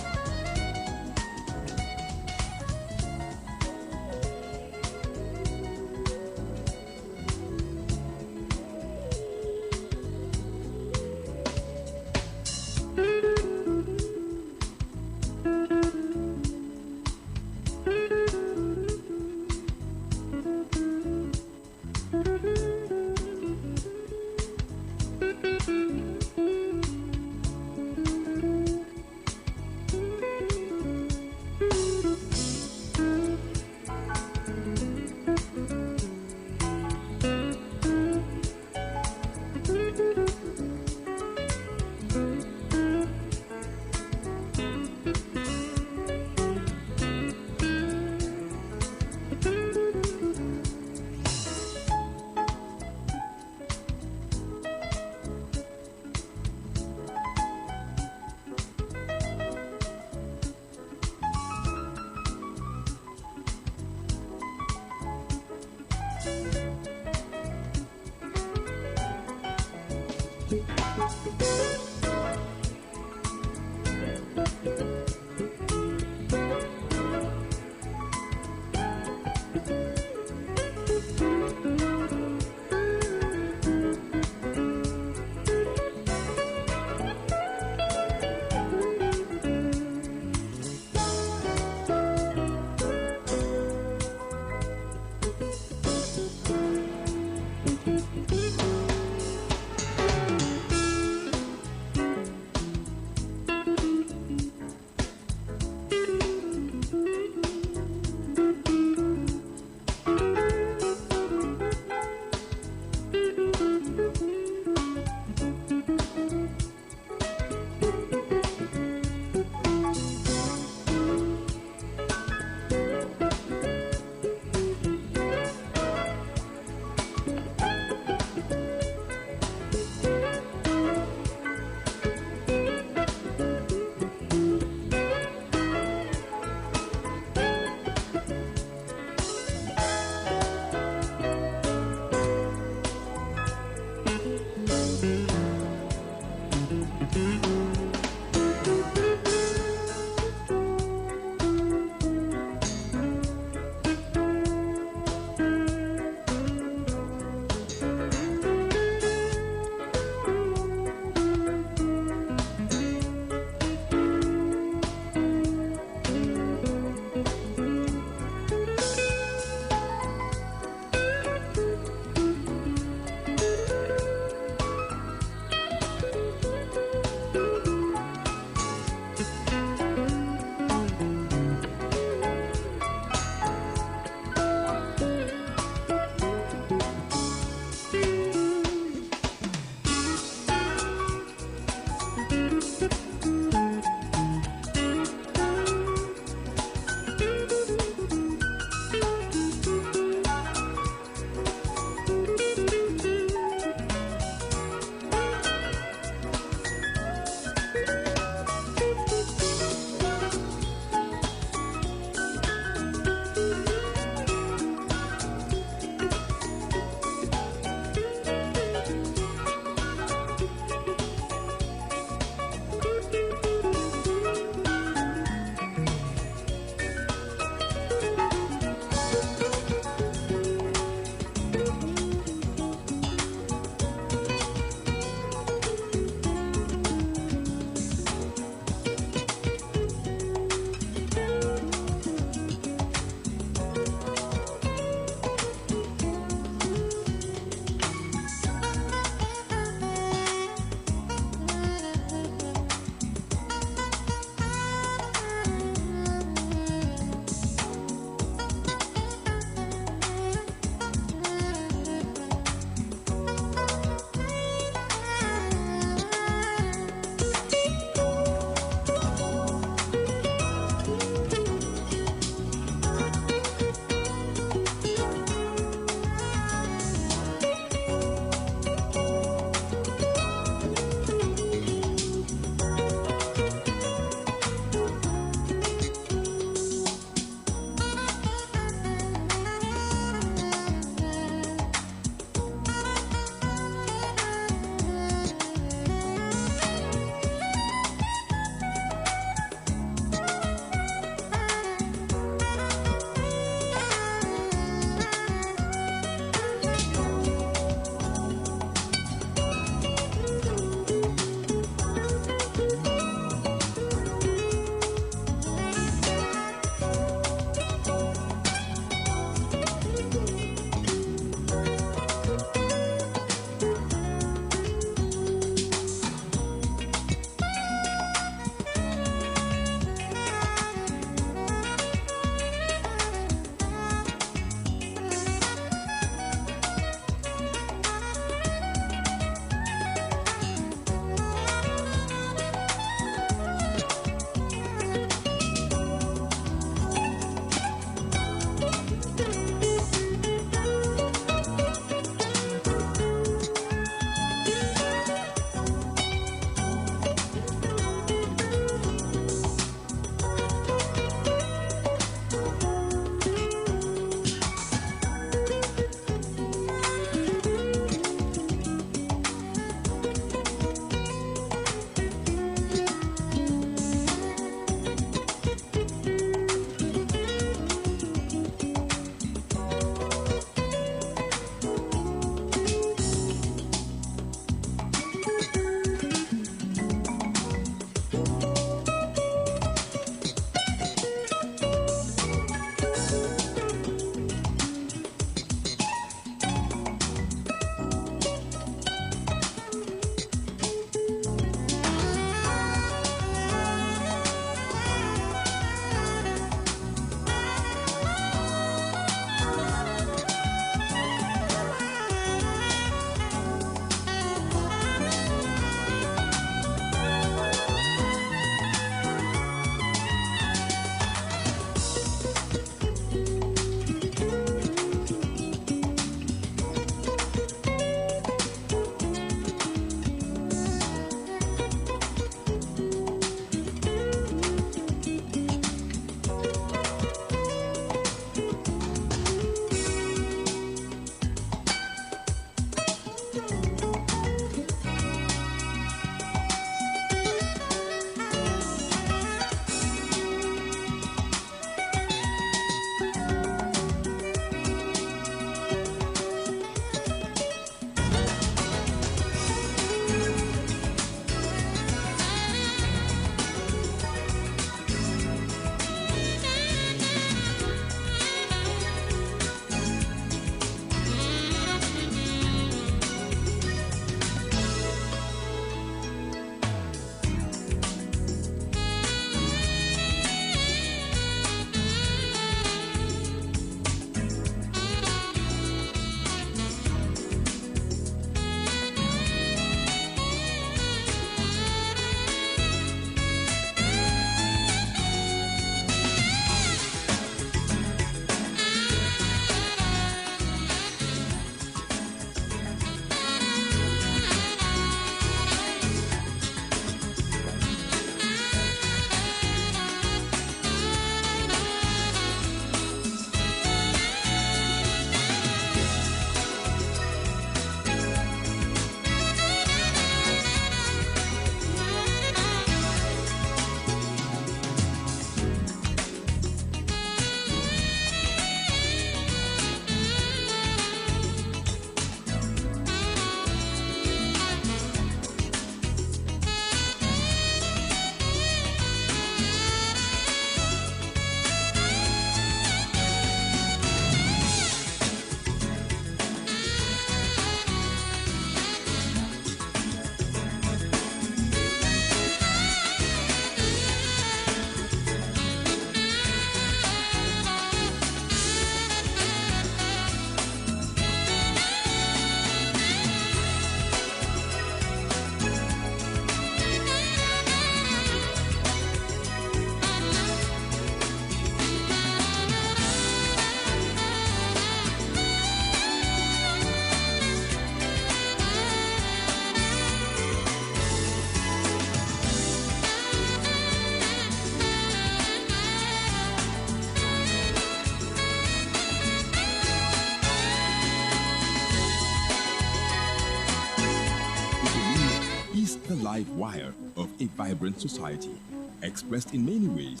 life wire of a vibrant society, expressed in many ways.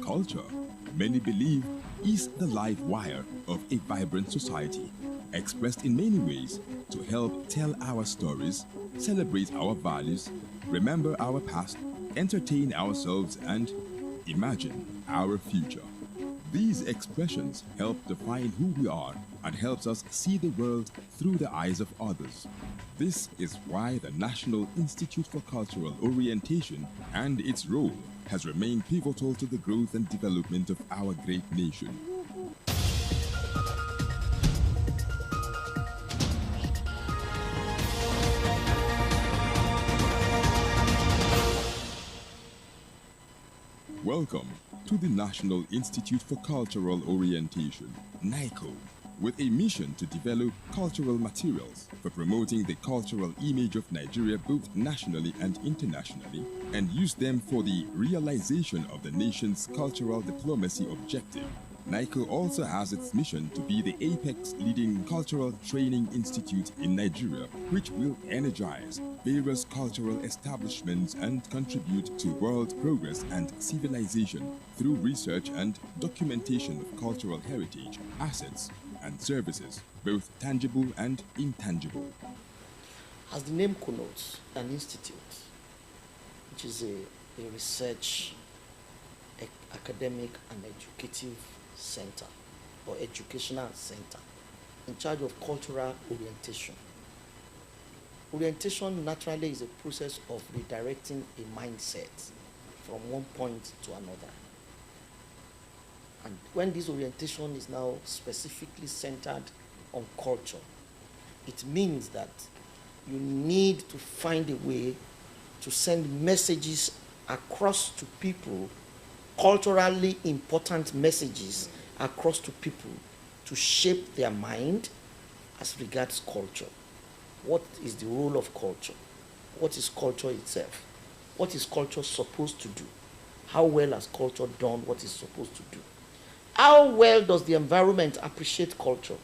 Culture, many believe, is the life wire of a vibrant society, expressed in many ways to help tell our stories, celebrate our values, remember our past, entertain ourselves, and imagine our future. These expressions help define who we are and helps us see the world through the eyes of others. This is why the National Institute for Cultural Orientation and its role has remained pivotal to the growth and development of our great nation. Welcome to the National Institute for Cultural Orientation, NICO, with a mission to develop cultural materials for promoting the cultural image of Nigeria both nationally and internationally, and use them for the realization of the nation's cultural diplomacy objective. NICO also has its mission to be the apex leading cultural training institute in Nigeria, which will energize various cultural establishments and contribute to world progress and civilization through research and documentation of cultural heritage, assets, and services, both tangible and intangible. As the name connotes, an institute, which is a research, academic and educative center or educational center in charge of cultural orientation. Orientation naturally is a process of redirecting a mindset from one point to another. And when this orientation is now specifically centered on culture, it means that you need to find a way to send messages across to people, culturally important messages across to people to shape their mind as regards culture. What is the role of culture? What is culture itself? What is culture supposed to do? How well has culture done what it's supposed to do? How well does the environment appreciate culture?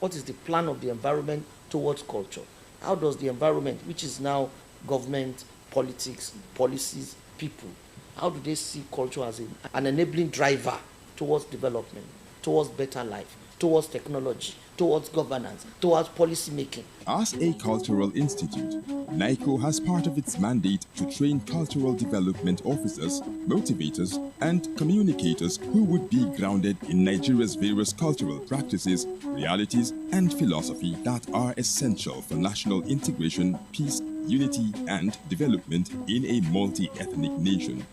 What is the plan of the environment towards culture? How does the environment, which is now government, politics, policies, people, how do they see culture as an enabling driver towards development, towards better life, towards technology, towards governance, towards policy making? As a cultural institute, NICO has part of its mandate to train cultural development officers, motivators, and communicators who would be grounded in Nigeria's various cultural practices, realities, and philosophy that are essential for national integration, peace, unity, and development in a multi-ethnic nation.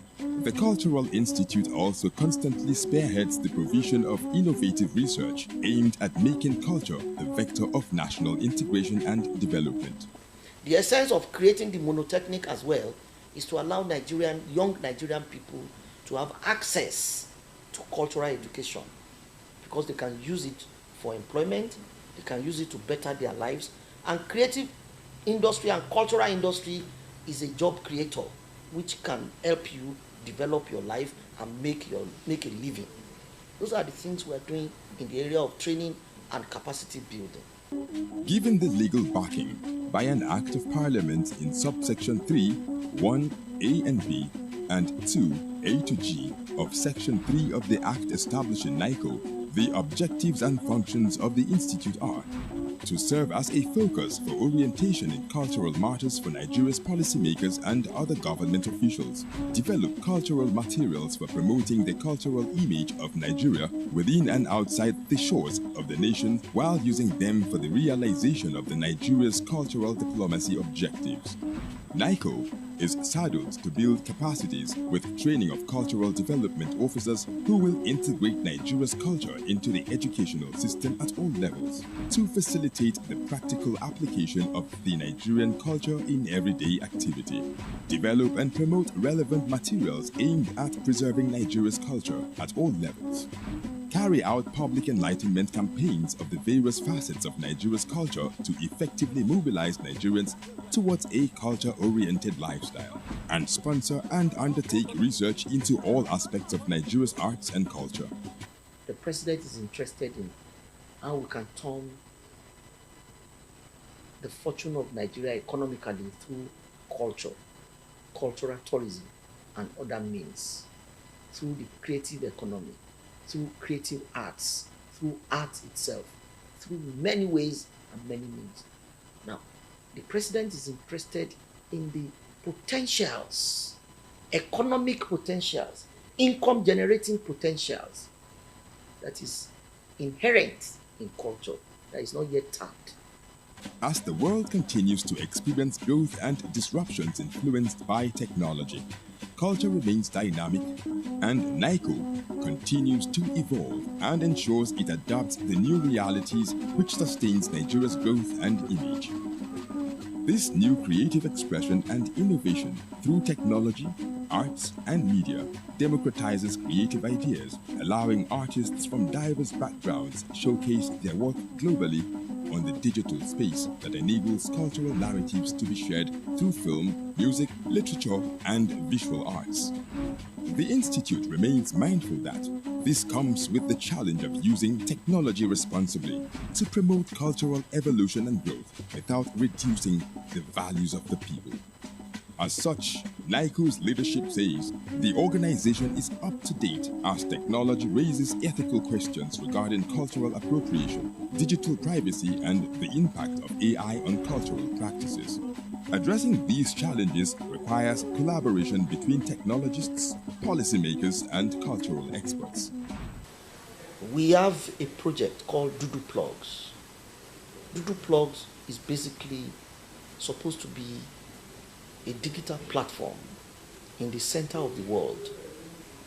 The Cultural Institute also constantly spearheads the provision of innovative research aimed at making culture the vector of national integration and development. The essence of creating the monotechnic as well is to allow young Nigerian people to have access to cultural education, because they can use it for employment, they can use it to better their lives, and creative industry and cultural industry is a job creator which can help you develop your life and make a living. Those are the things we are doing in the area of training and capacity building. Given the legal backing by an Act of Parliament in subsection 3, 1A and B, and 2A to G of section 3 of the Act establishing NICO, the objectives and functions of the Institute are to serve as a focus for orientation in cultural matters for Nigeria's policymakers and other government officials, develop cultural materials for promoting the cultural image of Nigeria within and outside the shores of the nation, while using them for the realization of the Nigeria's cultural diplomacy objectives. NICO is saddled to build capacities with training of cultural development officers who will integrate Nigeria's culture into the educational system at all levels to facilitate the practical application of the Nigerian culture in everyday activity. Develop and promote relevant materials aimed at preserving Nigeria's culture at all levels. Carry out public enlightenment campaigns of the various facets of Nigeria's culture to effectively mobilize Nigerians towards a culture-oriented lifestyle, and sponsor and undertake research into all aspects of Nigeria's arts and culture. The president is interested in how we can turn the fortune of Nigeria economically through culture, cultural tourism, and other means, through the creative economy, through creative arts, through art itself, through many ways and many means. Now, the president is interested in the potentials, economic potentials, income generating potentials that is inherent in culture that is not yet tapped. As the world continues to experience growth and disruptions influenced by technology, culture remains dynamic, and NICO continues to evolve and ensures it adapts the new realities which sustains Nigeria's growth and image. This new creative expression and innovation through technology, arts, and media democratizes creative ideas, allowing artists from diverse backgrounds showcase their work globally on the digital space that enables cultural narratives to be shared through film, music, literature, and visual arts. The Institute remains mindful that this comes with the challenge of using technology responsibly to promote cultural evolution and growth without reducing the values of the people. As such, NICO's leadership says the organization is up to date as technology raises ethical questions regarding cultural appropriation, digital privacy, and the impact of AI on cultural practices. Addressing these challenges requires collaboration between technologists, policymakers, and cultural experts. We have a project called Doodoo Plugs. Doodoo Plugs is basically supposed to be a digital platform in the center of the world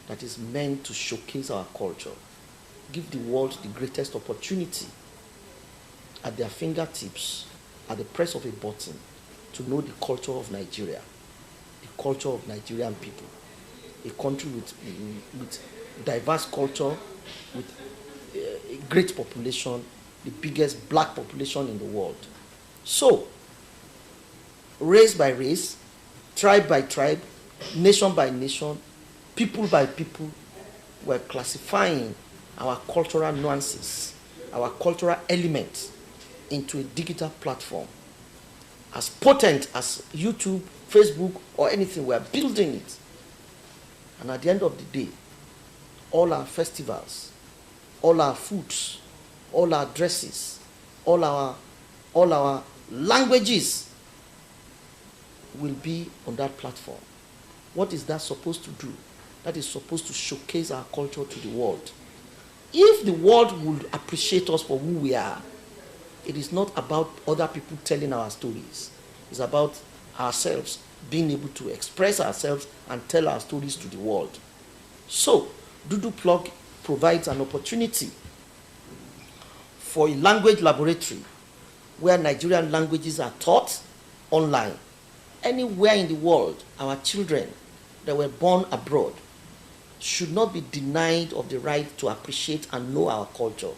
that is meant to showcase our culture, give the world the greatest opportunity at their fingertips, at the press of a button, to know the culture of Nigeria, the culture of Nigerian people, a country with diverse culture, with a great population, the biggest black population in the world. So, race by race, tribe by tribe, nation by nation, people by people, we're classifying our cultural nuances, our cultural elements into a digital platform. As potent as YouTube, Facebook, or anything, we're building it. And at the end of the day, all our festivals, all our foods, all our dresses, all our languages will be on that platform. What is that supposed to do? That is supposed to showcase our culture to the world. If the world would appreciate us for who we are, it is not about other people telling our stories. It's about ourselves being able to express ourselves and tell our stories to the world. So, Doodoo Plug provides an opportunity for a language laboratory where Nigerian languages are taught online. Anywhere in the world, our children that were born abroad should not be denied of the right to appreciate and know our culture.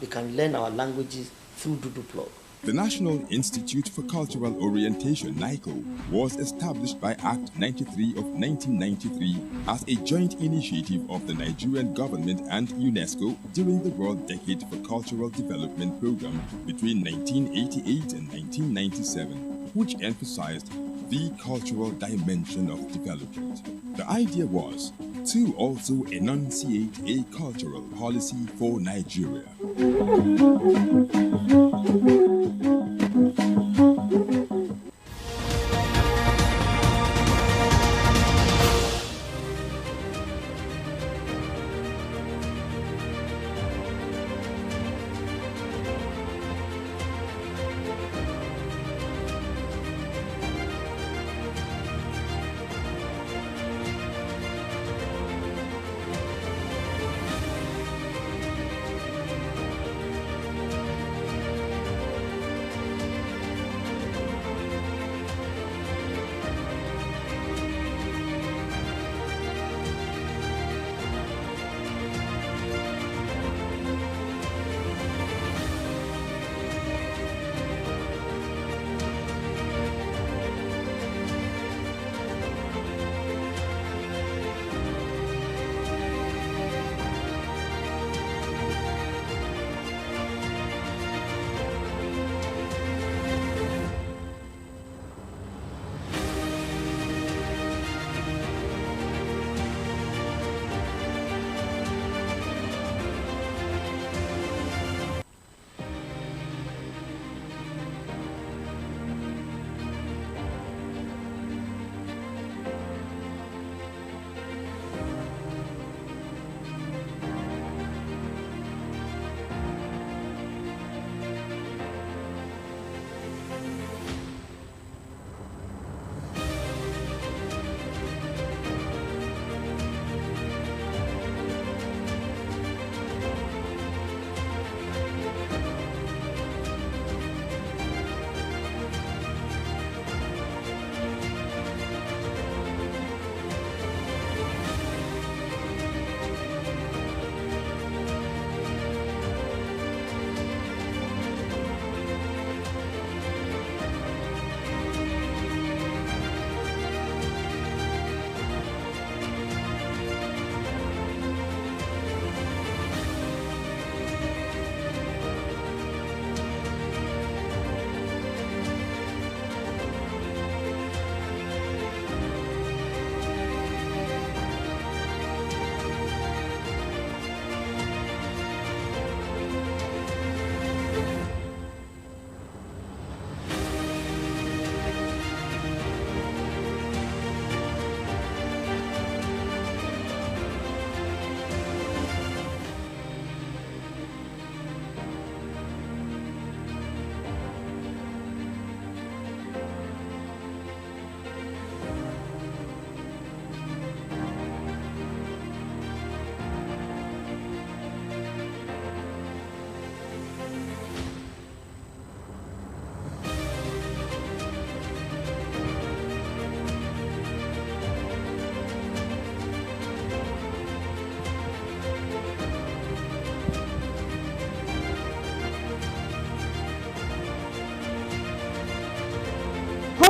They can learn our languages through Doodoo Plug. The National Institute for Cultural Orientation, NICO, was established by Act 93 of 1993 as a joint initiative of the Nigerian government and UNESCO during the World Decade for Cultural Development program between 1988 and 1997, which emphasized the cultural dimension of development. The idea was to also enunciate a cultural policy for Nigeria.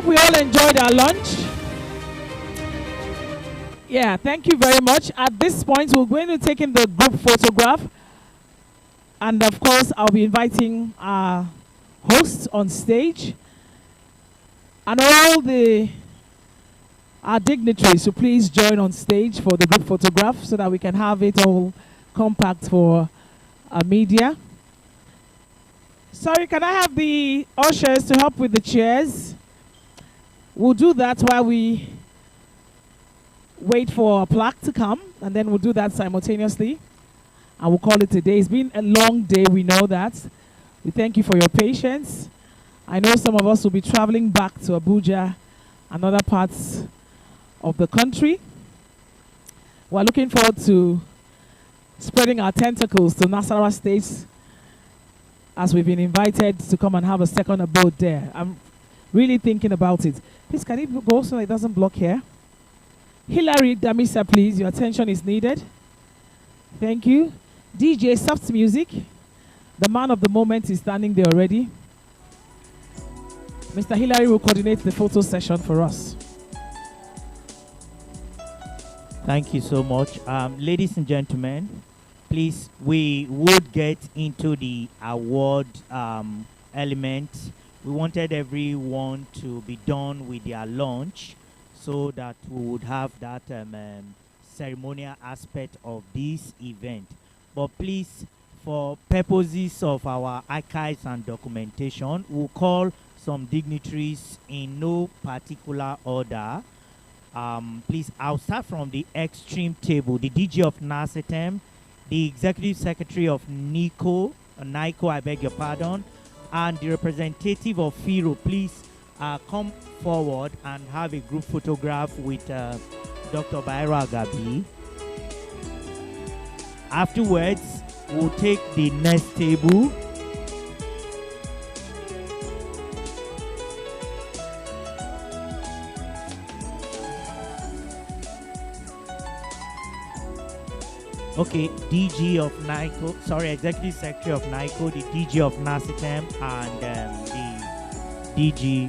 we all enjoyed our lunch. Yeah, thank you very much. At this point, we're going to take in the group photograph. And of course, I'll be inviting our hosts on stage and all our dignitaries to please join on stage for the group photograph so that we can have it all compact for our media. Sorry, can I have the ushers to help with the chairs? We'll do that while we wait for a plaque to come, and then we'll do that simultaneously. And we'll call it a day. It's been a long day, we know that. We thank you for your patience. I know some of us will be traveling back to Abuja and other parts of the country. We're looking forward to spreading our tentacles to Nasarawa State as we've been invited to come and have a second abode there. I'm really thinking about it. Please, can it go so it doesn't block here? Hilary Damisa, please, your attention is needed. Thank you. DJ Soft Music, the man of the moment, is standing there already. Mr. Hilary will coordinate the photo session for us. Thank you so much. Ladies and gentlemen, please, we would get into the award element. We wanted everyone to be done with their lunch so that we would have that ceremonial aspect of this event. But please, for purposes of our archives and documentation, we'll call some dignitaries in no particular order. Please, I'll start from the extreme table. The DG of NASETEM, the Executive Secretary of NICO, I beg your pardon, and the representative of FIRO. Please come forward and have a group photograph with Dr. Bayero Agabi. Afterwards, we'll take the next table. Okay, DG of NICO, sorry, Executive Secretary of NICO, the DG of NASETEM, and the DG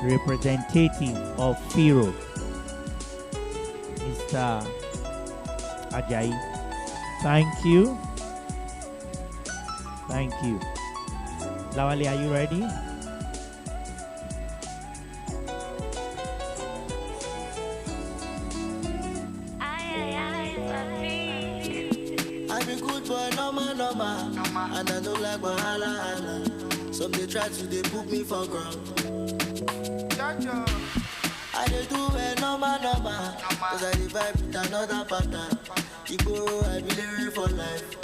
representative of FIRO, Mr. Ajayi. Thank you. Thank you. Lawali, are you ready? I'm a good boy, normal, and I don't like wahala. Some they try to they put me for ground. I dey do it normal, cause I dey vibe with another pattern. Igbo, I be living for life.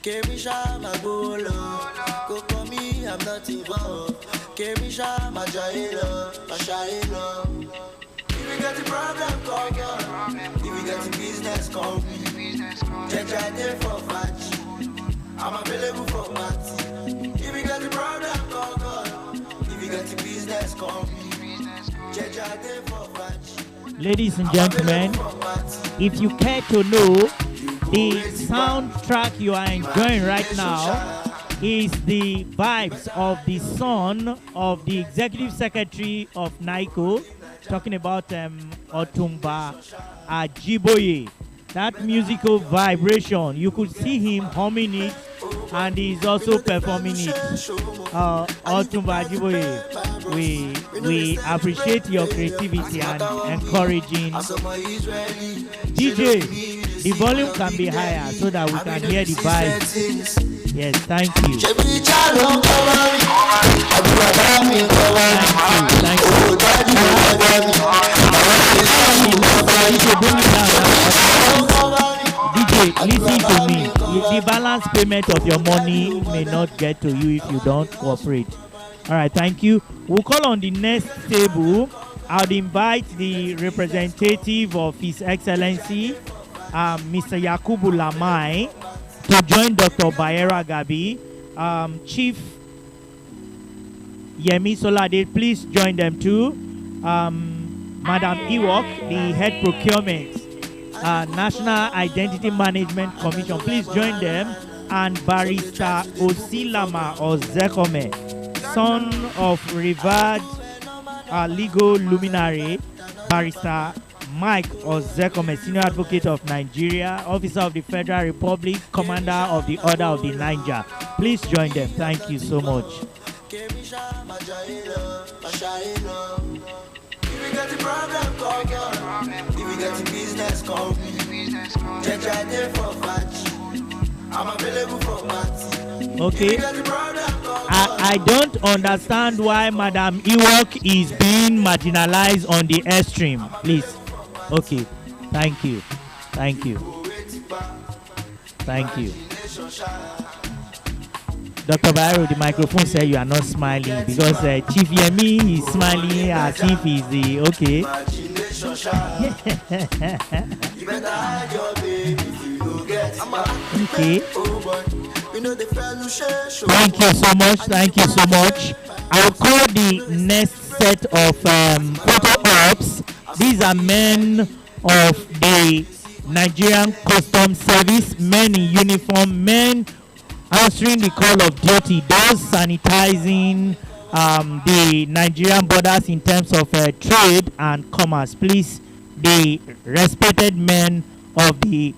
Kemisha, my goal, go for me, I'm not involved. Kemisha, my jailo, my shailo. If you got a problem, call God. If you got a business, call me. Check out there for fatty. I'm available for party. If you got a problem, call God. If you got a business, call me. Check out there for fatty. Ladies and gentlemen, if you care to know, the soundtrack you are enjoying right now is the vibes of the son of the Executive Secretary of NICO, talking about Otumba Ajiboye. That musical vibration, you could see him humming it, and he's also performing it. Otumba Ajiboye, we appreciate your creativity and encouraging. DJ, the volume can be higher so that we can hear the vibes. Yes, thank you. DJ, listen to me. The balance payment of your money may not get to you if you don't cooperate. All right, thank you. We'll call on the next table. I'll invite the representative of His Excellency, Mr. Yakubu Lamai, to join Dr. Bayero Agabi. Chief Yemi Solade, please join them too. Madam Ewok, the head procurement, National Identity Management Commission, please join them. And Barrister Osilama Ozekome, son of revered legal luminary, Barrister Mike Ozekome, Senior Advocate of Nigeria, Officer of the Federal Republic, Commander of the Order of the Niger. Please join them. Thank you so much. If you get the problem, call God. If you get the business, call me. Check out there for Fachi. I'm available for Mati. Okay. I don't understand why Madam Ewok is being marginalized on the airstream. Please. Okay. Thank you. Thank you. Thank you. Dr. Bayero, the microphone said you are not smiling because Chief Yemi is smiling as if he's the okay. Okay. Thank you so much. Thank you so much. I'll call the next set of photo ops. These are men of the Nigerian Customs Service, men in uniform, men answering the call of duty, those sanitizing the Nigerian borders in terms of trade and commerce. Please, the respected men of the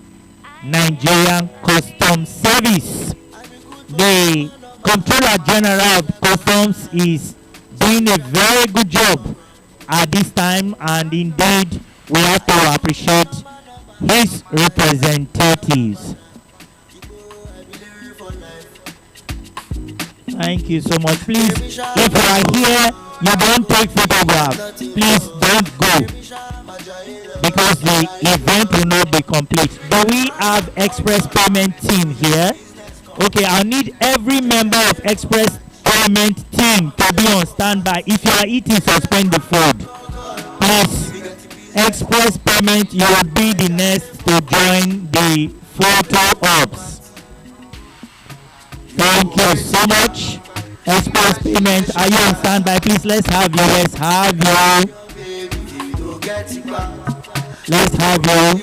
Nigerian Customs Service. The Comptroller General of Customs is doing a very good job at this time, and indeed we have to appreciate his representatives. Thank you so much. Please, if you are here, you don't take photographs. Please don't go because the event will not be complete. Do we have express payment team here? Okay, I'll need every member of express payment team to be on standby. If you are eating, suspend the food. Please, express payment, you will be the next to join the photo ops. Thank you so much. Express payment, are you on standby? Please, let's have you. Let's have you. Let's have you.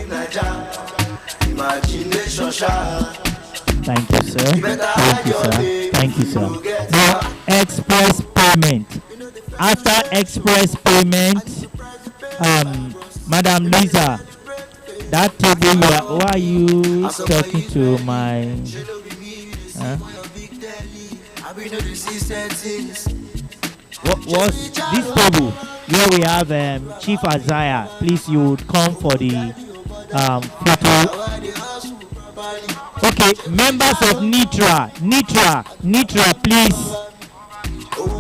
Thank you, sir. Thank you, sir. Thank you, sir. Now, express payment. After express payment, Madam Lisa, that table, why are you talking to my... Huh? What was this table where we have Chief Isaiah? Please, you would come for the photo. Okay, members of Nitra, please.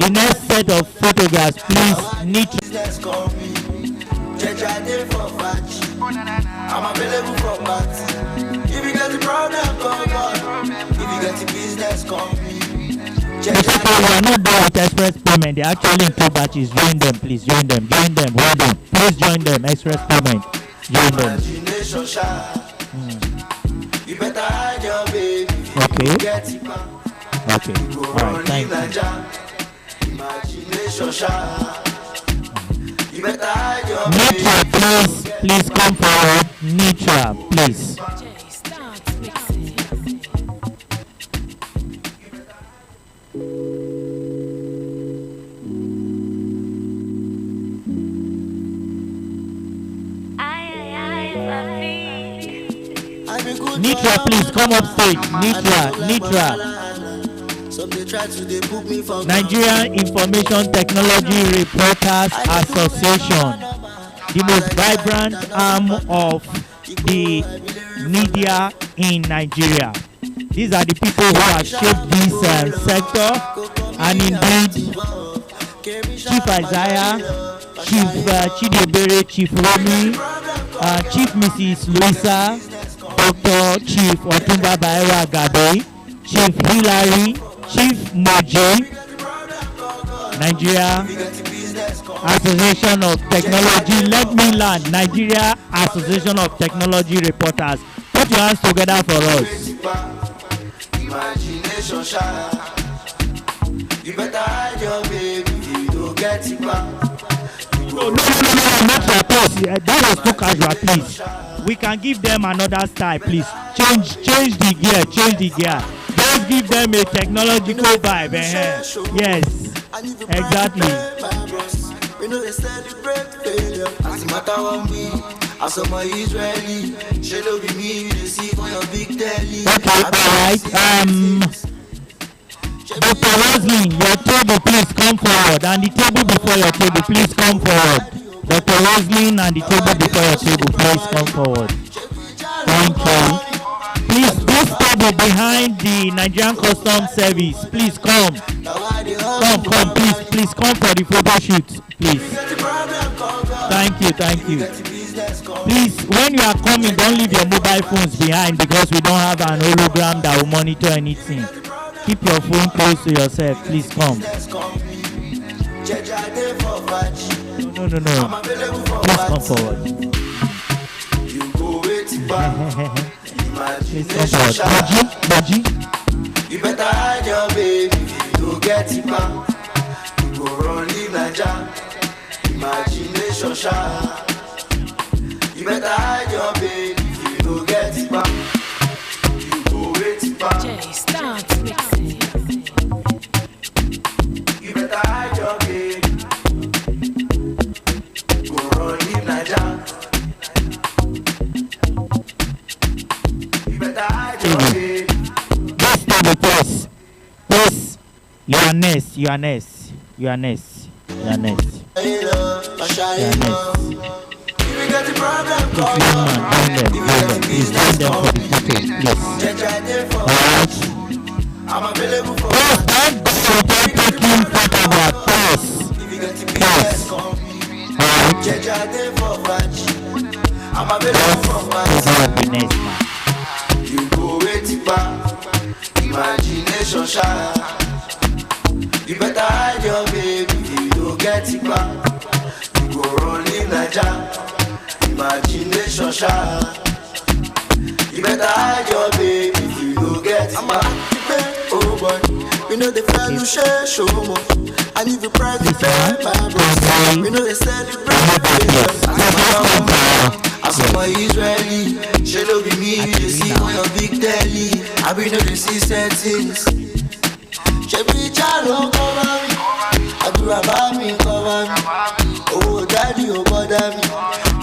The next set of photographs, please. Nitra. I'm available for Mati. If you get the problem, call God. If you get the business, call me. We are not done with express payment. They're actually in two batches. Join them, please. Join them. Join them. Hold on. Please join them. Express payment. Join them. Okay. Okay. All right. Thank you. Nitra, please come forward. Nitra, please. Nitra, please come up stage. Nitra. Nigerian Information Technology Reporters Association, the most vibrant arm of the media in Nigeria. These are the people who have shaped this sector, and indeed, Chief Isaiah, Chief Chidebere, Chief Romi, Chief Mrs. Luisa, Dr. Chief Otumba Bayero Agade, Chief Hillary, Chief Moji, Nigeria Association of Technology. Let me learn. Nigeria Association of Technology Reporters. Put your hands together for us. You better hide your baby, you don't get it back. No, not your post. That was too casual, please. We can give them another style, please. Change the gear. Just give them a technological vibe. Yes. And if you Exactly. my bros, we know they celebrate failure. As a matter of me, as I'm a Israeli, she'll be me, you see for your big telly. Okay, alright. Dr. Roslyn, your table, please come forward. And the table before your table, please come forward. Dr. Roslyn and the table before your table, please come forward. Thank you. Please, this table behind the Nigerian Customs Service, please come. Come, please come for the photo shoot, please. Thank you. Please, when you are coming, don't leave your mobile phones behind because we don't have an hologram that will monitor anything. Keep your phone close to yourself. Please come. No. Please come forward. Please come forward. Baji. You better hide your baby, you get it back. You go run leave Naija, imagination sharp. You better hide your baby, you go get it back. You go wait it back. Jay, start mixing. You better hide your baby, go run leave Naija. You better hide your baby. This table, please. Please. You are next. You are next. You are next. You are next. You are next. Please join them for the photo, please. Alright. I'm available for taking photograph. Pause. Alright. I'm available for the next man. You go wait it back, imagination shine. You better hide your baby, you don't get it back. You go run in Naija, imagination shine. You better hide your baby, you don't get it back. Oh boy, we know the value share show more. And if you price the pay, my bros, we know they celebrate. As I'm a Israeli, she'll be me, you see on your big telly. I be know the see settings. She be jalo cover me, I do about me cover me. Oh daddy, oh bother me,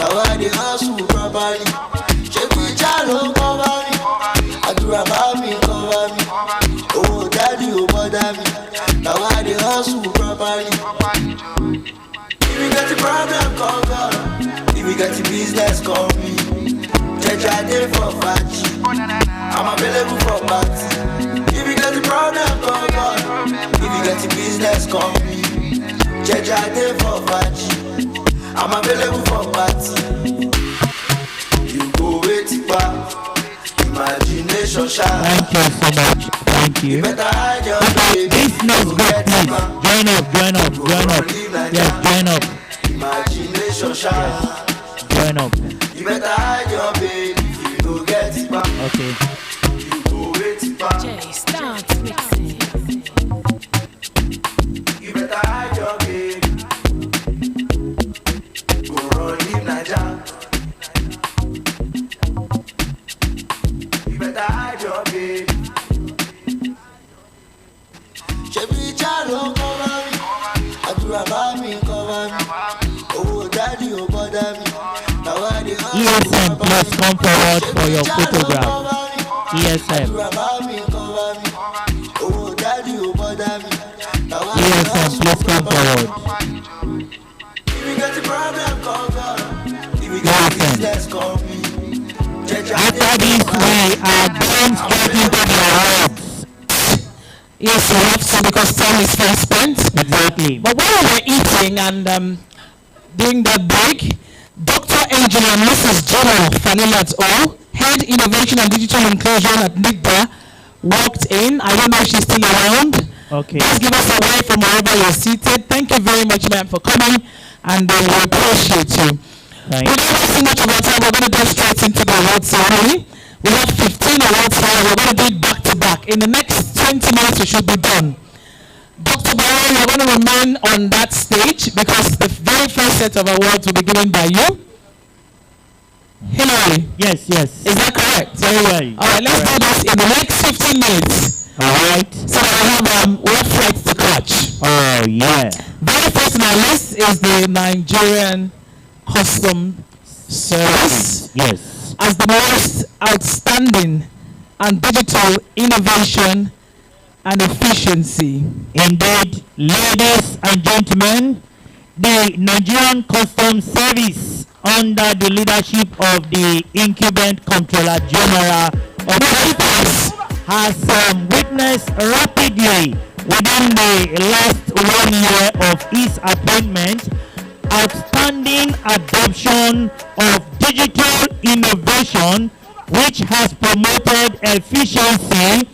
now I the hustle properly. She be jalo cover me, I do about me cover me. Oh daddy, oh bother me, now I the hustle properly. If you got the problem, call God. If you got the business, call me. Judge I day for Fachi. I'm available for party. If you got the problem, call God. If you got the business, call me. Judge I day for Fachi. I'm available for party. You go wait it back. Imagination shine. Thank you so much. Thank you. This next group, please. Join up. Yes, join up. Imagination shine. Yes. Join up. You better hide your baby, you go get it back. Okay. You go wait it back. Jay, start mixing. You better hide your baby. Go run leave Naija. You better hide your baby. Shebi jalo cover me, I do about me cover me. Oh daddy, oh bother me. Now I the ESM, please come forward for your photograph. ESM. Oh daddy, oh bother me. ESM, please come forward. If you got the problem, call God. If you got the business, call me. After this, we are going straight into the awards. Yes, we have to because time is well spent. Exactly. But while we were eating and during that break, Dr. Engineer Mrs. General Fanilat O, Head Innovation and Digital Inclusion at NIGDA, walked in. I don't know if she's still around. Okay. Just give us a wave from wherever you're seated. Thank you very much, ma'am, for coming, and we appreciate you. Thank we don't waste much of our time. We're going to go straight into the award ceremony. We have 15 awards here. We're going to do it back to back. In the next 20 minutes, we should be done. Dr. Barrow, you're going to remain on that stage because the very first set of awards will be given by you. Hillary. Yes. Is that correct? Very well. All right, let's do this in the next 15 minutes. All right. So I have flights to catch. batch. Oh, yeah. Very first on our list is the Nigerian Custom Service. Yes. As the most outstanding and digital innovation and efficiency. Indeed, ladies and gentlemen, the Nigerian Customs Service, under the leadership of the incumbent Comptroller General of Customs, has witnessed rapidly within the last 1 year of its appointment outstanding adoption of digital innovation, which has promoted efficiency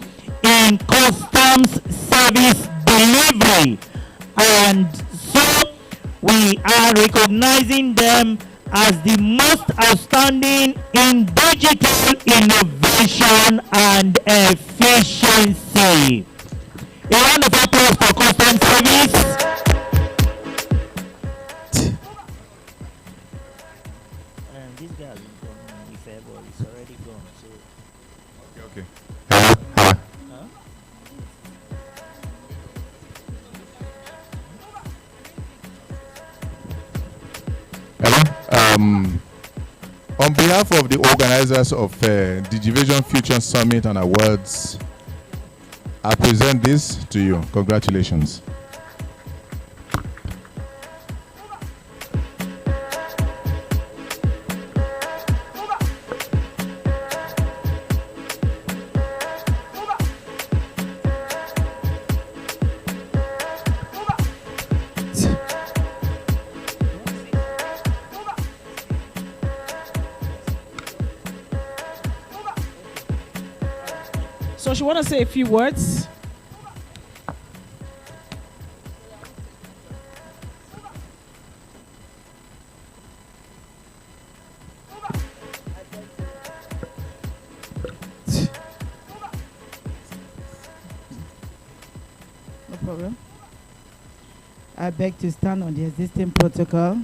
in customs service delivery. And so we are recognizing them as the most outstanding in digital innovation and efficiency. A round of applause for customs service. This guy has been coming before, but it's already gone. So Okay. Hello. On behalf of the organizers of Digivation Future Summit and Awards, I present this to you. Congratulations. So she want to say a few words. No problem. I beg to stand on the existing protocol.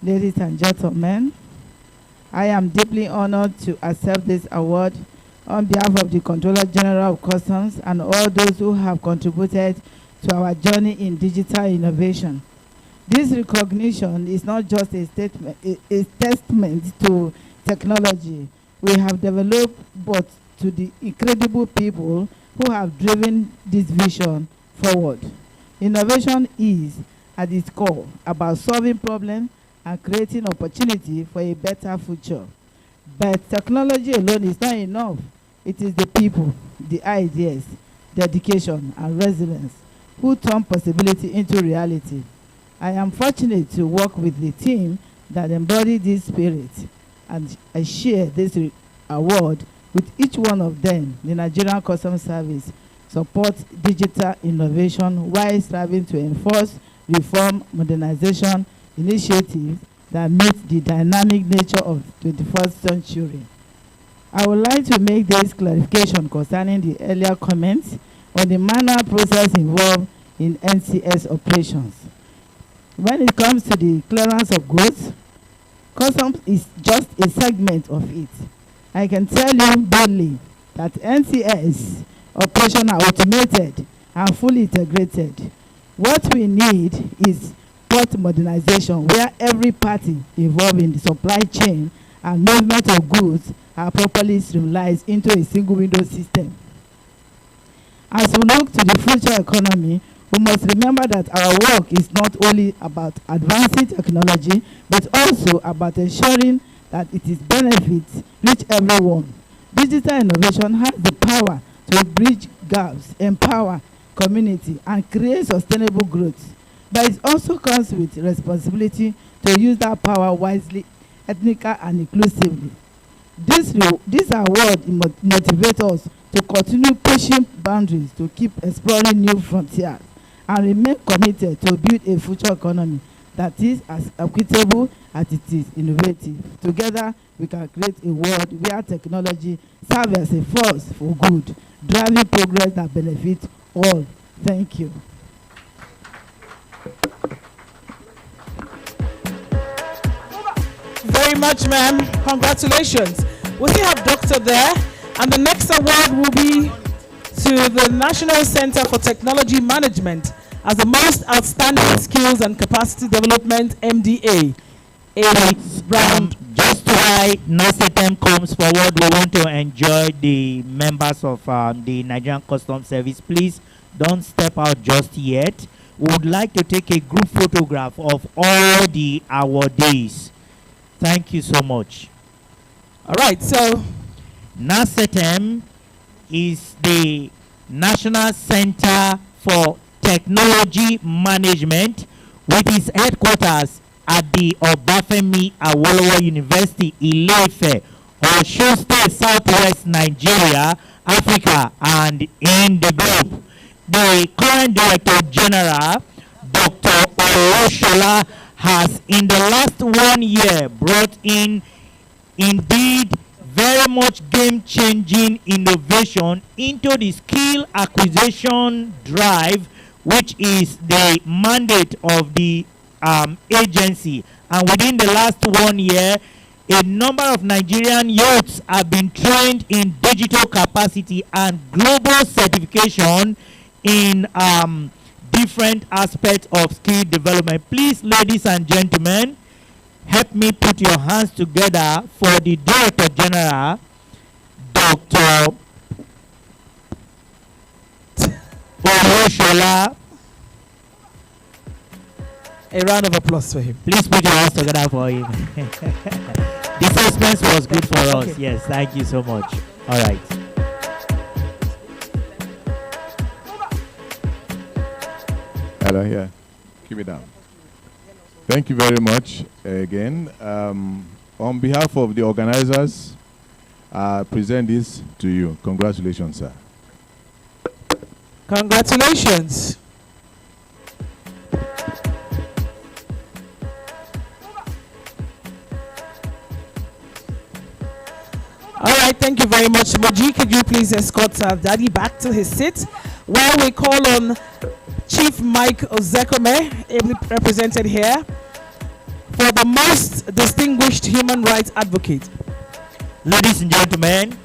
Ladies and gentlemen, I am deeply honored to accept this award on behalf of the Comptroller General of Customs and all those who have contributed to our journey in digital innovation. This recognition is not just a statement, a testament to technology we have developed, but to the incredible people who have driven this vision forward. Innovation is, at its core, about solving problems and creating opportunity for a better future. But technology alone is not enough. It is the people, the ideas, dedication, and resilience who turn possibility into reality. I am fortunate to work with the team that embody this spirit, and I share this award with each one of them. The Nigerian Customs Service supports digital innovation while striving to enforce reform modernization initiatives that meet the dynamic nature of the 21st century. I would like to make this clarification concerning the earlier comments on the manual process involved in NCS operations. When it comes to the clearance of goods, customs is just a segment of it. I can tell you boldly that NCS operations are automated and fully integrated. What we need is port modernization, where every party involved in the supply chain and movement of goods are properly streamlined into a single window system. As we look to the future economy, we must remember that our work is not only about advancing technology, but also about ensuring that its benefits reach everyone. Digital innovation has the power to bridge gaps, empower community, and create sustainable growth. But it also comes with responsibility to use that power wisely, ethnically, and inclusively. This award motivates us to continue pushing boundaries, to keep exploring new frontiers, and remain committed to build a future economy that is as equitable as it is innovative. Together, we can create a world where technology serves as a force for good, driving progress that benefits all. Thank you. Very much, ma'am. Congratulations. We still have doctor there, and the next award will be to the National Center for Technology Management as the most outstanding skills and capacity development MDA. Just while NASETEM comes forward, we want to enjoy the members of the Nigerian Customs Service. Please don't step out just yet. We would like to take a group photograph of all the awardees. Thank you so much. All right, so NASETEM is the National Center for Technology Management with its headquarters at the Obafemi Awolowo University, Ile-Ife, Osun State, Southwest Nigeria, Africa, and in the globe. The current Director General, Dr. Owoshola, has in the last 1 year brought in indeed very much game-changing innovation into the skill acquisition drive, which is the mandate of the agency. And within the last 1 year, a number of Nigerian youths have been trained in digital capacity and global certification in different aspects of skill development. Please, ladies and gentlemen, help me put your hands together for the Director General, Dr. Owoshola. A round of applause for him. Please put your hands together for him. The suspense was good for us. Okay. Yes, thank you so much. All right. Hello, yeah. Keep it down. Thank you very much again. On behalf of the organizers, I present this to you. Congratulations, sir. Congratulations. All right, thank you very much. Moji, could you please escort Daddy back to his seat while we call on Chief Mike Ozekome, ably represented here, for the most distinguished human rights advocate. Ladies and gentlemen,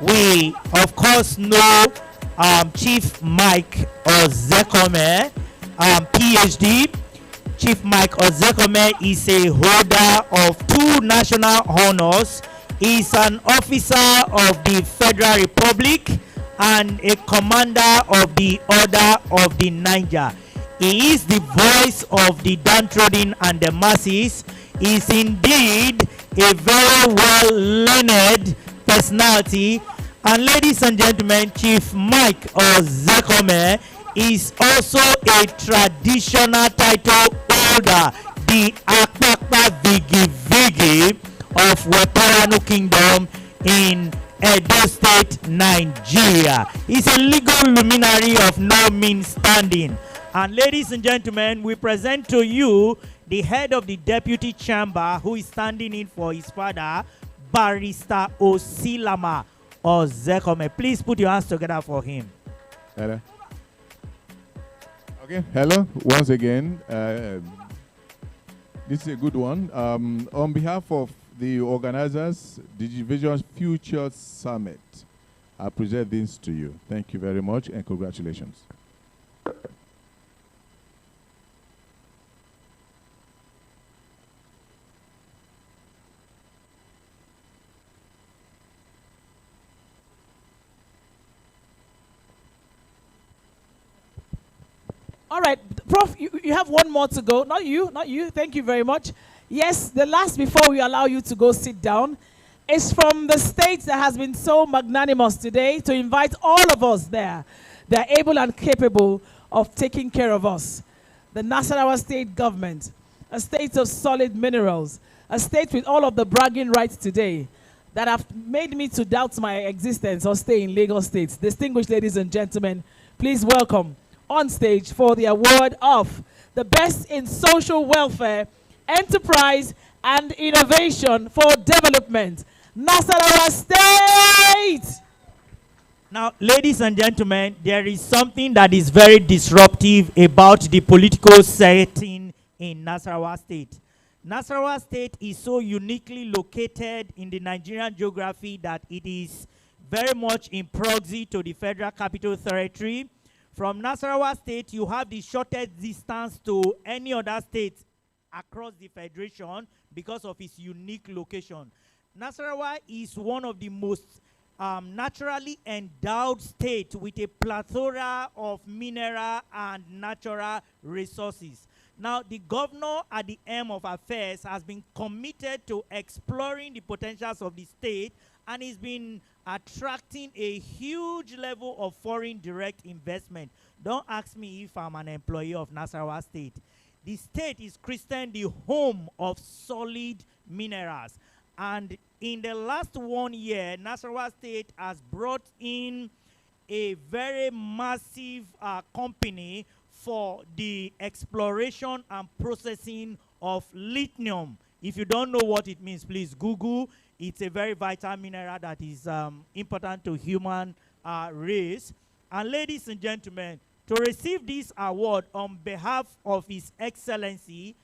we of course know Chief Mike Ozekome, PhD. Chief Mike Ozekome is a holder of 2 national honors. He is an officer of the Federal Republic and a commander of the Order of the Niger. He is the voice of the downtrodden and the masses. He is indeed a very well learned personality. And ladies and gentlemen, Chief Mike Ozekome is also a traditional title holder, the Akpakpa Vigi Vigi of Weparanu Kingdom in Edo State, Nigeria. He's a legal luminary of no mean standing. And ladies and gentlemen, we present to you the head of the deputy chamber who is standing in for his father, Barrister Osilama Ozekome. Please put your hands together for him. Hello. Okay, hello once again. This is a good one. On behalf of the organizers, Digivation Future Summit, I present this to you. Thank you very much and congratulations. All right, Prof, you have one more to go. Not you, not you. Thank you very much. Yes, the last before we allow you to go sit down is from the state that has been so magnanimous today to invite all of us there. They're able and capable of taking care of us. The Nasarawa state government, a state of solid minerals, a state with all of the bragging rights today that have made me to doubt my existence or stay in Lagos State. Distinguished ladies and gentlemen, please welcome on stage for the award of the best in social welfare, enterprise, and innovation for development, Nasarawa State. Now, ladies and gentlemen, there is something that is very disruptive about the political setting in Nasarawa State. Nasarawa State is so uniquely located in the Nigerian geography that it is very much in proxy to the Federal Capital Territory. From Nasarawa State, you have the shortest distance to any other state across the federation because of its unique location. Nasarawa is one of the most naturally endowed states with a plethora of mineral and natural resources. Now, the governor at the helm of affairs has been committed to exploring the potentials of the state, and he's been attracting a huge level of foreign direct investment. Don't ask me if I'm an employee of Nasarawa State. The state is christened the home of solid minerals. And in the last 1 year, Nasarawa State has brought in a very massive company for the exploration and processing of lithium. If you don't know what it means, please Google. It's a very vital mineral that is important to human race. And ladies and gentlemen, to receive this award on behalf of His Excellency,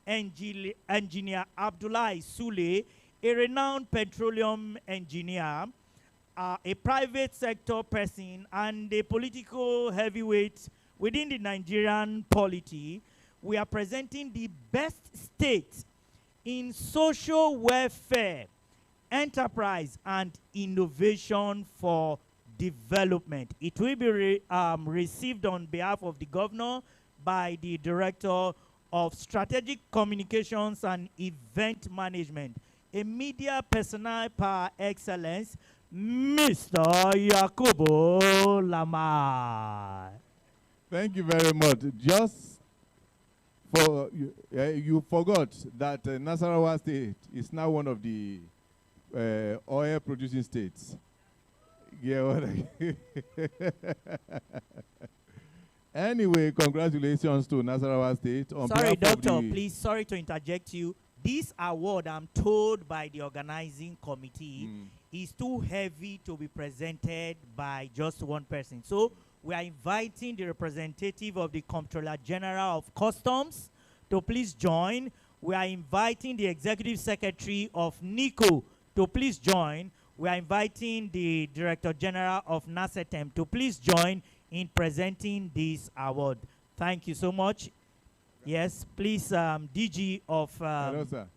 Engineer Abdullahi Sule, a renowned petroleum engineer, a private sector person, and a political heavyweight within the Nigerian polity, we are presenting the best state in social welfare, enterprise, and innovation for development. It will be received on behalf of the governor by the Director of Strategic Communications and Event Management, a media personnel par excellence, Mr. Yakubu Lamar. Thank you very much. Just for you forgot that Nasarawa State is now one of the oil producing states. Yeah. What anyway, congratulations to Nasarawa State. On Sorry, behalf of Doctor, the please, sorry to interject you. This award, I'm told by the organizing committee, is too heavy to be presented by just one person. So we are inviting the representative of the Comptroller General of Customs to please join. We are inviting the Executive Secretary of NICO to please join. We are inviting the Director General of NACETEM to please join in presenting this award. Thank you so much. Yes, please, DG of hello, sir.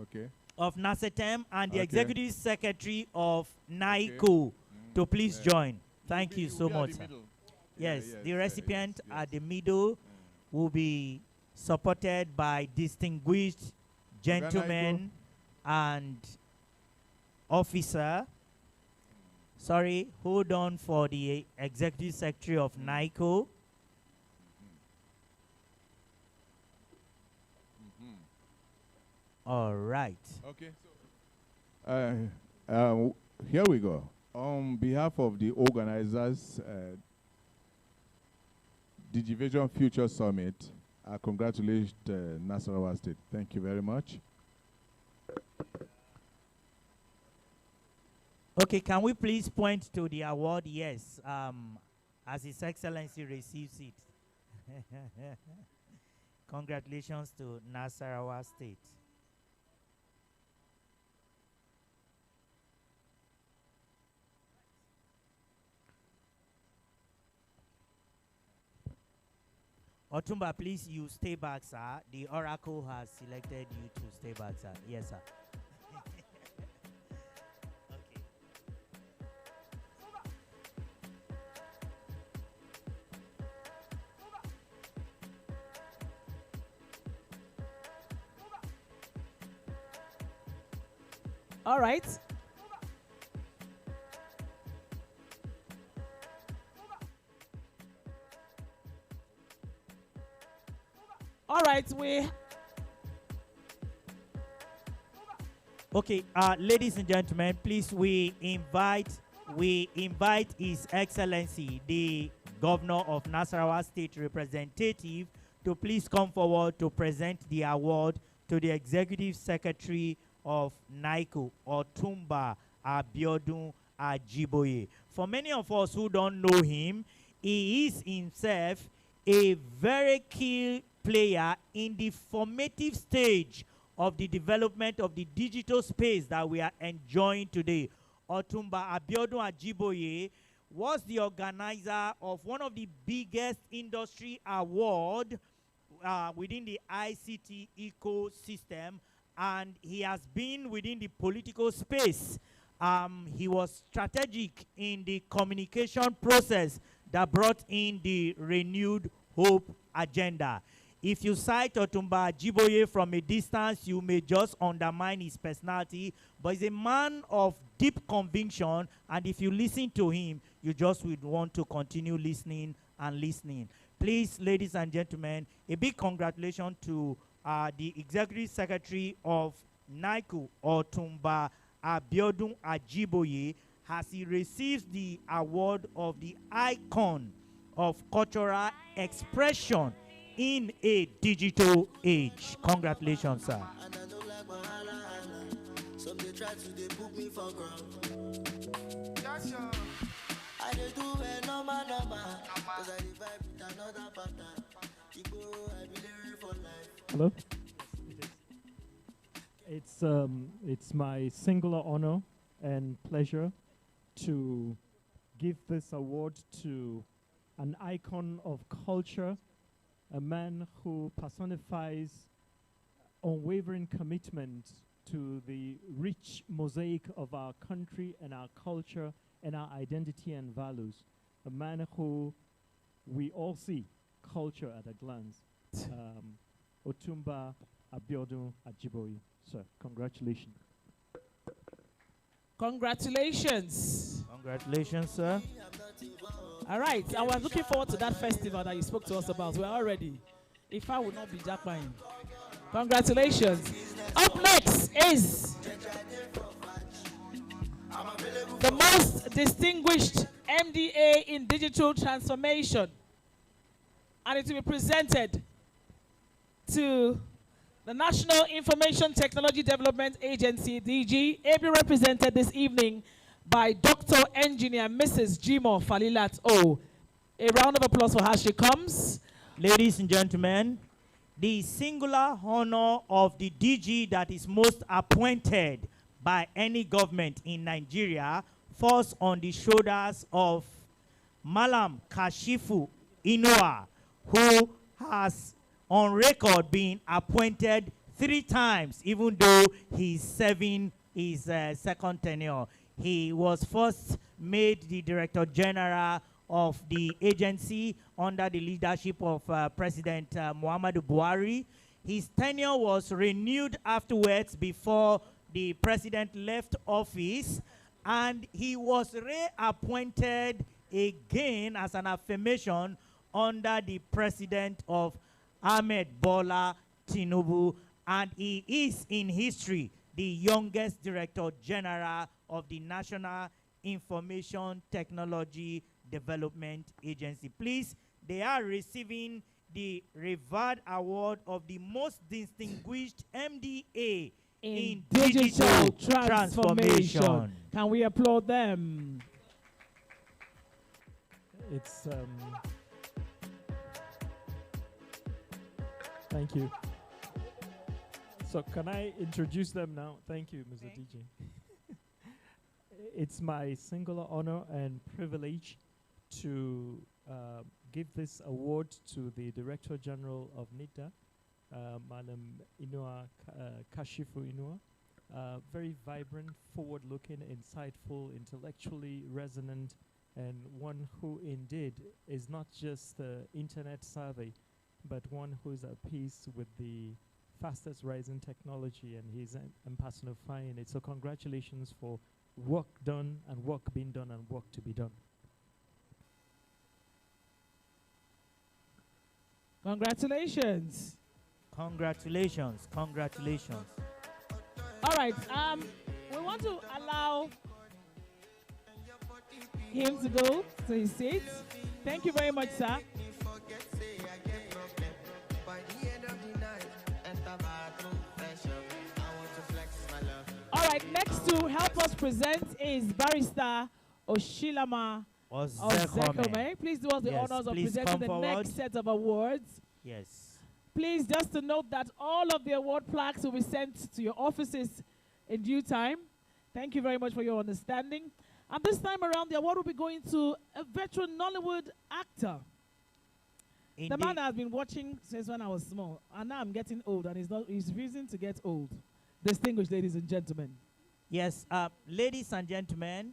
Okay. of NACETEM and the Okay. Executive Secretary of NICO to please join. Thank you so be at much, the sir. middle. Yes, Yeah, the yes, recipient yes. at the middle will be supported by distinguished gentlemen and officer. Sorry, hold on for the Executive Secretary of NICO. All right. Okay. So, here we go. On behalf of the organizers, Digivation Future Summit, I congratulate Nasarawa State. Thank you very much. Okay, can we please point to the award? Yes, as His Excellency receives it. Congratulations to Nasarawa State. Otumba, please, you stay back, sir. The Oracle has selected you to stay back, sir. Yes, sir. Okay. All right. All right, Okay, ladies and gentlemen, please, we invite His Excellency, the Governor of Nasarawa State Representative, to please come forward to present the award to the Executive Secretary of NICO, Otumba Abiodun Ajiboye. For many of us who don't know him, he is himself a very key player in the formative stage of the development of the digital space that we are enjoying today. Otumba Abiodun Ajiboye was the organizer of one of the biggest industry award within the ICT ecosystem, and he has been within the political space. He was strategic in the communication process that brought in the renewed hope agenda. If you cite Otumba Ajiboye from a distance, you may just undermine his personality, but he's a man of deep conviction, and if you listen to him, you just would want to continue listening and listening. Please, ladies and gentlemen, a big congratulations to the Executive Secretary of NICU, Otumba Abiodun Ajiboye, as he receives the award of the icon of cultural expression in a digital age. Congratulations, sir. Some they try to they put me for ground. I dey do it normal, cause I dey vibe with another pattern. I be there for life. Hello? It's my singular honor and pleasure to give this award to an icon of culture, a man who personifies unwavering commitment to the rich mosaic of our country and our culture and our identity and values. A man who we all see culture at a glance. Otumba Abiodun Ajiboye. Sir, congratulations. Congratulations. Congratulations, sir. All right, I was looking forward to that festival that you spoke to us about. We're all ready. If I would not be jackpine. Congratulations. Up next is the most distinguished MDA in digital transformation. And it will be presented to the National Information Technology Development Agency, DG, ably represented this evening by Dr. Engineer Mrs. Jimo Falilat O. A round of applause for her. She comes. Ladies and gentlemen, the singular honor of the DG that is most appointed by any government in Nigeria falls on the shoulders of Malam Kashifu Inua, who has on record been appointed 3 times, even though he's serving his second tenure. He was first made the Director General of the agency under the leadership of President Muhammadu Buhari. His tenure was renewed afterwards before the president left office, and he was reappointed again as an affirmation under the president of Ahmed Bola Tinubu, and he is in history the youngest Director General of the National Information Technology Development Agency. Please, they are receiving the Revered Award of the most distinguished MDA in digital transformation. Can we applaud them? It's thank you. So can I introduce them now? Thank you, Mr. DJ. It's my singular honor and privilege to give this award to the Director General of NIDA, Madam Inua Kashifu Inua. Very vibrant, forward-looking, insightful, intellectually resonant, and one who indeed is not just internet savvy, but one who is at peace with the fastest rising technology, and he's personifying it. So congratulations for work done and work being done and work to be done. Congratulations. Congratulations. Congratulations. All right. We want to allow him to go to his seat. Thank you very much, sir. All right, next to help us present is Barrister Oshilama Ozekome. Please do us the honors of presenting the next set of awards. Yes. Please, just to note that all of the award plaques will be sent to your offices in due time. Thank you very much for your understanding. And this time around, the award will be going to a veteran Nollywood actor. The man has been watching since when I was small, and now I'm getting old, and he's refusing to get old. Distinguished ladies and gentlemen. Yes, ladies and gentlemen,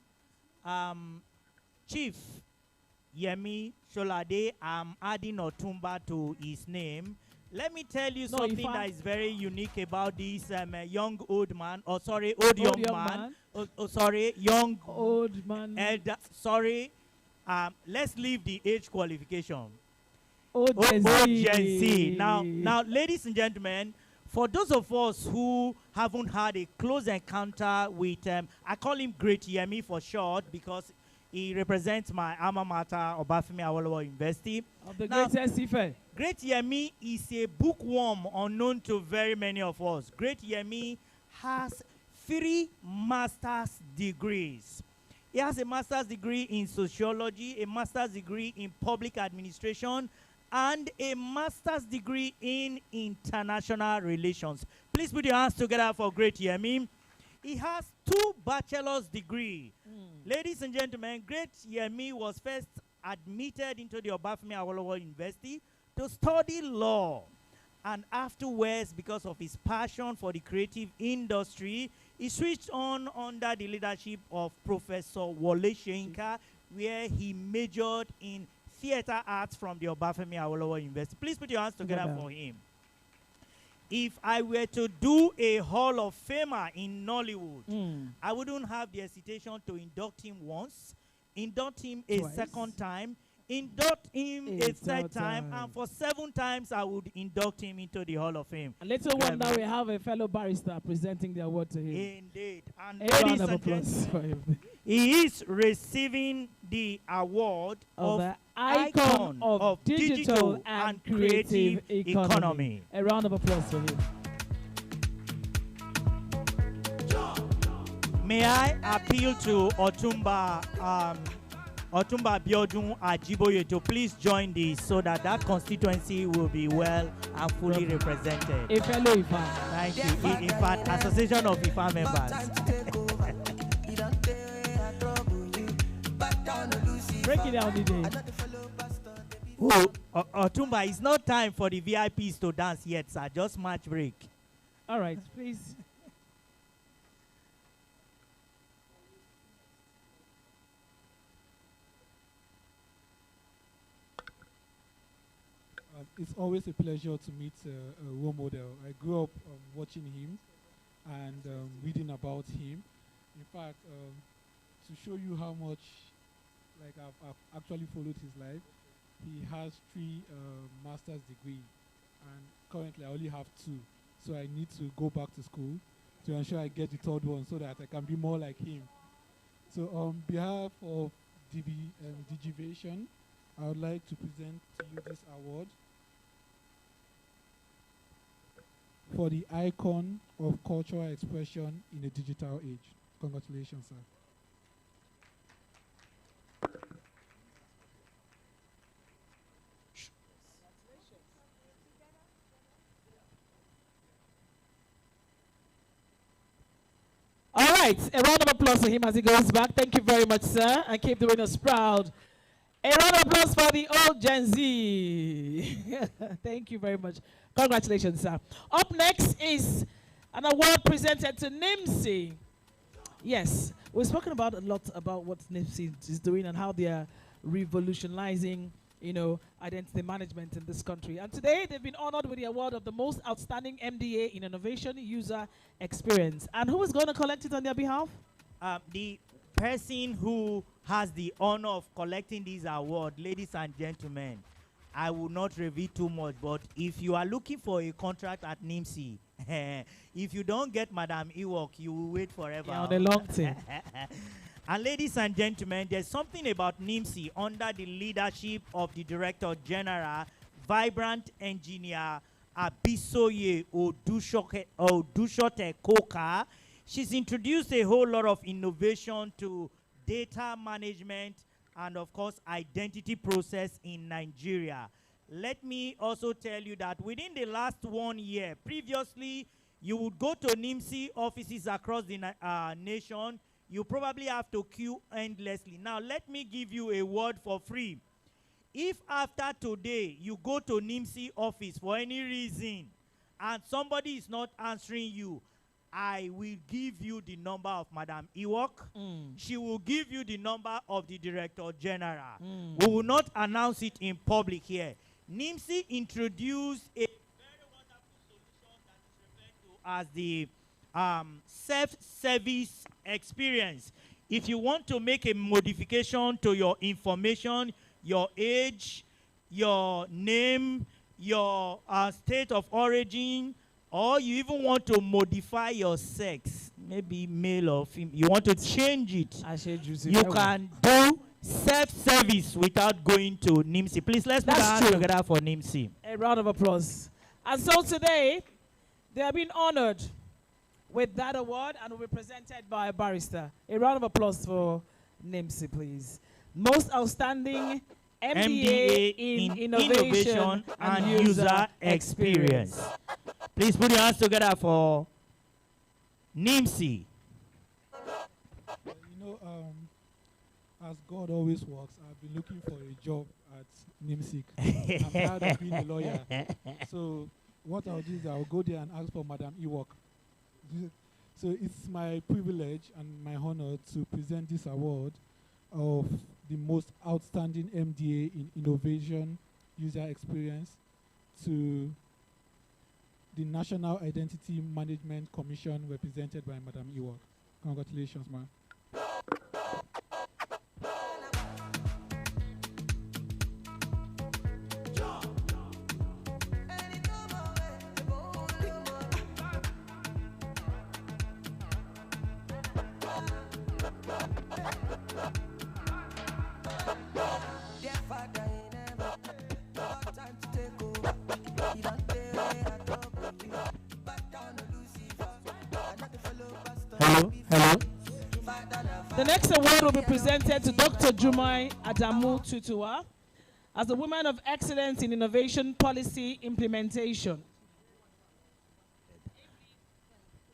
Chief Yemi Sholade, I'm adding Otumba to his name. Let me tell you something that is very unique about this young old man. Oh, sorry, old young man. Sorry, young old man. Elder. Sorry. Let's leave the age qualification. Old Gen Z. Now, ladies and gentlemen, for those of us who haven't had a close encounter with, I call him Great Yemi for short because he represents my alma mater, Obafemi Awolowo University. Of the greatest Ife. Great Yemi is a bookworm unknown to very many of us. Great Yemi has 3 master's degrees. He has a master's degree in sociology, a master's degree in public administration, and a master's degree in international relations. Please put your hands together for Great Yemi. He has 2 bachelor's degrees. Ladies and gentlemen, Great Yemi was first admitted into the Obafemi Awolowo University to study law. And afterwards, because of his passion for the creative industry, he switched on under the leadership of Professor Wole Soyinka, where he majored in theater arts from the Obafemi Awolowo University. Please put your hands together for him. If I were to do a Hall of Famer in Nollywood, I wouldn't have the hesitation to induct him once, induct him a second time, induct him a third time, and for 7 times I would induct him into the Hall of Fame. A little wonder we have a fellow barrister presenting the award to him. Indeed. And a round of applause for him. He is receiving the award of the Icon of Digital and Creative Economy. A round of applause for him. May I appeal to Otumba Biodun Ajiboye to please join this so that constituency will be well and fully represented. A fellow Ifa. Thank you. In fact, Association of Ifa members. Break it down, DJ. Otumba, it's not time for the VIPs to dance yet, sir. Just match break. All right, please. It's always a pleasure to meet a role model. I grew up watching him and reading about him. In fact, to show you how much I've actually followed his life, he has 3 master's degrees, and currently I only have 2. So I need to go back to school to ensure I get the 3rd one so that I can be more like him. So on behalf of Digivation, I would like to present to you this award for the icon of cultural expression in a digital age. Congratulations, sir. All right, a round of applause for him as he goes back. Thank you very much, sir, and keep doing us proud. A round of applause for the old Gen Z. Thank you very much. Congratulations, sir. Up next is an award presented to NIMSI. Yes, we've spoken about a lot about what NIMSI is doing and how they are revolutionizing, identity management in this country. And today they've been honored with the award of the most outstanding MDA in innovation user experience. And who is going to collect it on their behalf? The person who has the honor of collecting this award, ladies and gentlemen, I will not reveal too much, but if you are looking for a contract at NIMSI, if you don't get Madam Ewok, you will wait forever. Yeah, on the long term. And ladies and gentlemen, there's something about NIMSI under the leadership of the Director General, vibrant engineer Abisoye Odushote Koka. She's introduced a whole lot of innovation to data management and, of course, identity process in Nigeria. Let me also tell you that within the last 1 year, previously, You would go to NIMSI offices across the nation. You probably have to queue endlessly. Now, let me give you a word for free. If after today you go to NIMSI office for any reason and somebody is not answering you, I will give you the number of Madam Ewok. She will give you the number of the Director General. We will not announce it in public here. NIMSI introduced a very wonderful solution that is referred to as the self-service experience. If you want to make a modification to your information, your age, your name, your state of origin, or you even want to modify your sex, maybe male or female, you want to change it, you can do self-service without going to NIMSI. Please, let's put our hands together for NIMSI. A round of applause. And so today, they have been honored with that award and will be presented by a barrister. A round of applause for NIMSI, please. Most outstanding MBA in innovation and user experience. Please put your hands together for NIMSI. As God always works, I've been looking for a job at NIMSIC. I'm tired of being a lawyer. So what I'll do is I'll go there and ask for Madam Ewok. So it's my privilege and my honor to present this award of the most outstanding MDA in innovation user experience to the National Identity Management Commission represented by Madam Ewok. Congratulations, ma'am. The next award will be presented to Dr. Jumai Adamu Tutua as the Woman of Excellence in Innovation Policy Implementation.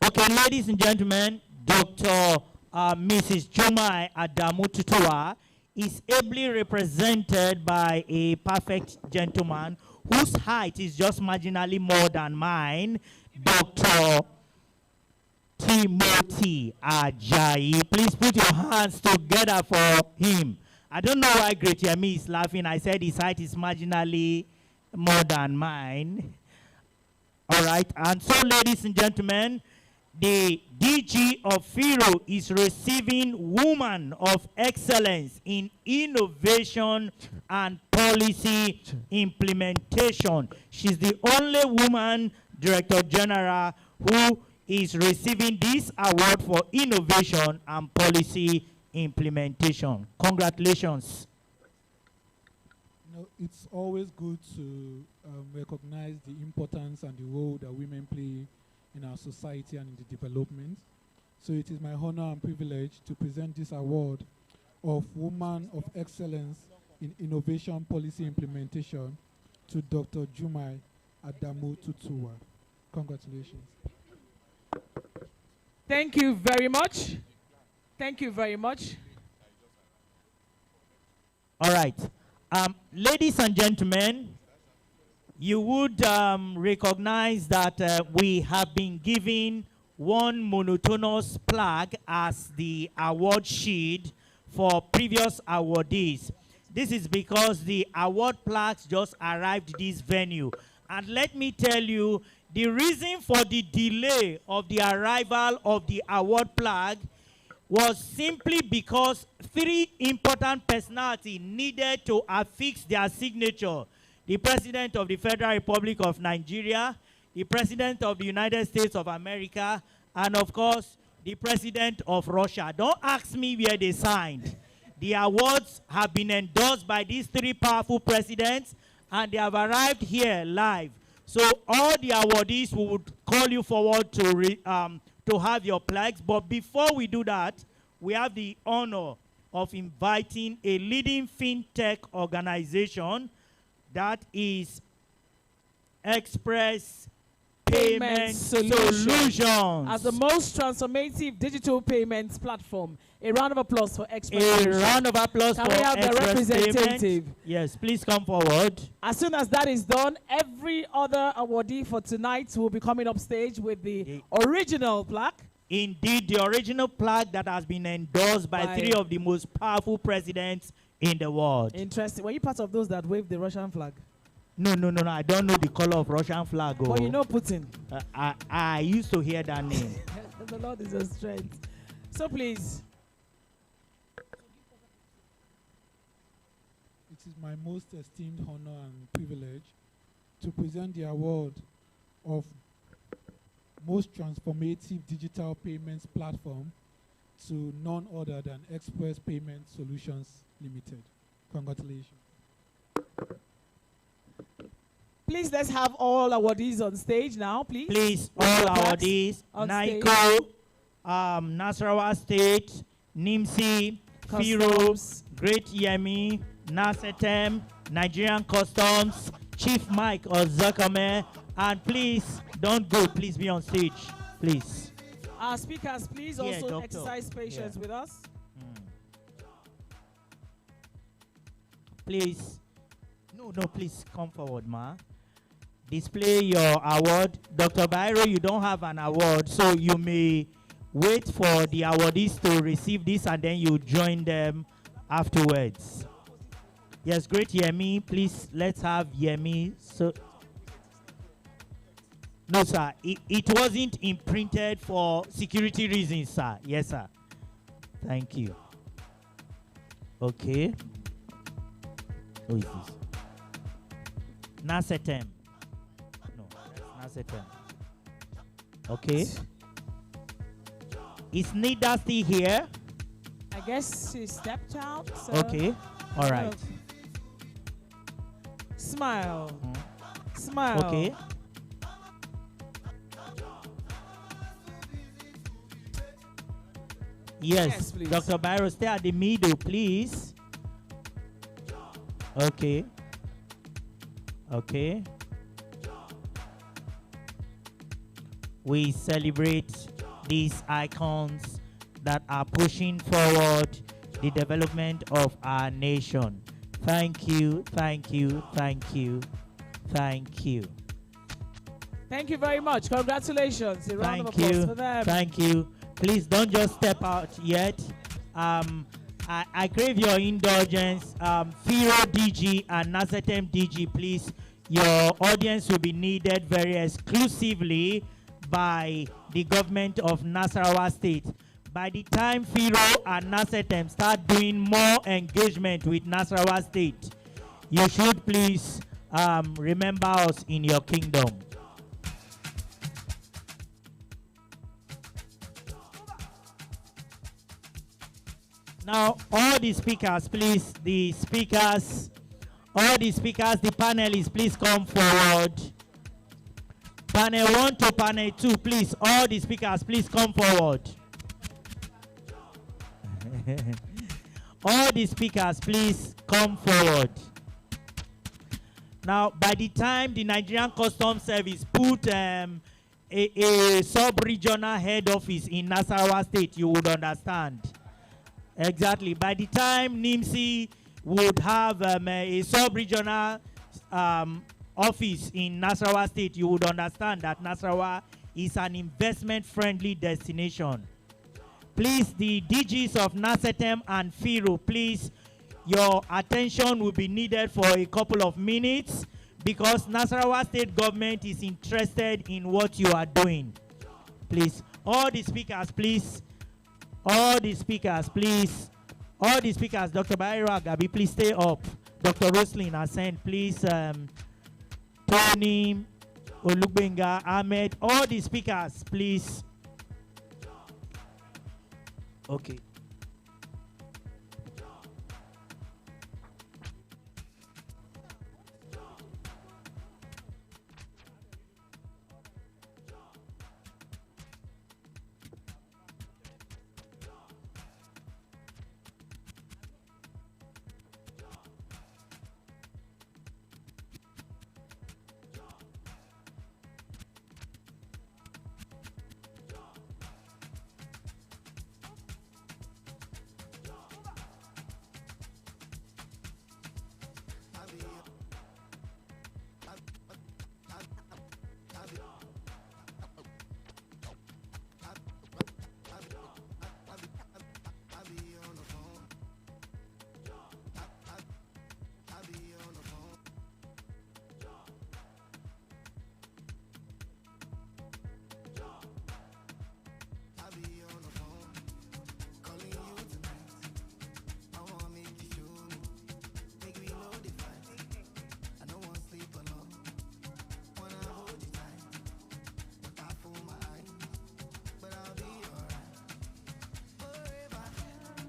Okay, ladies and gentlemen, Dr. Mrs. Jumai Adamu Tutua is ably represented by a perfect gentleman whose height is just marginally more than mine, Dr. Timothy Ajayi. Please put your hands together for him. I don't know why Great Yemi is laughing. I said his height is marginally more than mine. All right, and so ladies and gentlemen, the DG of FIRO is receiving Woman of Excellence in Innovation and Policy Implementation. She's the only woman Director General who is receiving this award for innovation and policy implementation. Congratulations. It's always good to recognize the importance and the role that women play in our society and in the development. So it is my honor and privilege to present this award of Woman of Excellence in Innovation Policy Implementation to Dr. Jumai Adamu Tutua. Congratulations. Thank you very much. Thank you very much. All right. Ladies and gentlemen, you would recognize that we have been given one monotonous plaque as the award sheet for previous awardees. This is because the award plaques just arrived this venue. And let me tell you, the reason for the delay of the arrival of the award plaque was simply because three important personalities needed to affix their signature. The President of the Federal Republic of Nigeria, the President of the United States of America, and of course, the President of Russia. Don't ask me where they signed. The awards have been endorsed by these three powerful presidents, and they have arrived here live. So all the awardees would call you forward to have your plaques. But before we do that, we have the honor of inviting a leading fintech organization, that is Express Payment Solutions. as the most transformative digital payments platform. A round of applause for Express A Payments. round of applause Can for we have the Express representative? Payment? Yes, please come forward. As soon as that is done, every other awardee for tonight will be coming up stage with the original plaque. Indeed, the original plaque that has been endorsed by 3 of the most powerful presidents in the world. Interesting. Were you part of those that waved the Russian flag? No. I don't know the color of Russian flag. But you know Putin. I used to hear that name. The Lord is your strength. So please. It is my most esteemed honor and privilege to present the award of most transformative digital payments platform to none other than Express Payment Solutions Limited. Congratulations. Please, let's have all awardees on stage now, please. Please, all awardees, NICO, Nasarawa State, NIMSI, FIRO, Great Yemi, NASETEM, Nigerian Customs, Chief Mike Ozakame, and please, don't go, please be on stage, please. Our speakers, please also exercise patience with us. Please, no, please come forward, ma. Display your award. Dr. Bairo, you don't have an award, so you may wait for the awardees to receive this and then you join them afterwards. Yes, great Yemi. Please, let's have Yemi. So, no, sir. It wasn't imprinted for security reasons, sir. Yes, sir. Thank you. Okay. Who is this? Nasetem. No, that's Nasetem. Okay. Is Nida still here? I guess she stepped out. So Okay. All right. Smile. Smile. Okay. Yes, please. Dr. Byro, stay at the middle, please. Okay. Okay. We celebrate these icons that are pushing forward the development of our nation. Thank you, thank you, thank you, thank you. Thank you very much. Congratulations. A round of Thank applause you. for them. Thank you. Please don't just step out yet. I crave your indulgence. FIRO DG and NASETEM DG, please. Your audience will be needed very exclusively by the government of Nasarawa State. By the time FIRO and NASETEM start doing more engagement with Nasarawa State, you should please remember us in your kingdom. Now, all the speakers, please, all the speakers, the panelists, please come forward. Panel 1 to panel 2, please, all the speakers, please come forward. All the speakers, please come forward. Now, by the time the Nigerian Customs Service put a sub-regional head office in Nasarawa State, you would understand. Exactly. By the time NIMSI would have a sub-regional office in Nasarawa State, you would understand that Nasarawa is an investment-friendly destination. Please, the DGs of NASETEM and FIRO, please, your attention will be needed for a couple of minutes because Nasarawa State government is interested in what you are doing. Please, all the speakers, please. All the speakers, please. All the speakers, Dr. Baira Gabi, please stay up. Dr. Roslyn Ascent, please. Tony, Olubenga, Ahmed, all the speakers, please. Okay.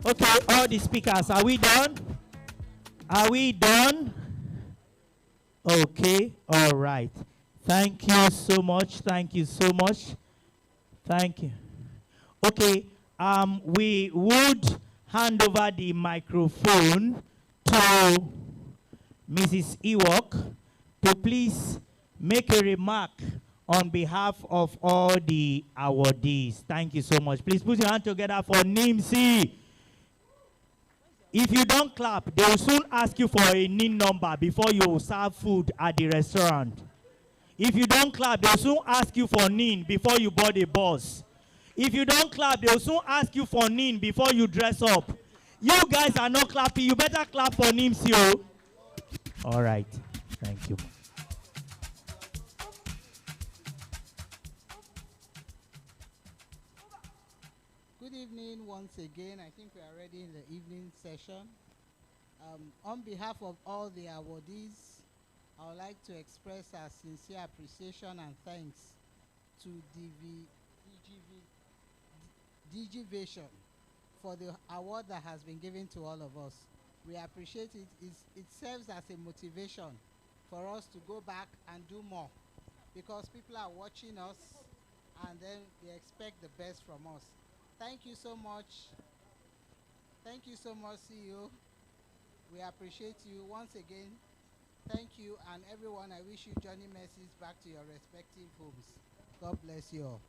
Okay, all the speakers, are we done? Are we done? Okay, all right. Thank you so much. Thank you so much. Thank you. Okay, we would hand over the microphone to Mrs. Ewok to please make a remark on behalf of all the awardees. Thank you so much. Please put your hand together for NIMC. If you don't clap, they will soon ask you for a NIN number before you serve food at the restaurant. If you don't clap, they will soon ask you for NIN before you board a bus. If you don't clap, they will soon ask you for NIN before you dress up. You guys are not clapping. You better clap for NIMC. Oh. All right. Thank you. Good evening once again. I think we are already in the evening session. On behalf of all the awardees, I would like to express our sincere appreciation and thanks to Digivation for the award that has been given to all of us. We appreciate it. It serves as a motivation for us to go back and do more, because people are watching us and then they expect the best from us. Thank you so much. Thank you so much, CEO. We appreciate you once again. Thank you, and everyone, I wish you journey mercies back to your respective homes. God bless you all.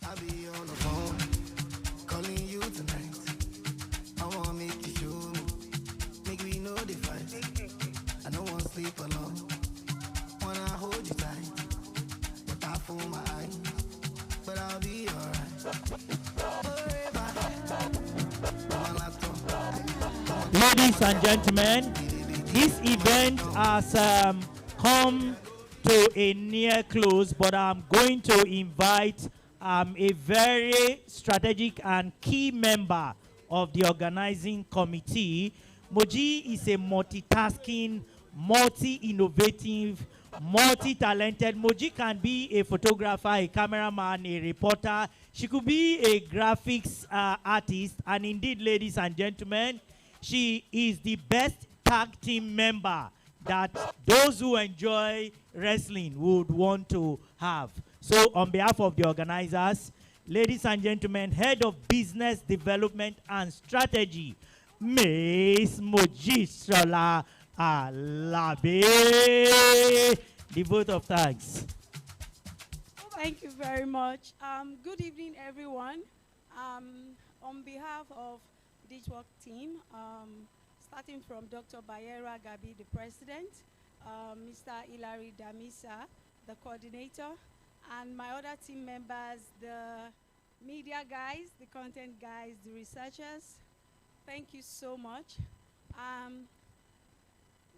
I'll be on the phone, calling you tonight. I wanna make you show me, make me know the fight. I don't wanna sleep alone, wanna hold you tight, but I fool my eyes, but I'll be alright. Ladies and gentlemen, this event has come to a near close, but I'm going to invite a very strategic and key member of the organizing committee. Moji is a multitasking, multi-innovative, multi-talented. Moji can be a photographer, a cameraman, a reporter. She could be a graphics artist. And indeed, ladies and gentlemen, she is the best tag team member that those who enjoy wrestling would want to have. So on behalf of the organizers, ladies and gentlemen, Head of Business Development and Strategy, Miss Mojisola Alabe. The vote of thanks. Thank you very much. Good evening, everyone. On behalf of Digwork team, starting from Dr. Bayera Gabi, the president, Mr. Hilary Damisa, the coordinator, and my other team members, the media guys, the content guys, the researchers, thank you so much.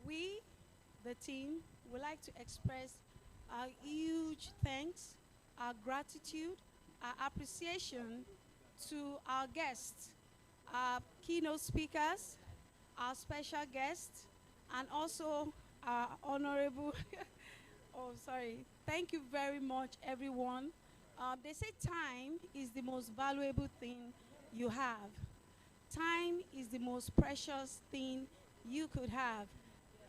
We, the team, would like to express our huge thanks, our gratitude, our appreciation to our guests, our keynote speakers, our special guests, and also our honorable, Thank you very much, everyone. They say time is the most valuable thing you have. Time is the most precious thing you could have.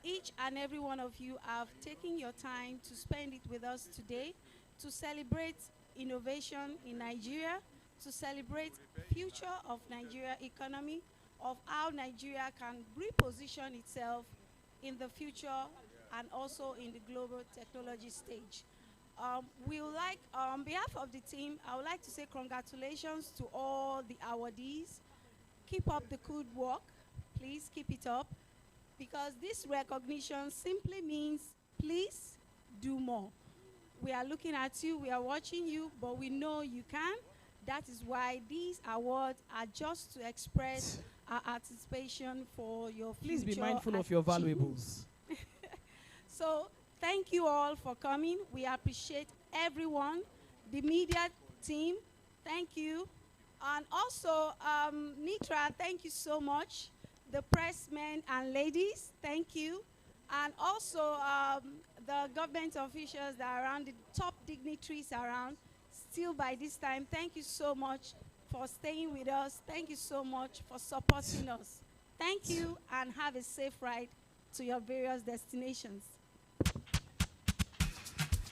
Each and every one of you have taken your time to spend it with us today, to celebrate innovation in Nigeria, to celebrate future of Nigeria economy, of how Nigeria can reposition itself in the future and also in the global technology stage. We would like, on behalf of the team, I would like to say congratulations to all the awardees. Keep up the good work. Please keep it up, because this recognition simply means please do more. We are looking at you, we are watching you, but we know you can. That is why these awards are just to express our anticipation for your future. Please be mindful of your valuables. So thank you all for coming. We appreciate everyone. The media team, thank you. And also, Nitra, thank you so much. The pressmen and ladies, thank you. And also the government officials that are around, the top dignitaries around, still by this time, thank you so much for staying with us. Thank you so much for supporting us. Thank you, and have a safe ride to your various destinations.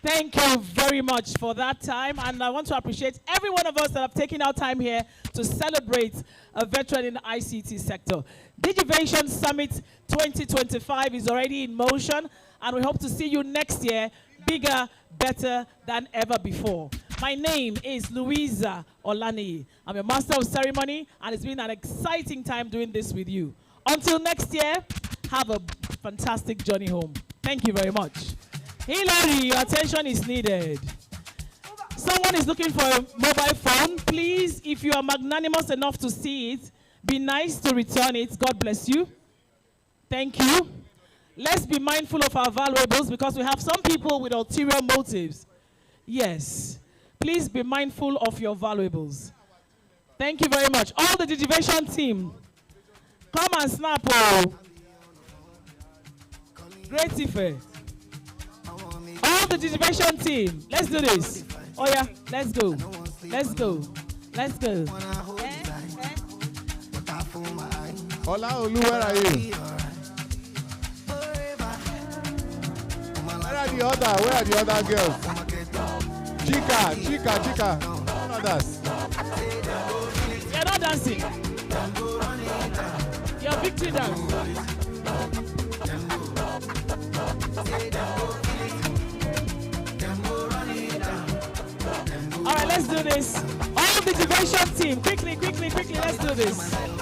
Thank you very much for that time, and I want to appreciate every one of us that have taken our time here to celebrate a veteran in the ICT sector. Digivation Summit 2025 is already in motion, and we hope to see you next year, bigger, better than ever before. My name is Louisa Olani. I'm your master of ceremony, and it's been an exciting time doing this with you. Until next year, have a fantastic journey home. Thank you very much. Hilary, your attention is needed. Someone is looking for a mobile phone. Please, if you are magnanimous enough to see it, be nice to return it. God bless you. Thank you. Let's be mindful of our valuables, because we have some people with ulterior motives. Yes. Please be mindful of your valuables. Thank you very much. All the Digivation team, come and snap. Oh. Great effect. All the Digivation team, let's do this. Oh yeah, let's go. Let's go. Let's go. Olaolu, where are you? Where are the other girls? Chika. None others. You're not dancing. Your victory dance. All right, let's do this. All the Digivation team, quickly, let's do this.